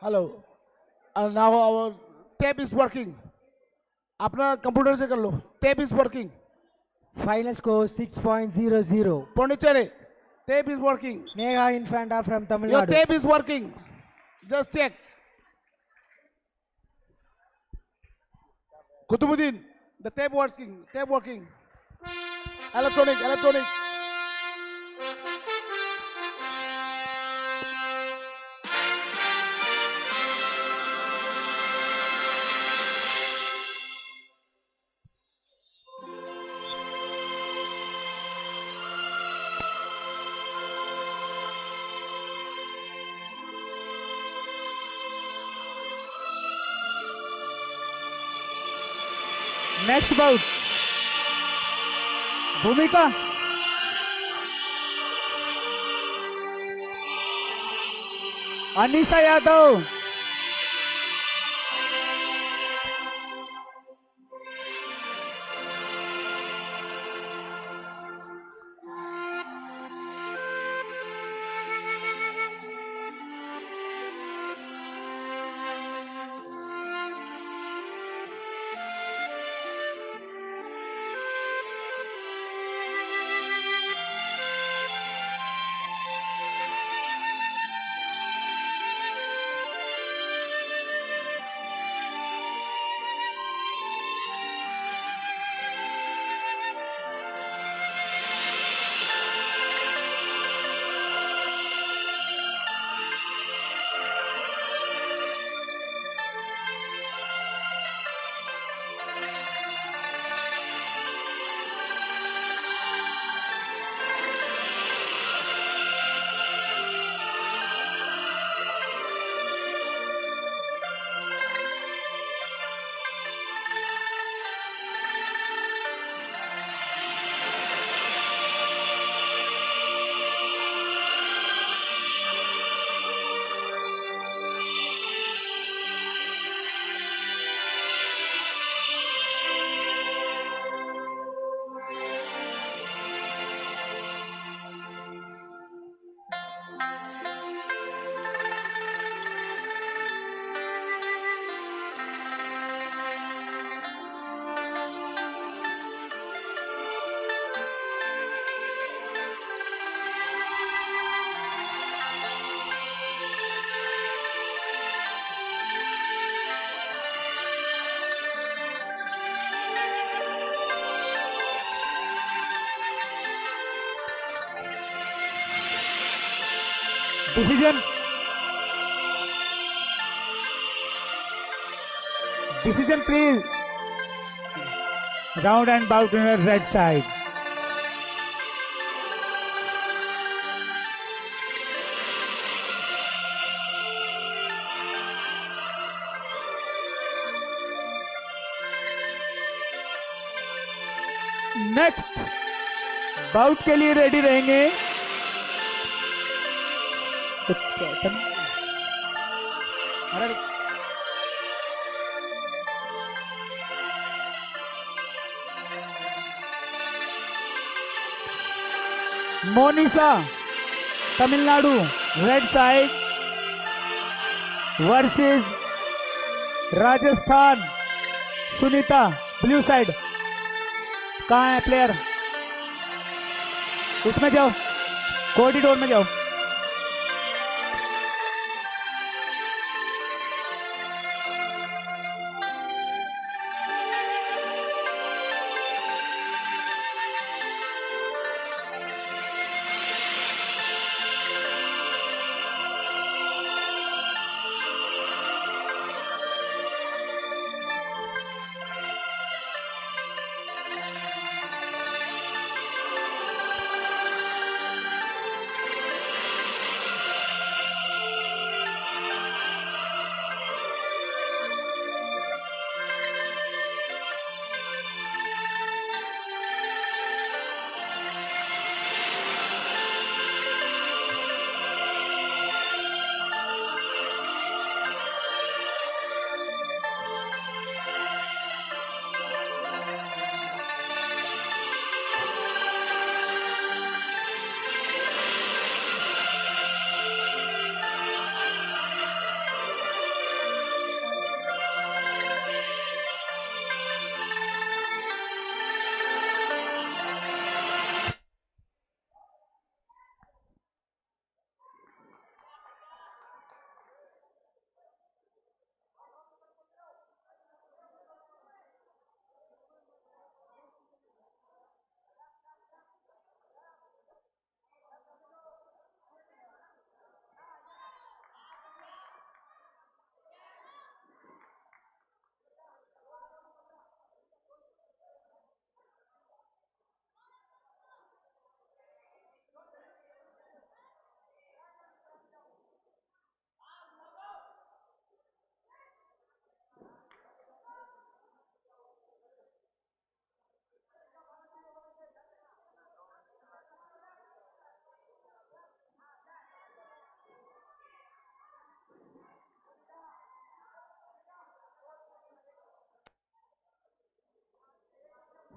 Hello now our tape is working. अपना computer से कर लो. Tape is working. Final score 6.00. Pondicherry, tape is working. Neha Infanta from Tamil Your Nadu. tape is working. Just check. Kutumuddin, the tape working. Tape working. Electronic. Next bout Bhumika Anisa Yadav. Decision please. Round and bout on the red side. Next bout के लिए ready रहेंगे Monisa Tamil Nadu red side versus Rajasthan Sunita blue side. कहाँ है player? उसमें जाओ, corridor में जाओ.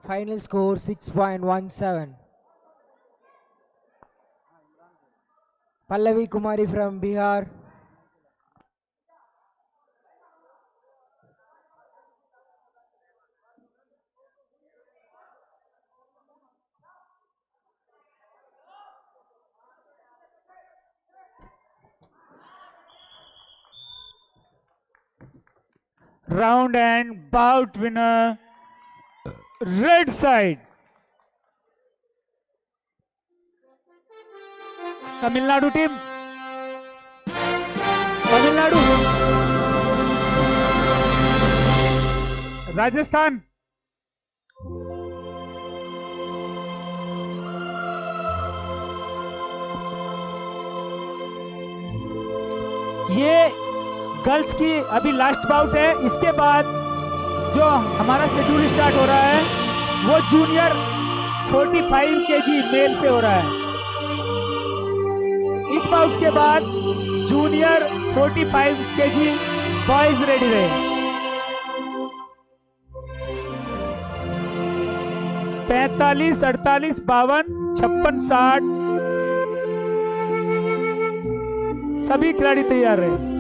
Final score 6.17. Pallavi Kumari from Bihar. Round and bout winner, red side. Tamil Nadu team. Tamil Nadu. Rajasthan. ये गर्ल्स की अभी लास्ट बाउट है। इसके बाद जो हमारा शेड्यूल स्टार्ट हो रहा है वो जूनियर 45 केजी मेल से हो रहा है। इस बाउट के बाद जूनियर 45 केजी बॉयज रेडी रहे। 45, 48, 52, 56, 60 सभी खिलाड़ी तैयार रहे।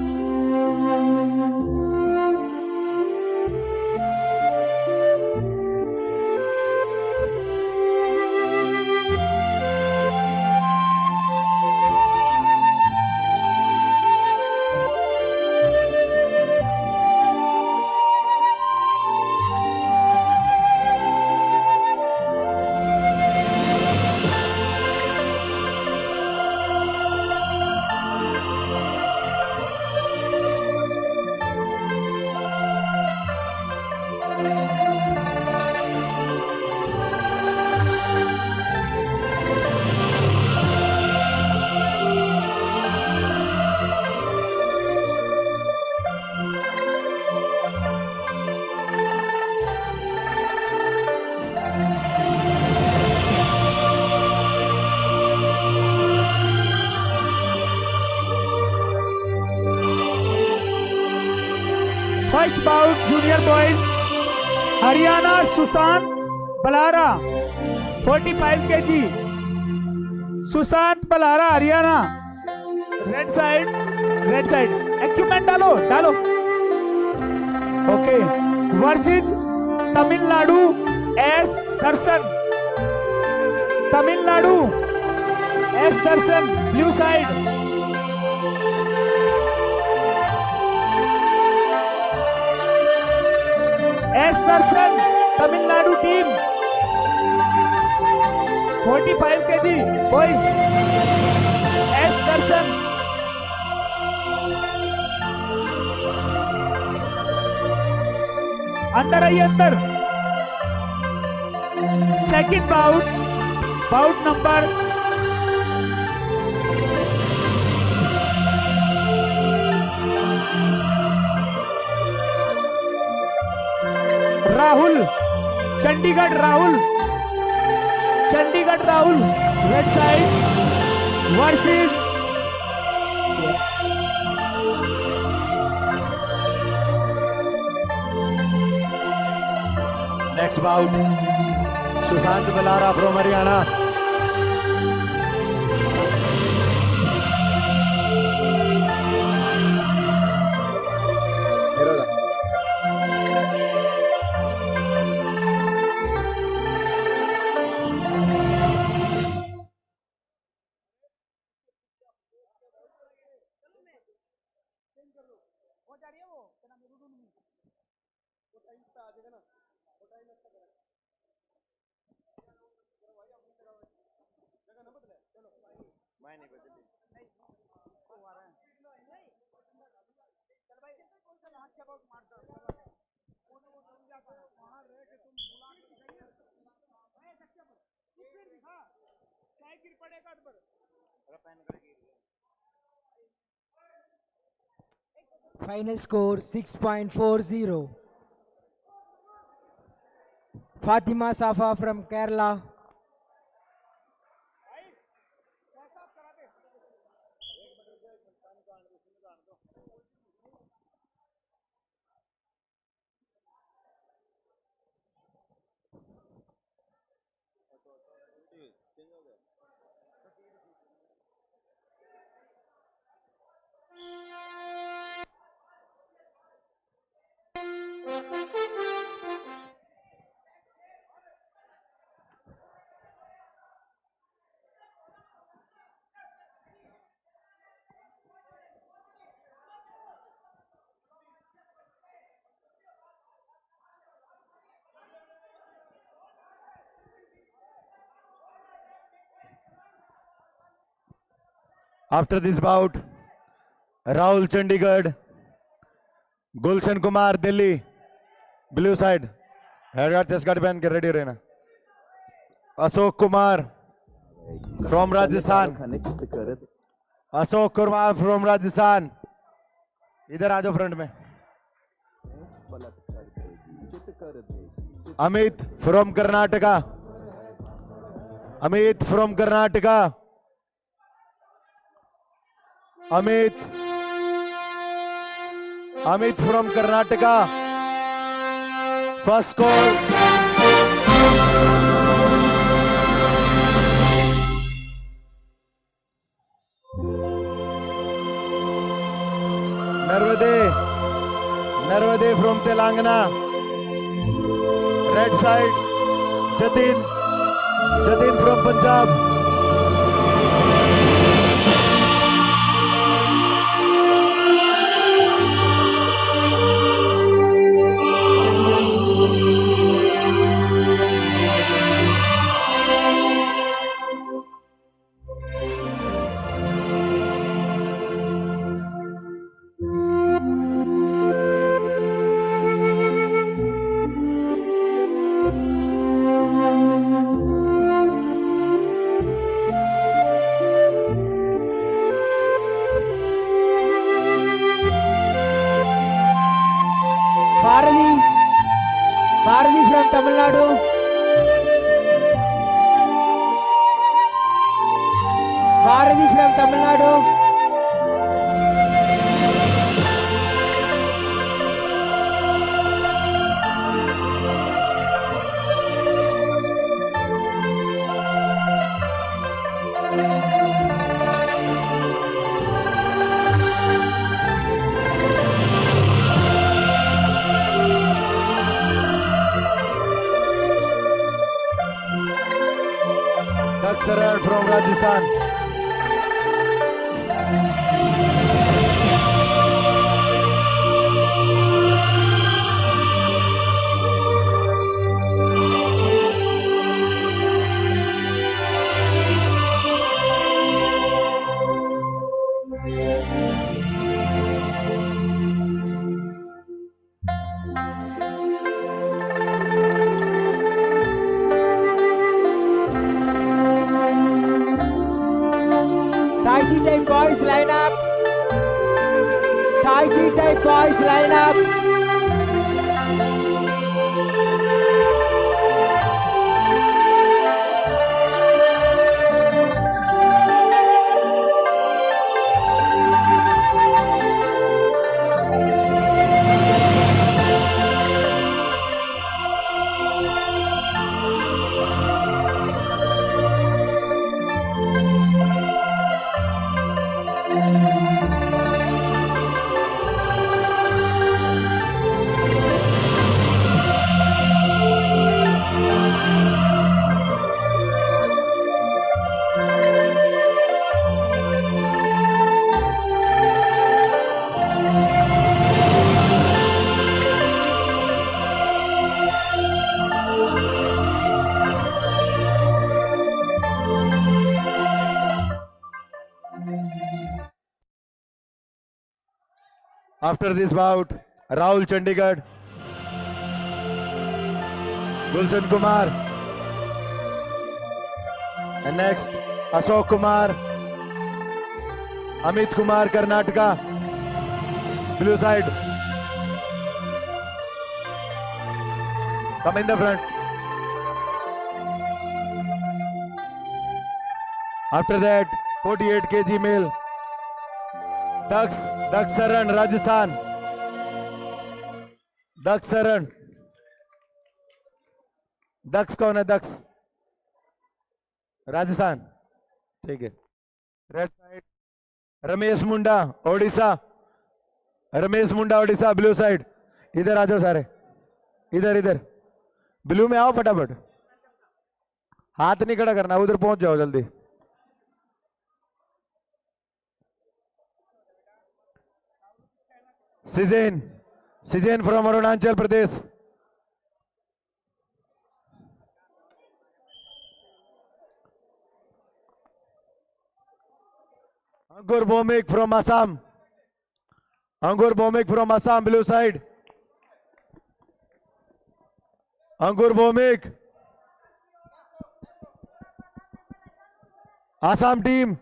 First bout junior boys, Haryana Sushant Balara 45 kg. Sushant Balara Haryana, red side, red side. Equipment डालो डालो। Okay, versus Tamil Nadu S Darshan. Tamil Nadu S Darshan blue side. S Darshan Tamil Nadu team 45 kg boys. S Darshan. अंदर आइए अंदर। Second bout, bout number Rahul, Chandigarh Rahul, Chandigarh Rahul red side versus next bout Sushant Balara from Haryana. Final score 6.40. Fatima Safa from Kerala. After this bout, Rahul Chandigarh, Gulshan Kumar Delhi, blue side, headguard chest guard पहन के ready रहना. Ashok Kumar from Rajasthan, Ashok Kumar from Rajasthan, इधर आ जाओ front में. Amit from Karnataka, Amit from Karnataka. Amit from Karnataka. First score. Narvade from Telangana. Red side. Jatin from Punjab. Bharati from Tamil Nadu. Bharati from Tamil Nadu. Sarar from Rajasthan. Tai Chi type boys line up. Tai Chi type boys line up. After this bout, Rahul Chandigarh, Gulshan Kumar, and next Ashok Kumar, Amit Kumar Karnataka, blue side. Come in the front. After that, 48 kg male, Daksh Saran, Rajasthan. Daksh Saran. Daksh कौन है? Daksh Rajasthan, ठीक है। Red side Ramesh Munda Odisha, Ramesh Munda Odisha. Blue side इधर आ जाओ सारे, इधर इधर ब्लू में आओ फटाफट, हाथ नहीं खड़ा करना, उधर पहुंच जाओ जल्दी। Sijen, Sijen from Arunachal Pradesh. Ankur Bhowmik from Assam, Ankur Bhowmik from Assam, blue side. Ankur Bhowmik, Assam team.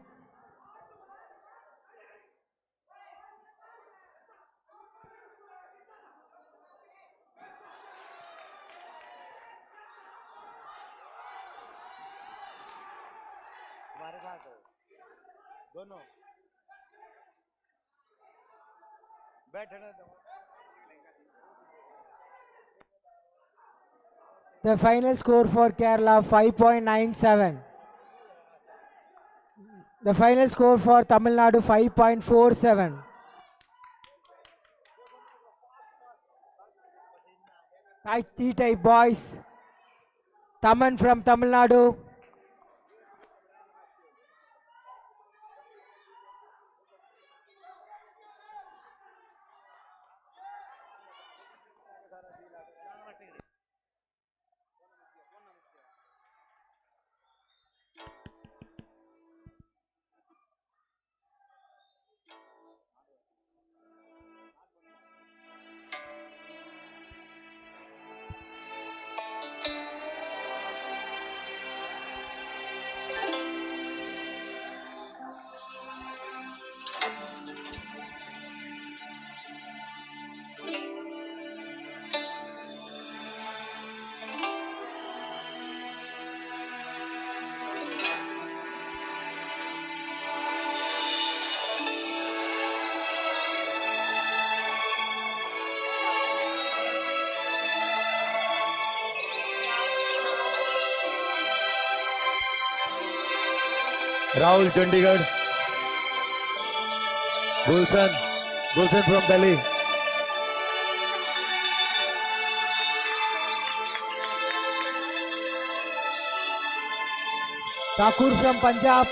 हमारे साथ हो दोनों, बैठने दो। The final score for Kerala 5.97. The final score for Tamil Nadu 5.47. T-type boys. Taman from Tamil Nadu. Rahul Chandigarh, Gulshan, Gulshan from Delhi. Thakur from Punjab.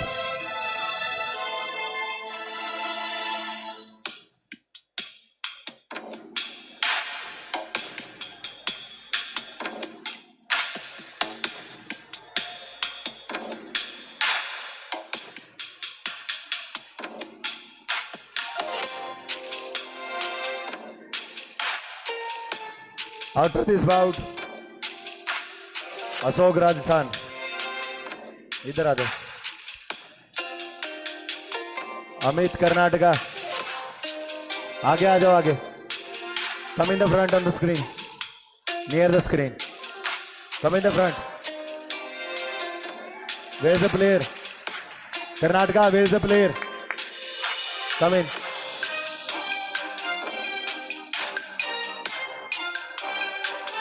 After this bout, Ashok Rajasthan, इधर आ जाओ। अमित कर्नाटका, आगे आ जाओ आगे। Come in the front on the screen, near the screen. Come in the front. Where is the player? Karnataka, where is the player? Come in.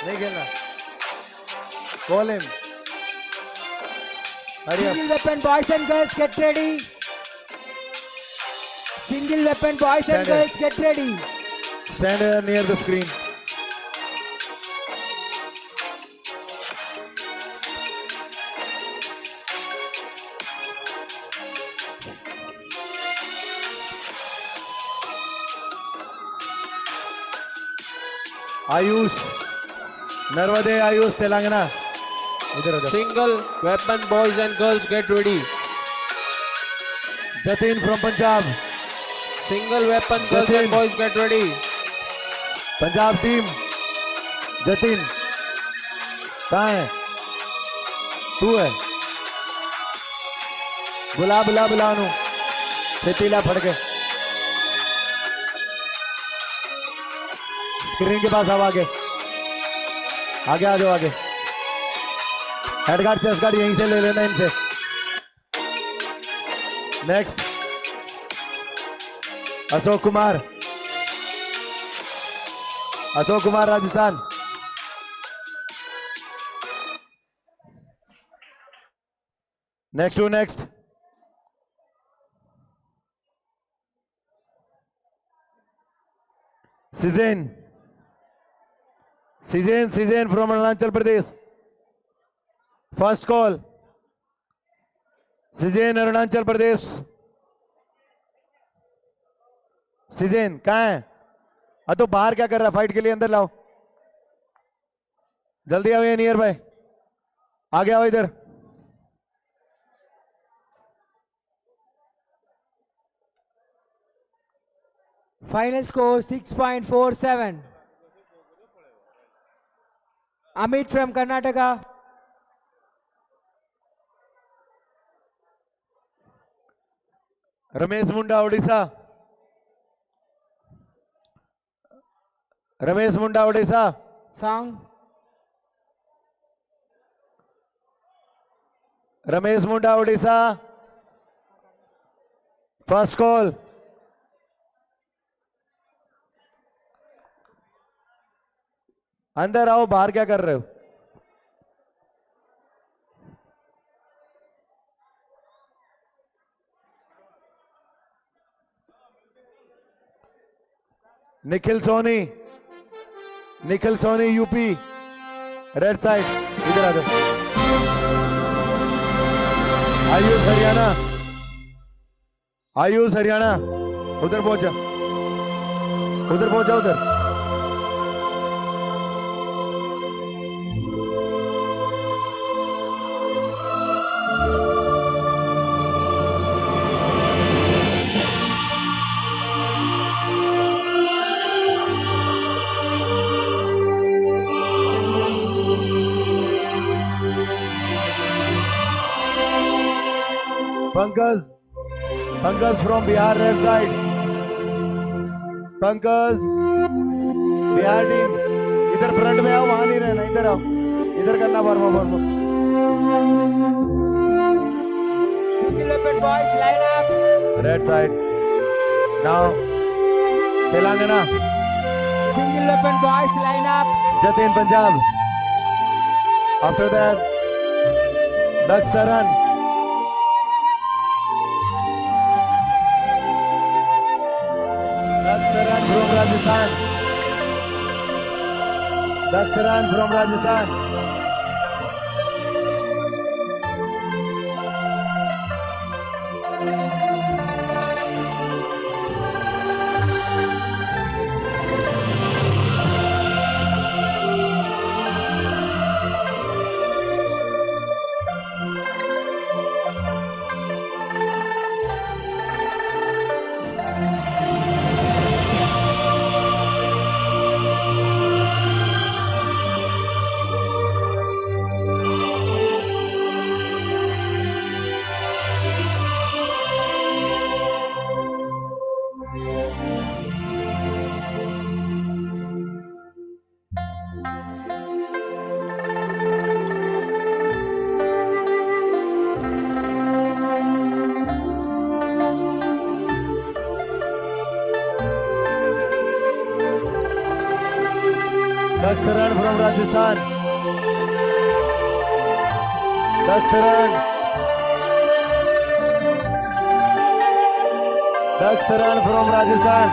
नहीं खेलना। Call him. Hurry up. Single weapon boys and girls, get ready. Single weapon boys and Stand here. girls, get ready. Stand here near the screen. Ayush, नर्वदे Ayush Telangana, इधर आ जाओ। Single weapon boys and girls, get ready. Jatin from Punjab, Single weapon girls and boys, get ready. Punjab team. Jatin कहाँ है? तू है? बुला बुला बुला नु छेतीला फड़ के। स्क्रीन के पास आओ, आगे आगे आ जाओ आगे। हेड गार्ड चेस्ट गार्ड यहीं से ले लेना इनसे। Next Ashok Kumar, Ashok Kumar Rajasthan. Next. Sizen from Arunachal Pradesh. First call. Sizen, Arunachal Pradesh. सिजेन कहाँ है? तो बाहर क्या कर रहा है? फाइट के लिए अंदर लाओ, जल्दी आओ, ये नियर बाय, आगे आओ इधर। Final score 6.47. Amit from Karnataka. Ramesh Munda Odisha. Ramesh Munda Odisha. Song. Ramesh Munda Odisha. First call. अंदर आओ, बाहर क्या कर रहे हो? Nikhil Soni UP, red side, इधर आ जाओ। आयुष हरियाणा, उधर पहुंच जा, उधर। Pankaj from Bihar, red side. Pankaj, Bihar team, इधर फ्रंट में आओ, वहां नहीं रहना, इधर आओ, इधर करना form. Single weapon boys line up. Red side. Now Telangana. Single weapon boys line up. Jatin Punjab. After that Daksharan. Daksaran from Rajasthan. Daksaran from Rajasthan. Daksaran from Rajasthan.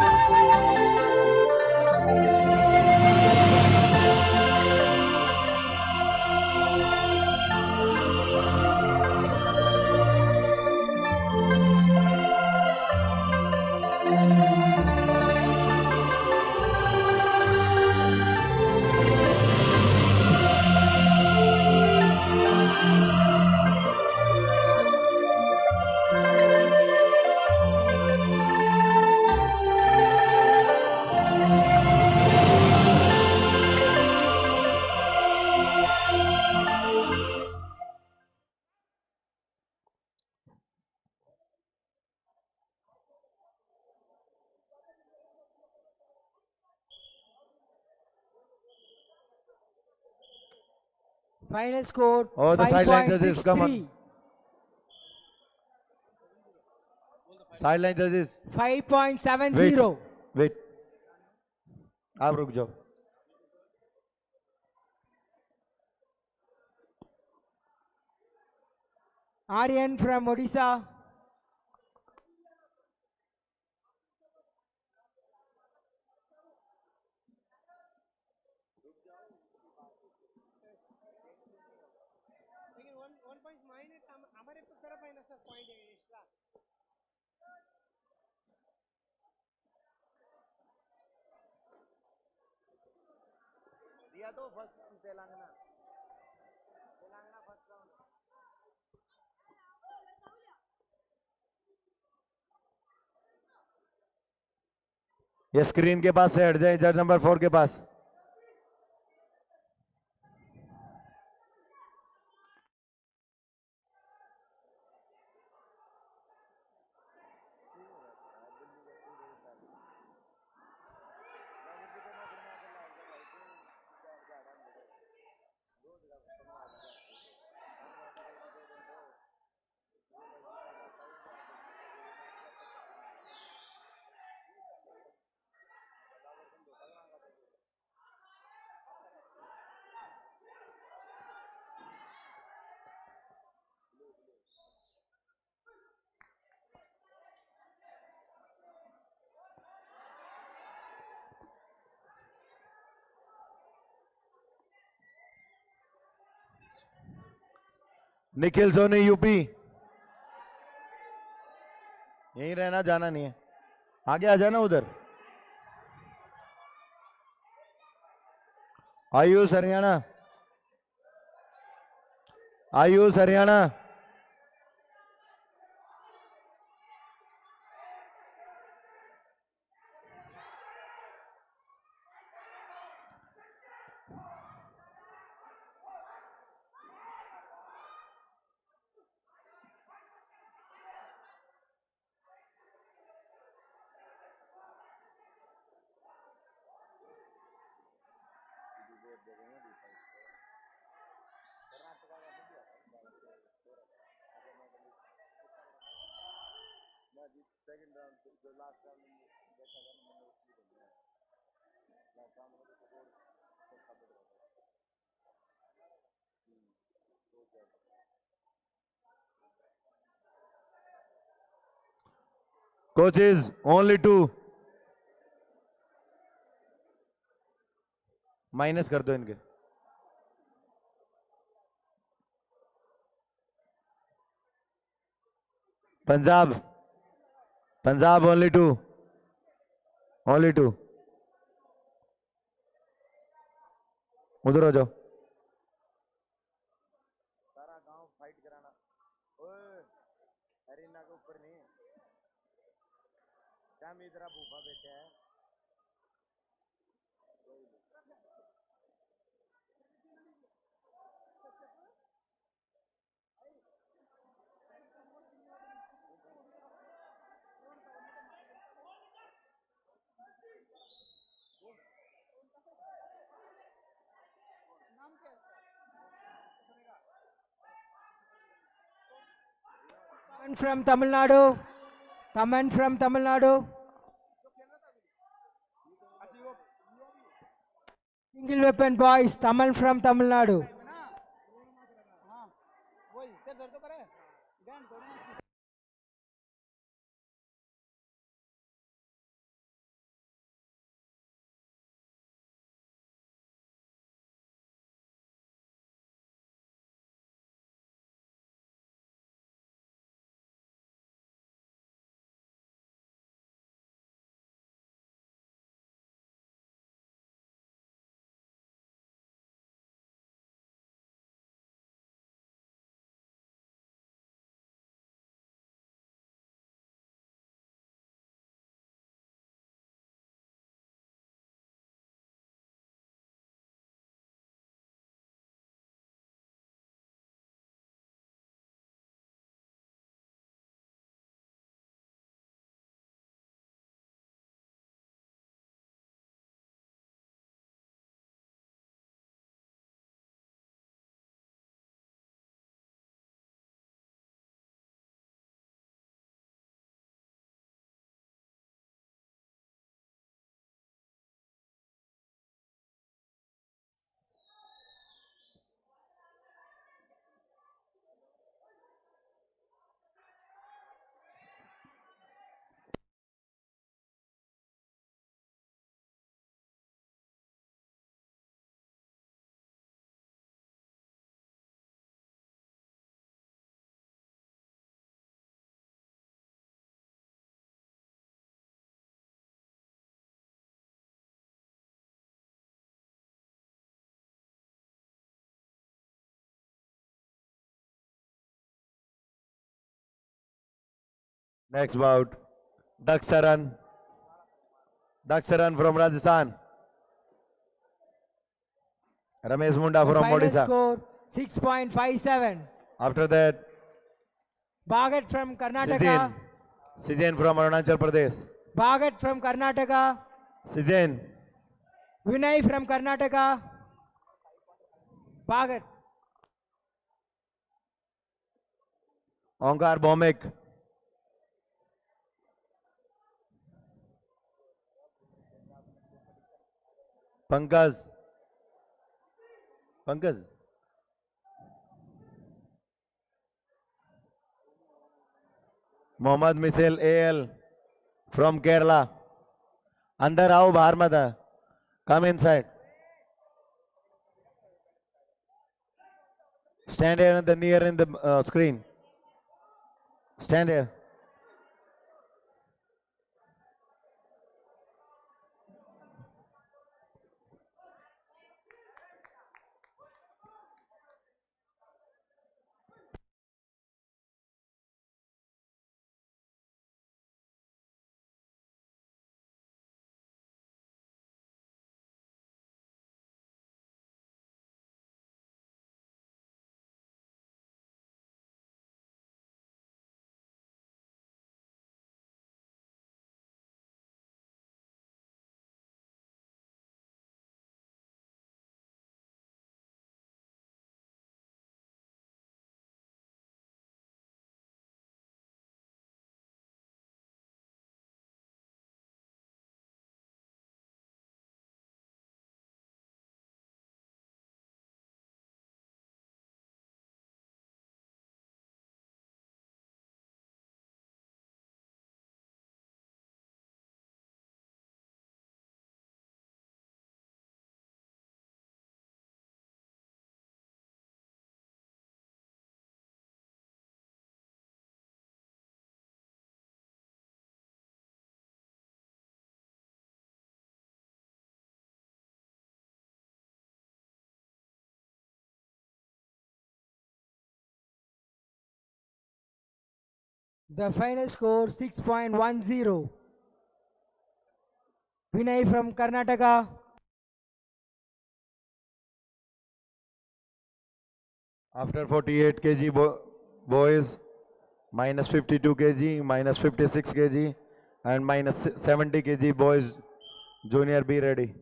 Final score Oh, the sideline judges, come on. 5.63. Sideline judges. 5.70. Wait. आप रुक जाओ. Aryan from Odisha. लेकिन one point mine है हमारे तरफ है ना sir point extra दिया तो first Telangana Telangana first round ये स्क्रीन के पास से हट जाए, जज नंबर 4 के पास। निखिल सोनी यूपी, यहीं रहना, जाना नहीं है, आगे आ जाना उधर। Ayush Haryana, Ayush Haryana, coaches only 2, minus कर दो इनके। पंजाब, पंजाब ओनली 2, ओनली 2, उधर हो जाओ। सारा गांव फाइट कराना। ओए हरियाणा के ऊपर नहीं क्या इधर भूखा बैठा है। Taman from Tamil Nadu. Taman from Tamil Nadu. Single weapon boys. Taman from Tamil Nadu. Next bout, Daksaran. Daksaran from Rajasthan. Ramesh Munda The from final Odisha. score 6.57. After that, Bhagat from Karnataka. Sijen. Sijen from Arunachal Pradesh. Bhagat from Karnataka. Sijen. Vinay from Karnataka. Bhagat. Onkar Bhomik. Pankaj. Pankaj. Mohammed Misel AL from Kerala. अंदर आओ बाहर मत आ. Come inside. Stand here near in the screen. Stand here. The final score 6.10. Vinay from Karnataka. After 48 kg boys, minus 52 kg, minus 56 kg, and minus 70 kg boys, junior be ready.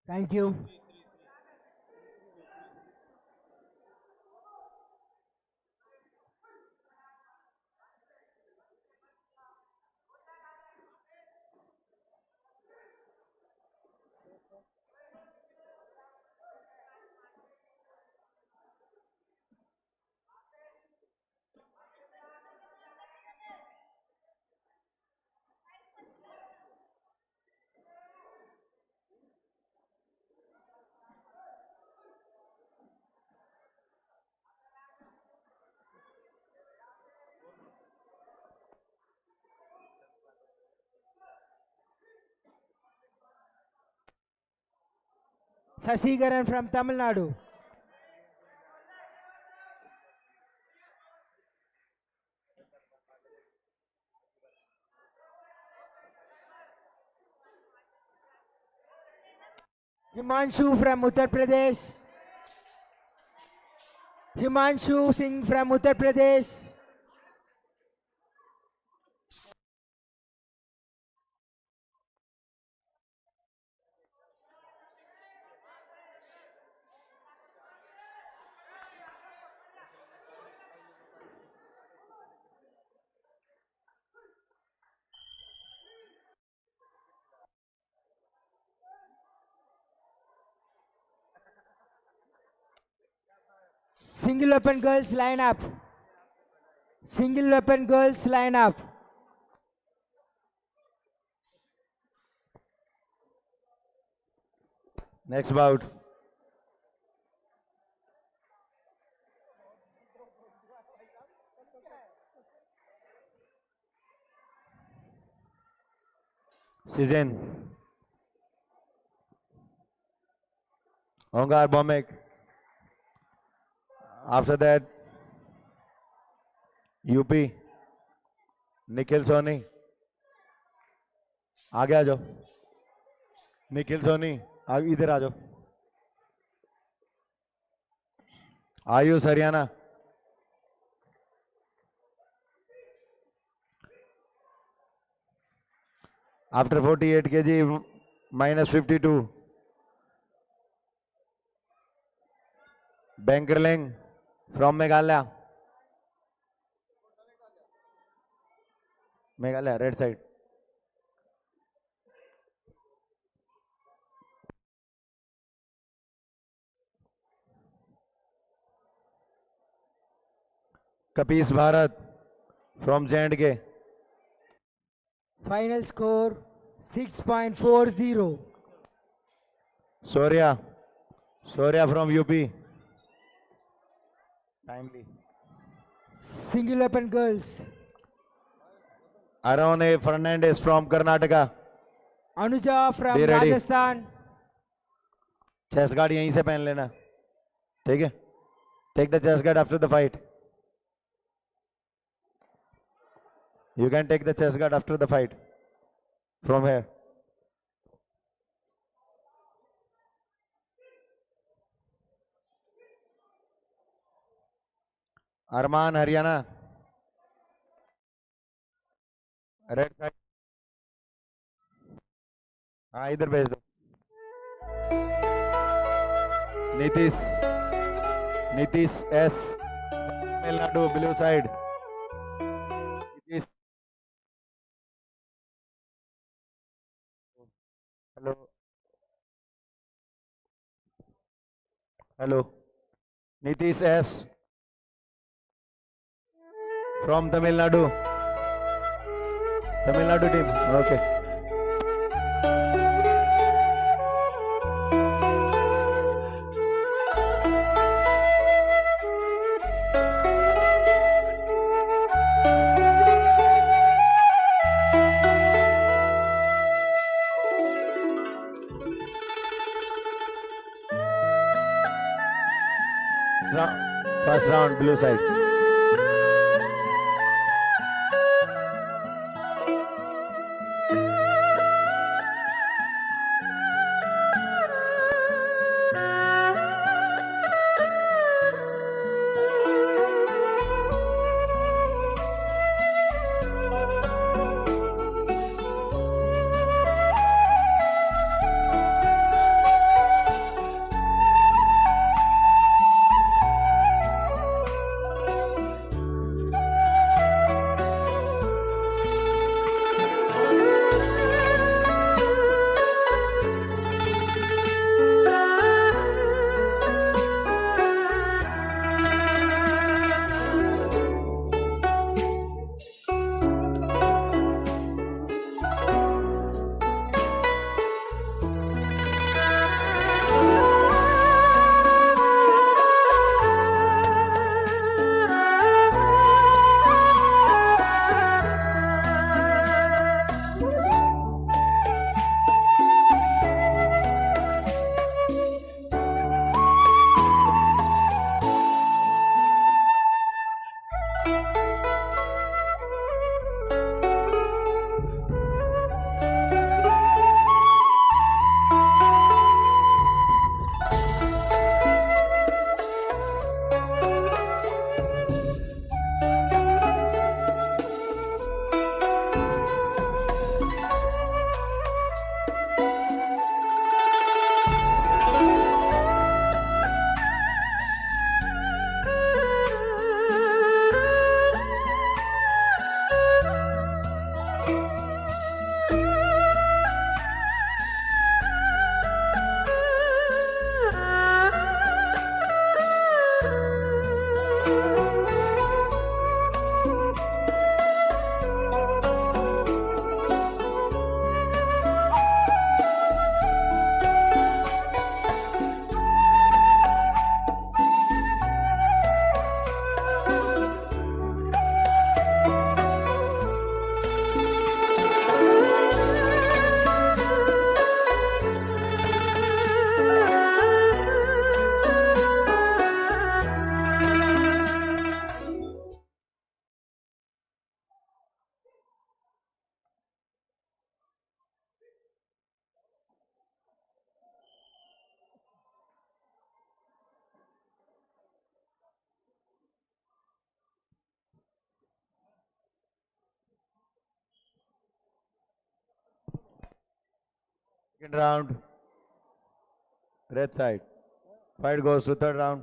Thank you. Sasigaran from Tamil Nadu. Himanshu from Uttar Pradesh. Himanshu Singh from Uttar Pradesh. Single weapon girls line up. Single weapon girls line up. Next bout. Season. Ongar Bomek. After that, UP. Nikhil Soni. आगे आ जाओ. निखिल सोनी इधर आ जाओ. Ayush Haryana. After 48 kg minus 52. Bankerling from Meghalaya. Meghalaya, red side. Kapish Bharat from J&K. Final score 6.40. Surya from UP. Timely. Single weapon girls. Arun A. Fernandez from Karnataka. Anuja from Be ready. Rajasthan. Chest guard यहीं से पहन लेना, ठीक है? Take the chest guard after the fight. You can take the chest guard after the fight from here. Arman Haryana, red side. हाँ इधर भेज दो. Nitish S, Tamil Nadu, blue side. Hello. Nitish S. From Tamil Nadu. Tamil Nadu team. Okay. First round, blue side. Second round, red side. Fight goes to third round.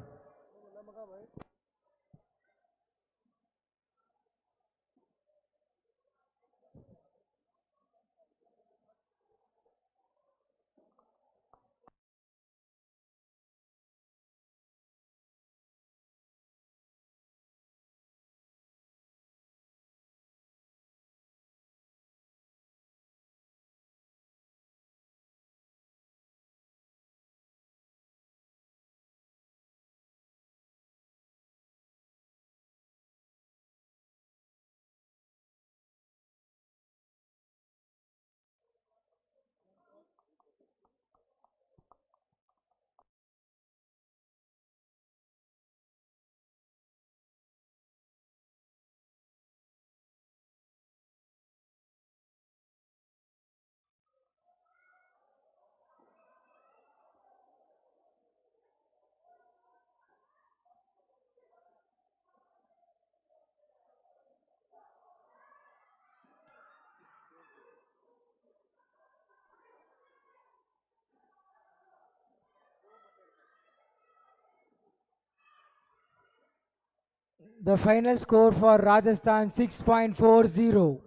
The final score for Rajasthan 6.40.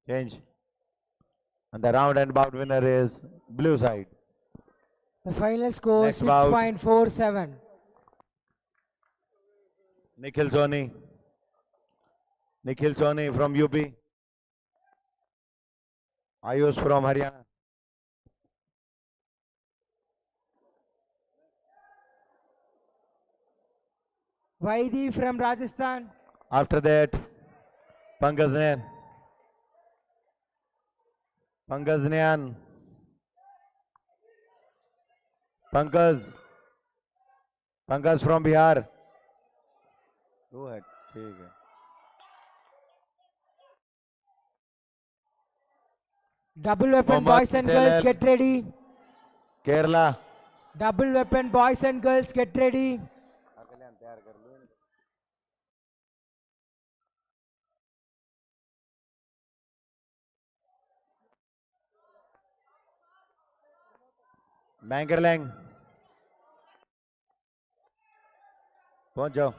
Change. And the round and bout winner is blue side. The final score Next bout. 6.47. Nikhil Soni. Nikhil Soni from UP. Ayush from Haryana. Vaidi from Rajasthan. After that, Pankaj Nayan. Pankaj Nayan. Pankaj from Bihar. Go ahead. ठीक है. Double weapon Mohammad boys and Salal. girls, get ready. Kerala. Double weapon boys and girls, get ready. Mangerlang. पहुंच जाओ.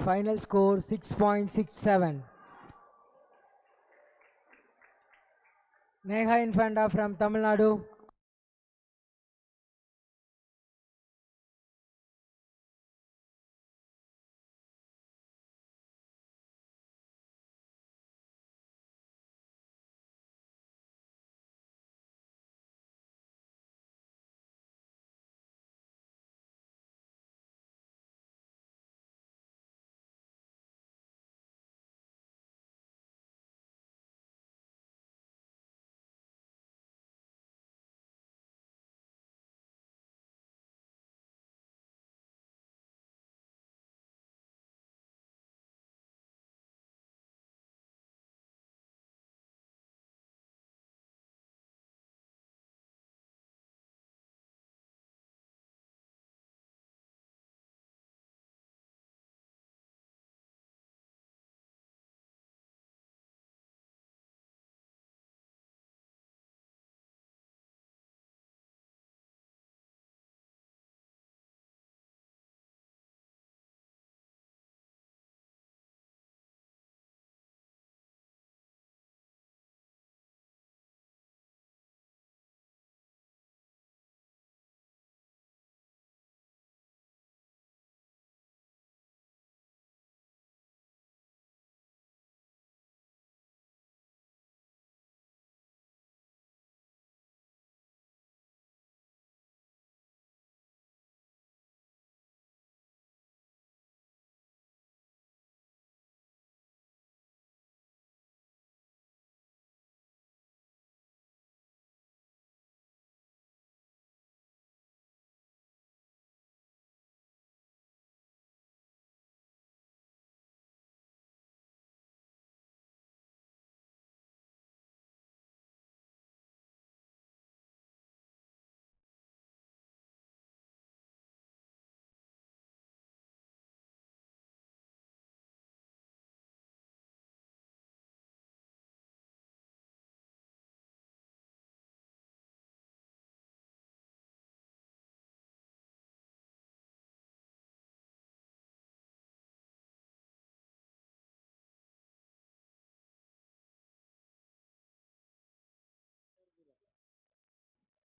Final score 6.67. Neha Infanta from Tamil Nadu.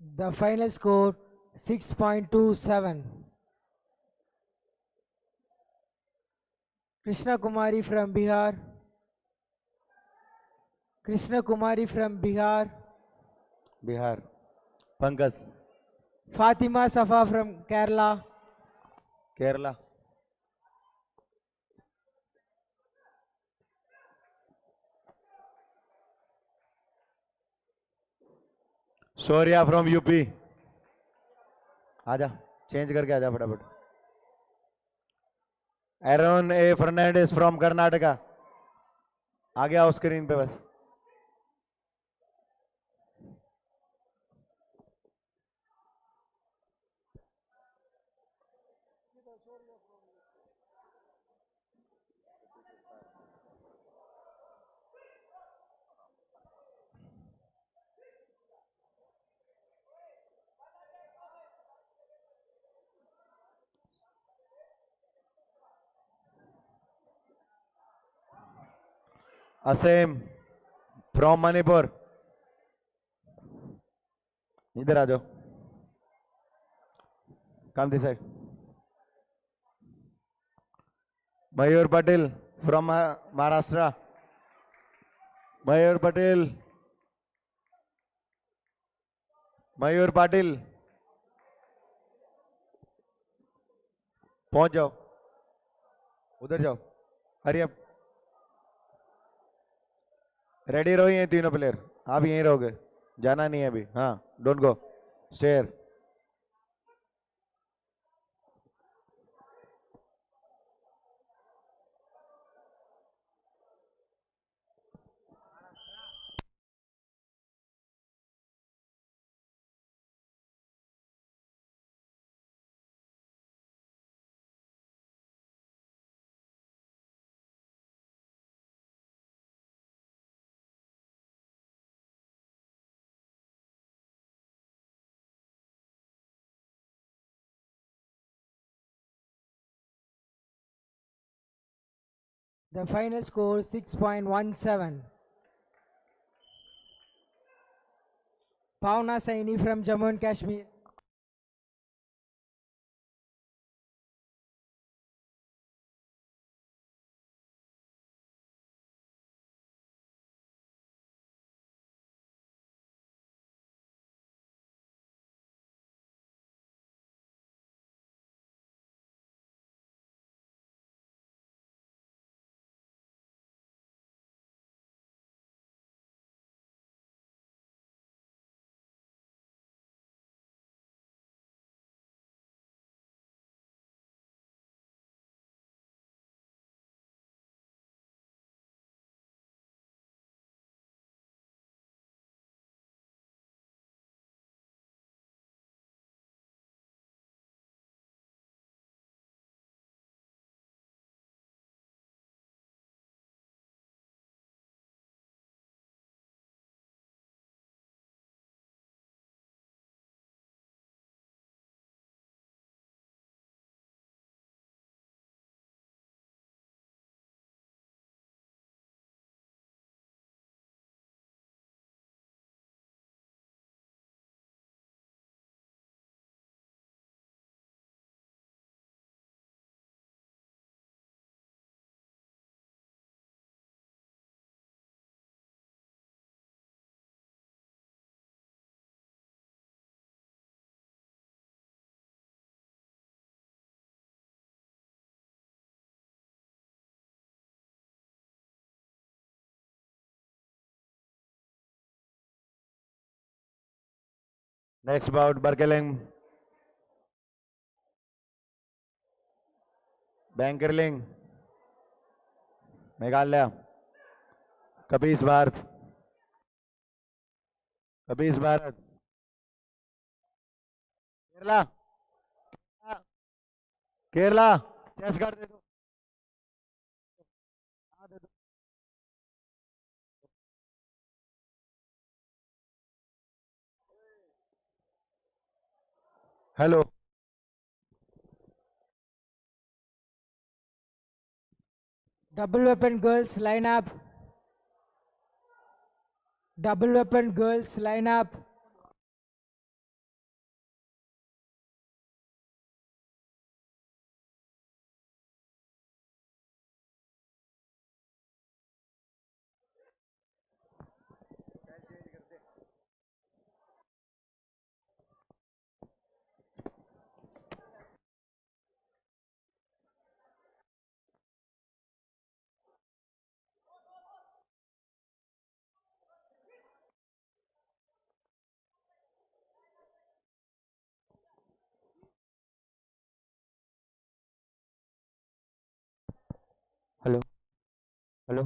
The final score 6.27. Krishna Kumari from Bihar. Krishna Kumari from Bihar. Bihar Pankaj Fatima Safa from Kerala. Kerala Shaurya from UP आजा change करके आजा फटाफट Aaron A Fernandes from Karnataka आ गया screen पे बस असेम फ्रॉम मणिपुर इधर आ जाओ come this side Mayur Patel from Maharashtra Mayur Patel Mayur Patil पहुंच जाओ उधर जाओ हरी अप रेडी रहो ये तीनों प्लेयर आप यहीं रहोगे जाना नहीं है अभी हाँ don't go stay here The final score 6.17. Pauna Saini from Jammu and Kashmir. Next bout बर्केलिंग बैंकरलिंग मेघालय कपीस भारत कपीस भारत केरला केरला चेस कार्ड दे दो hello Double weapon girls line up. Double weapon girls line up. Hello hello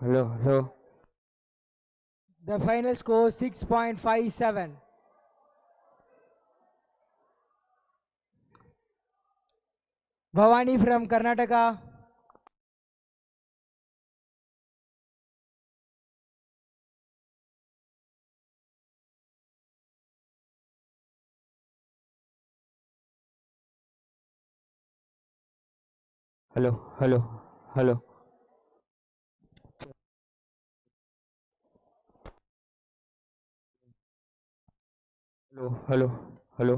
hello hello The final score 6.57. Bhavani from Karnataka. Hello hello hello hello hello hello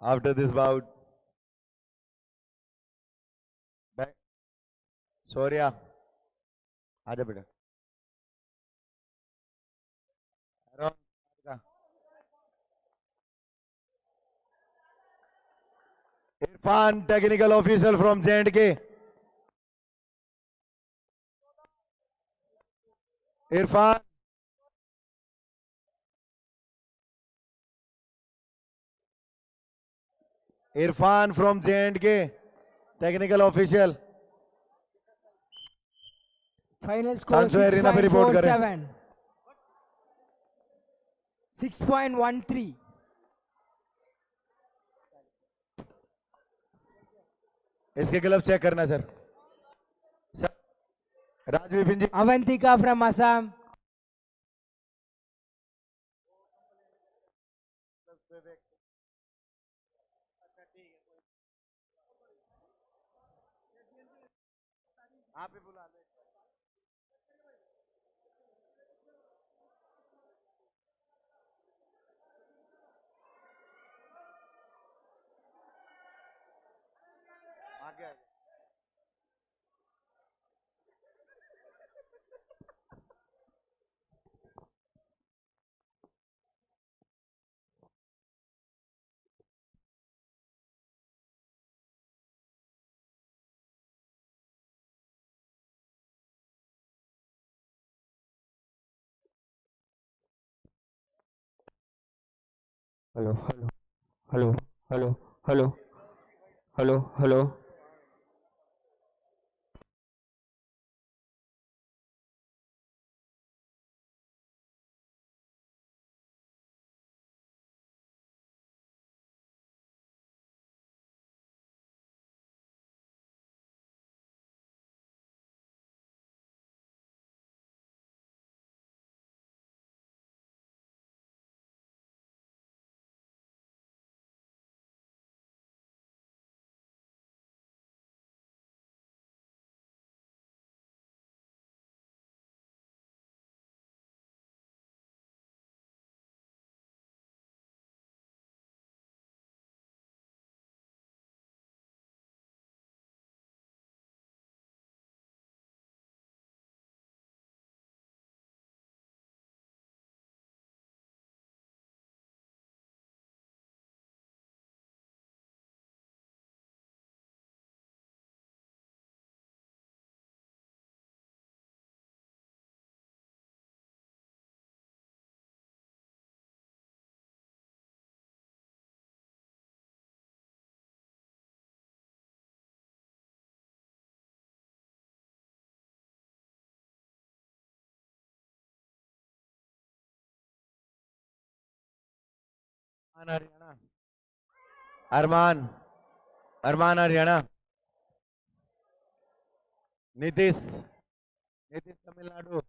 After this bout, back. Soria, आजा बेटा. Aaron, आजा. Irfan, technical official from J&K. Irfan. Irfan from J&K, technical official. Final score Sancho Arena पे report करें. 6.13. इसके glove check करना sir. Raj Vipin ji. Avantika from Assam. आप ही बुला ले. आगे आइए. Hello hello hello hello hello hello hello Haryana, Arman, Arman Haryana, Nitish, Nitish Tamil Nadu,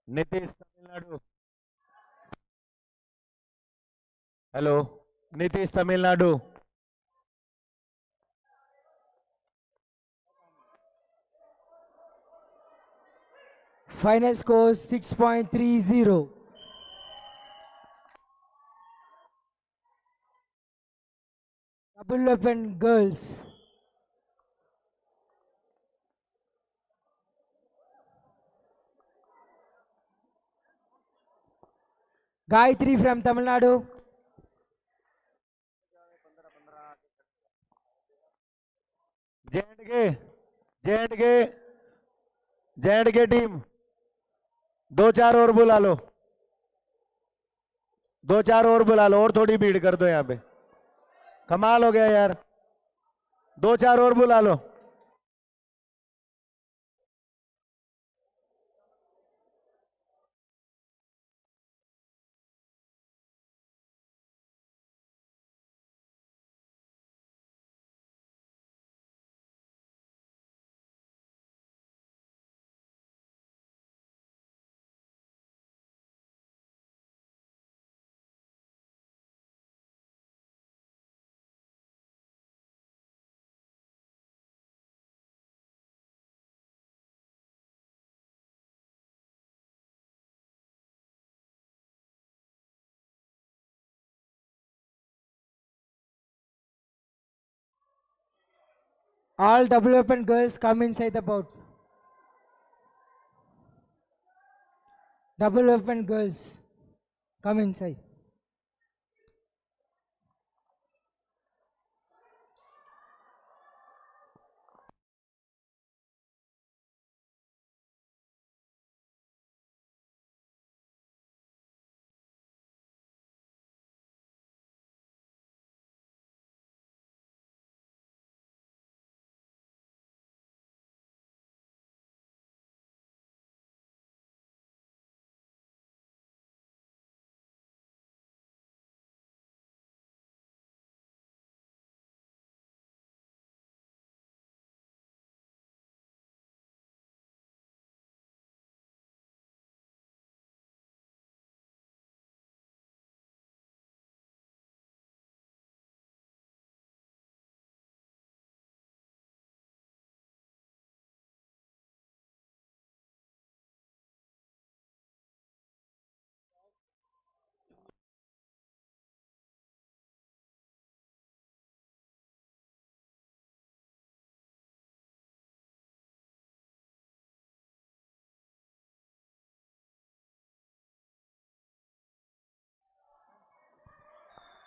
Nitish Tamil Nadu, hello, Nitish Tamil Nadu, Final score 6.30. Double weapon girls. Gayatri from Tamil Nadu. J&K, J and K, J&K team 2-4 और बुला लो, 2-4 और बुला लो, और थोड़ी भीड़ कर दो यहाँ पे, कमाल हो गया यार, 2-4 और बुला लो। All double weapon girls come inside the bout. Double weapon girls come inside.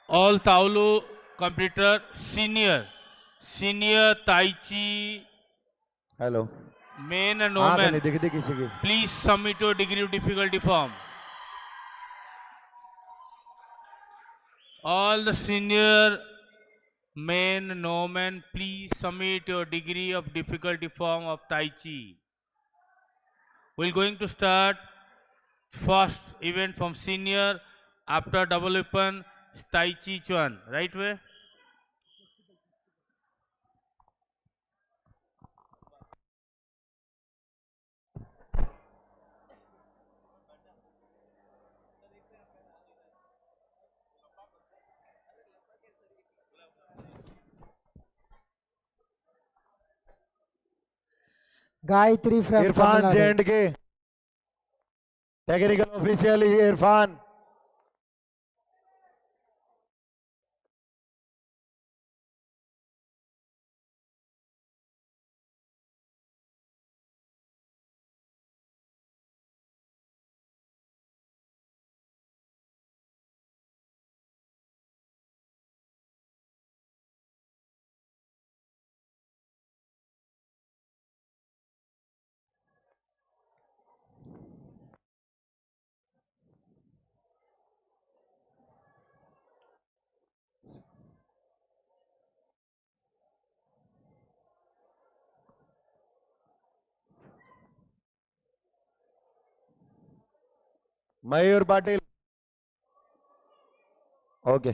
All Taolu competitor senior Tai Chi hello, men and आंख women. नहीं दिखती किसी की। Please submit your degree of difficulty form. All the senior men and women, please submit your degree of difficulty form of Tai Chi. We're going to start first event from senior, after double weapon Tai Chi Chuan. Right way? Gayatri from Tamil Irfan Nadu. J and K, technical official Irfan, Mayur Patil, okay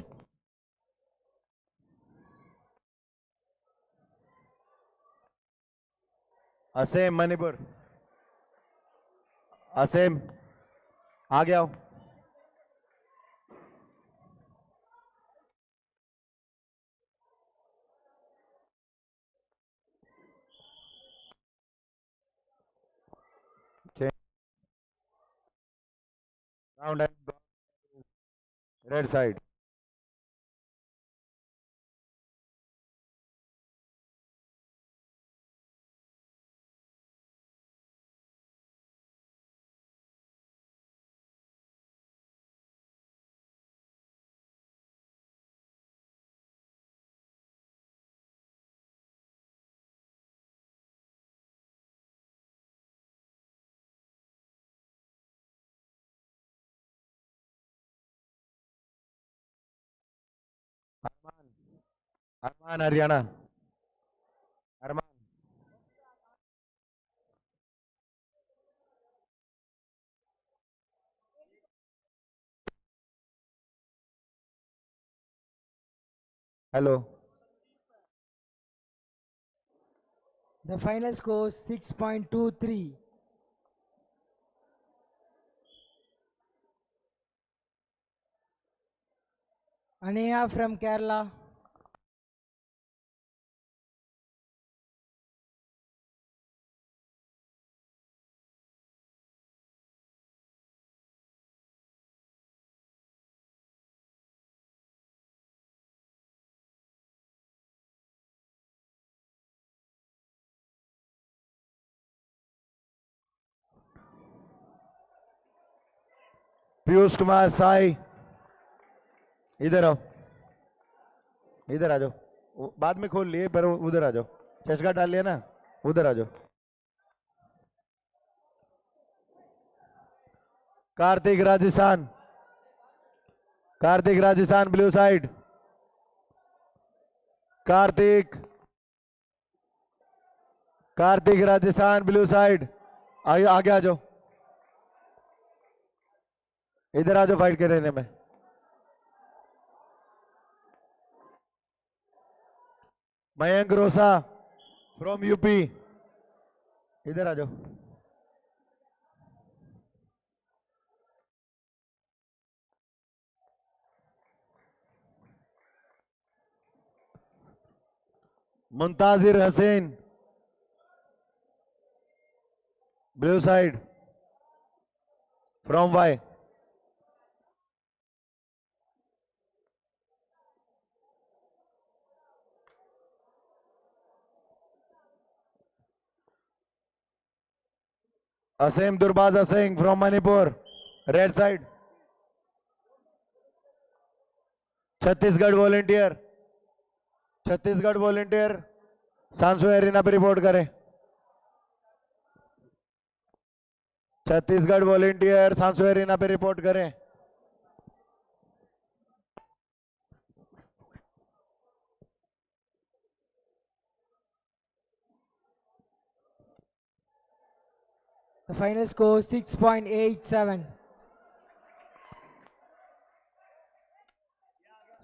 Asem Manipur, Asem आगे आओ। Round red side. Arman, Arman Haryana, Arman hello. The final score 6.23. Aneha from Kerala. Piyush Kumar Sai, इधर आओ, इधर आ जाओ। बाद में खोल लिए पर उधर आ जाओ, चश्मा डाल लिया ना, उधर आ जाओ। Kartik Rajasthan, Kartik Rajasthan blue side, Kartik, Kartik Rajasthan blue side, आगे आ जाओ, इधर आ जाओ फाइट के रहने में। मयंक रोसा फ्रॉम यूपी, इधर आ जाओ। Muntazir Husain blue side from Y. Asem Durbaja Singh from Manipur red side. Chhattisgarh volunteer, Chhattisgarh volunteer Sanso arena पे रिपोर्ट करें। छत्तीसगढ़ वॉलेंटियर सांसो एरिना पे रिपोर्ट करें। The final score 6.87.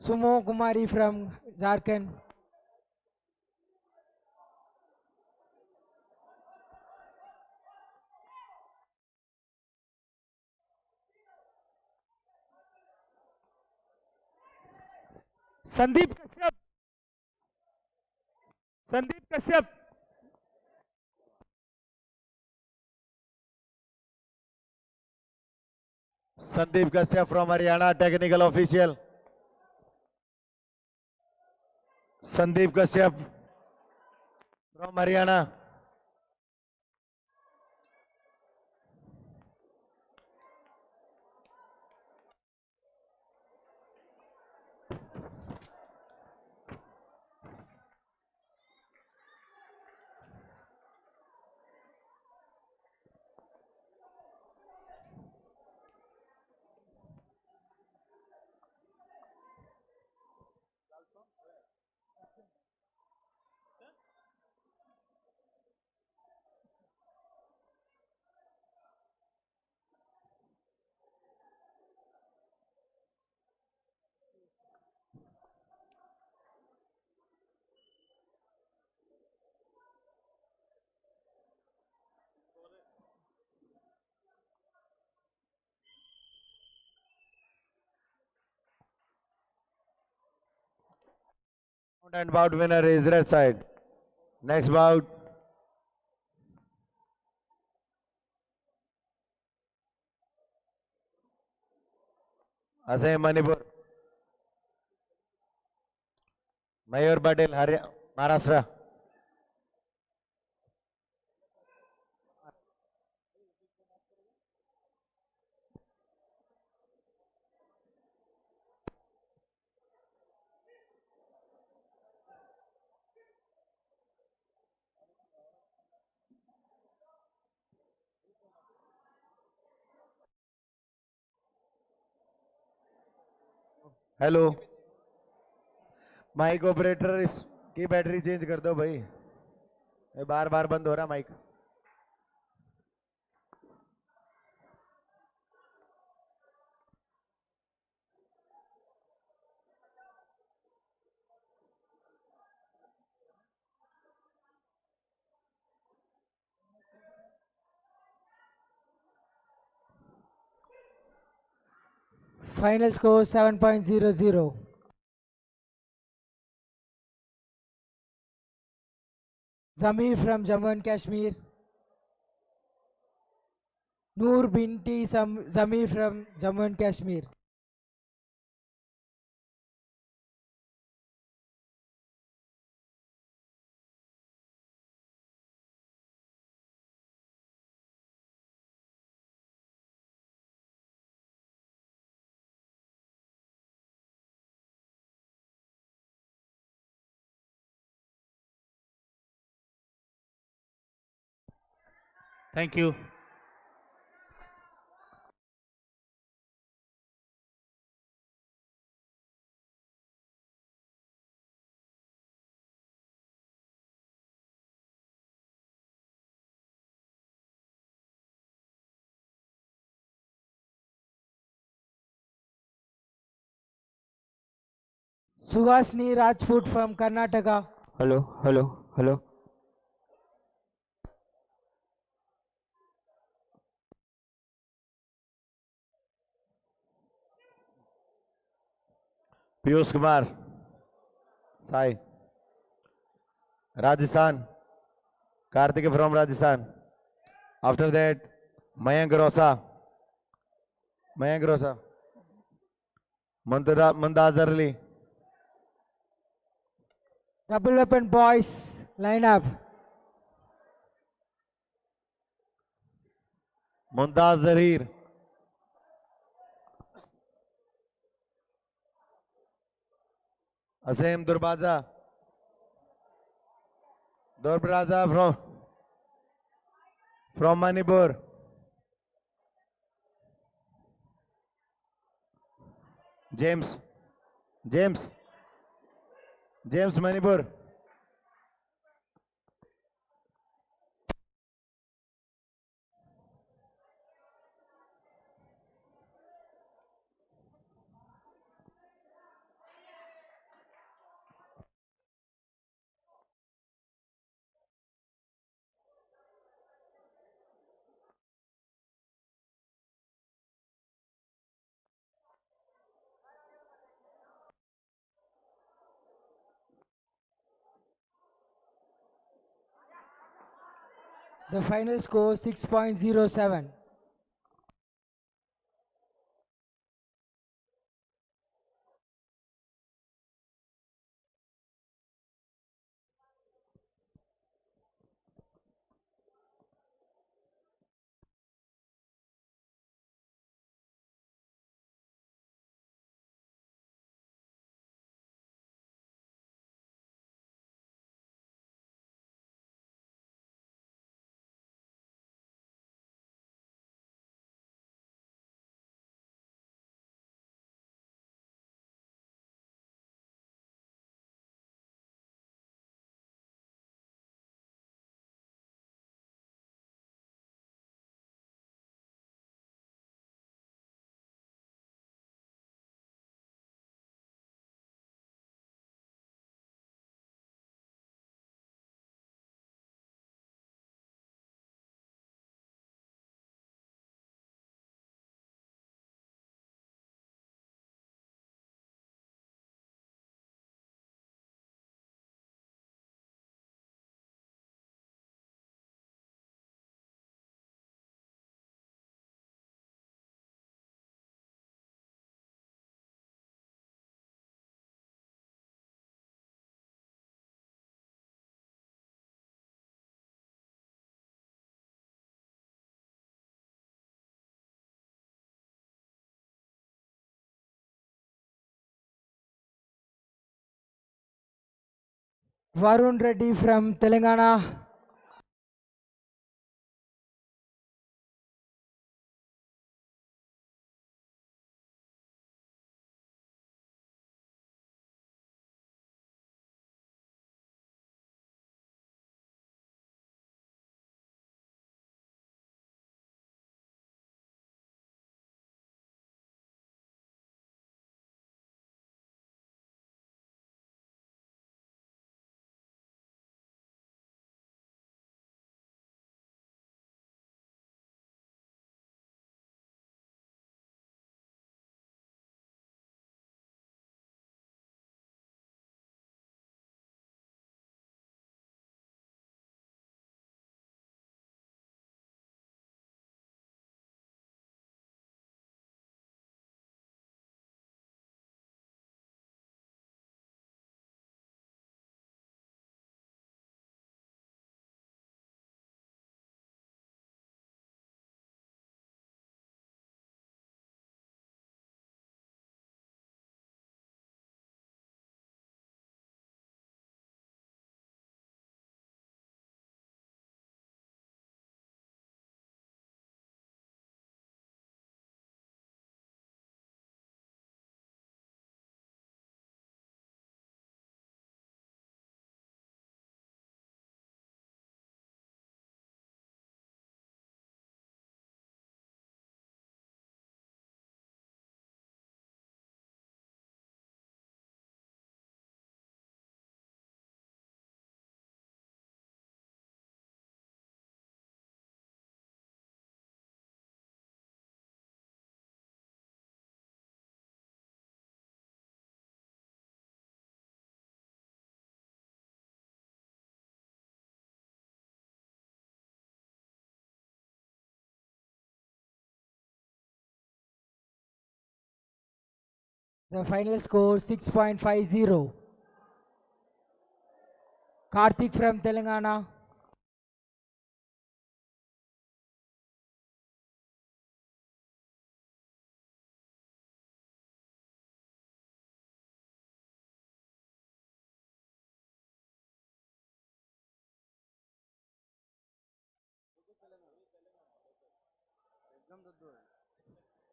Sumo Kumari from Jharkhand. Sandeep Kashyap, Sandeep Kashyap, Sandeep Kashyap from Haryana technical official. Sandeep Kashyap from Haryana. And bout winner is red side. Next bout. Asam Manipur. Mayur Patel, Maharashtra. Hello mike operator इसकी battery change कर दो भाई, ये बार बार बंद हो रहा mike. Final score 7.00. Zamir from Jammu and Kashmir. Noor Binti Zamir from Jammu and Kashmir. Thank you. Suhasini Rajput from Karnataka. Hello. Piyush Kumar Sai Rajasthan, Kartik from Rajasthan. After that Mayank Rosa, Muntazar Ali. Double weapon boys line up. Mumtaz Zaheer, Asem Durbaja from Manipur. James Manipur. The final score 6.07. Varun Reddy from Telangana. The final score 6.50. Karthik from Telangana.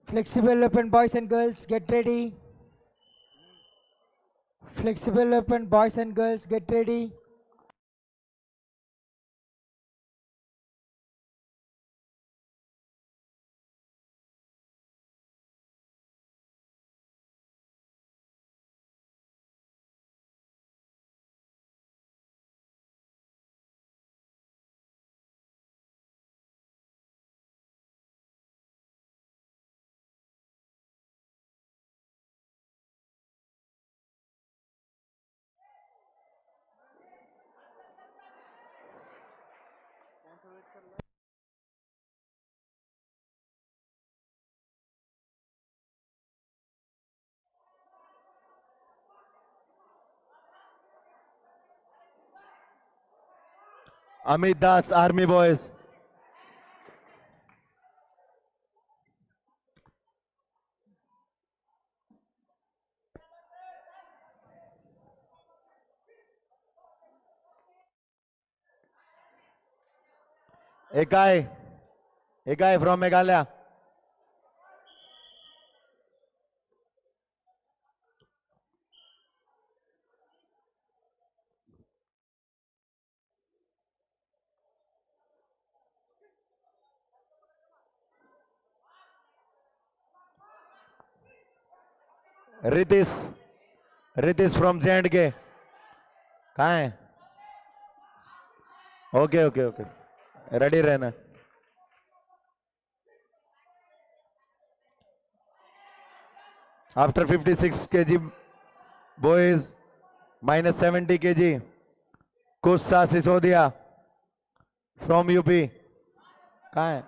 Flexible weapon boys and girls, get ready. Flexible weapon boys and girls, get ready. Amit Das, Army Boys. A guy from Meghalaya. Ritis from J&K. कहाँ है? Okay. Ready रहना. After 56 kg boys, minus 70 kg, Kussa Sisodia from UP. कहाँ है?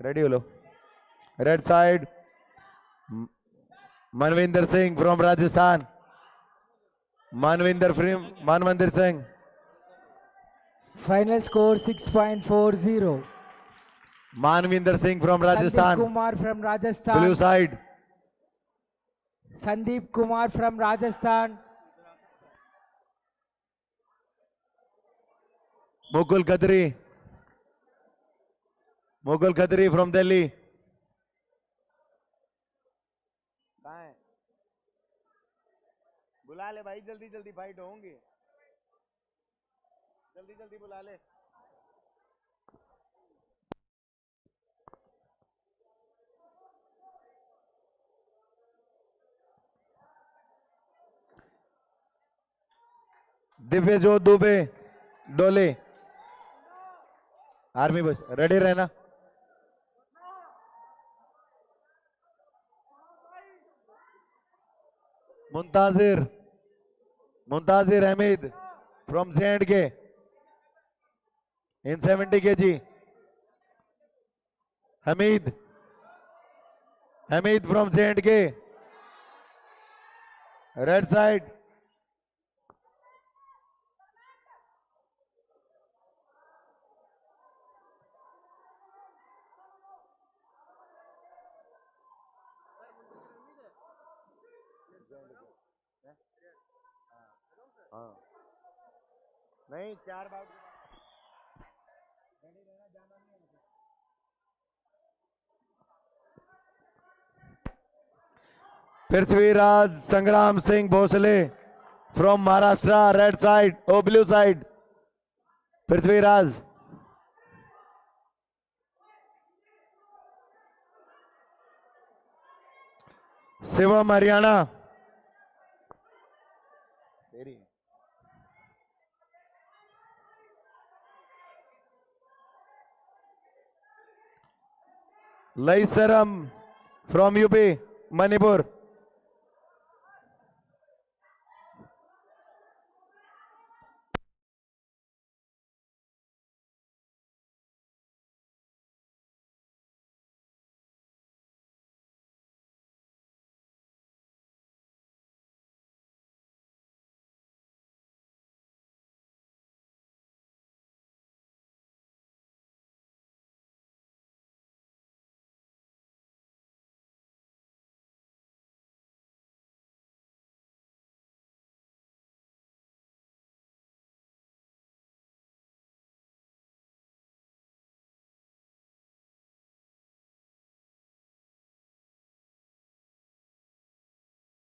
Ready हो लो. Red side. Manvinder Singh from Rajasthan. Manvinder Singh. Final score 6.40. Manvinder Singh from Rajasthan. Sandeep Kumar from Rajasthan. Blue side. Sandeep Kumar from Rajasthan. Mukul Khatri. Mukul Khatri from Delhi. कहाँ है? बुला ले भाई, जल्दी जल्दी fight होंगे, जल्दी जल्दी बुला ले। दिव्यजोत दुबे डोले। आर्मी बस रेडी रहना। मुंताजिर मुंताजिर Hamid from J&K in 70 kg. Hamid from J&K, red side. हाँ नहीं, 4 बार Prithviraj Sangram Singh Bhosale from Maharashtra, red side oh blue side. Prithviraj. Shivam Haryana. Laisram from UP Manipur.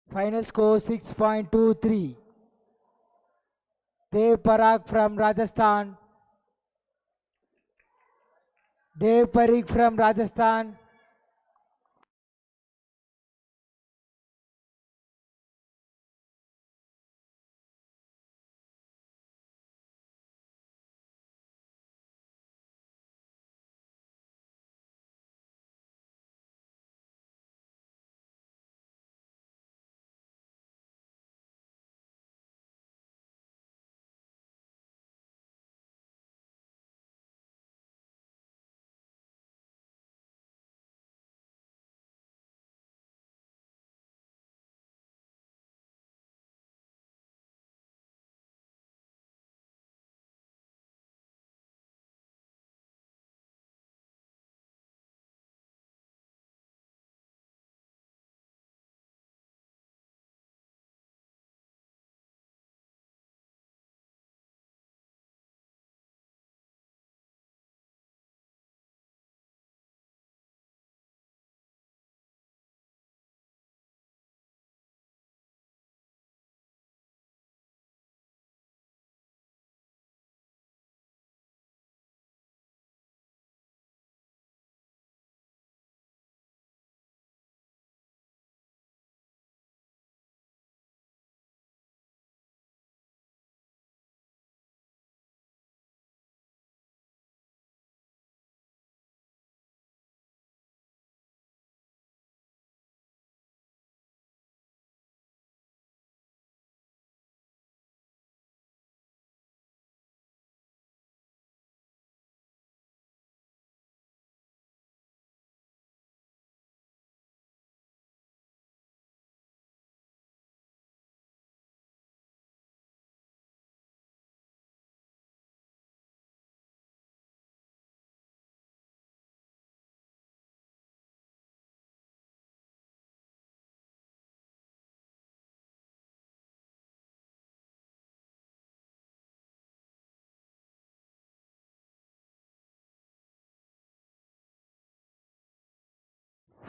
Final score 6.23. Dev Parag from Rajasthan. Dev Parikh from Rajasthan.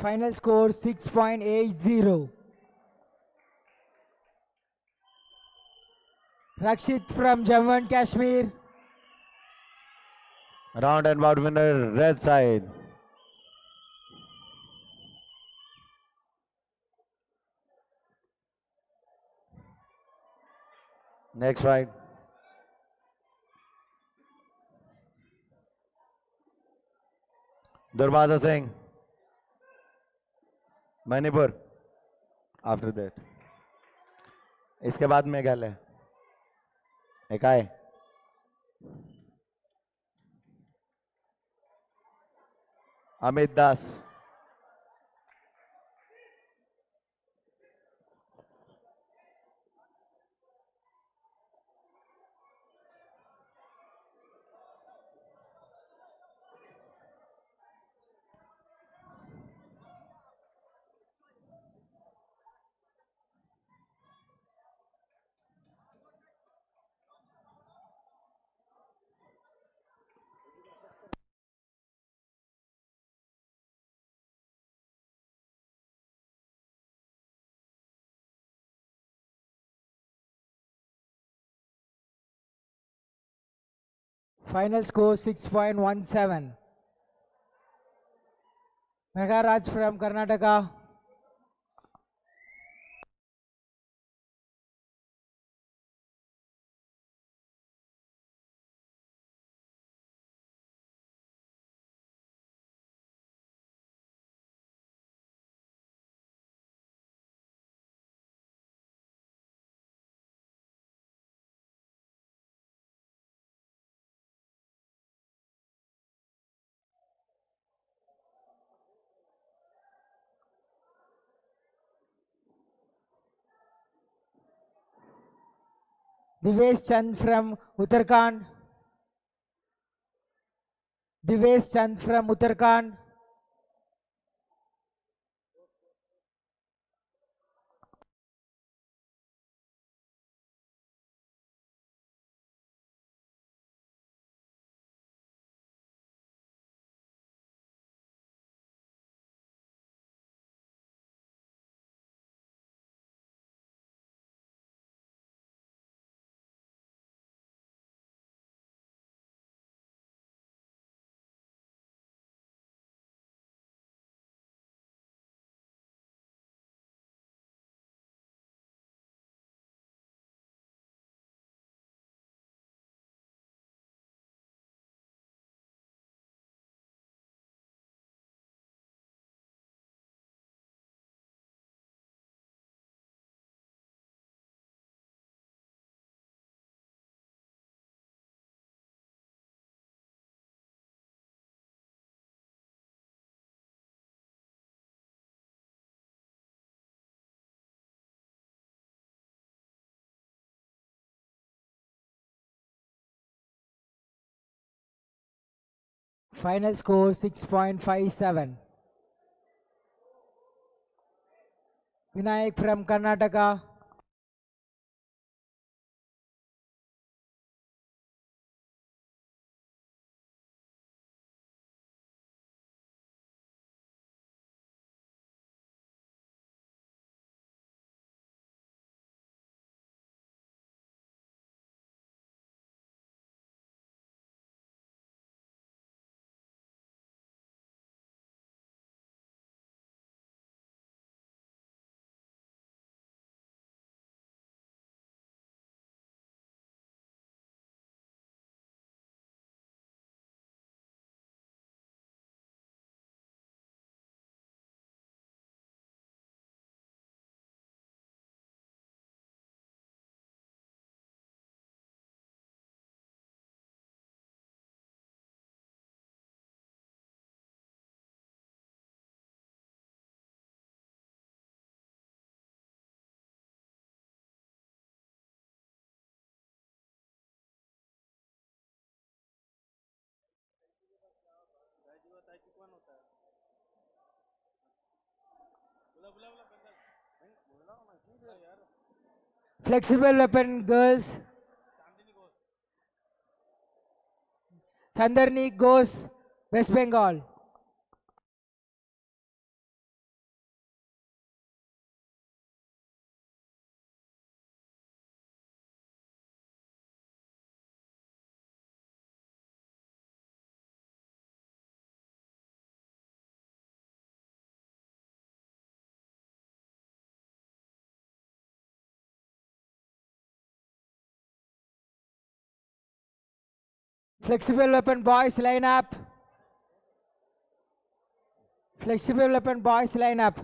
Final score 6.80. Rakshit from Jammu and Kashmir. Round and bout winner, red side. Next fight. Durbaza Singh, Manipur. After that. इसके बाद मेघालय. इकाई. Amit Das. Final score 6.17. Megharaj from Karnataka. Divesh Chand from Uttarakhand. Divesh Chand from Uttarakhand. Final score 6.57. Vinayak from Karnataka. Flexible weapon girls. Chandarni goes West Bengal. Flexible weapon boys line up. Flexible weapon boys line up.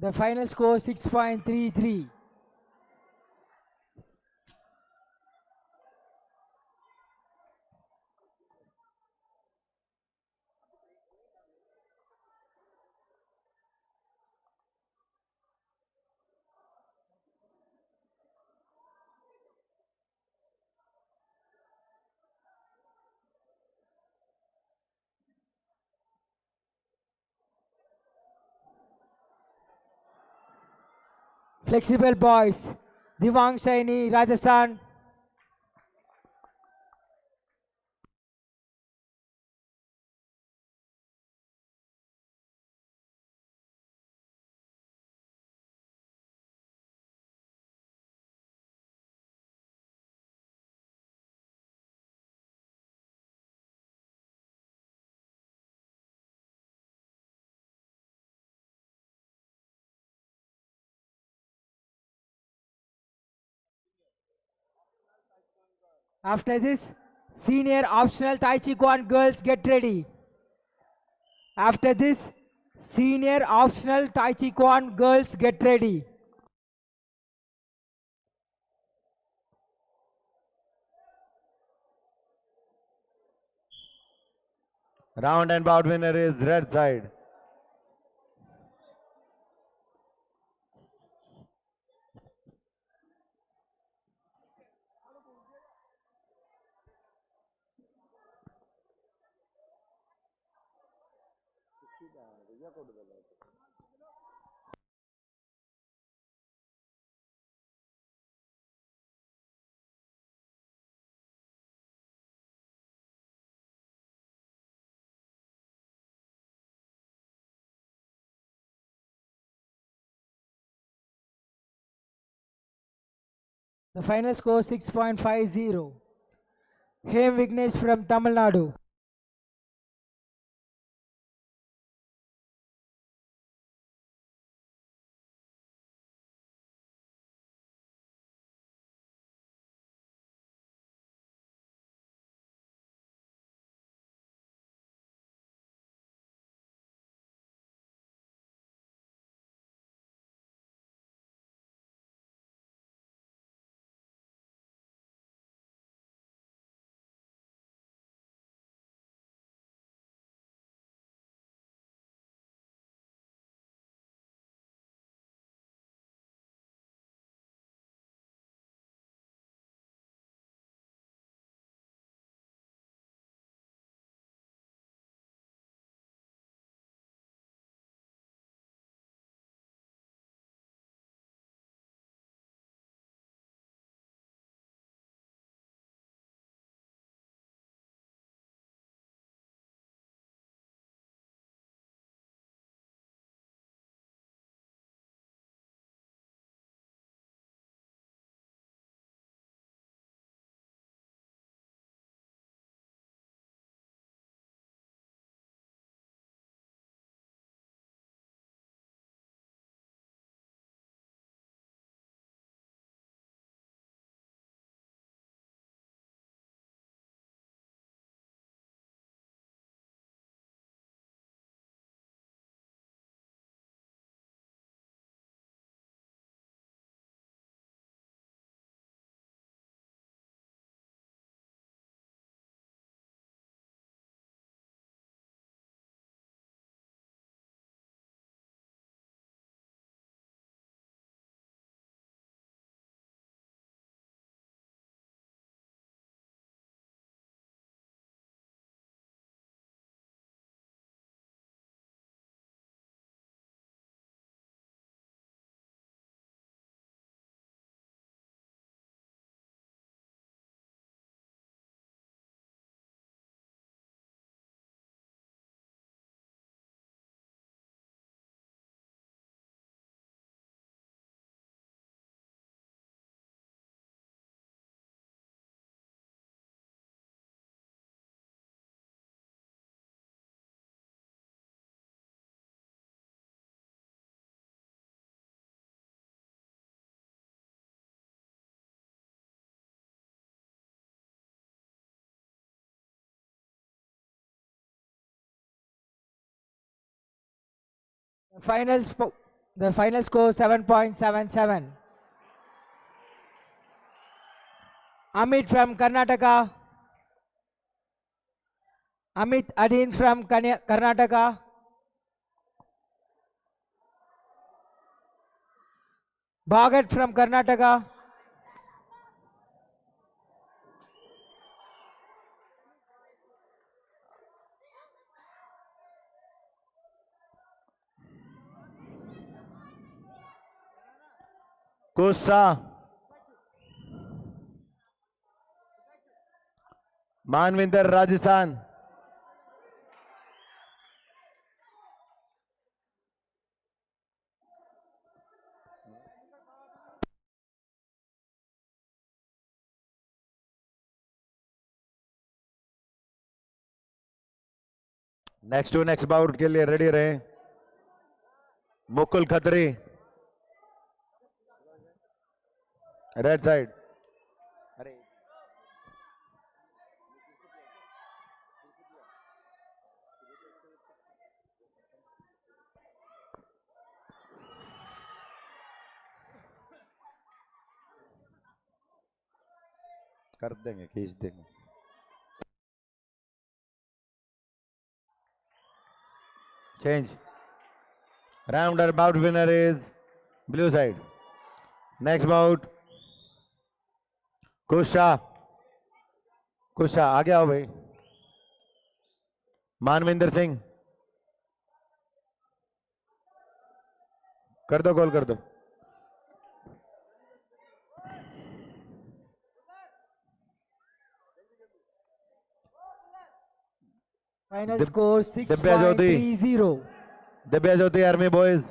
The final score 6.33. Flexible boys, Divang Saini, Rajasthan. After this, senior optional Tai Chi Chuan girls get ready. After this, senior optional Tai Chi Chuan girls get ready. Round and bout winner is red side. The final score 6.50. Hem Vignesh from Tamil Nadu. The final score 7.77. Amit from Karnataka. Amit Adin from Karnataka. Bhagat from Karnataka. Kussa Manvinder Rajasthan. Next to next bout के लिए ready रहे. Mukul Khatri, red side. कर देंगे, खींच देंगे. Change. Rounder bout winner is blue side. Next bout. कुशा. कुशा आगे आओ भाई. मानविंदर सिंह. कर दो, कॉल कर दो. Final score 6.30. दिव्या ज्योति आर्मी बॉयज.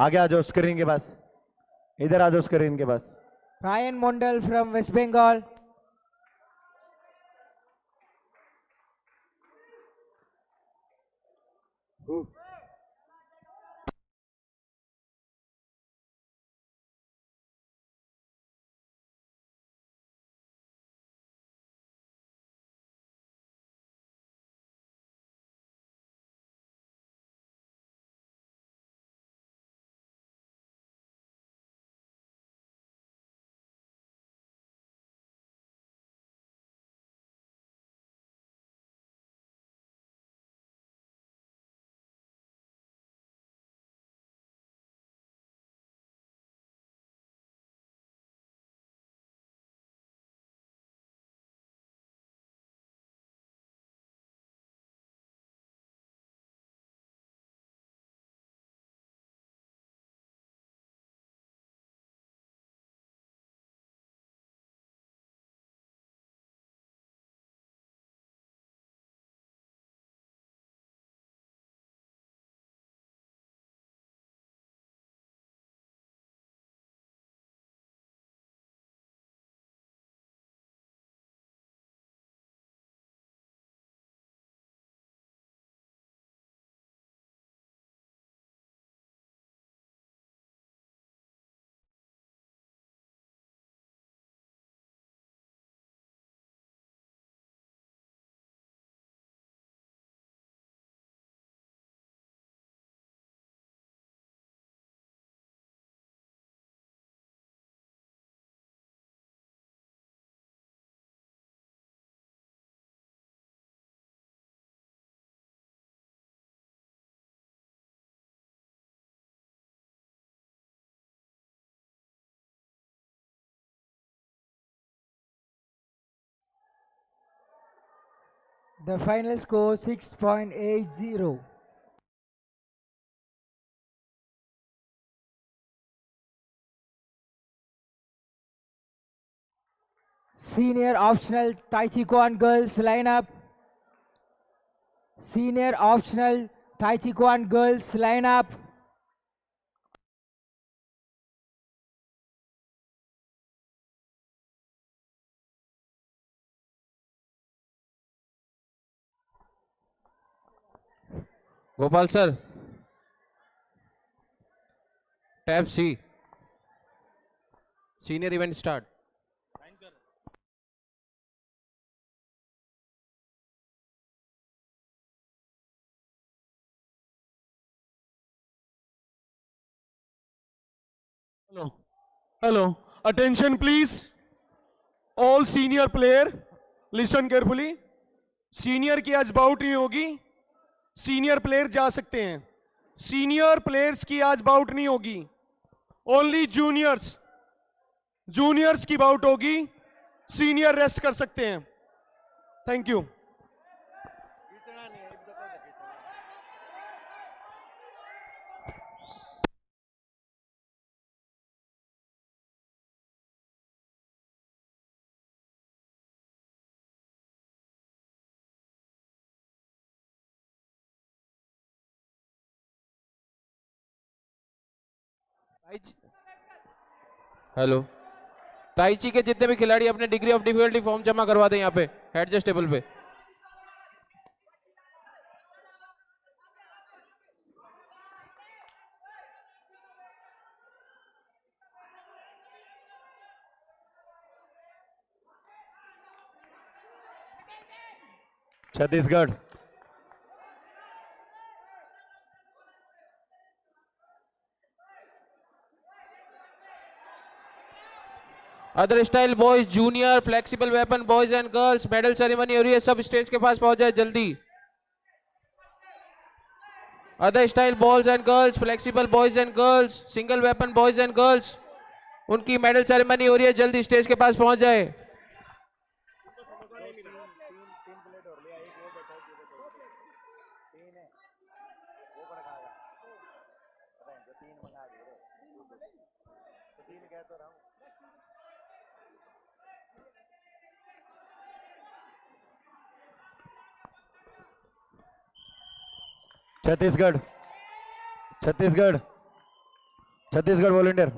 आगे आ जाओ स्क्रीन के पास. इधर आ जाओ स्क्रीन के पास. Ryan Mondal from West Bengal. The final score 6.80. Senior optional Tai Chi Chuan girls lineup. Senior optional Tai Chi Chuan girls lineup. Gopal sir. Tab C. Senior event start. Hello hello attention please all senior player listen carefully senior की आज bought नहीं होगी senior player जा सकते हैं senior players की आज bought नहीं होगी ओनली जूनियर्स जूनियर्स की बाउट होगी सीनियर रेस्ट कर सकते हैं थैंक यू हेलो ताइची के जितने भी खिलाड़ी अपने डिग्री ऑफ डिफिकल्टी फॉर्म जमा करवा दें यहाँ पे हेड जस्ट टेबल पे। Chhattisgarh other style boys junior flexible weapon boys and girls medal ceremony हो रही है सब स्टेज के पास पहुंच जाए जल्दी। Other style boys and girls flexible boys and girls single weapon boys and girls उनकी मेडल सेरेमनी हो रही है जल्दी स्टेज के पास पहुंच जाए। Chhattisgarh Chhattisgarh Chhattisgarh volunteer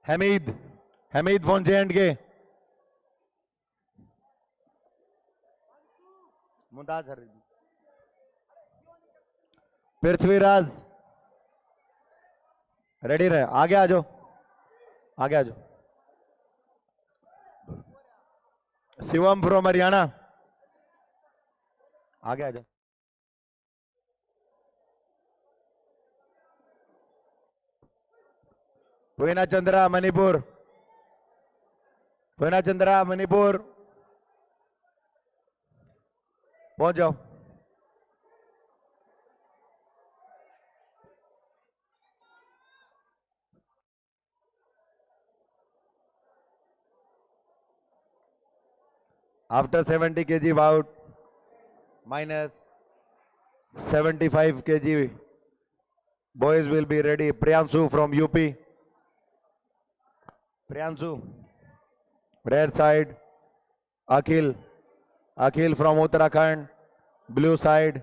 Hamid Hamid from J&K Mumtaz Prithviraj ready रहे आगे आ जाओ आगे आ जाओ शिवम फ्रॉम हरियाणा आगे आ जाओ पूर्णा चंद्रा मणिपुर पूर्णा चंद्रा मणिपुर पहुंच जाओ after 70 kg bout minus 75 kg boys will be ready. Priyanshu from UP. Priyanshu, red side. Akhil from Uttarakhand, blue side.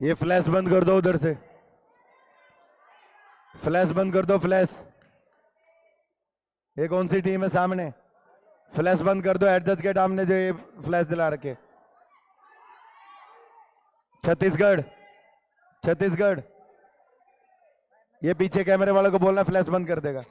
ये फ्लैश बंद कर दो उधर से, फ्लैश बंद कर दो, फ्लैश। ये कौन सी टीम है सामने? फ्लैश बंद कर दो, एडजस्ट के सामने जो ये फ्लैश दिला रखे। छत्तीसगढ़, छत्तीसगढ़, ये पीछे कैमरे वाले को बोलना फ्लैश बंद कर देगा।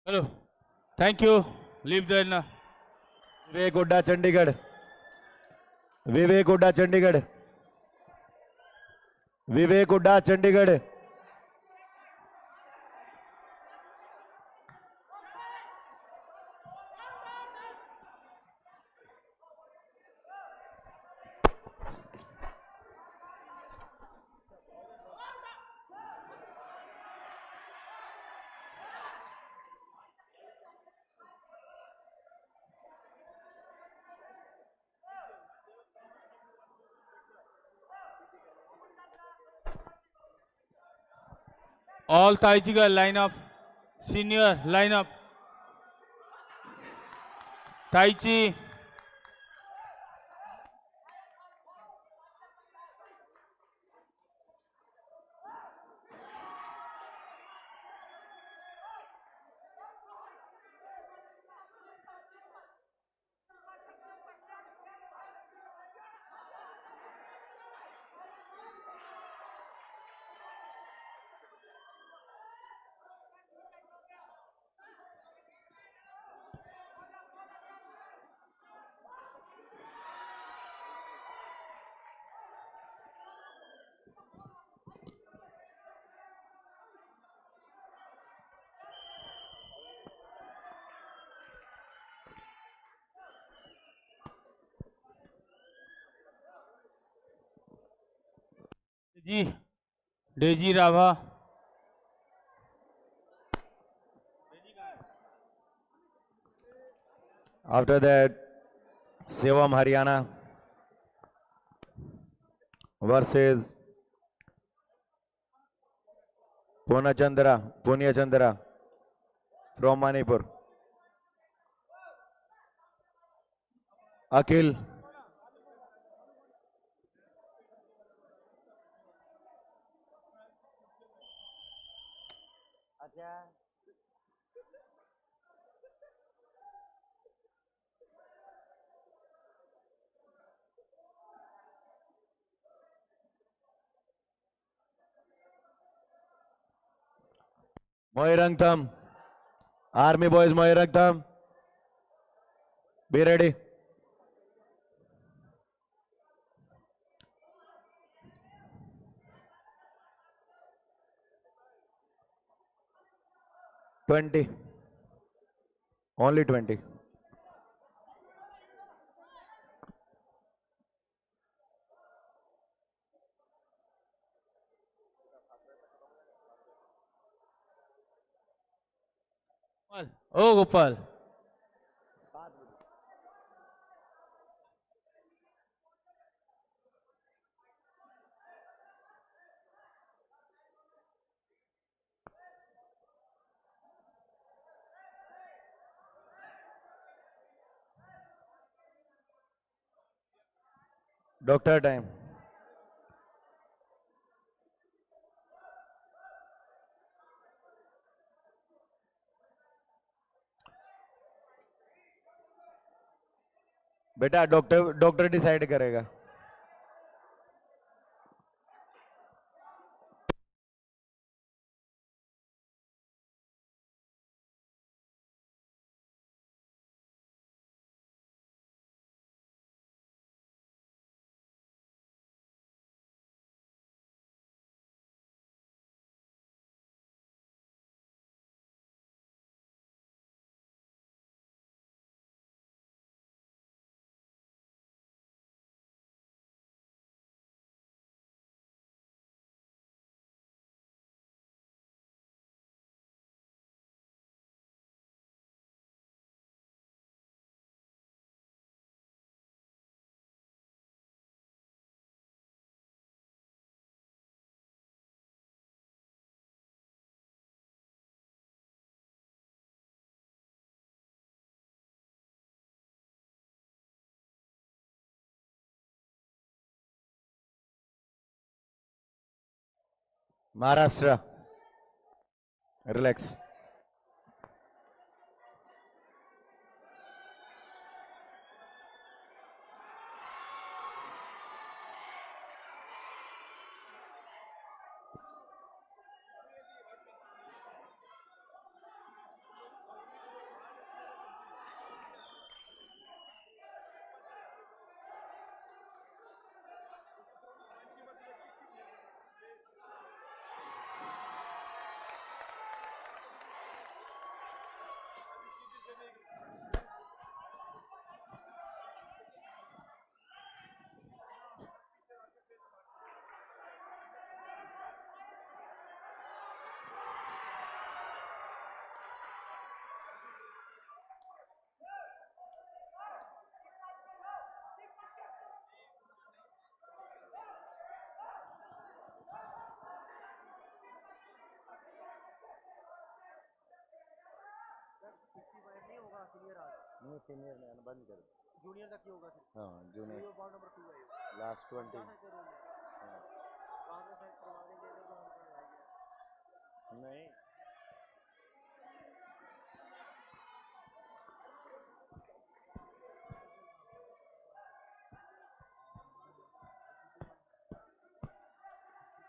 Hello, thank you, leave the Vivek Hooda Chandigarh, Vivek Hooda Chandigarh, Vivek Hooda Chandigarh. All Taichi girl line up. Senior line up. Taichi. जी Daisy Rabha, After that, Sevam Haryana versus Punya Chandra from Manipur. Akhil. Moirangtham, Army boys, Moirangtham, be ready. $20, only 20. O Gopal, doctor time. बेटा doctor doctor decide करेगा। Maharashtra, relax. नहीं senior ने बंद कर, junior तक ही होगा फिर। हाँ जूनियर बॉल नंबर 2 है, लास्ट 20। हाँ बाद में सेट करवा देंगे जब हम कर जाएंगे। नहीं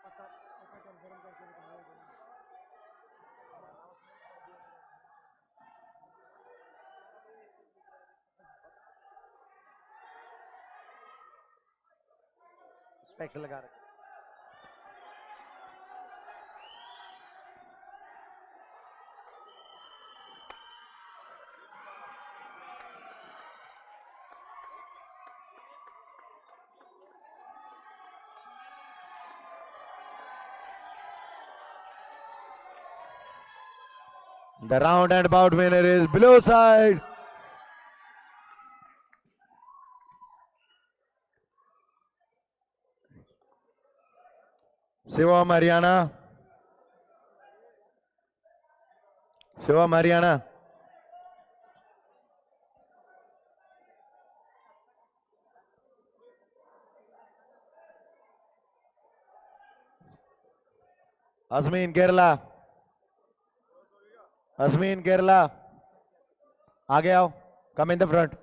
पता पता कंफर्म करके बताएंगे। स्पेक्स लगा रखे। The round and bout winner is below side. Shivam Haryana. Shivam Haryana. Asmin Kerala. Asmin Kerala. आगे आओ. Come in the front.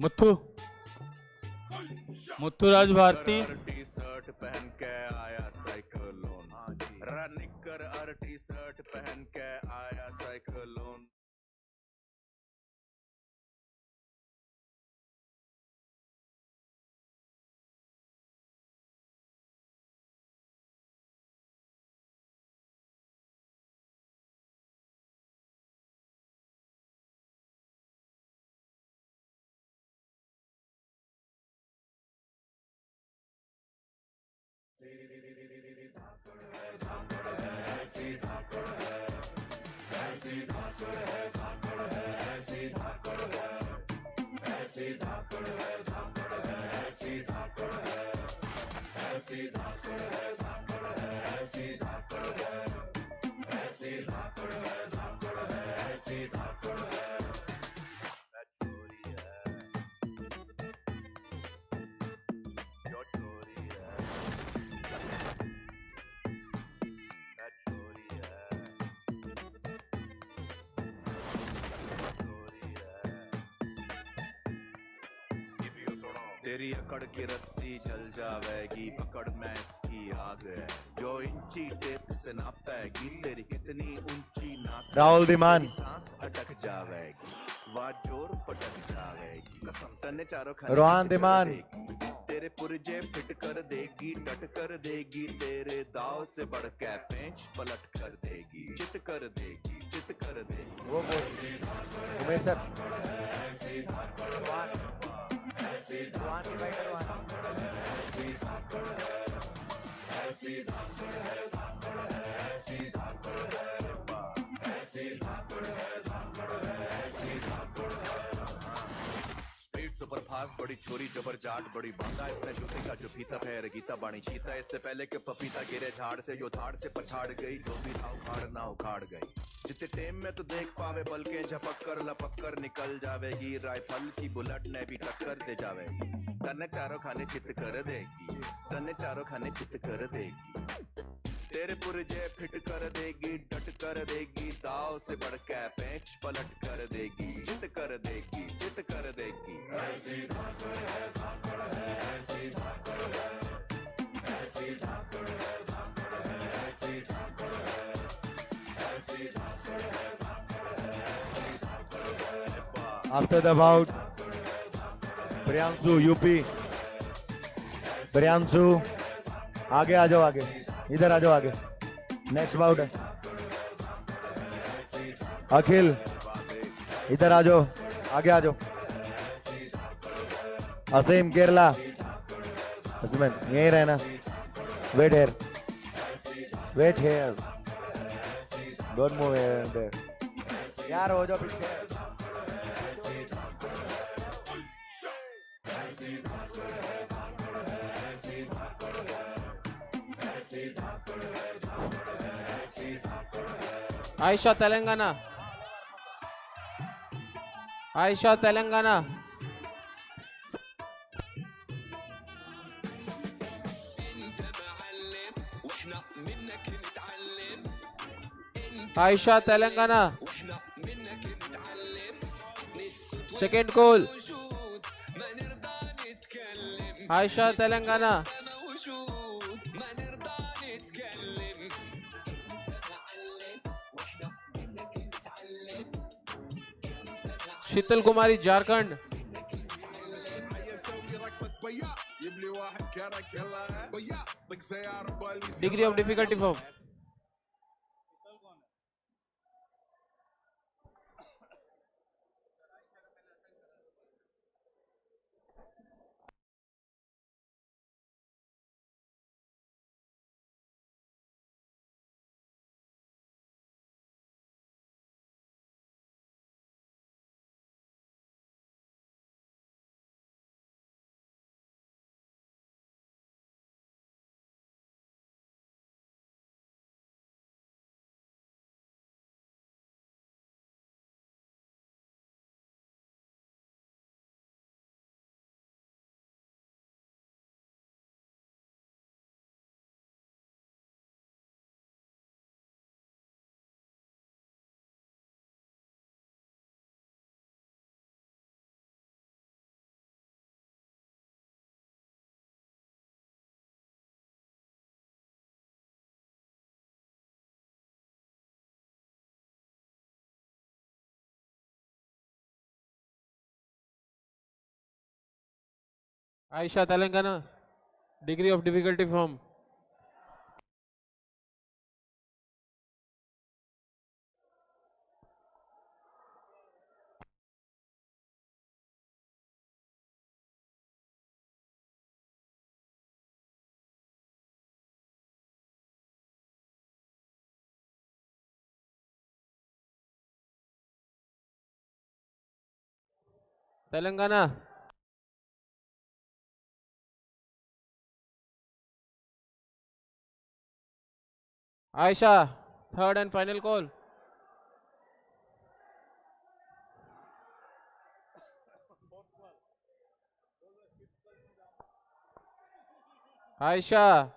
Muthu Muthuraj Bharati T shirt पहन के आया साइक्लोन निकर और टी शर्ट पहन के आया साइक्लोन तेरी अकड़ की रस्सी जल जावेगी पकड़ मैं इसकी आग है जो इंची टेप से नापेगी तेरी कितनी ऊंची नाक राहुल धीमान। सांस अटक जावेगी वाह जोर पटक जावेगी कसम तने चारों खाने रोहान चित कर धीमान। देगी। तेरे पुरजे फिट कर देगी टट कर देगी तेरे दाव से बढ़ के पेंच पलट कर देगी चित कर देगी चित कर देगी वो उमेश सर रोहान की बाइक स्पीड सुपर फास्ट बड़ी छोरी जबर जाट बड़ी बांधा इसने जूते का जो फीता फेर गीता बाणी चीता इससे पहले के पपीता गिरे झाड़ से जो धाड़ से पछाड़ गई जो भी था उखाड़ ना उखाड़ गई जितने टेम में तो देख पावे बल्कि झपक कर लपक कर निकल जावेगी राइफल की बुलेट ने भी टक्कर दे जावेगी तन्ने चारों खाने चित कर देगी तन्ने चारों खाने चित कर देगी तेरे पुरजे फिट कर देगी डट कर देगी दाव से बढ़ के पेंच पलट कर देगी चित कर देगी चित कर देगी ऐसी धाकड़ है धाकड़ है ऐसी धाकड़ है ऐसी धाकड़ है धाकड़ है ऐसी धाकड़ है ऐसी धाकड़ है धाकड़ है ऐसी धाकड़ है after the bout Priyanshu UP Priyanshu आगे आ जाओ आगे इधर आ जाओ आगे नेक्स्ट बाउट है अखिल इधर आ जाओ आगे आ जाओ असीम केरला असीम यहीं रहना wait here don't move there यार हो जाओ पीछे Ayesha Telangana Ayesha Telangana Ayesha Telangana second call Ayesha Telangana Sheetal Kumari Jharkhand degree of difficulty for Aisha, Telangana. Degree of difficulty from Telangana. Aisha, third and final call. Aisha.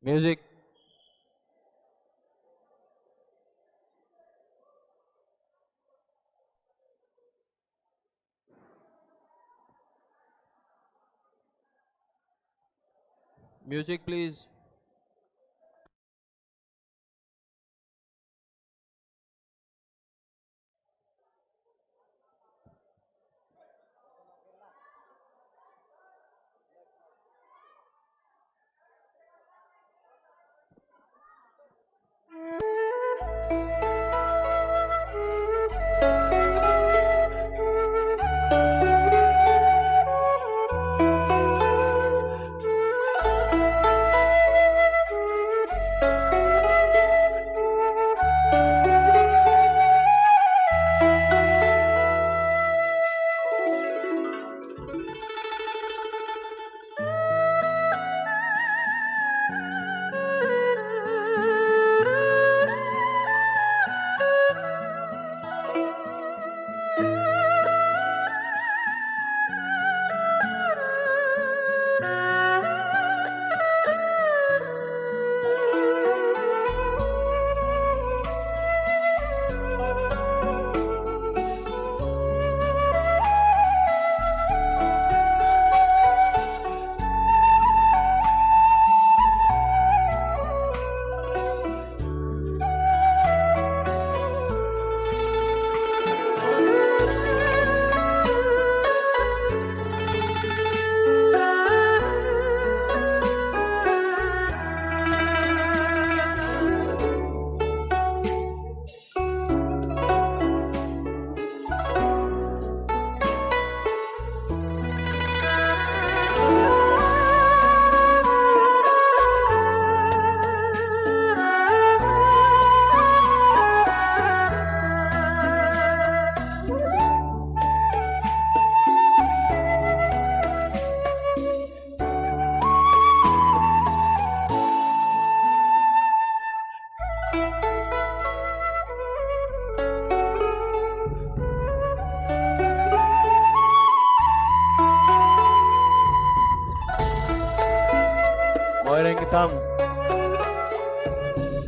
Music. Music, please.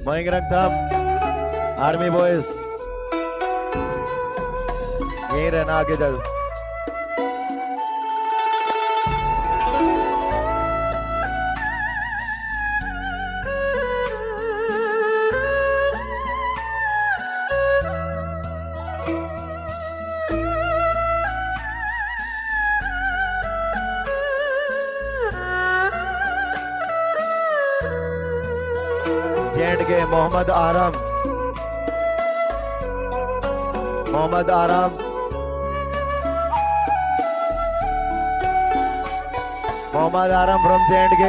Moirangthem army boys यहीं रहना, आगे चल। And K Mohammad Aram from J&K.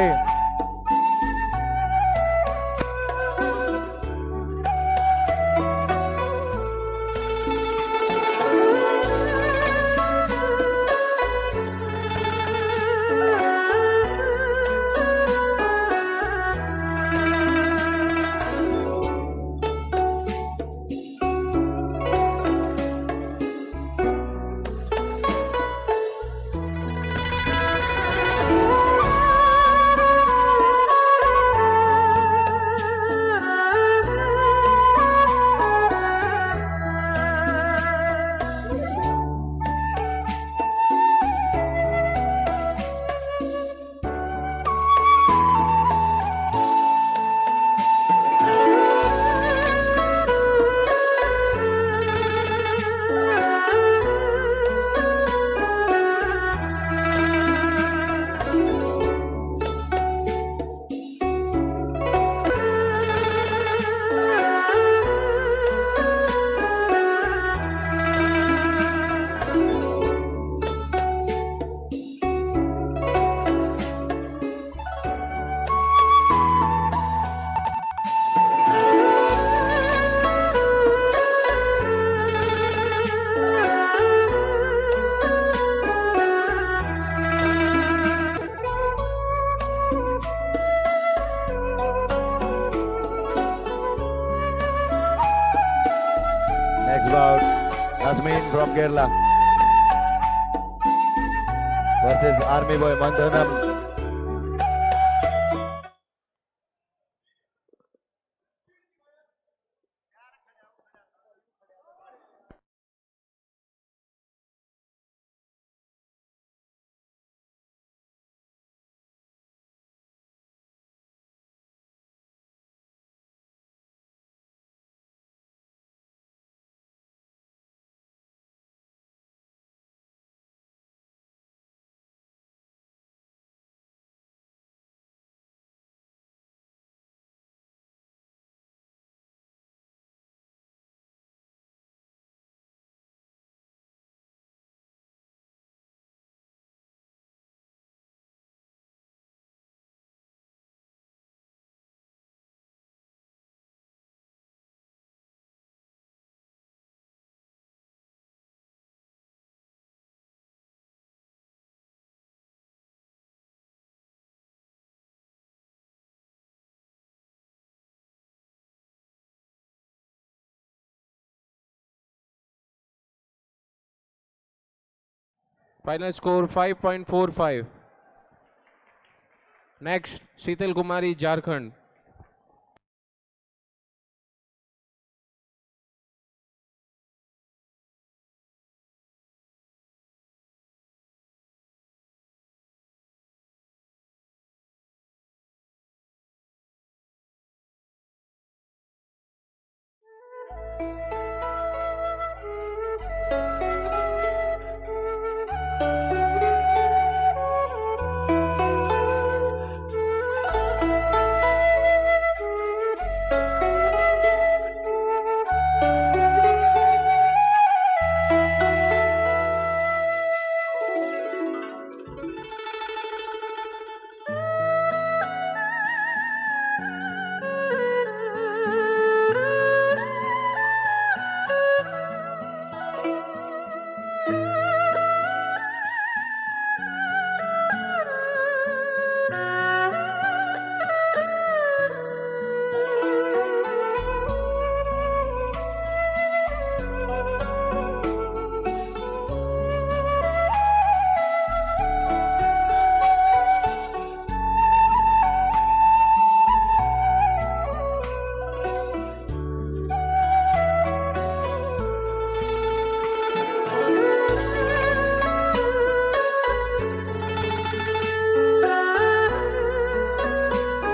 Next bout, Nasmeen from Kerala versus Army Boy Mandhanam. Final score 5.45. Next, Sheetal Kumari, Jharkhand.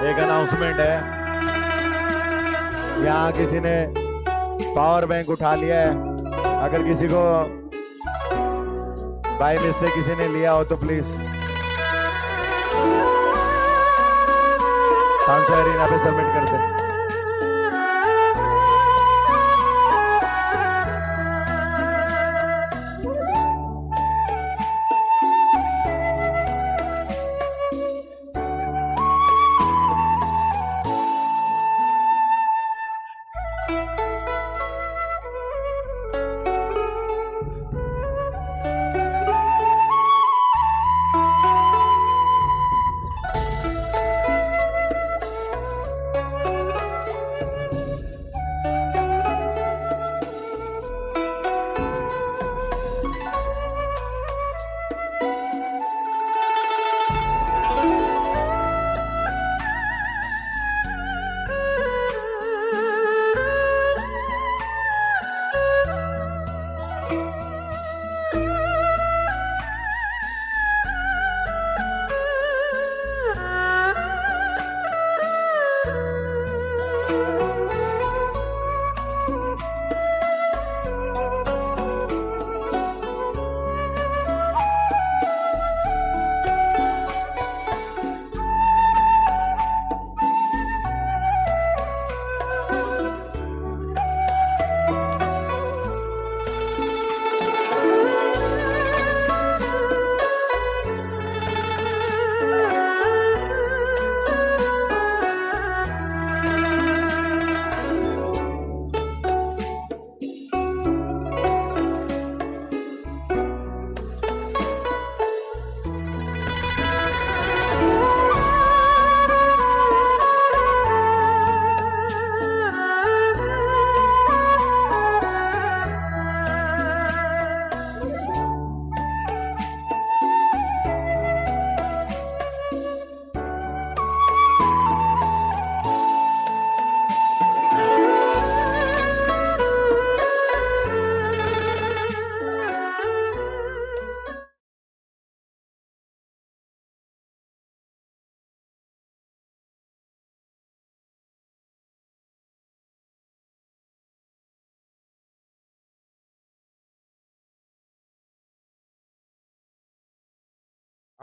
एक announcement है, यहाँ किसी ने power bank उठा लिया है। अगर किसी को बाय मिस्टेक किसी ने लिया हो तो प्लीज एरिना पे सबमिट कर दे।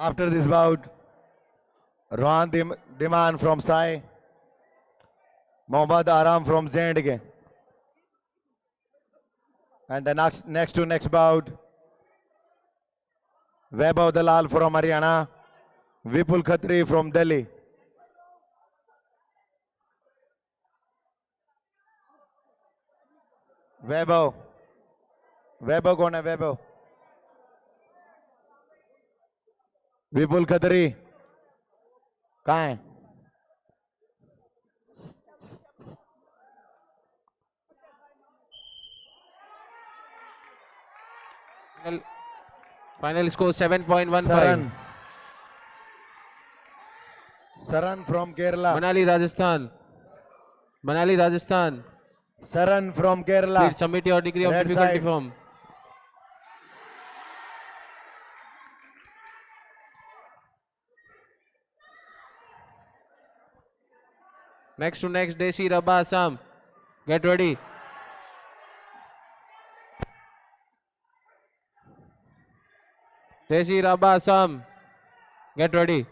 After this bout, Rohan Diman from Sai, Mohammad Aram from J&K. And the next bout, Vaibhav Dalal from Haryana, Vipul Khatri from Delhi. Vaibhav कौन है? वैभव विपुल खत्री कहाँ है? Final score 7.15. Saran from Kerala. Manali, Rajasthan. Saran from Kerala. Please submit your degree of Red difficulty side. form. Next to next, Desi Rabba Assam. Get ready. Desi Rabba Assam. Get ready.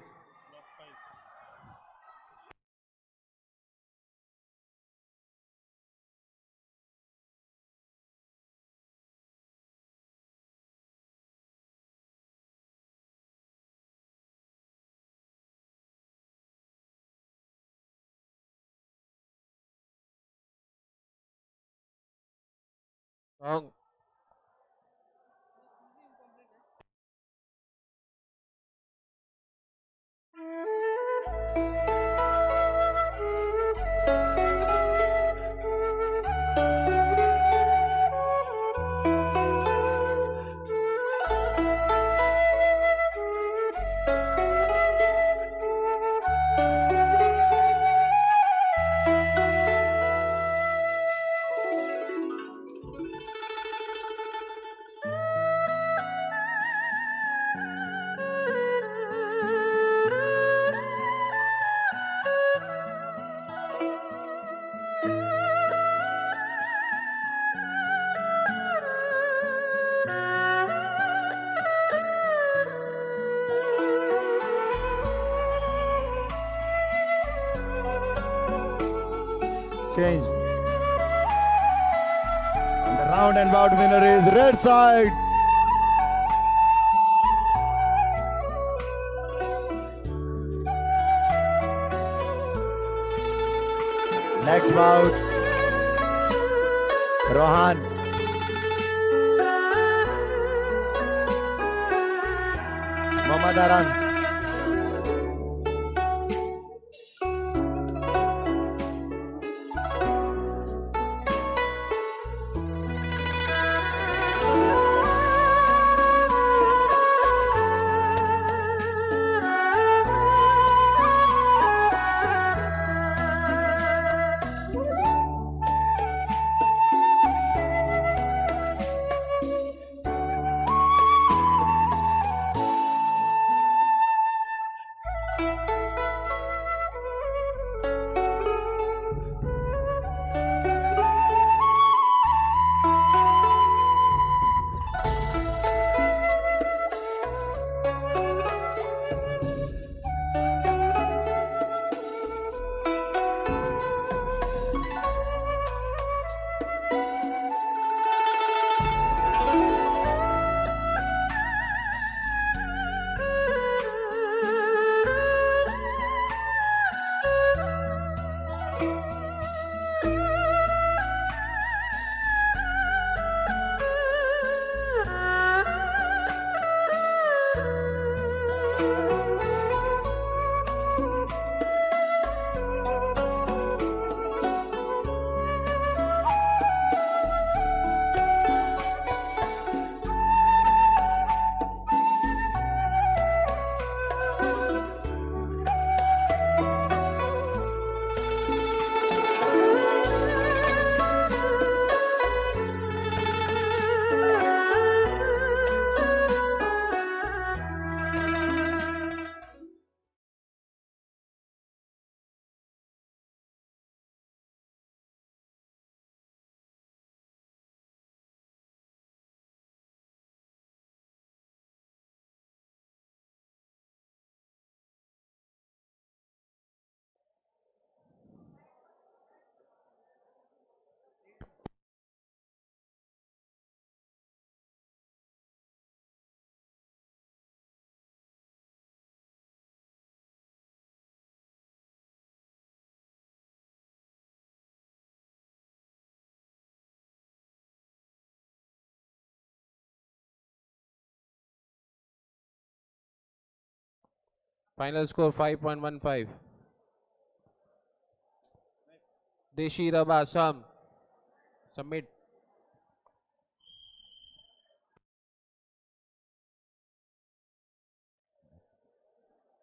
Wrong. Change. And the round and bout winner is red side. Next bout, Rohan. Mohammad Aram. Final score 5.15. Deshi Raba Sam. Submit.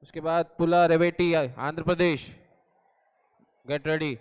उसके बाद पुला Reveti Andhra Pradesh. Get ready.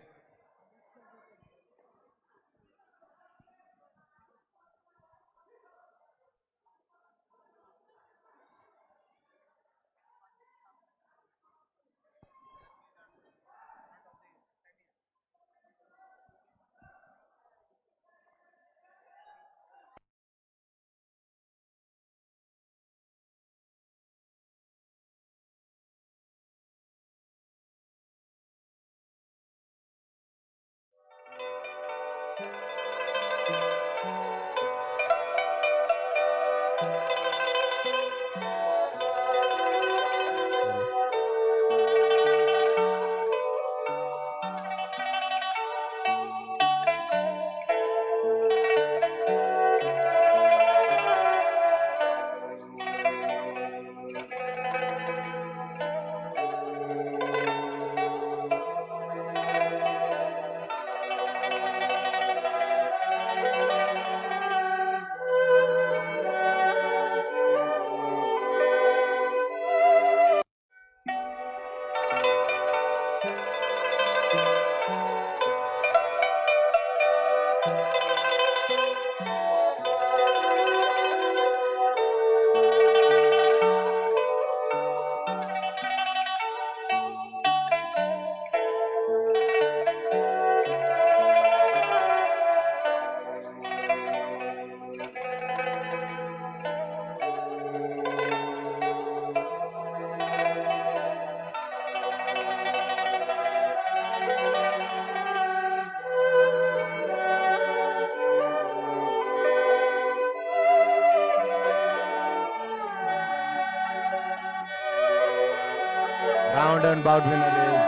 Round and bout winner is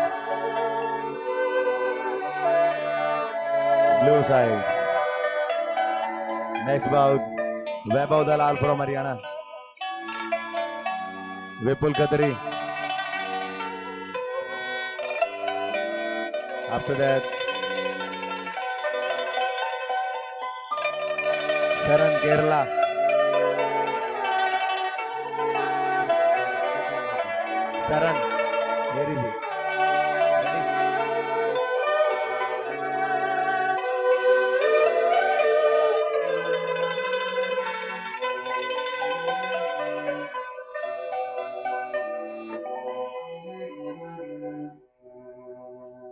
blue side. Next bout, Vaibhav Dalal from Haryana. Vipul Khatri. After that, Sharan Kerala. Sharan, where is he?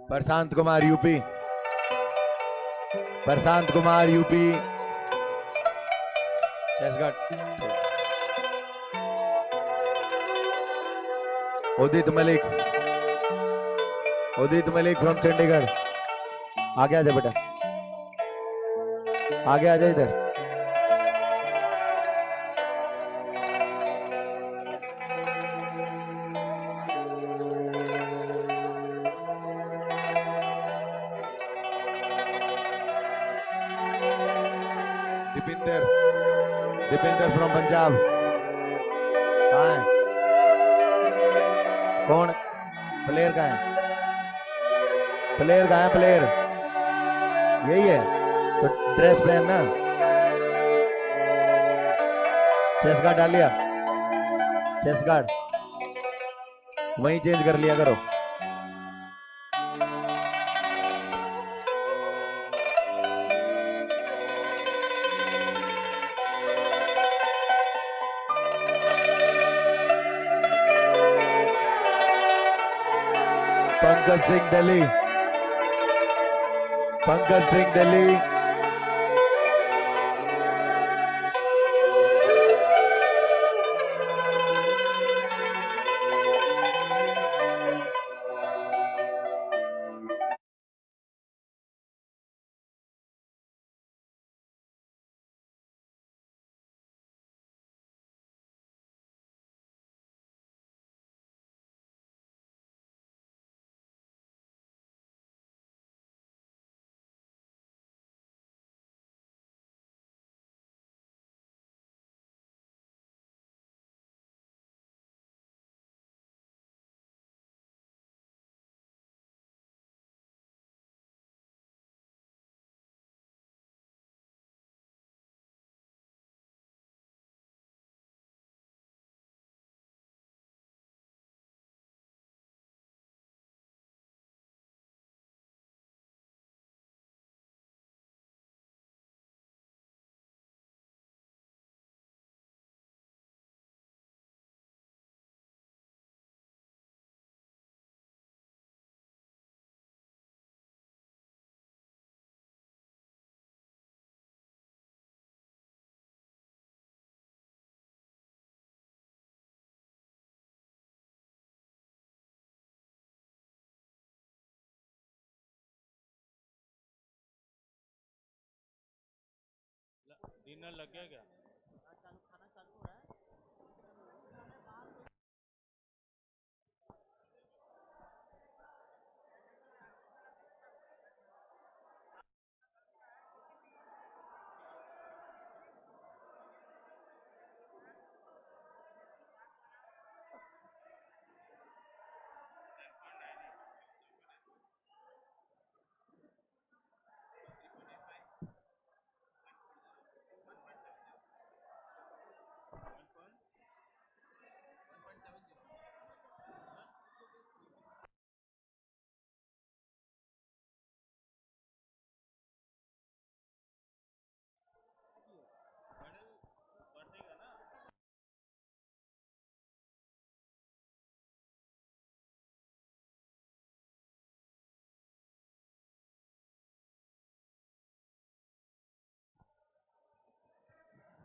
Prashant Kumar UP. Prashant Kumar UP. Chhattisgarh. Udit Malik. Udit Malik from Chandigarh. आगे आजा बेटा, आगे आजा इधर. Deepinder. Deepinder from Punjab. कहाँ है? कौन player कहाँ है? प्लेयर कहाँ है? प्लेयर यही है तो ड्रेस पहनना. चेस्ट गार्ड डाल लिया. चेस्ट गार्ड वहीं चेंज कर लिया करो. पंकज सिंह दिल्ली. पंकज सिंह दिल्ली. डिनर लग गया क्या?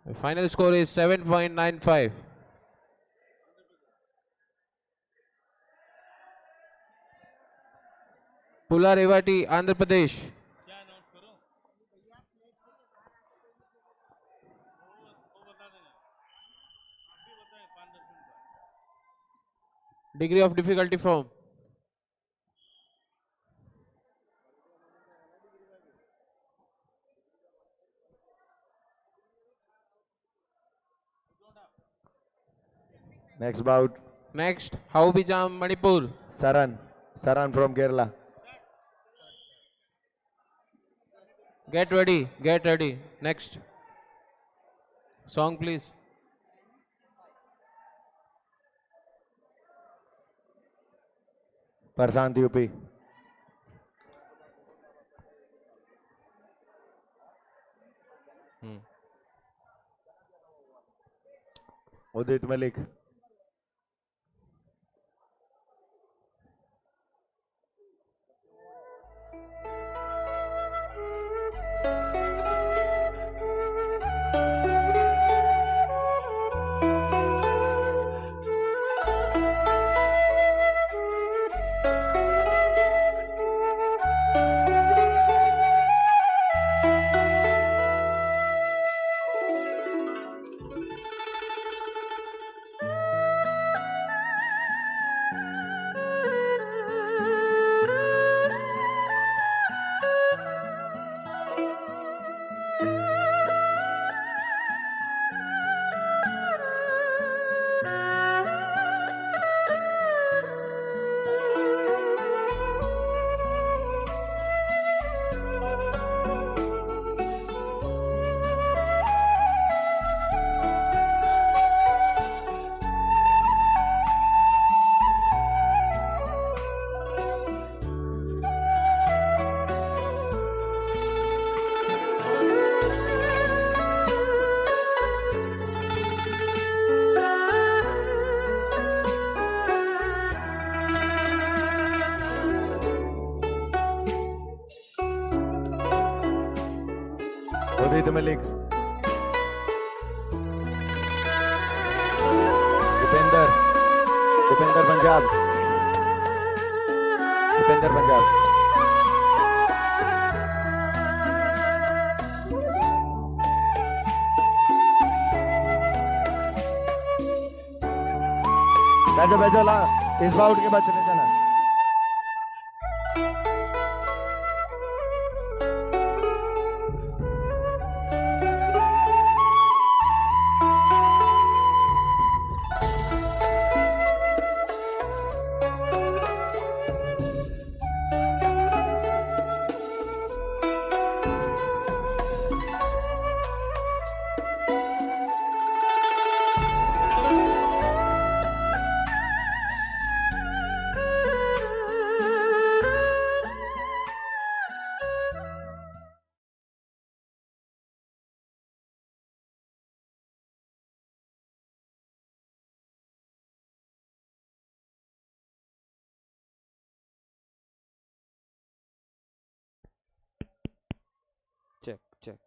The final score is 7.95. Pula Revati, Andhra Pradesh. Degree of difficulty form. Next bout. Next, Haubijam, Manipur. Saran from Kerala. Get ready, get ready. Next. Song, please. Parsant UP. Udit Malik. Udit Malik. Dipender Punjab. Dipender Punjab. बैठो ला इस bought के बाद चले जाना। Check, check.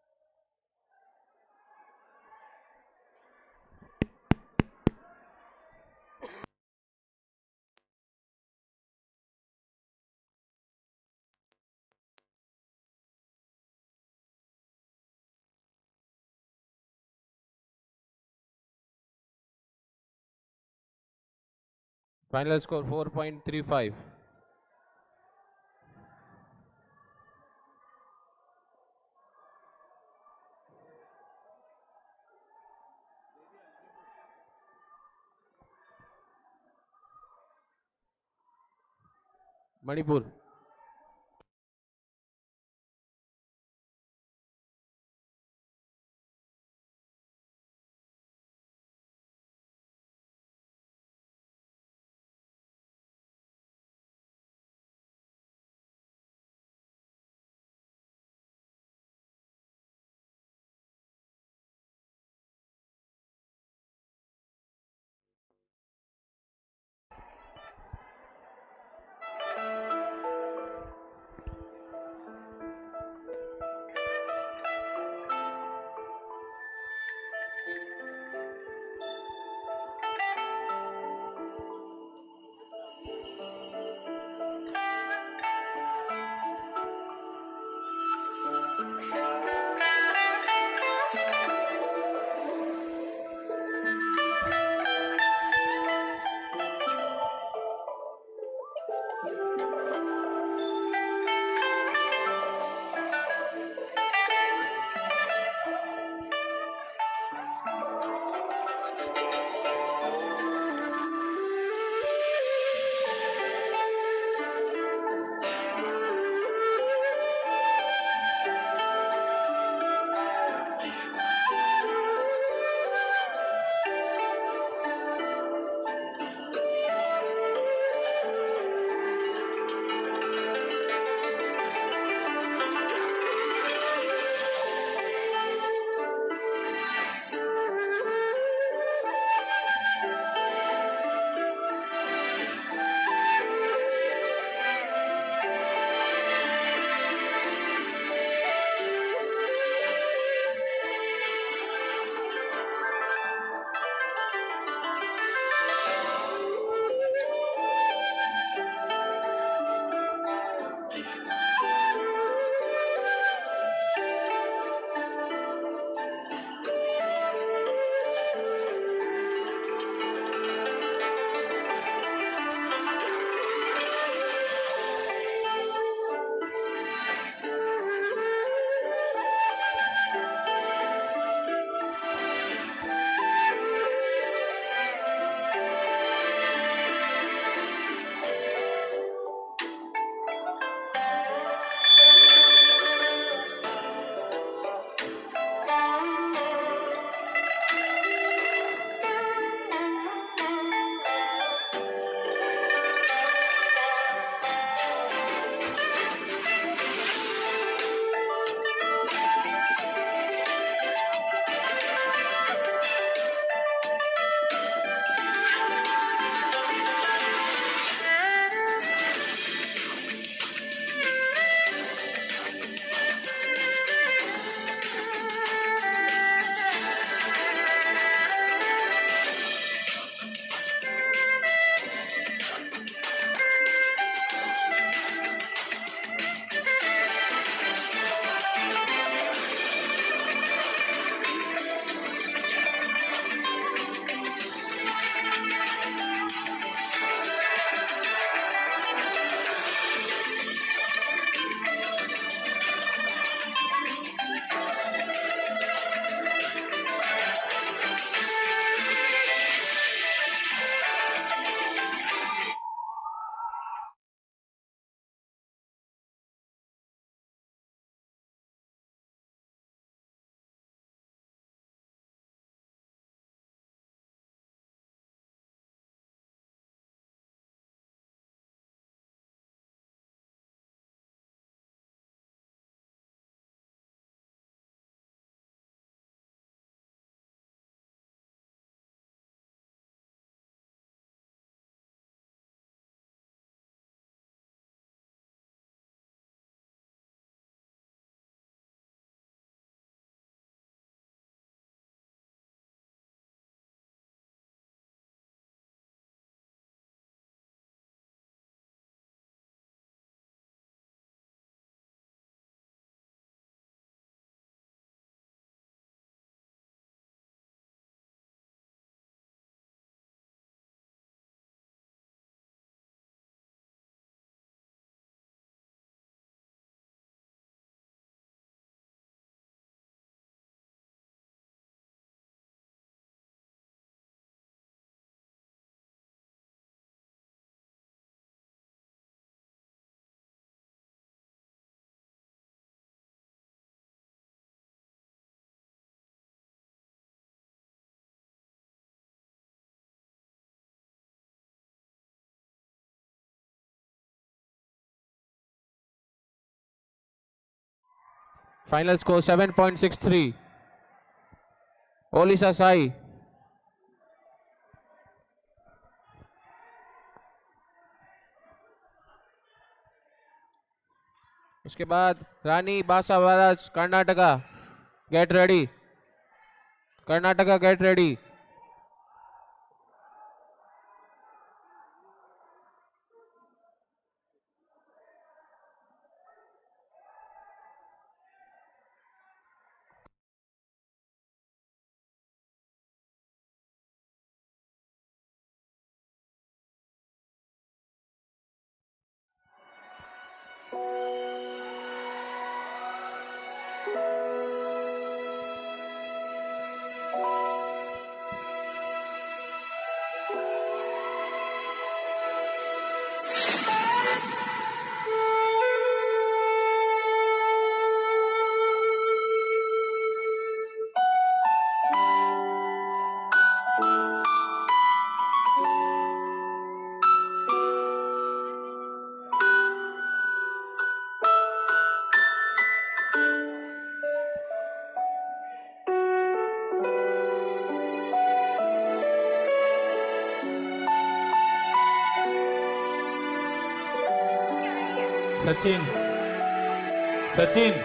Final score 4.35. Manipur. Final score 7.63. Olisa Sai. उसके बाद रानी बासावाराज Karnataka. Get ready. Karnataka, get ready. Sachin Sachin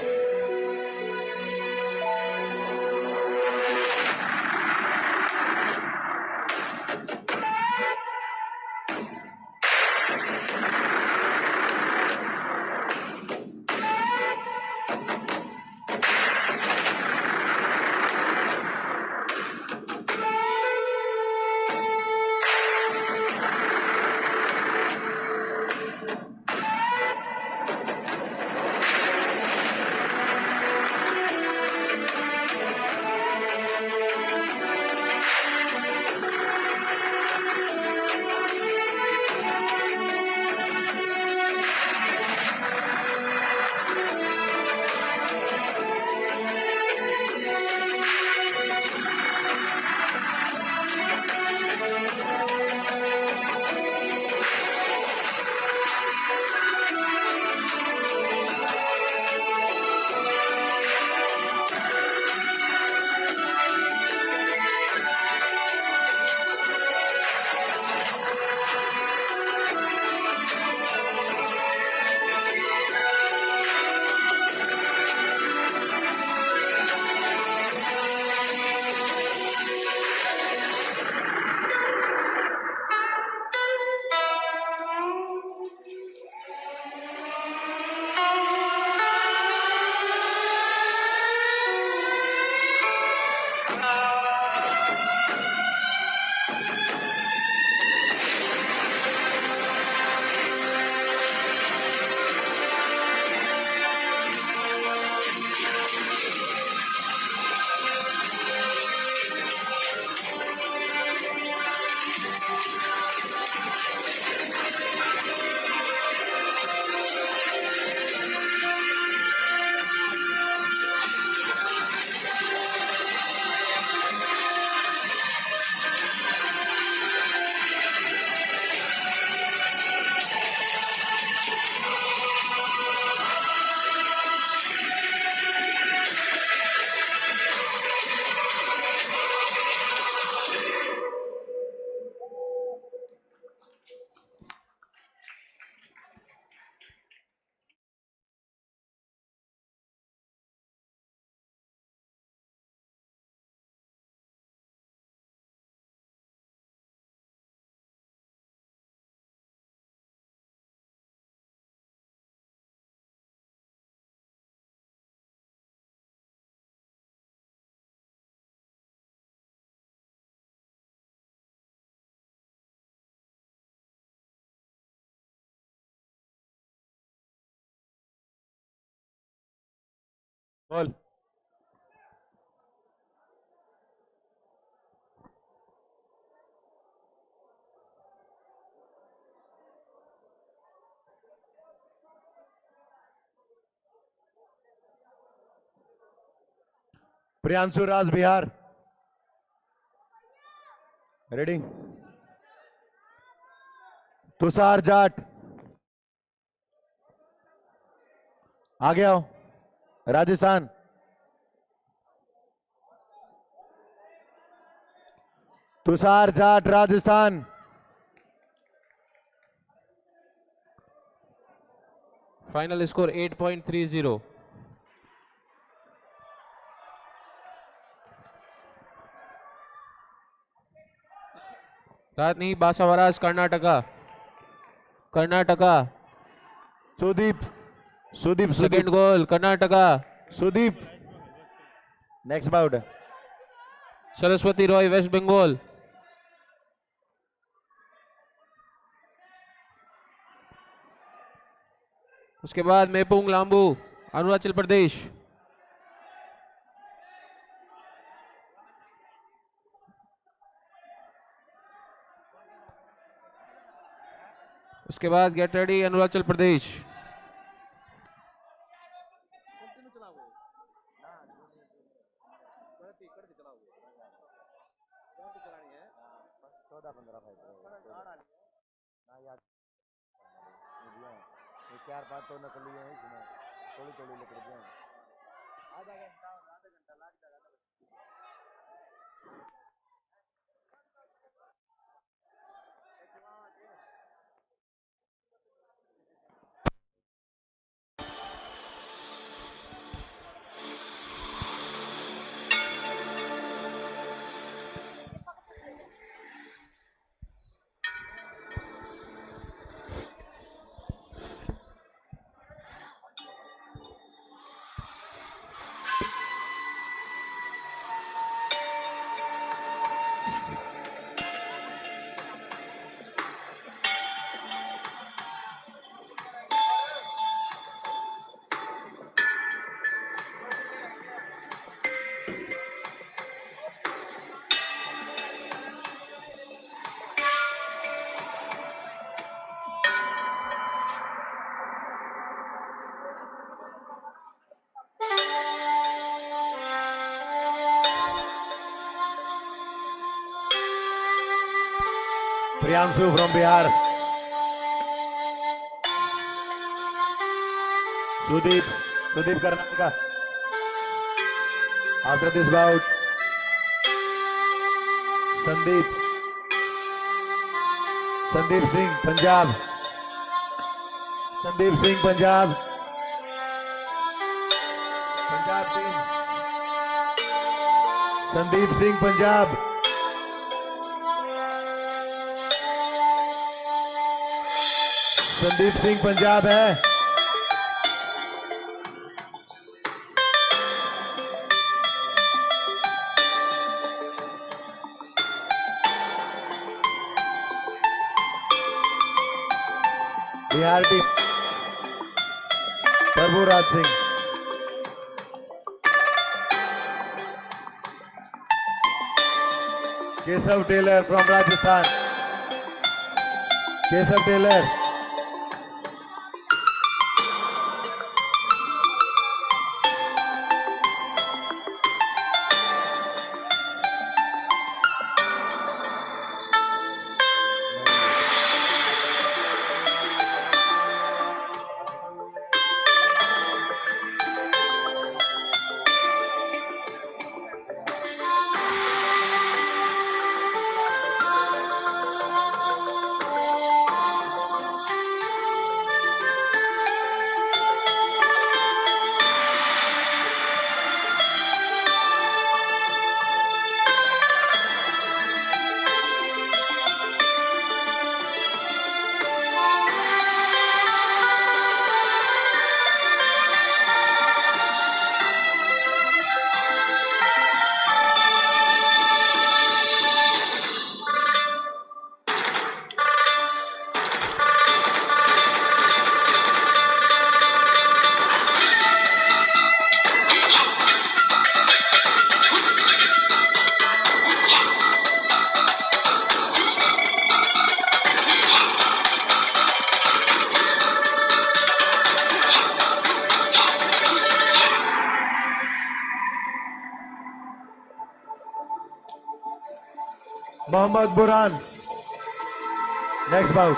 बोल। Priyanshu Raj Bihar ready. Tushar Jat आगे आओ। Rajasthan. Tushar Jat Rajasthan. Final score 8.30। Rani Basavaraj Karnataka. Karnataka Sudeep Sudeep second goal Karnataka. Sudeep. Next bout Saraswati Roy west Bengal. उसके बाद मेपुंग लांबू अरुणाचल प्रदेश। उसके बाद गेट रेडी अरुणाचल प्रदेश। चार पांच तो नकली है इसमें, थोड़ी थोड़ी लकड़ी हैं। आधा घंटा लग जाएगा। Priyansu from Bihar. Sudeep Karnataka. After this bout, Sandeep Singh, Punjab. Sandeep Singh, Punjab team. Sandeep Singh, Punjab. Sandeep Singh Punjab है। Bihar team Prabhuraj Singh. Keshav Taylor from Rajasthan. Keshav Taylor. Mohammed Burhan. Next bout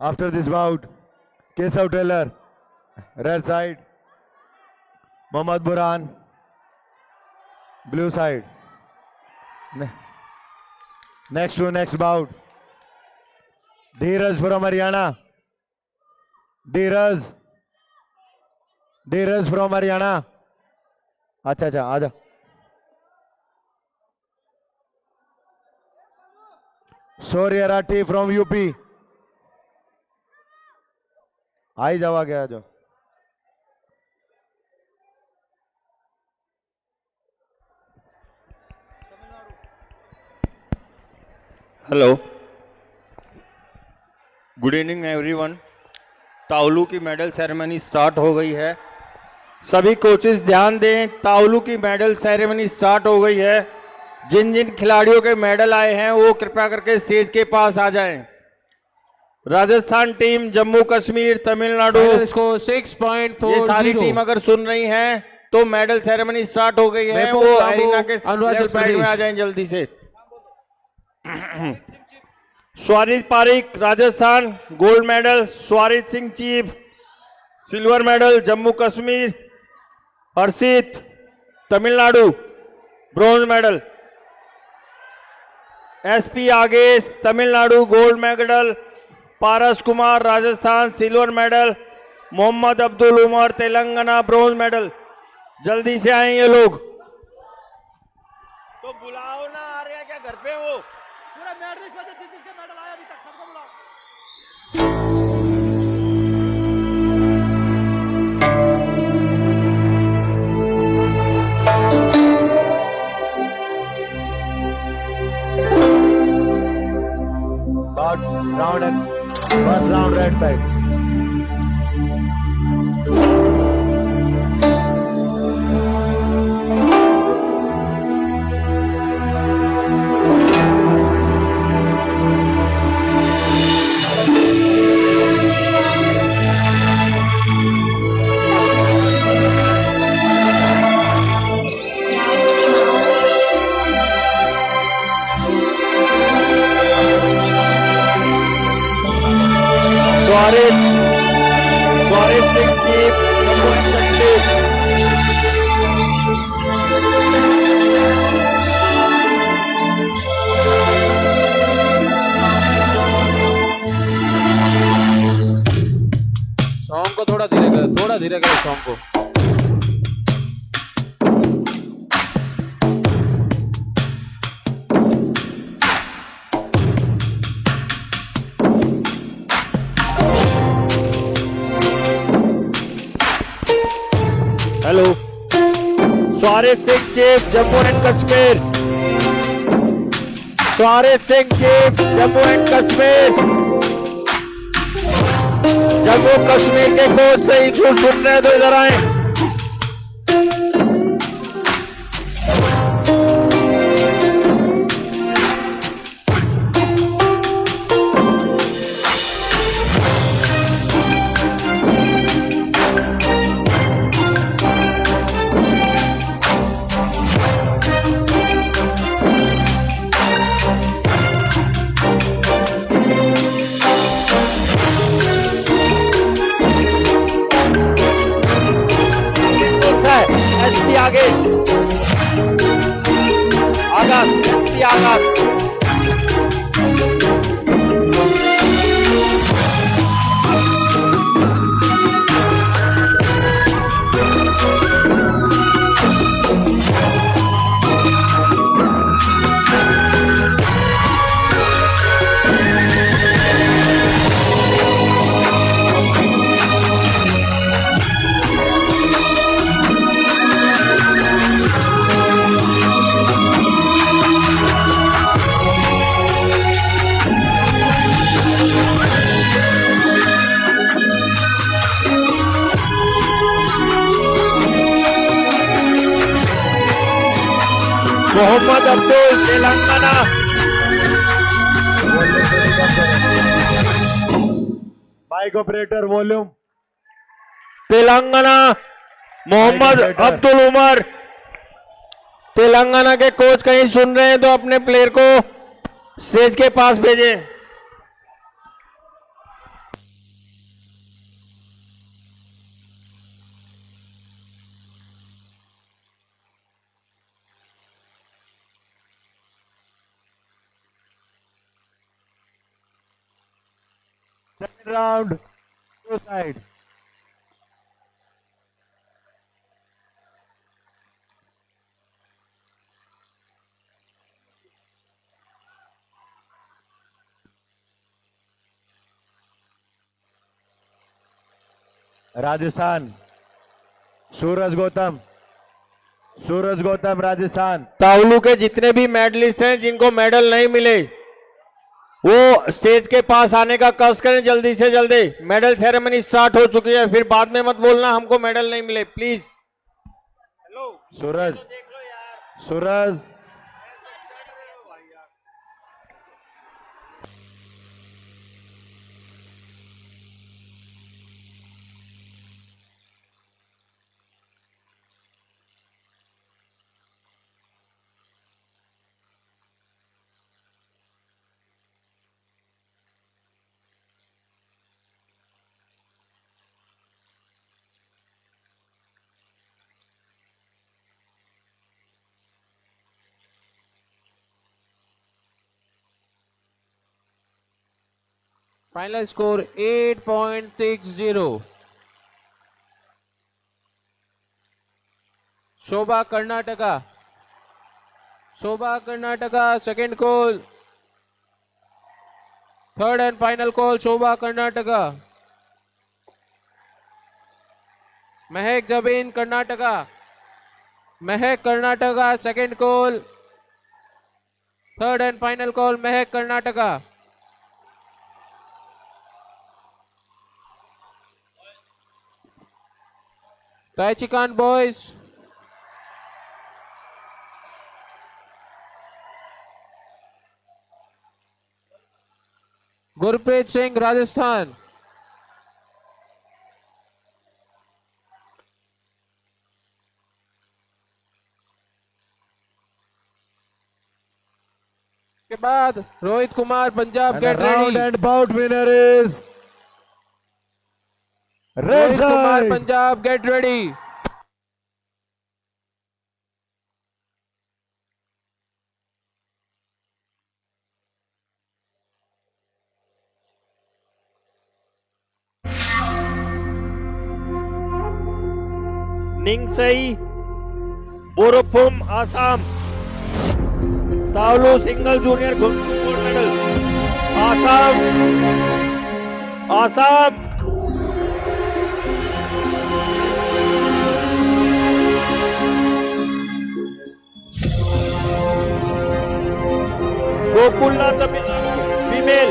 After this bout, Kesav Taylor, red side. Mohammad Burhan, blue side. Next bout, Dheeraj from Haryana. Dheeraj from Haryana. अच्छा आजा. Shaurya Rathi from UP. आई जाओ आगे आ जाओ. Hello, good evening everyone. Taolu की medal ceremony start हो गई है. सभी कोचेस ध्यान दें, तावलू की मेडल सेरेमनी स्टार्ट हो गई है. जिन जिन खिलाड़ियों के मेडल आए हैं वो कृपया करके स्टेज के पास आ जाएं. राजस्थान टीम, जम्मू कश्मीर, तमिलनाडु, ये सारी टीम अगर सुन रही हैं तो मेडल सेरेमनी स्टार्ट हो गई है. वो एरिना के लेफ्ट साइड में आ जाएं जल्दी से. Swarit Parik Rajasthan gold medal, Swarit Singh Chib silver medal Jammu Kashmir, Harshit Tamil Nadu bronze medal, SP Agesh Tamil Nadu gold medal, Paras Kumar Rajasthan silver medal, Mohammad Abdul Umar Telangana bronze medal. जल्दी से आए ये लोग. तो बुलाओ ना, आ रहे हैं क्या घर पे? वो पूरा मेडल जिसके मेडल आया अभी तक सबको बुलाओ. Round and first round red side. Swarit Singh Chib Jammu and Kashmir. Song को थोड़ा धीरे करो सॉन्ग को. Hello, Swarit Singh Chib Jammu and Kashmir, Swarit Singh Chib Jammu and Kashmir. Jammu Kashmir के कोच से इंस्ट्रूट सुन रहे हैं तो इधर आए. Aagaz SP Aagaz. Mohammed Abdul Telangana. Mike operator volume. Telangana Mohammed Abdul Umar. Telangana के कोच कहीं सुन रहे हैं तो अपने प्लेयर को स्टेज के पास भेजें. round, two side. राजस्थान, सूरज गौतम राजस्थान। तावलू के जितने भी मेडलिस्ट हैं जिनको मेडल नहीं मिले वो स्टेज के पास आने का कष्ट करें जल्दी से जल्दी। मेडल सेरेमनी स्टार्ट हो चुकी है, फिर बाद में मत बोलना हमको मेडल नहीं मिले please. Suraj Final score 8.60. Shobha Karnataka. Second call. Third and final call Shobha Karnataka. Mehak Jabin Karnataka. Second call. Third and final call Mehak Karnataka. Taichi Khan boys. Gurpreet Singh Rajasthan. के बाद Rohit Kumar Punjab get round ready. and bout winner is red Rohit Kumar side. Punjab get ready. Ningsai Borophum Assam. Taolu single junior gold medal Assam. Gokulna Tamil Nadu female.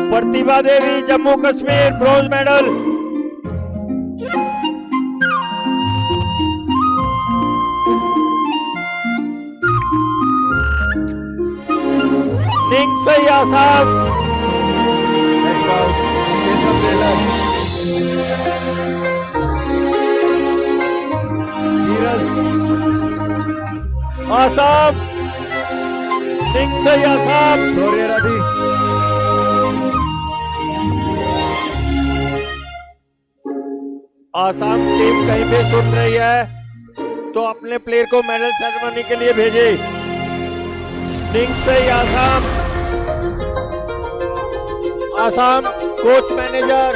Pratibha Devi Jammu Kashmir bronze medal. Ningsai Assam. Assam Ningsai Assam. Surya Rathi Assam team कहीं पे सुन रही है तो अपने player को medal ceremony के लिए भेजे। Ningsai Assam coach manager.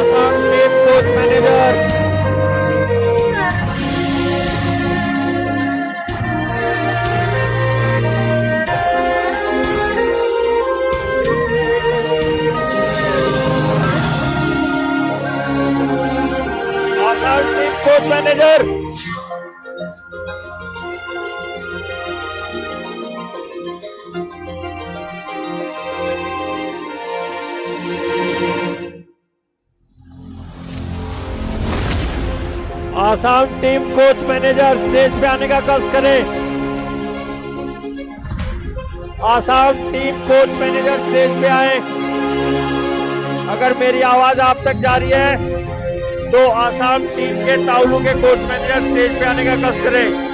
Assam team coach manager. Assam team coach manager. Assam team coach manager stage पे आने का कष्ट करें। Assam team coach manager stage पे आए। अगर मेरी आवाज आप तक जा रही है तो आसाम टीम के तावलू के कोच मैनेजर स्टेज पे आने का कष्ट करें।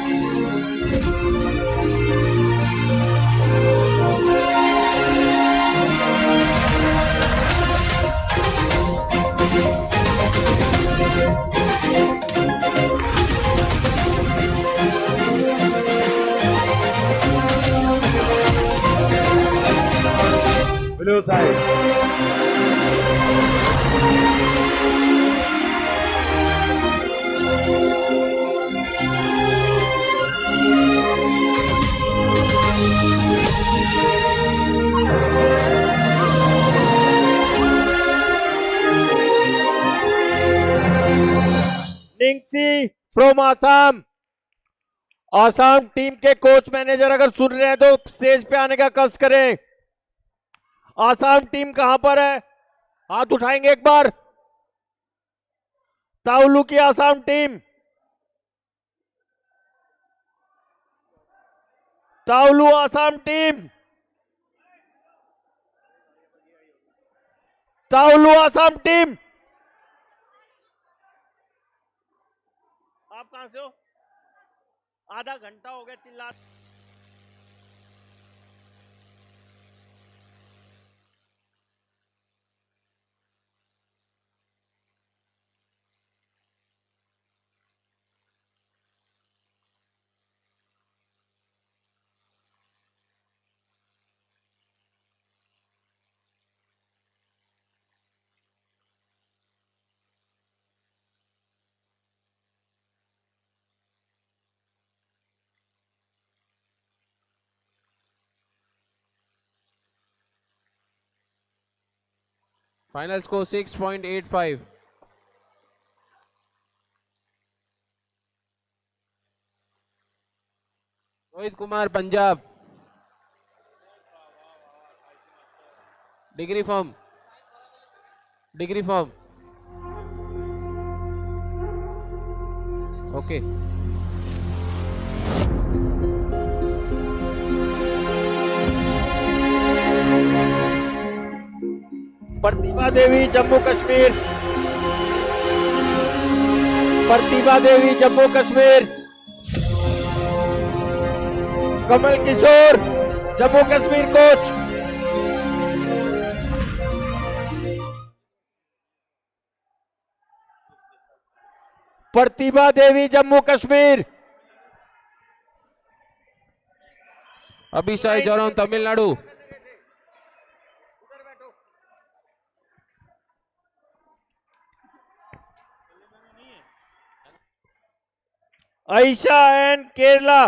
Blue side. Ningsi from Assam. Assam team के कोच मैनेजर अगर सुन रहे हैं तो स्टेज पे आने का कष्ट करें। आसाम टीम कहां पर है? हाथ उठाएंगे एक बार। तावलू की Assam team, taolu Assam team, taolu Assam team. आप कहां से हो? आधा घंटा हो गया चिल्ला। Final score 6.85. Rohit Kumar Punjab, degree form, degree form. Okay Pratibha Devi Jammu Kashmir, Pratibha Devi Jammu Kashmir. Kamal Kishore Jammu Kashmir coach. Pratibha Devi Jammu Kashmir. अभी Sai Jauram Tamil Nadu. Ayesha and Kerala.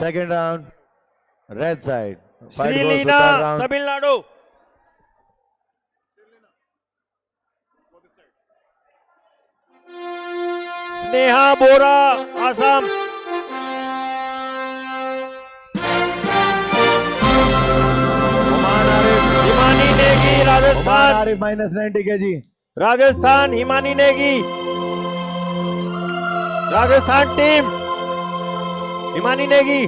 Second round, red side. Fight goes to Shrilina third round. Tamil Nadu. Sneha Bora Assam. Himani Negi Rajasthan. Arif -90 kg. Rajasthan Himani Negi. Rajasthan team Himani Negi.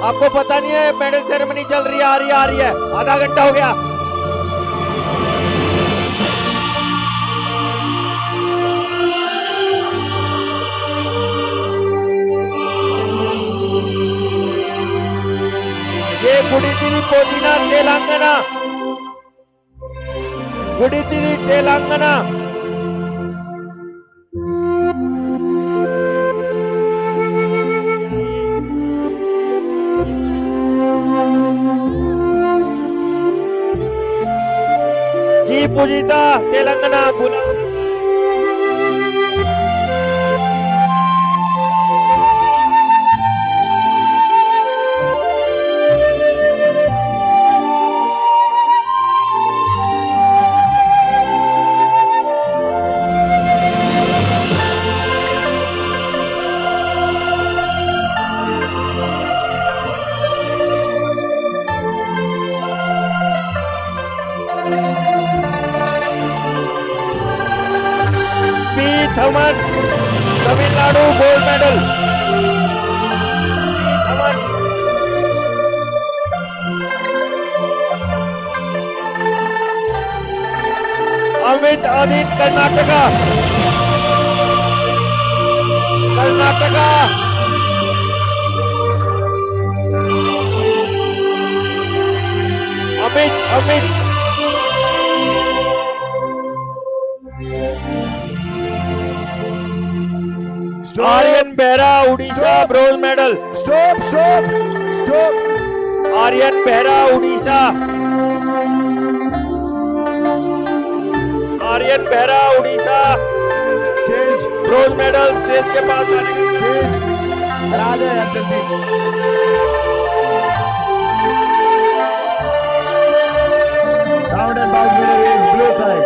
आपको पता नहीं है मेडल सेरेमनी चल रही है, आ रही है। आधा घंटा हो गया। ये गुडितिरी पोजिना तेलंगाना, गुडितिरी तेलंगाना। जी पूजिता तेलंगाना बुला। Thaman Tamil Nadu gold medal. Thaman Sumit Adit Karnataka Karnataka Amit Amit Aryan Behera Orissa bronze medal stop stop stop Aryan Behera Orissa Aryan Behera Orissa change bronze medal stage के पास आने चेंज आ जाए यार जल्दी round and bout winner is blue side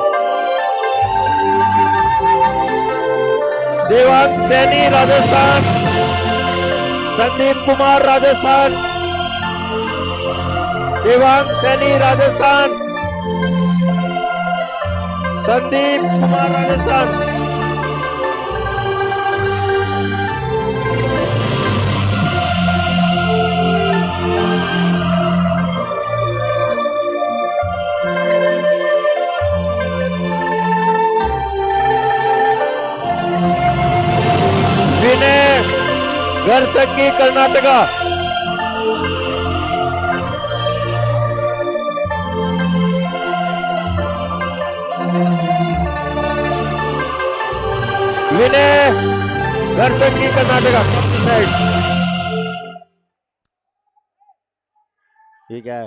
Devang Saini Rajasthan Sandeep Kumar Rajasthan Devang Saini Rajasthan Sandeep Kumar Rajasthan Vinay Gharsangi Karnataka Vinay Gharsangi Karnataka side ठीक है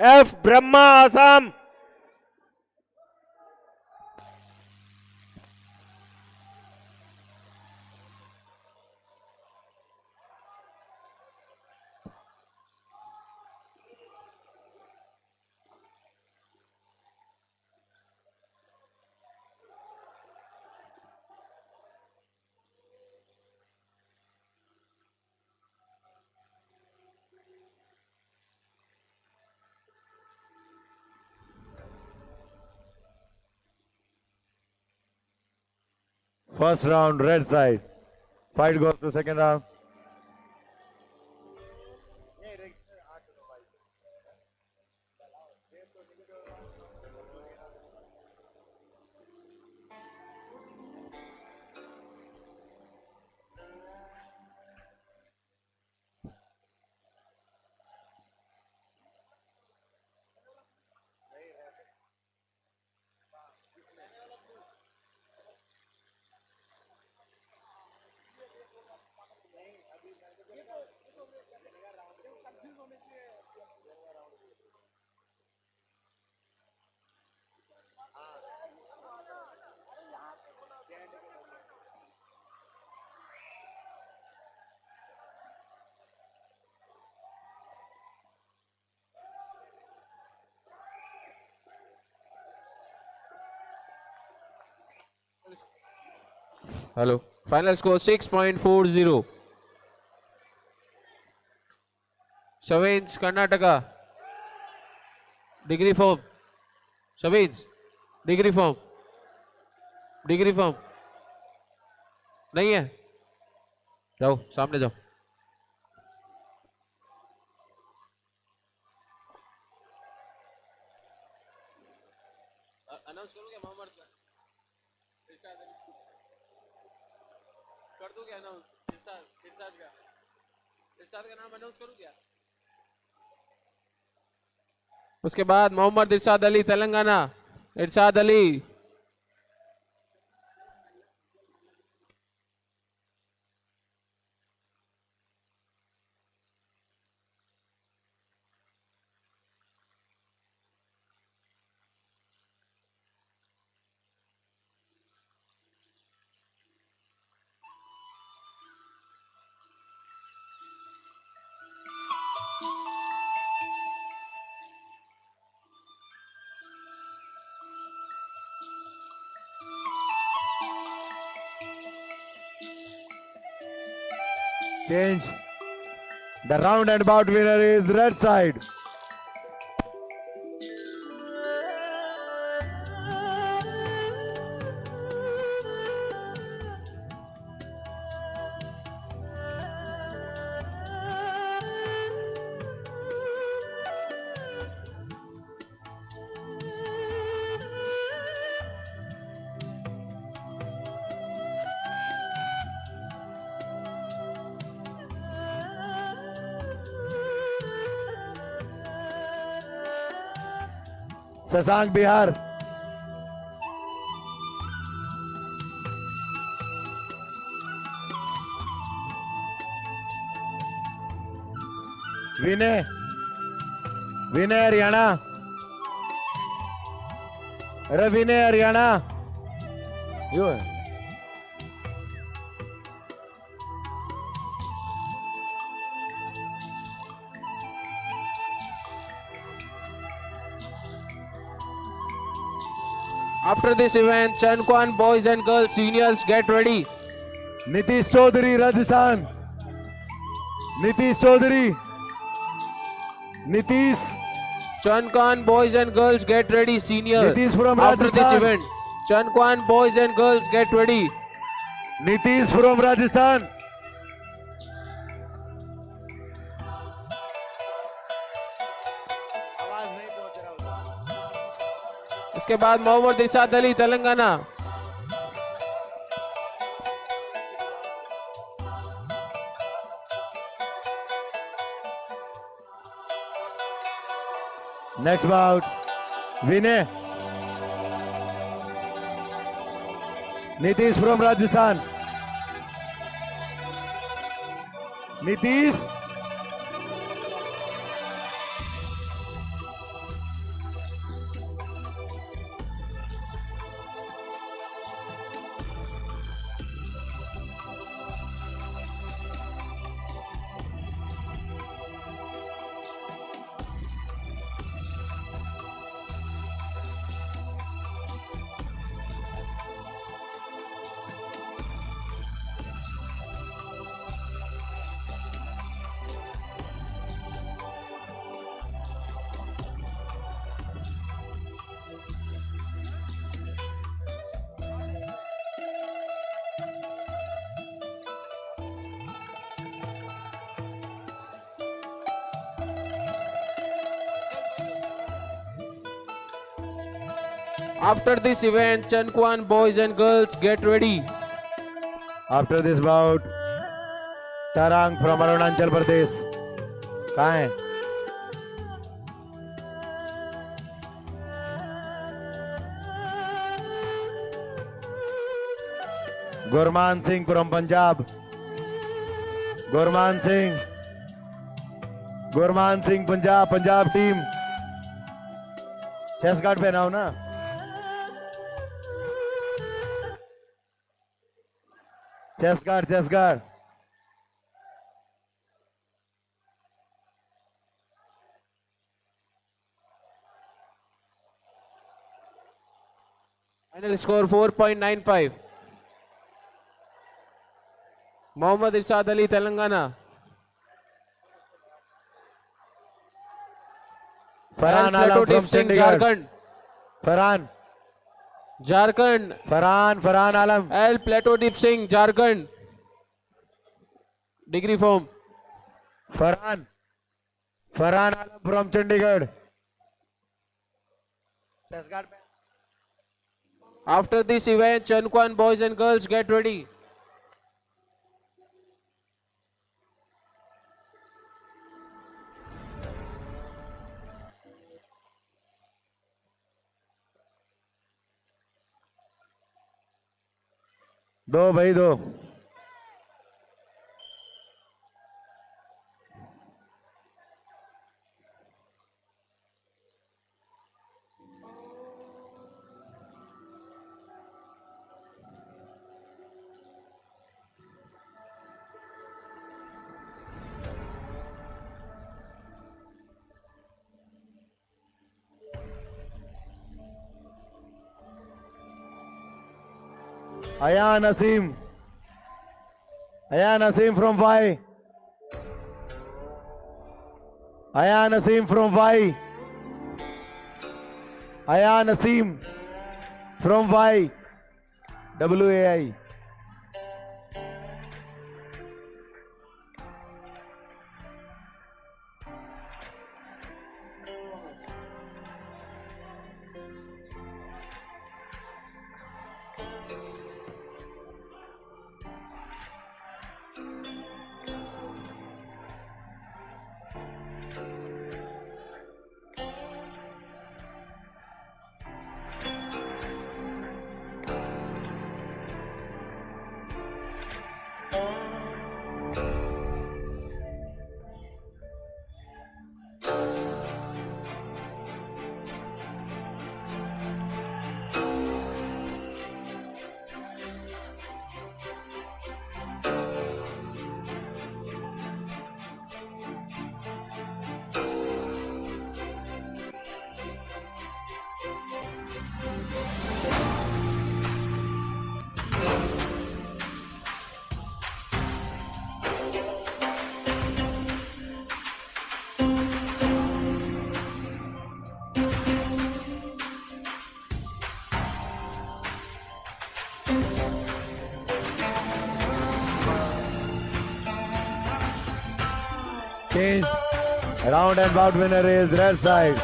F Brahma Assam First round, red side. Fight goes to second round. Hello. Final score 6.40. Shavins, Karnataka. Degree form. Shavins, degree form. Degree form. नहीं है जाओ सामने जाओ अनाउंस करूं क्या मोहम्मद कर दूं क्या अनाउंस इरशाद का नाम अनाउंस करूं क्या उसके बाद मोहम्मद इरशाद अली तेलंगाना इरशाद Ali Change. The round and bout winner is red side. Shashank Bihar, विनय, विनय हरियाणा, अरे विनय हरियाणा, यो है। After this event, Chankwan boys and girls seniors get ready. Nitish Chaudhary Rajasthan, Nitish Chaudhary, Nitish, Chankwan boys and girls get ready senior. Nitish from After this Rajasthan. event, Chankwan boys and girls get ready. Nitish from Rajasthan, इसके बाद Mohammad Irshad Ali Telangana. Next bout Vinay, Nitish from Rajasthan, Nitish, After this event, Chankwan boys and girls get ready. After this bout Tarang from Arunachal Pradesh, कहाँ है? Gurman Singh from Punjab, Gurman Singh, Gurman Singh Punjab, Punjab team, chest guard पहनाओ ना। Chest guard, chest guard. Final score 4.95. Mohammad Irshad Ali, Telangana. Farhan Alam from Chandigarh, Farhan, Jharkhand. Farhan Alam, L. Plateau Deep Singh, Jharkhand. Degree form. Farhan Alam from Chandigarh. After this event, Chankwan boys and girls get ready. दो भाई दो। Ayan Asim from Y. Ayan Asim from Y. Ayan Asim from Y. WAI. Change. Round and bout winner is red side.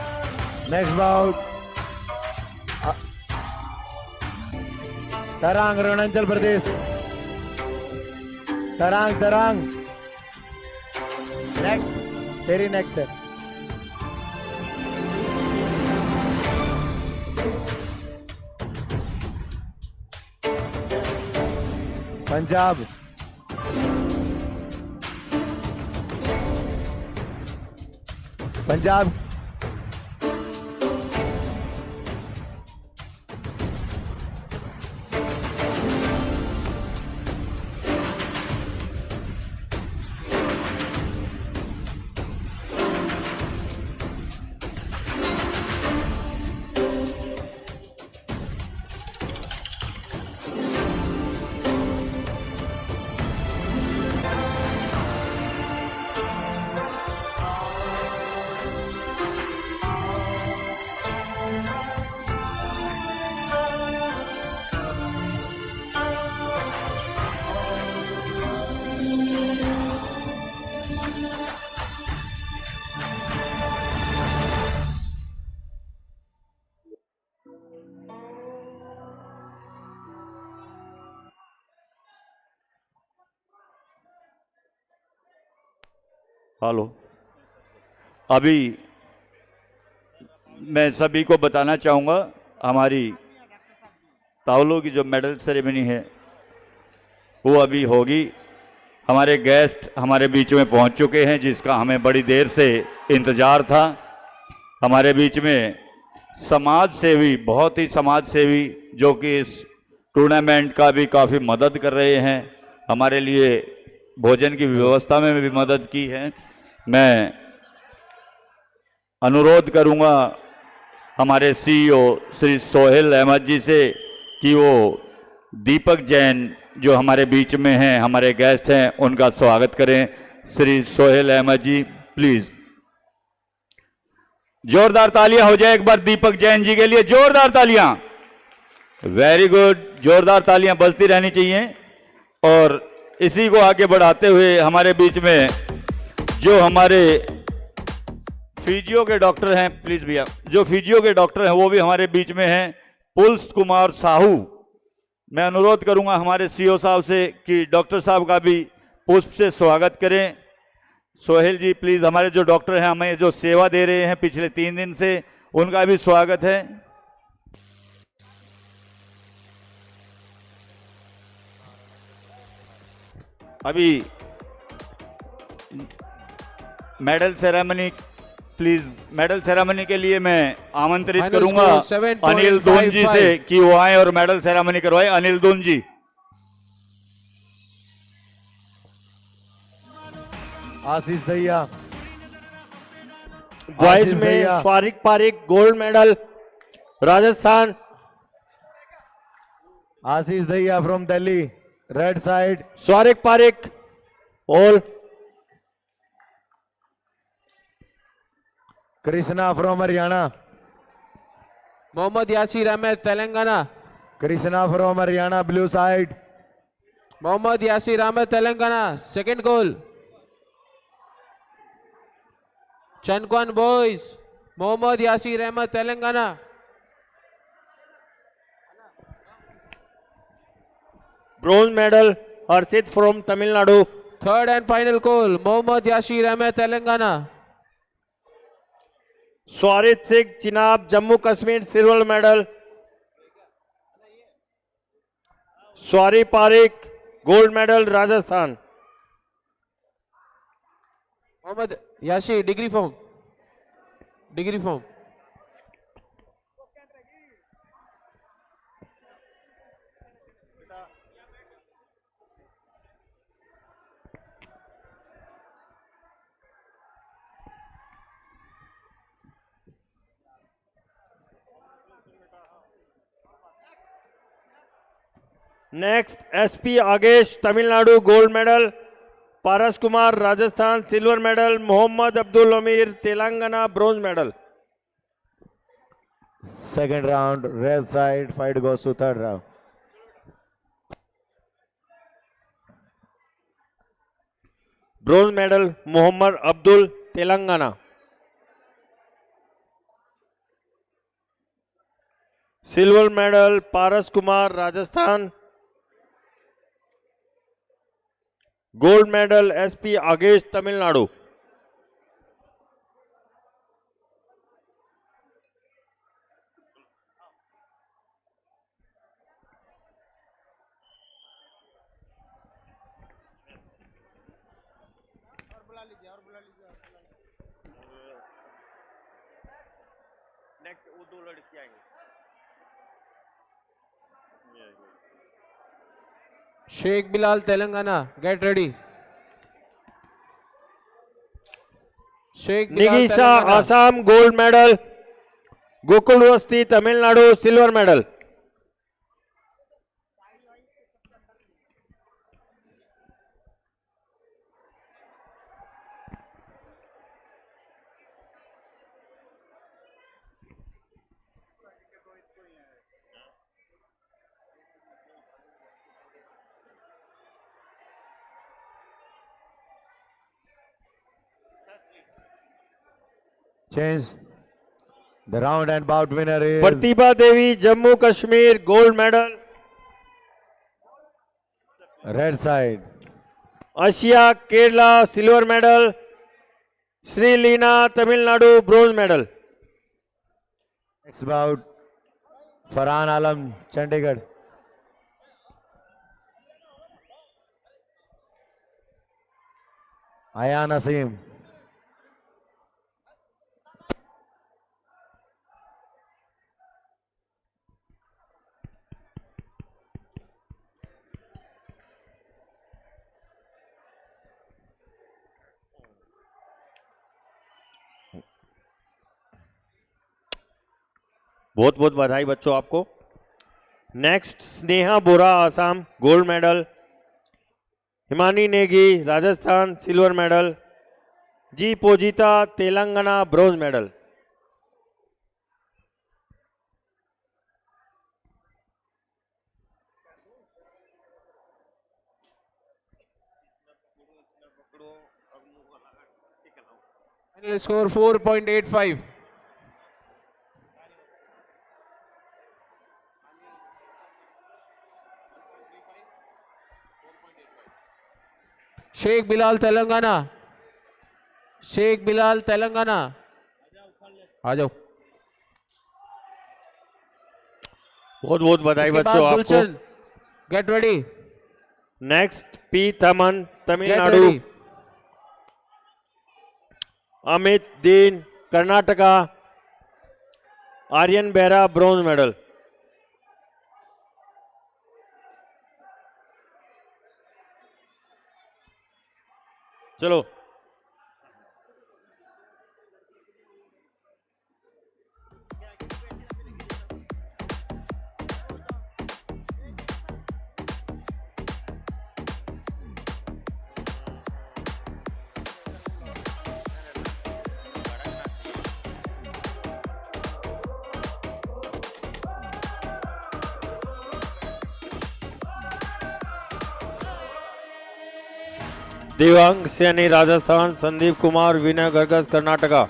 Next bout. Tarang, Arunachal Pradesh. Tarang. Next. Teri next है. Punjab. Punjab. Hello, अभी मैं सभी को बताना चाहूँगा हमारी तावलों की जो मेडल सेरेमनी है वो अभी होगी। हमारे गेस्ट हमारे बीच में पहुंच चुके हैं जिसका हमें बड़ी देर से इंतज़ार था। हमारे बीच में समाज सेवी, बहुत ही समाज सेवी, जो कि इस टूर्नामेंट का भी काफ़ी मदद कर रहे हैं, हमारे लिए भोजन की व्यवस्था में भी मदद की है। मैं अनुरोध करूंगा हमारे सीईओ श्री सोहेल अहमद जी से कि वो दीपक जैन जो हमारे बीच में हैं, हमारे गेस्ट हैं, उनका स्वागत करें। श्री सोहेल अहमद जी प्लीज। जोरदार तालियां हो जाए एक बार दीपक जैन जी के लिए, जोरदार तालियां। वेरी गुड, जोरदार तालियां बजती रहनी चाहिए। और इसी को आगे बढ़ाते हुए हमारे बीच में जो हमारे फिजियो के डॉक्टर हैं, प्लीज भैया, जो फिजियो के डॉक्टर हैं वो भी हमारे बीच में हैं, पुल्स कुमार साहू। मैं अनुरोध करूंगा हमारे सीईओ साहब से कि डॉक्टर साहब का भी पुष्प से स्वागत करें। सोहेल जी प्लीज, हमारे जो डॉक्टर हैं हमें जो सेवा दे रहे हैं पिछले 3 दिन से, उनका भी स्वागत है। अभी medal ceremony, please medal ceremony के लिए मैं आमंत्रित करूंगा अनिल दून जी से कि वो आए और मेडल सेरेमनी करवाए। अनिल दून जी। आशीष दहिया। बॉयज में Swarik Parik gold medal Rajasthan. Ashish Dahiya from Delhi, red side. Swarik Parik all. Krishna from Haryana. Mohammad Yasir Ahmed Telangana. Krishna from Haryana, blue side. Mohammad Yasir Ahmed Telangana, second goal. Changquan boys, Mohammad Yasir Ahmed Telangana. Bronze medal Harshit from Tamil Nadu. Third and final goal, Mohammad Yasir Ahmed Telangana. Swarit Singh Chenab Jammu Kashmir, silver medal. Sorry Pareek gold medal Rajasthan. Mohammad Yasir degree form, degree form. Next SP Agesh Tamil Nadu gold medal. Paras Kumar Rajasthan silver medal. Mohammad Abdul Amir Telangana bronze medal. Second round, red side, fight goes to third round. Bronze medal Mohammad Abdul Telangana. Silver medal Paras Kumar Rajasthan. Gold medal SP Agesh Tamil Nadu. Next वो दो लड़की आएंगे। Sheikh Bilal Telangana, get ready. Sheikh Bilal Nigisa Telangana. Assam gold medal. Gokul वस्ती Tamil Nadu silver medal. Change. The round and bout winner is Pratibha Devi Jammu Kashmir gold medal. red side. Ashiya Kerala silver medal. Shrilina Tamil Nadu bronze medal. Next bout, Farhan Alam, Chandigarh. Ayan Asim. बहुत बहुत बधाई बच्चों आपको। Next Sneha Bora Assam gold medal. Himani Negi Rajasthan silver medal. G Poojitha Telangana bronze medal. Final score 4.85. Sheikh Bilal Telangana. Sheikh Bilal Telangana, आ जाओ। बहुत बहुत बधाई बच्चों आपको। Get ready. Next P Thaman Tamil Nadu. Amit Deen Karnataka. Aryan Behera bronze medal. चलो देवांग सैनी राजस्थान। संदीप कुमार विनय गर्गस Karnataka.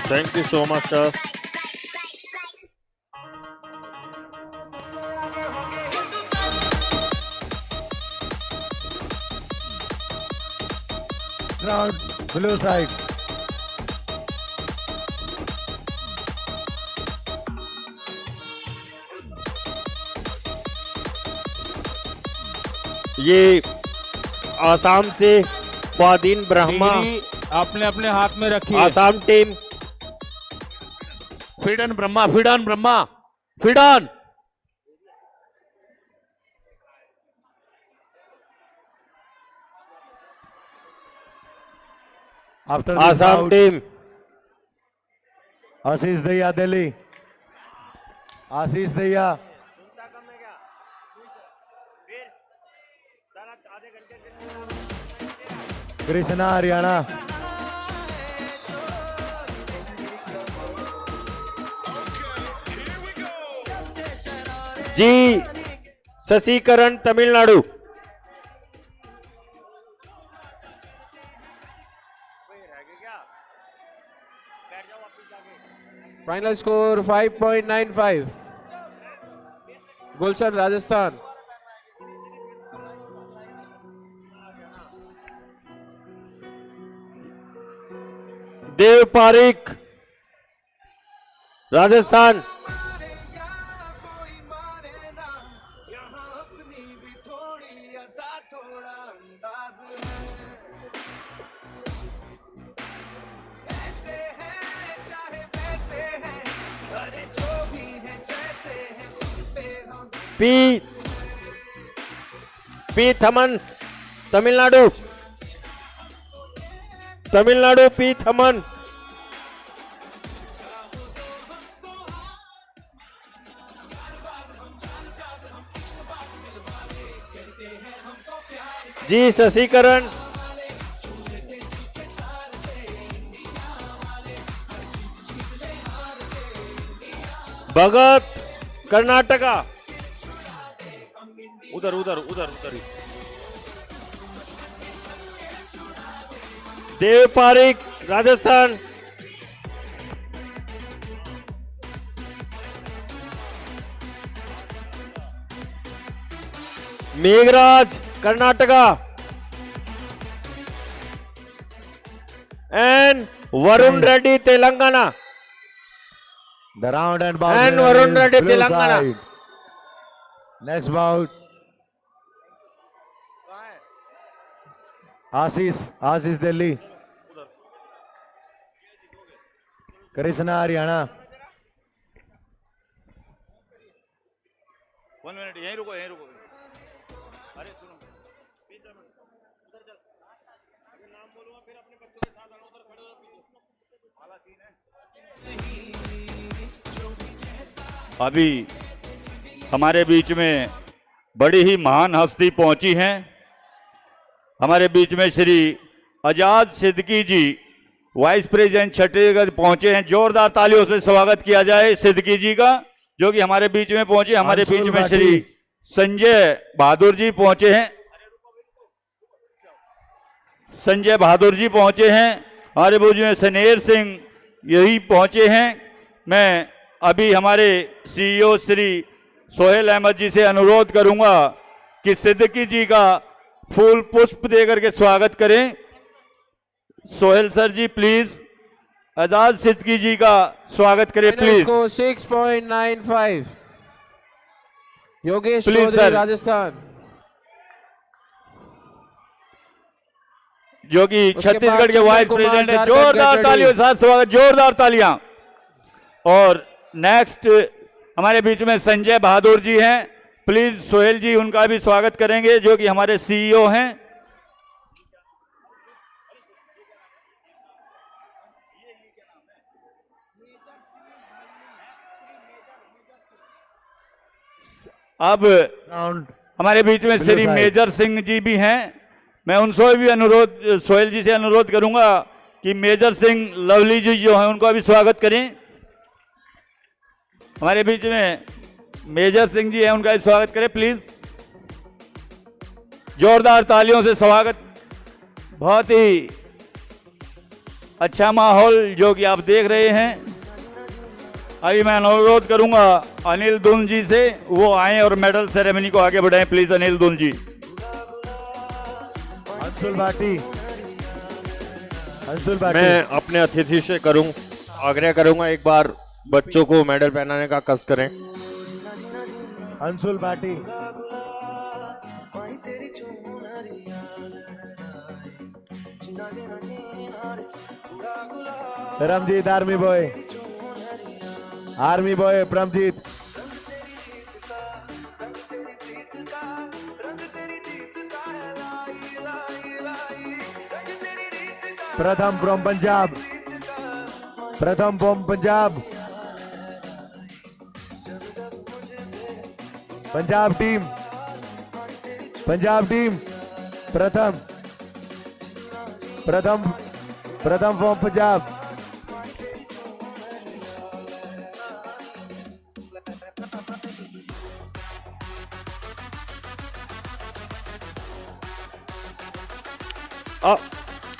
Thank you so much, sir. Round, blue side. ये आसाम से फादीन ब्रह्मा, डिग्री आपने अपने हाथ में रखी है। Assam team. Fidan Brahma, Fidan Brahma, Fidan. After Assam team. Ashish Daiya Delhi, Ashish Daiya. Krishna Haryana, G Shashikaran Tamil Nadu. Final score 5.95। Gulshan Rajasthan. Dev Parik Rajasthan. P Thaman Tamil Nadu, Tamil Nadu P Thaman. G Shashikaran. Bhagat Karnataka. उधर उधर उधर उधर। Dev Parik Rajasthan. Meghraj Karnataka and Varun Reddy Telangana. The round and bout And winner Varun is Reddy, blue Telangana. side. Next bout. Ashish Delhi, Krishna Haryana. 1 minute यहीं रुको, यहीं रुको। अरे सुनो, नाम बोलूंगा फिर अपने बच्चों के साथ आना, उधर खड़े हो पीछे। वाला सीन है। अभी हमारे बीच में बड़ी ही महान हस्ती पहुंची हैं। हमारे बीच में श्री आजाद सिद्दीकी जी, वाइस प्रेसिडेंट छत्तीसगढ़ पहुंचे हैं। जोरदार तालियों से स्वागत किया जाए सिद्दीकी जी का, जो कि हमारे बीच में पहुंचे। हमारे बीच में श्री संजय बहादुर जी पहुंचे हैं। संजय बहादुर जी पहुंचे हैं। हमारे बीच में सनेर सिंह यही पहुंचे हैं। मैं अभी हमारे सीईओ श्री सोहेल अहमद जी से अनुरोध करूंगा कि सिद्दीकी जी का फूल पुष्प देकर के स्वागत करें। सोहेल सर जी प्लीज आजाद सिद्दीकी जी का स्वागत करें please. 6.95। Yogesh Please, Chaudhary sir. Rajasthan, जो कि उसके छत्तीसगढ़ बाद के वाइस चंदन प्रेसिडेंट है। कुमार, जोरदार झारखंड तालियों के साथ स्वागत, जोरदार तालियां। और नेक्स्ट हमारे बीच में संजय बहादुर जी हैं। प्लीज सोहेल जी उनका भी स्वागत करेंगे, जो कि हमारे सीईओ हैं। अब हमारे बीच में श्री मेजर सिंह जी भी हैं। मैं उनसे भी अनुरोध, सोहेल जी से अनुरोध करूंगा कि मेजर सिंह लवली जी जो हैं उनका भी स्वागत करें। हमारे बीच में मेजर सिंह जी हैं, उनका भी स्वागत करें प्लीज। जोरदार तालियों से स्वागत। बहुत ही अच्छा माहौल जो कि आप देख रहे हैं। अभी मैं अनुरोध करूंगा अनिल दुल जी से, वो आए और मेडल सेरेमनी को आगे बढ़ाएं प्लीज। अनिल दुल जी। अंशुल भाटी, अंशुल भाटी। मैं अपने अतिथि से आग्रह करूंगा एक बार बच्चों को मेडल पहनाने का कष्ट करें। Anshul Bhati. Paramjeet army boy Paramjeet Pratham from Punjab Punjab team Pratham from Punjab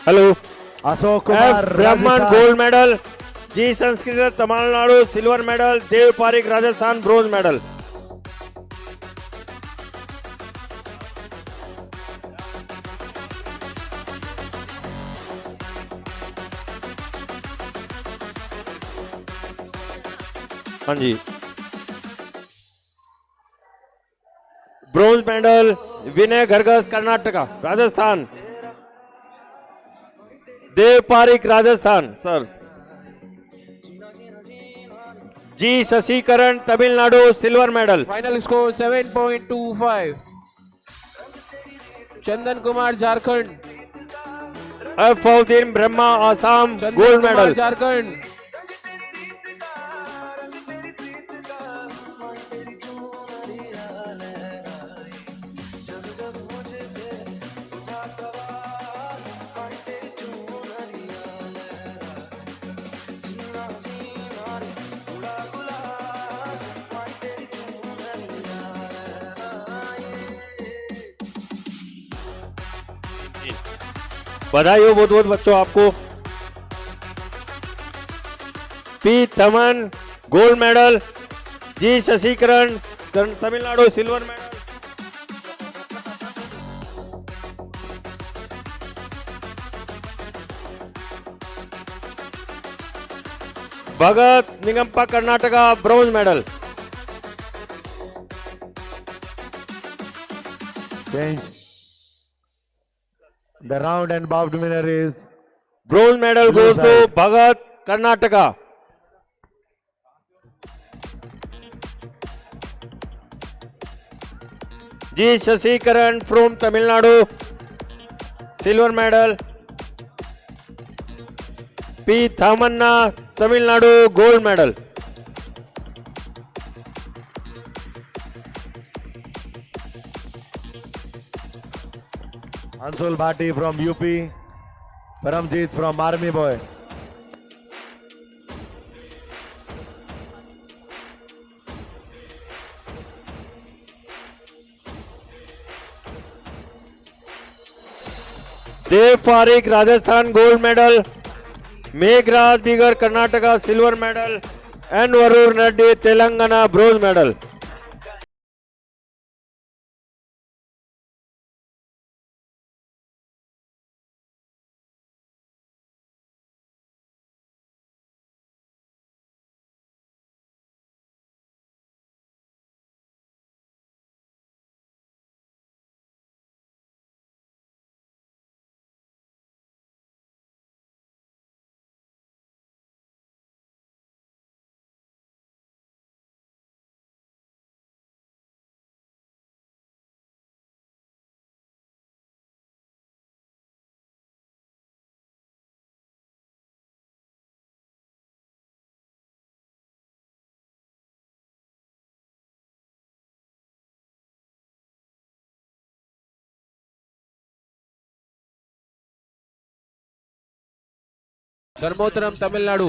hello Ashok Kumar Brahman Rajasthan. Gold medal, G Sanskrit Tamil Nadu silver medal, Dev Parik Rajasthan bronze medal. हाँ जी, bronze medal Vinay Gharagas Karnataka Rajasthan, Dev Parik Rajasthan sir, G Shashikaran Tamil Nadu silver medal. Final score 7.25। Chandan Kumar Jharkhand, Afuddin Brahma Assam gold medal. Jharkhand, बधाई हो बहुत बहुत बच्चों आपको। P Thaman gold medal, G Shashikaran Tamil Nadu silver medal. Bhagat Nigampa Karnataka bronze medal. The round and bout winner is bronze medal blue goes to side. Bhagat, Karnataka. G. Shashikaran from Tamil Nadu, silver medal. P. Thamanna, Tamil Nadu, gold medal. Anshul Bhatti from UP, Paramjit from Army Boy. Dev Parik, Rajasthan, gold medal. Meghraj Digar, Karnataka, silver medal. And Varun Reddy, Telangana, bronze medal. Dharmottaram Tamil Nadu,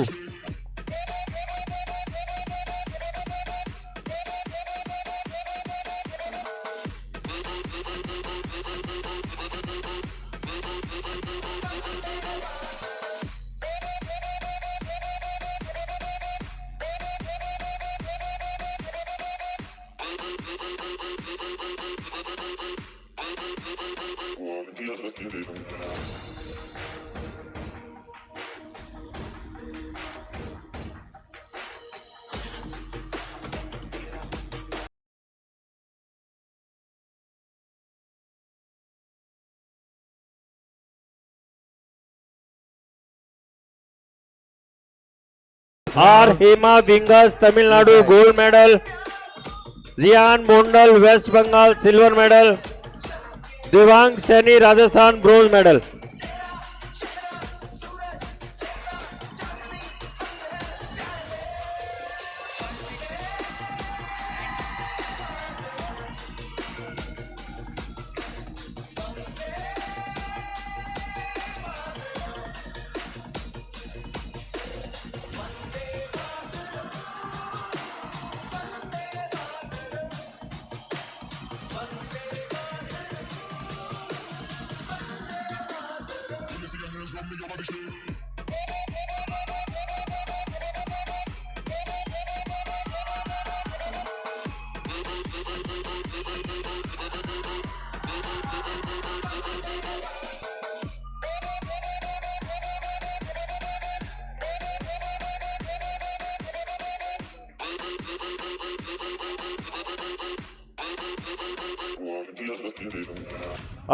R Hema wings Tamil Nadu gold medal, Riyan Mondal west Bengal silver medal, Divang Saini Rajasthan bronze medal.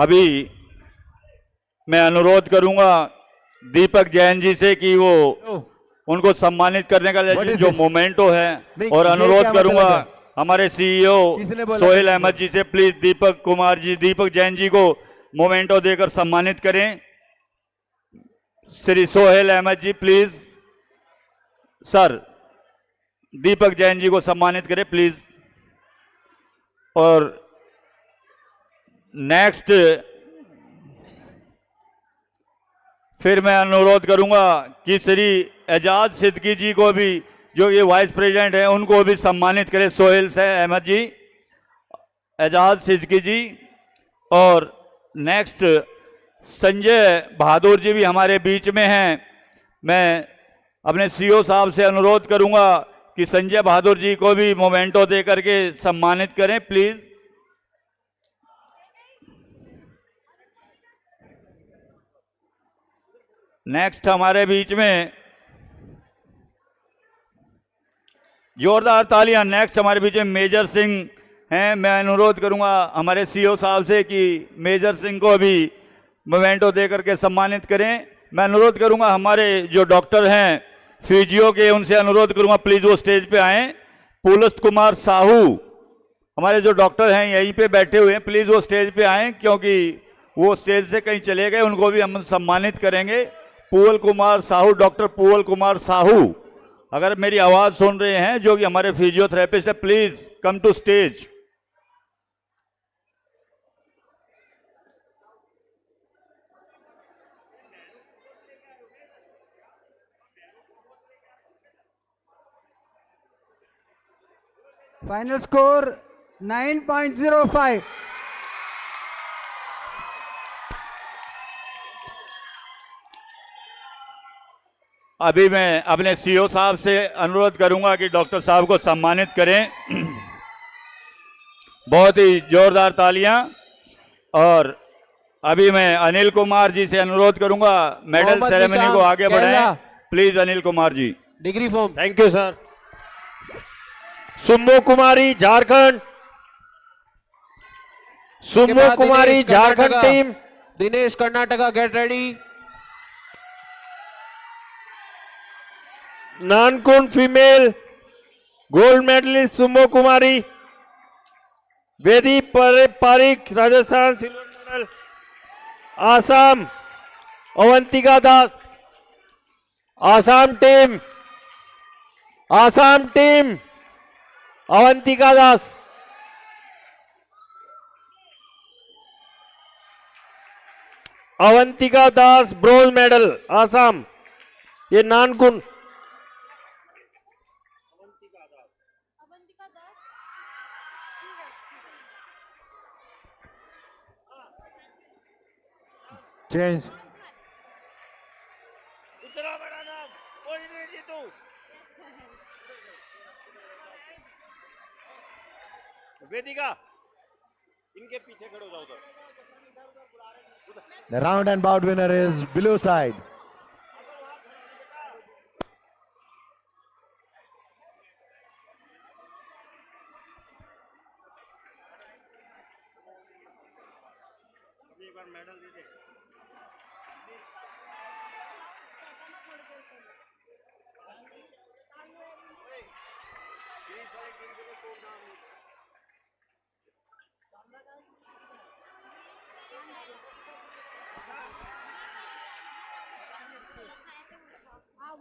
अभी मैं अनुरोध करूंगा दीपक जैन जी से कि वो उनको सम्मानित करने का जो मोमेंटो है, और अनुरोध करूंगा हमारे सीईओ सोहेल अहमद जी से, प्लीज दीपक जैन जी को मोमेंटो देकर सम्मानित करें। श्री सोहेल अहमद जी प्लीज, सर दीपक जैन जी को सम्मानित करें प्लीज। और नेक्स्ट फिर मैं अनुरोध करूंगा कि श्री एजाज सिद्दीकी जी को भी, जो ये वाइस प्रेसिडेंट हैं, उनको भी सम्मानित करें। सोहेल से अहमद जी, एजाज सिद्दीकी जी, और नेक्स्ट संजय बहादुर जी भी हमारे बीच में हैं। मैं अपने सीईओ साहब से अनुरोध करूंगा कि संजय बहादुर जी को भी मोमेंटो दे करके सम्मानित करें प्लीज। नेक्स्ट हमारे बीच में जोरदार तालियां। नेक्स्ट हमारे बीच में मेजर सिंह हैं। मैं अनुरोध करूंगा हमारे सीईओ साहब से कि मेजर सिंह को भी मोमेंटो दे करके सम्मानित करें। मैं अनुरोध करूंगा हमारे जो डॉक्टर हैं फिजियो के, उनसे अनुरोध करूंगा प्लीज वो स्टेज पे आएं। पुलस्त कुमार साहू हमारे जो डॉक्टर हैं यहीं पे बैठे हुए हैं, प्लीज वो स्टेज पे आएं, क्योंकि वो स्टेज से कहीं चले गए, उनको भी हम सम्मानित करेंगे। पुअल कुमार साहू, डॉक्टर पुअल कुमार साहू, अगर मेरी आवाज सुन रहे हैं, जो कि हमारे फिजियोथेरेपिस्ट है, please come to stage. Final score 9.05। अभी मैं अपने सीईओ साहब से अनुरोध करूंगा कि डॉक्टर साहब को सम्मानित करें। बहुत ही जोरदार तालियां। और अभी मैं अनिल कुमार जी से अनुरोध करूंगा मेडल सेरेमनी को आगे बढ़ाएं please. Anil Kumar ji, degree form. Thank you sir. Summo Kumari Jharkhand, Summo Kumari Jharkhand team. Dinesh Karnataka get ready. Nanquan female gold medallist Summo Kumari. Vedi Parik Rajasthan silver medal. Assam Avantika Das. Assam team Avantika Das. Avantika Das bronze medal Assam. ये नानकुन। चेंज। उतना बड़ा नाम कोई नहीं जीतू। वेदिका इनके पीछे खड़े हो जाओ तो। The round and bout winner is blue side. एक बार मेडल दे दे।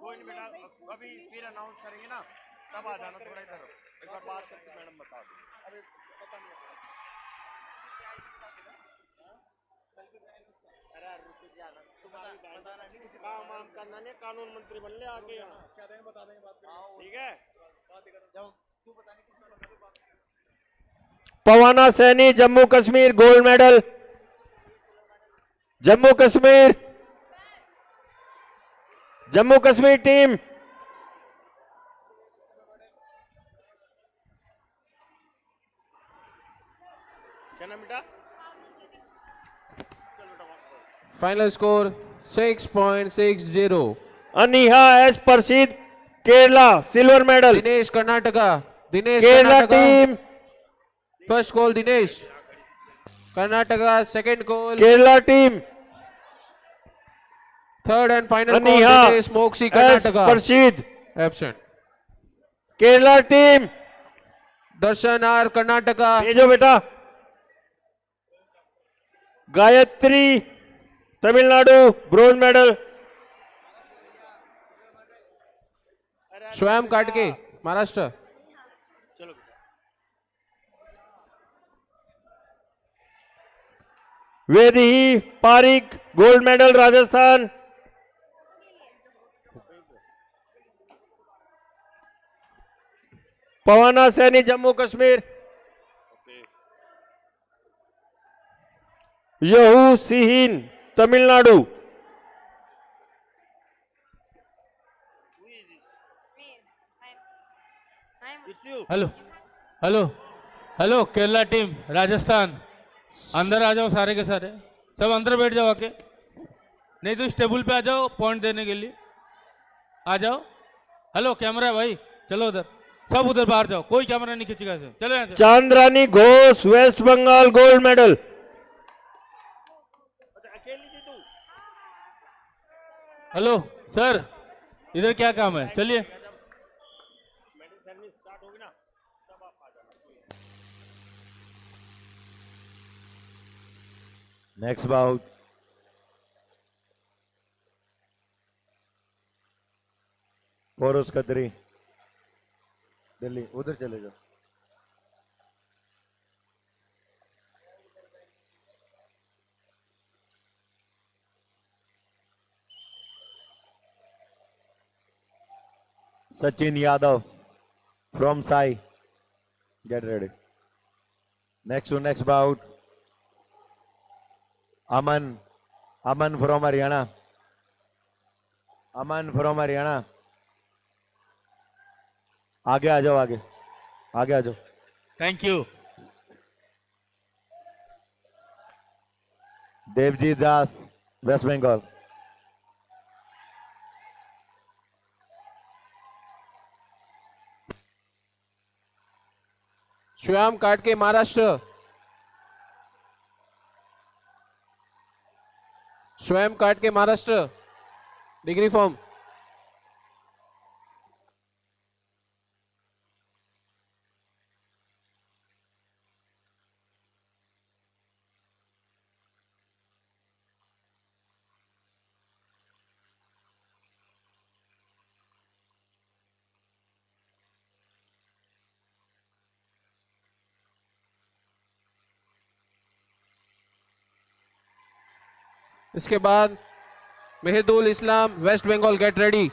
कोई नहीं बेटा, अभी फिर अनाउंस करेंगे ना, तब आ जाना थोड़ा इधर, एक बार बात करके मैडम बता दो। अभी पता नहीं अरे रुक जाना, बताना नहीं, कुछ काम वाम करना नहीं, कानून मंत्री बनने आके यहाँ क्या देंगे, बता देंगे, बात करेंगे, ठीक है? तू बताने Pavana Saini Jammu Kashmir gold medal, Jammu Kashmir, Jammu Kashmir team. क्या नाम बेटा? Final score 6.60. अनिहा एस प्रसिद्ध Kerala silver medal. Dinesh Karnataka, Dinesh Kerala Karnataka team, first goal Dinesh Karnataka, second goal Kerala team, third and final goal Aniha Dinesh Moksi S Karnataka Prasiddh absent. Kerala team, Darshan R Karnataka, भेजो बेटा। Gayatri Tamil Nadu bronze medal. स्वयं काटके महाराष्ट्र, चलो Vaidehi Parik gold medal Rajasthan. Pavana Saini Jammu Kashmir. Yahu Sihin Tamil Nadu. Hello hello hello, Kerala team Rajasthan, अंदर आ जाओ सारे के सारे, सब अंदर बैठ जाओ आके, नहीं तो इस टेबल पे आ जाओ पॉइंट देने के लिए, आ जाओ। हेलो कैमरा है भाई, चलो उधर, सब उधर बाहर जाओ, कोई कैमरा नहीं खींचेगा ऐसे, चलो यहाँ से। Chandrani Ghosh waste Bengal gold medal. Hello sir, इधर क्या काम है, चलिए। नेक्स्ट बाउट पोरोस कतरी दिल्ली, उधर चले जाओ। Sachin Yadav from Sai. Get ready. Next to next bout. Aman from Haryana. Aman from Haryana. आगे आ जाओ, आगे आगे आ जाओ। Thank you. Devjit Das west Bengal. Shyam Katke Maharashtra, Swayam Katke Maharashtra, degree form. इसके बाद Mehdul Islam waste Bengal, get ready.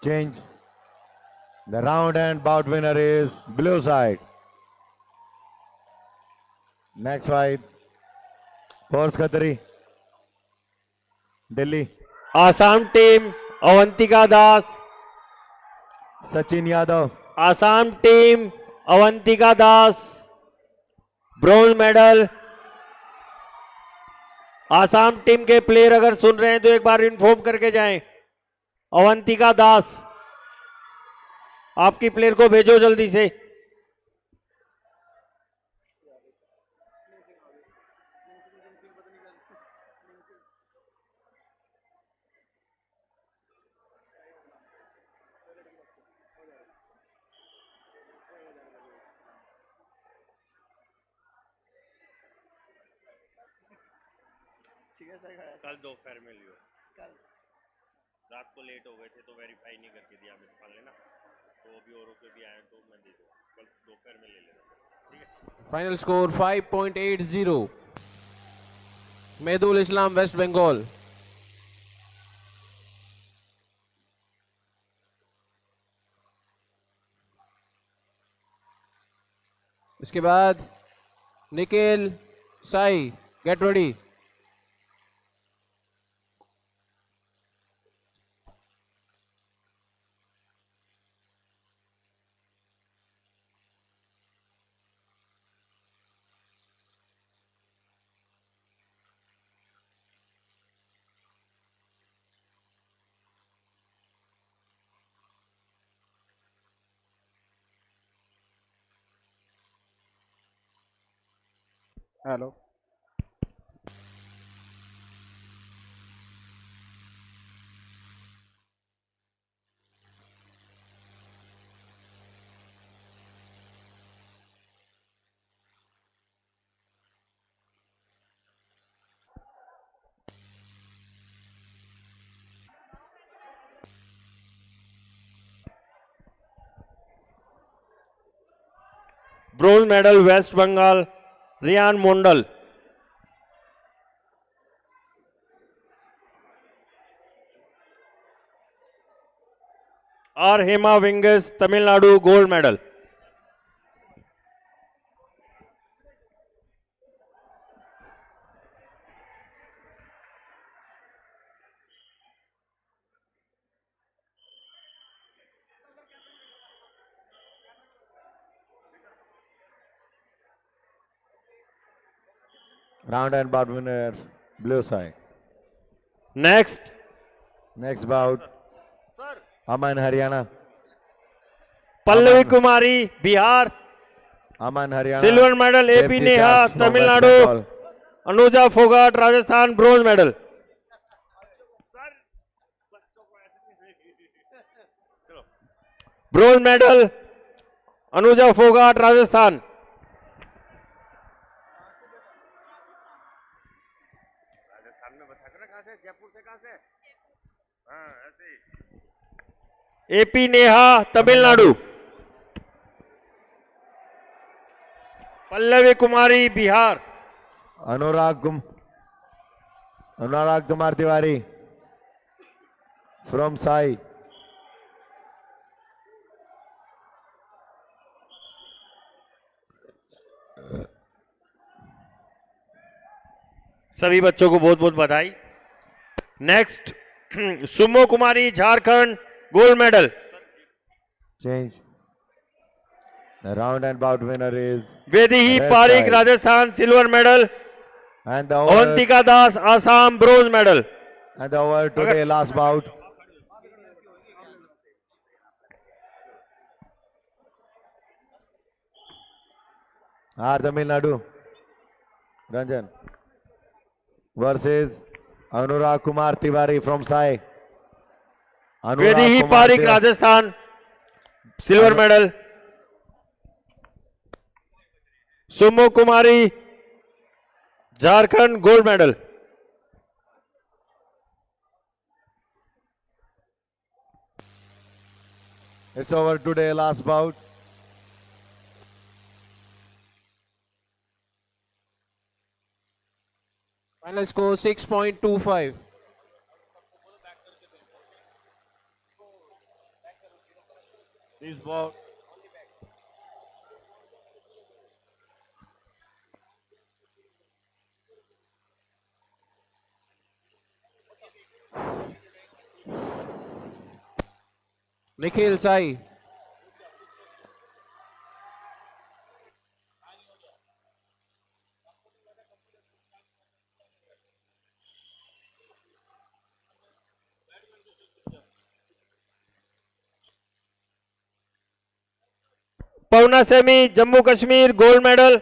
Change. The round and bout winner is blue side. Next fight, Force Khatri, Delhi. Assam team Avantika Das. Sachin Yadav. Assam team Avantika Das, bronze medal. Assam team के प्लेयर अगर सुन रहे हैं तो एक बार इन्फॉर्म करके जाएं। अवंतिका दास, आपकी प्लेयर को भेजो जल्दी से। कल दोपहर में लियो। कल रात को लेट हो गए थे तो वेरीफाई नहीं करके दिया मेरे मान लेना, तो अभी औरों के भी आए तो मैं दे दूँ, कल दोपहर में ले लेना, ठीक है। Final score 5.80, Mehdul Islam waste Bengal. इसके बाद Nikhil Sai, get ready. Hello. Bronze medal West Bengal Riyan Mondal. R Hema wings Tamil Nadu gold medal. Round and bout winner, blue side. Next bout, Aman Haryana. Pallavi Kumari Bihar. Aman Haryana. Silver medal AP Neha Tamil Nadu. Anuja Phogat Rajasthan bronze medal. Bronze medal Anuja Phogat Rajasthan. AP Neha Tamil Nadu. Pallavi Kumari Bihar. Anurag Kumar Tiwari from Sai. सभी बच्चों को बहुत बहुत बधाई। Next Sumo Kumari Jharkhand gold medal. Change. The round and bout winner is Vaidehi red Parikh side. Rajasthan silver medal. And the Avantika Das Assam bronze medal. And the over today last bout. R Tamil Nadu. Ranjan versus Anurag Kumar Tiwari from Sai. Vaidehi Parik Rajasthan silver medal. Sumo Kumari Jharkhand gold medal. It's over today last bout. Final score 6.25. This ball. Nikhil Sai. Pavna सेमी Jammu Kashmir gold medal.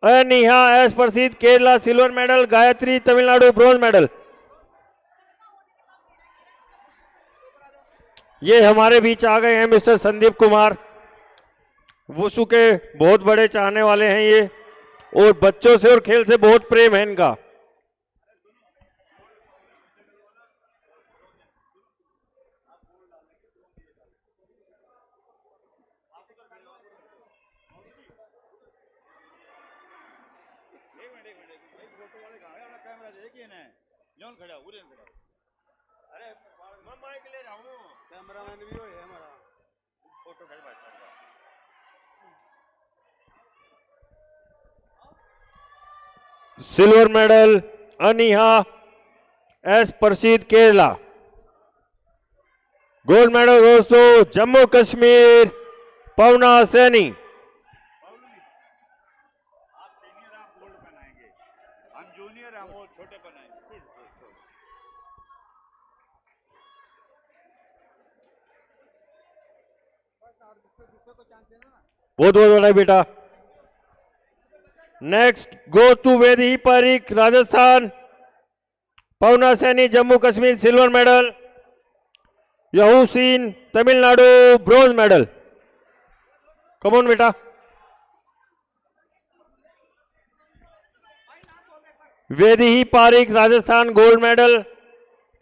Aniha S प्रसिद्ध Kerala silver medal. Gayatri Tamil Nadu bronze medal. ये हमारे बीच आ गए हैं mister Sandeep Kumar, wushu के बहुत बड़े चाहने वाले हैं ये, और बच्चों से और खेल से बहुत प्रेम है इनका। कैमरामैन भी है हमारा, फोटो खींच भाई साहब का। सिल्वर मेडल अनिहा एस प्रसिद्ध Kerala. Gold medal goes to Jammu Kashmir Pavana Saini. हम जूनियर हैं, वो छोटे बनाएंगे। बहुत बहुत बड़ा बेटा। Next go to Vedi Parik Rajasthan. Pavna Saini Jammu Kashmir silver medal. यहूसीन तमिलनाडु ब्रॉन्ज मेडल। कमोन बेटा। Vedi Parik Rajasthan gold medal.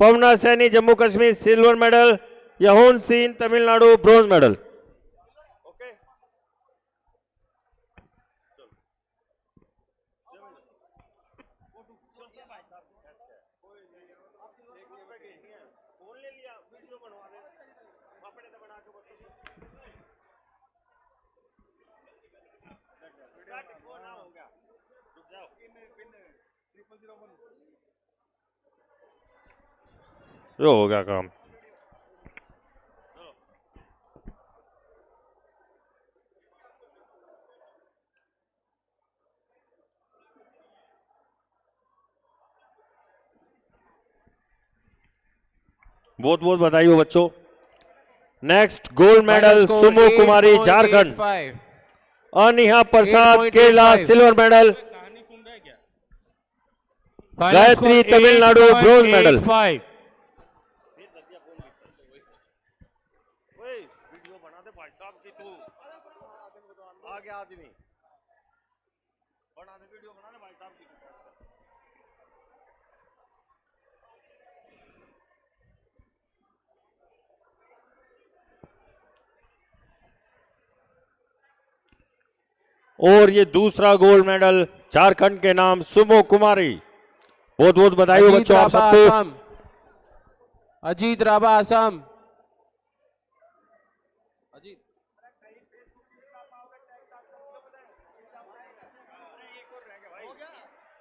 Pavna Saini Jammu Kashmir silver medal. यहून सिंह तमिलनाडु ब्रॉन्ज मेडल। जो हो गया काम। बहुत बहुत बधाई हो बच्चों। Next gold medal Sumo Kumari Jharkhand. Aniha Prasad Kerala silver medal. Gayatri Tamil Nadu bronze medal. Video बना दे भाई साहब की, तू आगे आदमी बना दे, वीडियो बना दे भाई साहब की। और ये दूसरा गोल्ड मेडल झारखंड के नाम सुमो कुमारी। बहुत बहुत बधाई हो बच्चों आप सबको। अजीत राभा असम।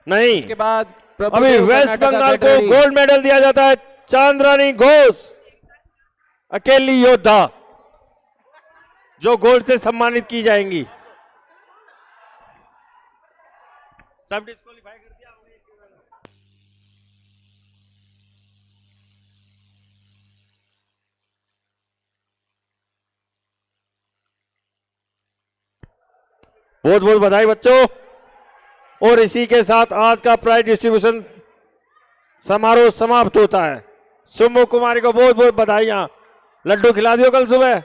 नहीं, उसके बाद अभी वेस्ट बंगाल को गोल्ड मेडल दिया जाता है। चांद्रानी घोष अकेली योद्धा जो गोल्ड से सम्मानित की जाएंगी। सब डिस्क्वालीफाई कर दिया। बहुत बहुत बधाई बच्चों। और इसी के साथ आज का प्राइज डिस्ट्रीब्यूशन समारोह समाप्त होता है। सुमो कुमारी को बहुत बहुत बधाइयां। लड्डू खिला दियो कल सुबह,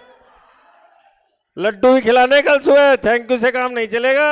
लड्डू भी खिलाने कल सुबह। थैंक यू से काम नहीं चलेगा।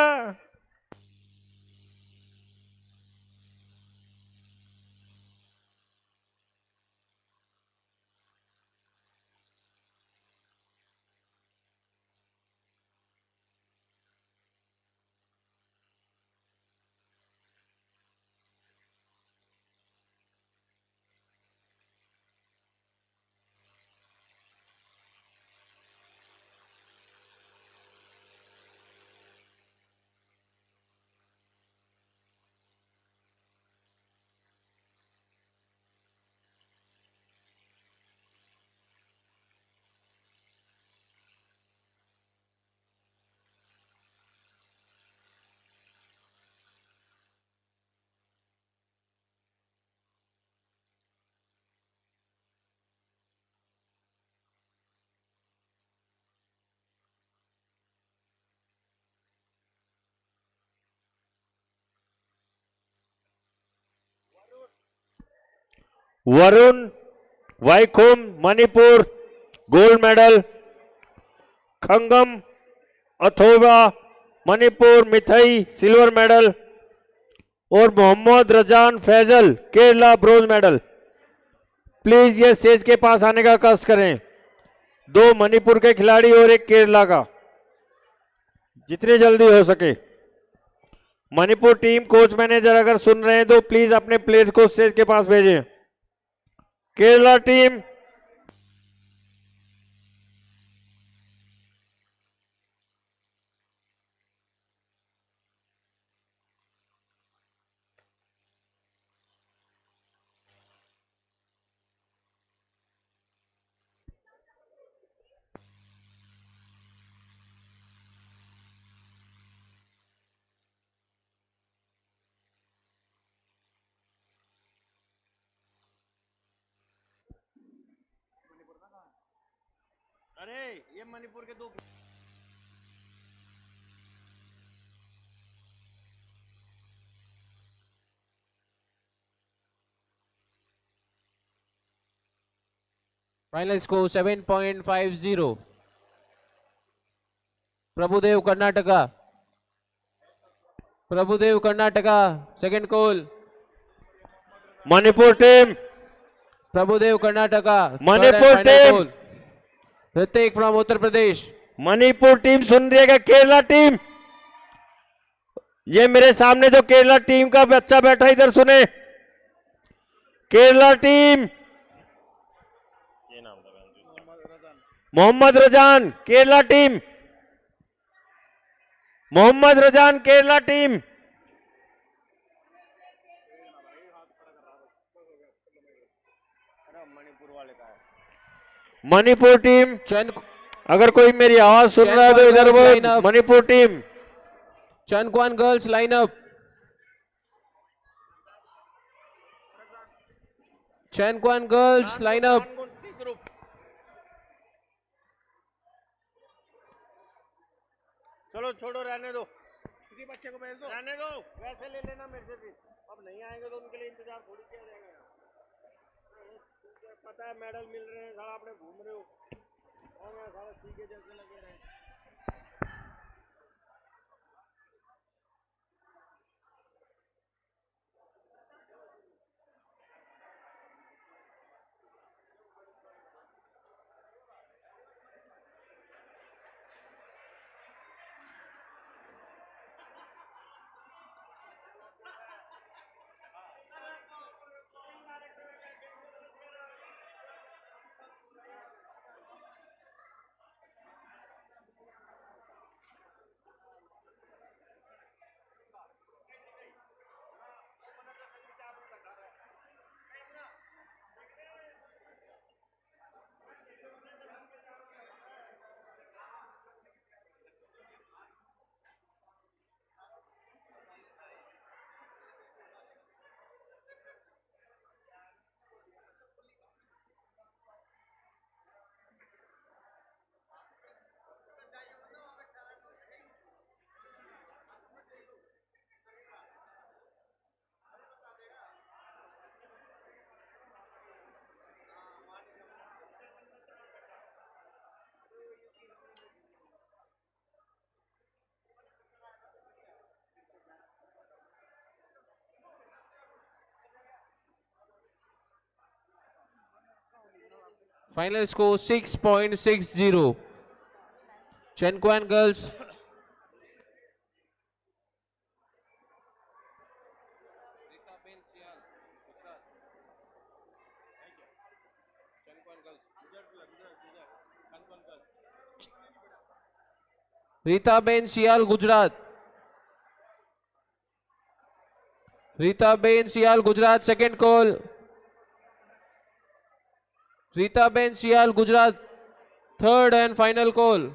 वरुण वाईखुम मणिपुर गोल्ड मेडल, खंगम अथोवा मणिपुर मिथई सिल्वर मेडल और Mohammad Razan Faizal Kerala bronze medal. Please ये स्टेज के पास आने का कष्ट करें। 2 मणिपुर के खिलाड़ी और 1 केरला का, जितनी जल्दी हो सके। मणिपुर टीम कोच मैनेजर अगर सुन रहे हैं तो प्लीज अपने प्लेयर्स को स्टेज के पास भेजें। केरला टीम अरे ये मणिपुर के 2 final score 7.50. Prabhudev Karnataka, Prabhudev Karnataka second call. Manipur team, Prabhudev Karnataka Manipur team, Hrithik from Uttar Pradesh. Manipur team सुन रही है क्या? केरला टीम, ये मेरे सामने जो केरला टीम का बच्चा बैठा इधर सुने। Kerala team, Mohammad Razan Kerala team, Mohammad Razan Kerala team. Manipur team, अगर कोई मेरी आवाज सुन रहा है तो इधर वो मणिपुर टीम। चनक्वान गर्ल्स लाइनअप, चनक्वान गर्ल्स लाइनअप। चलो छोड़ो, रहने दो, किसी बच्चे को भेज दो, रहने दो, वैसे ले लेना मेरे से फिर। अब नहीं आएंगे तो उनके लिए इंतजार थोड़ी किया जाएगा। पता है मेडल मिल रहे हैं, साला आपने घूम रहे हो और मैं साला सीखे जैसे लगे रहे। Final score 6.60. चनक्वान girls, Ritaben Siyal Gujarat, Ritaben Siyal Gujarat second call. Ritaben Siyal Gujarat third and final call.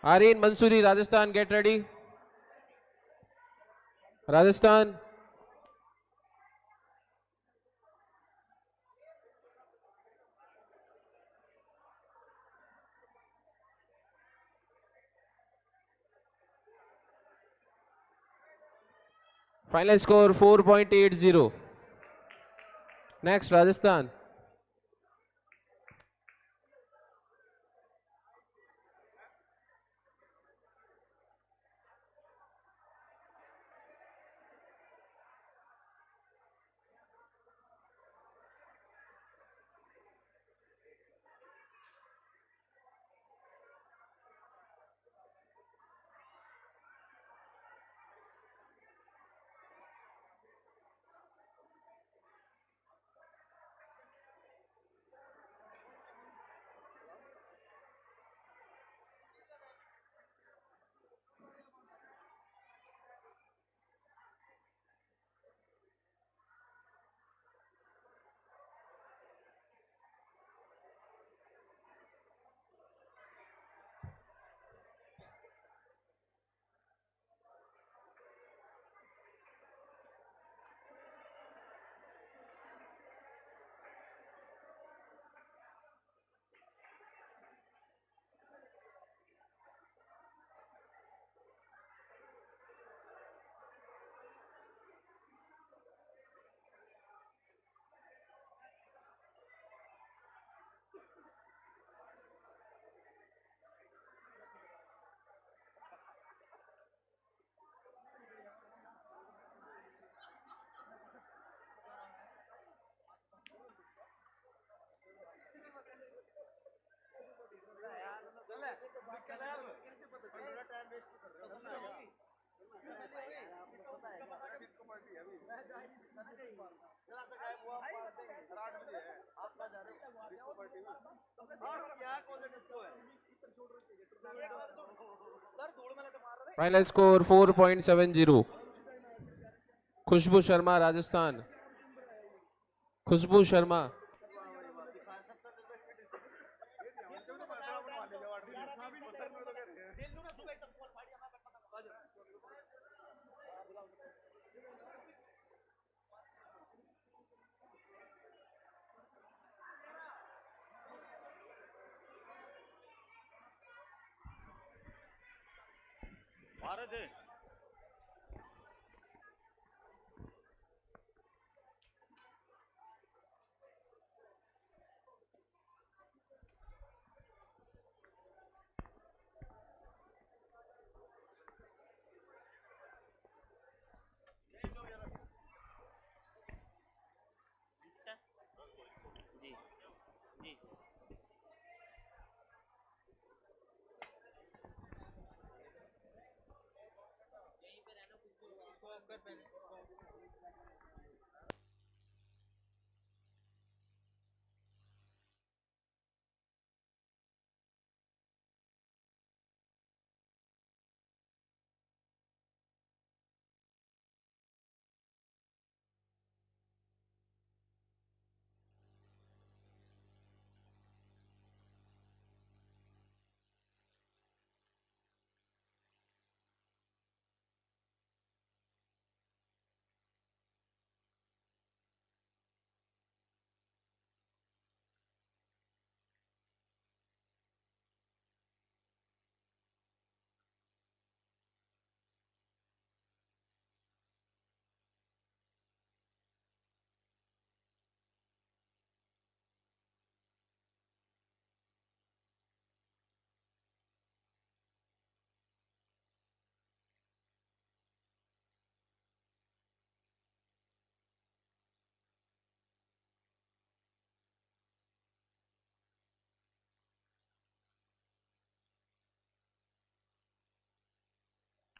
Areen Mansuri, Rajasthan, get ready. Rajasthan. Final score 4.80. Next, Rajasthan. Final score 4.70. Khushbu Sharma, Rajasthan. Khushbu Sharma. Bharat है।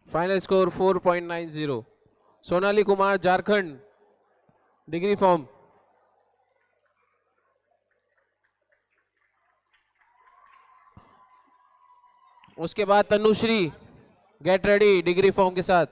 Final score 4.90. Sonali Kumar, Jharkhand. Degree form. उसके बाद Tanushree, get ready degree form के साथ.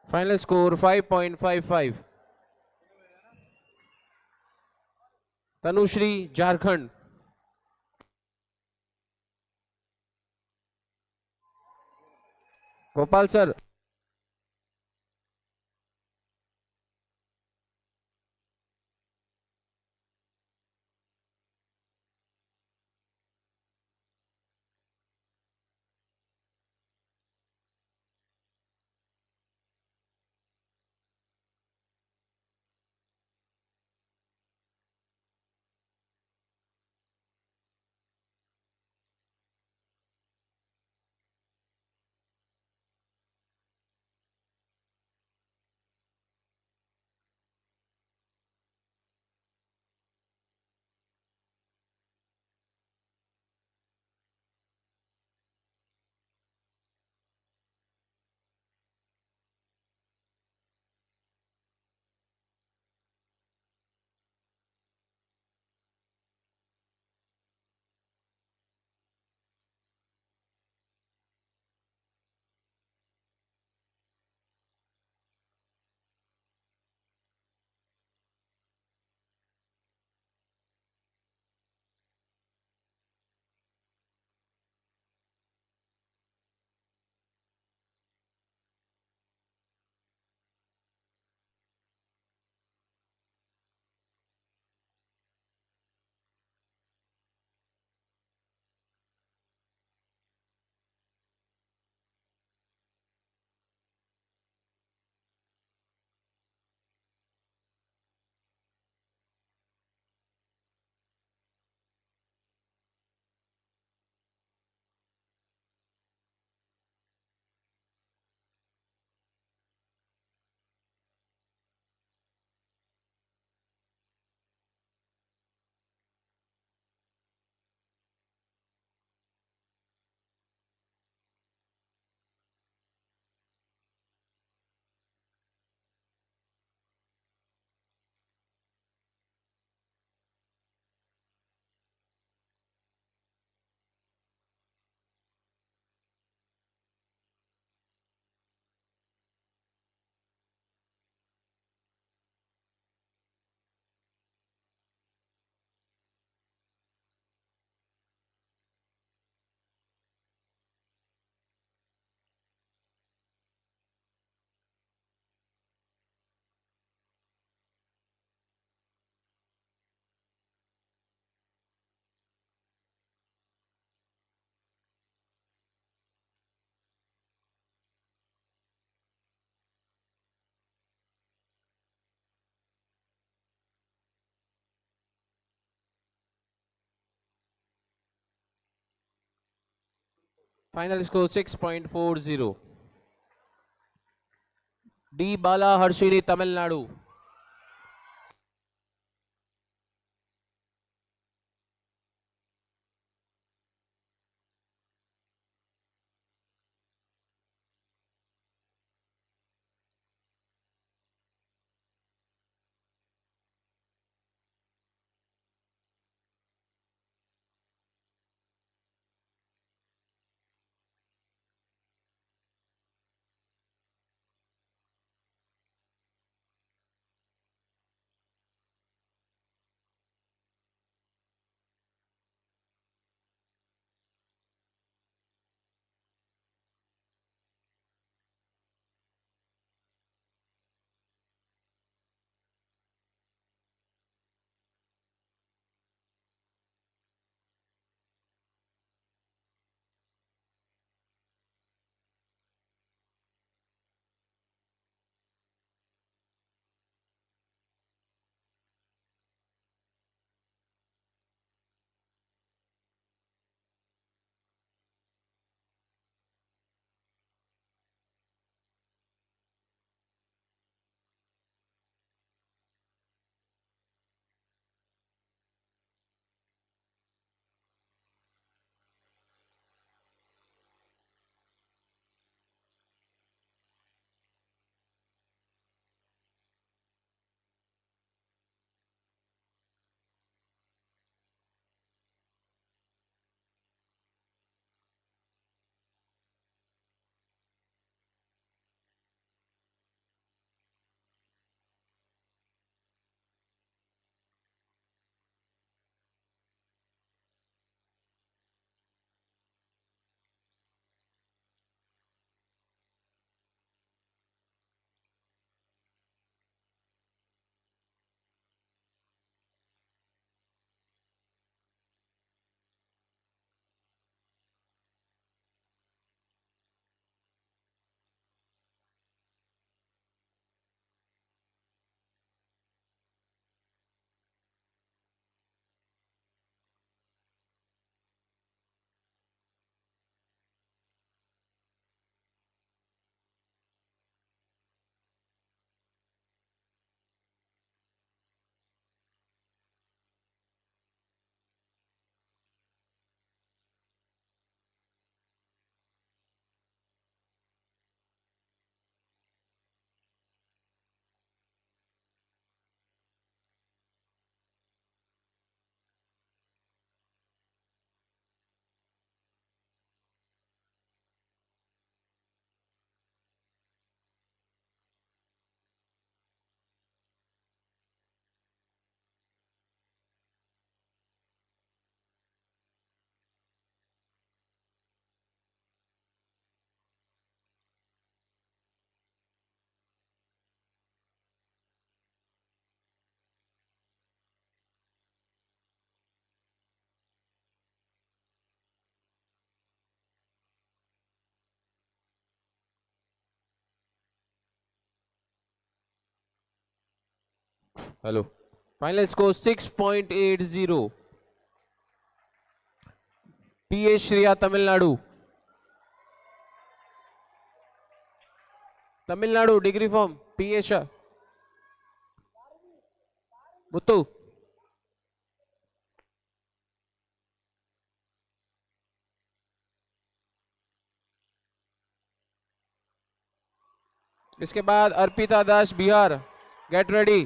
Final score 5.55. Tanushri, Jharkhand. Gopal sir. Final score 6.40. D. Bala Harshini, Tamil Nadu. Hello final score 6.80 PA Shriya Tamil Nadu degree form PA Shah Muthu इसके बाद Arpita Das Bihar get ready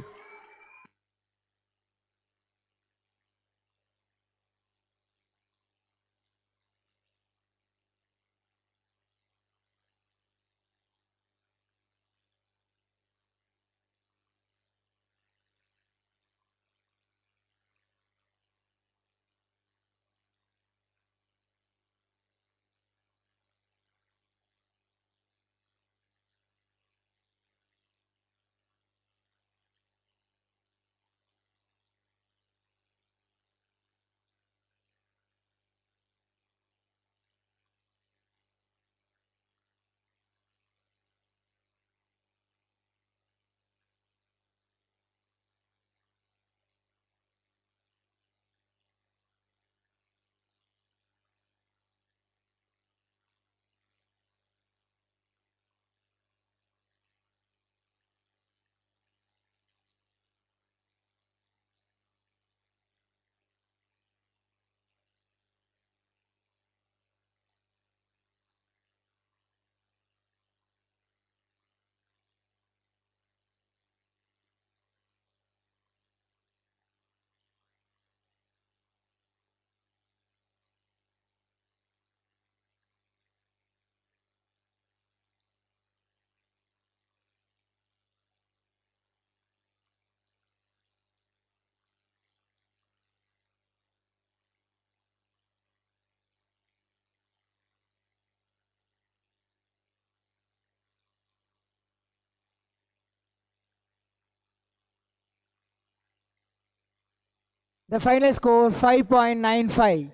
The final score 5.95.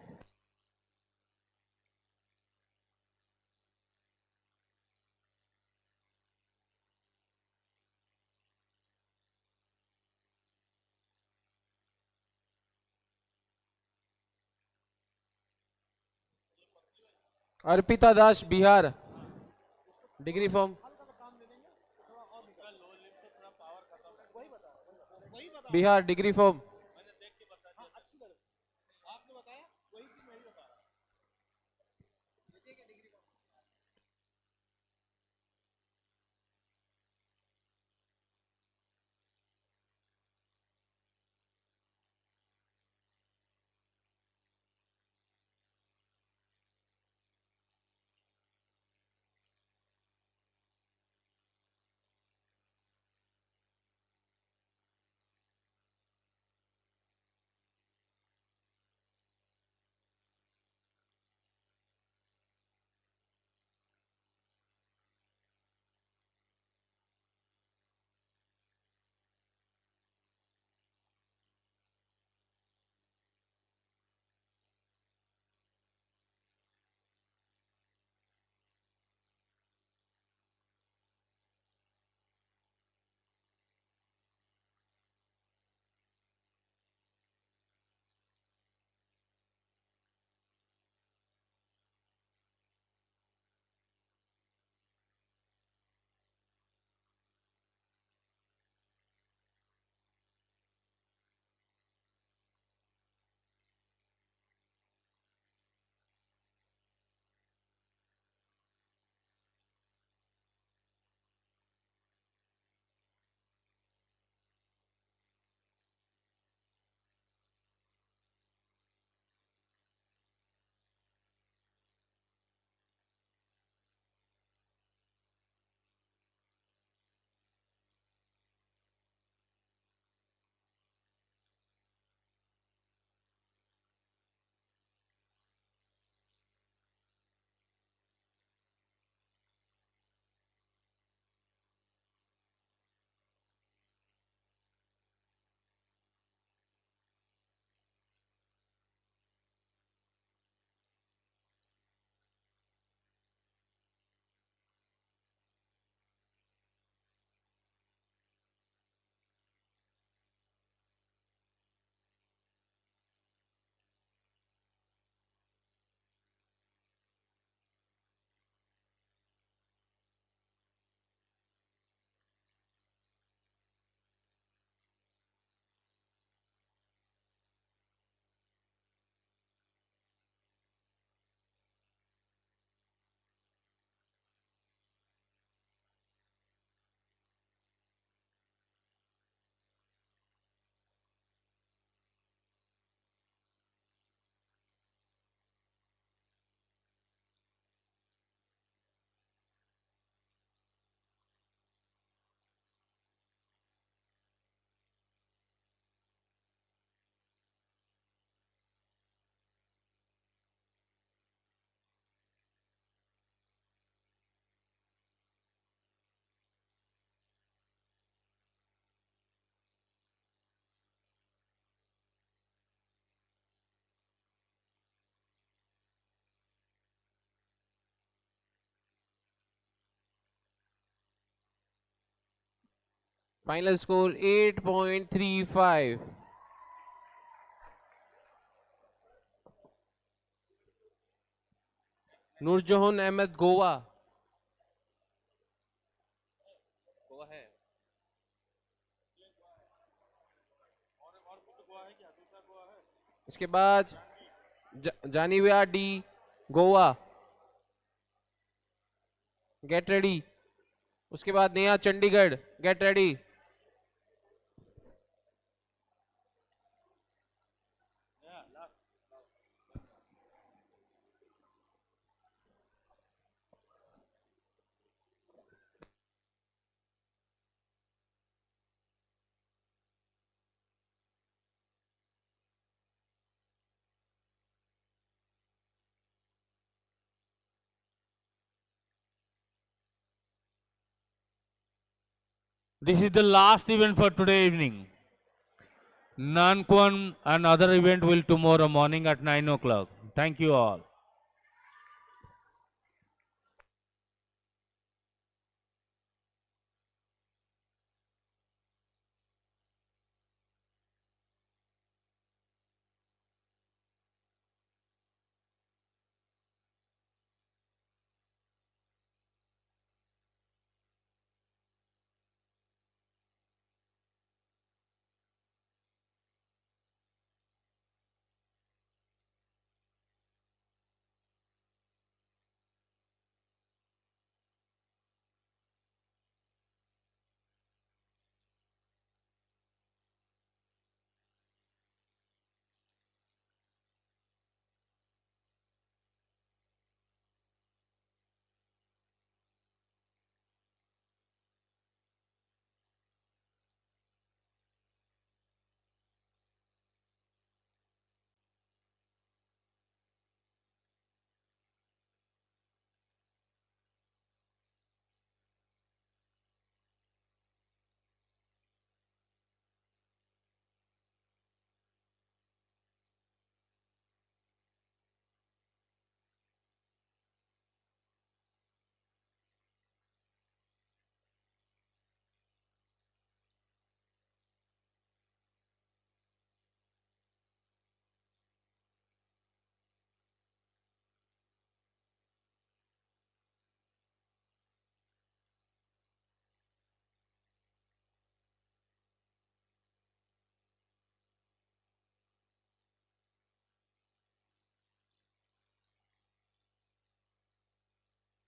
Arpita Das Bihar degree form Bihar degree form Final score 8.35. Nurjahan Ahmed, Goa. Goa है. इसके बाद जानिया D, Goa. Get ready. उसके बाद Neha Chandigarh, get ready. This is the last event for today evening. Nankwan and other event will tomorrow morning at 9 o'clock. Thank you all.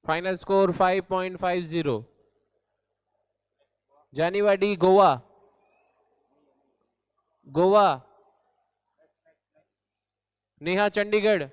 Final score 5.50. January D, Goa. Goa. Neha Chandigarh.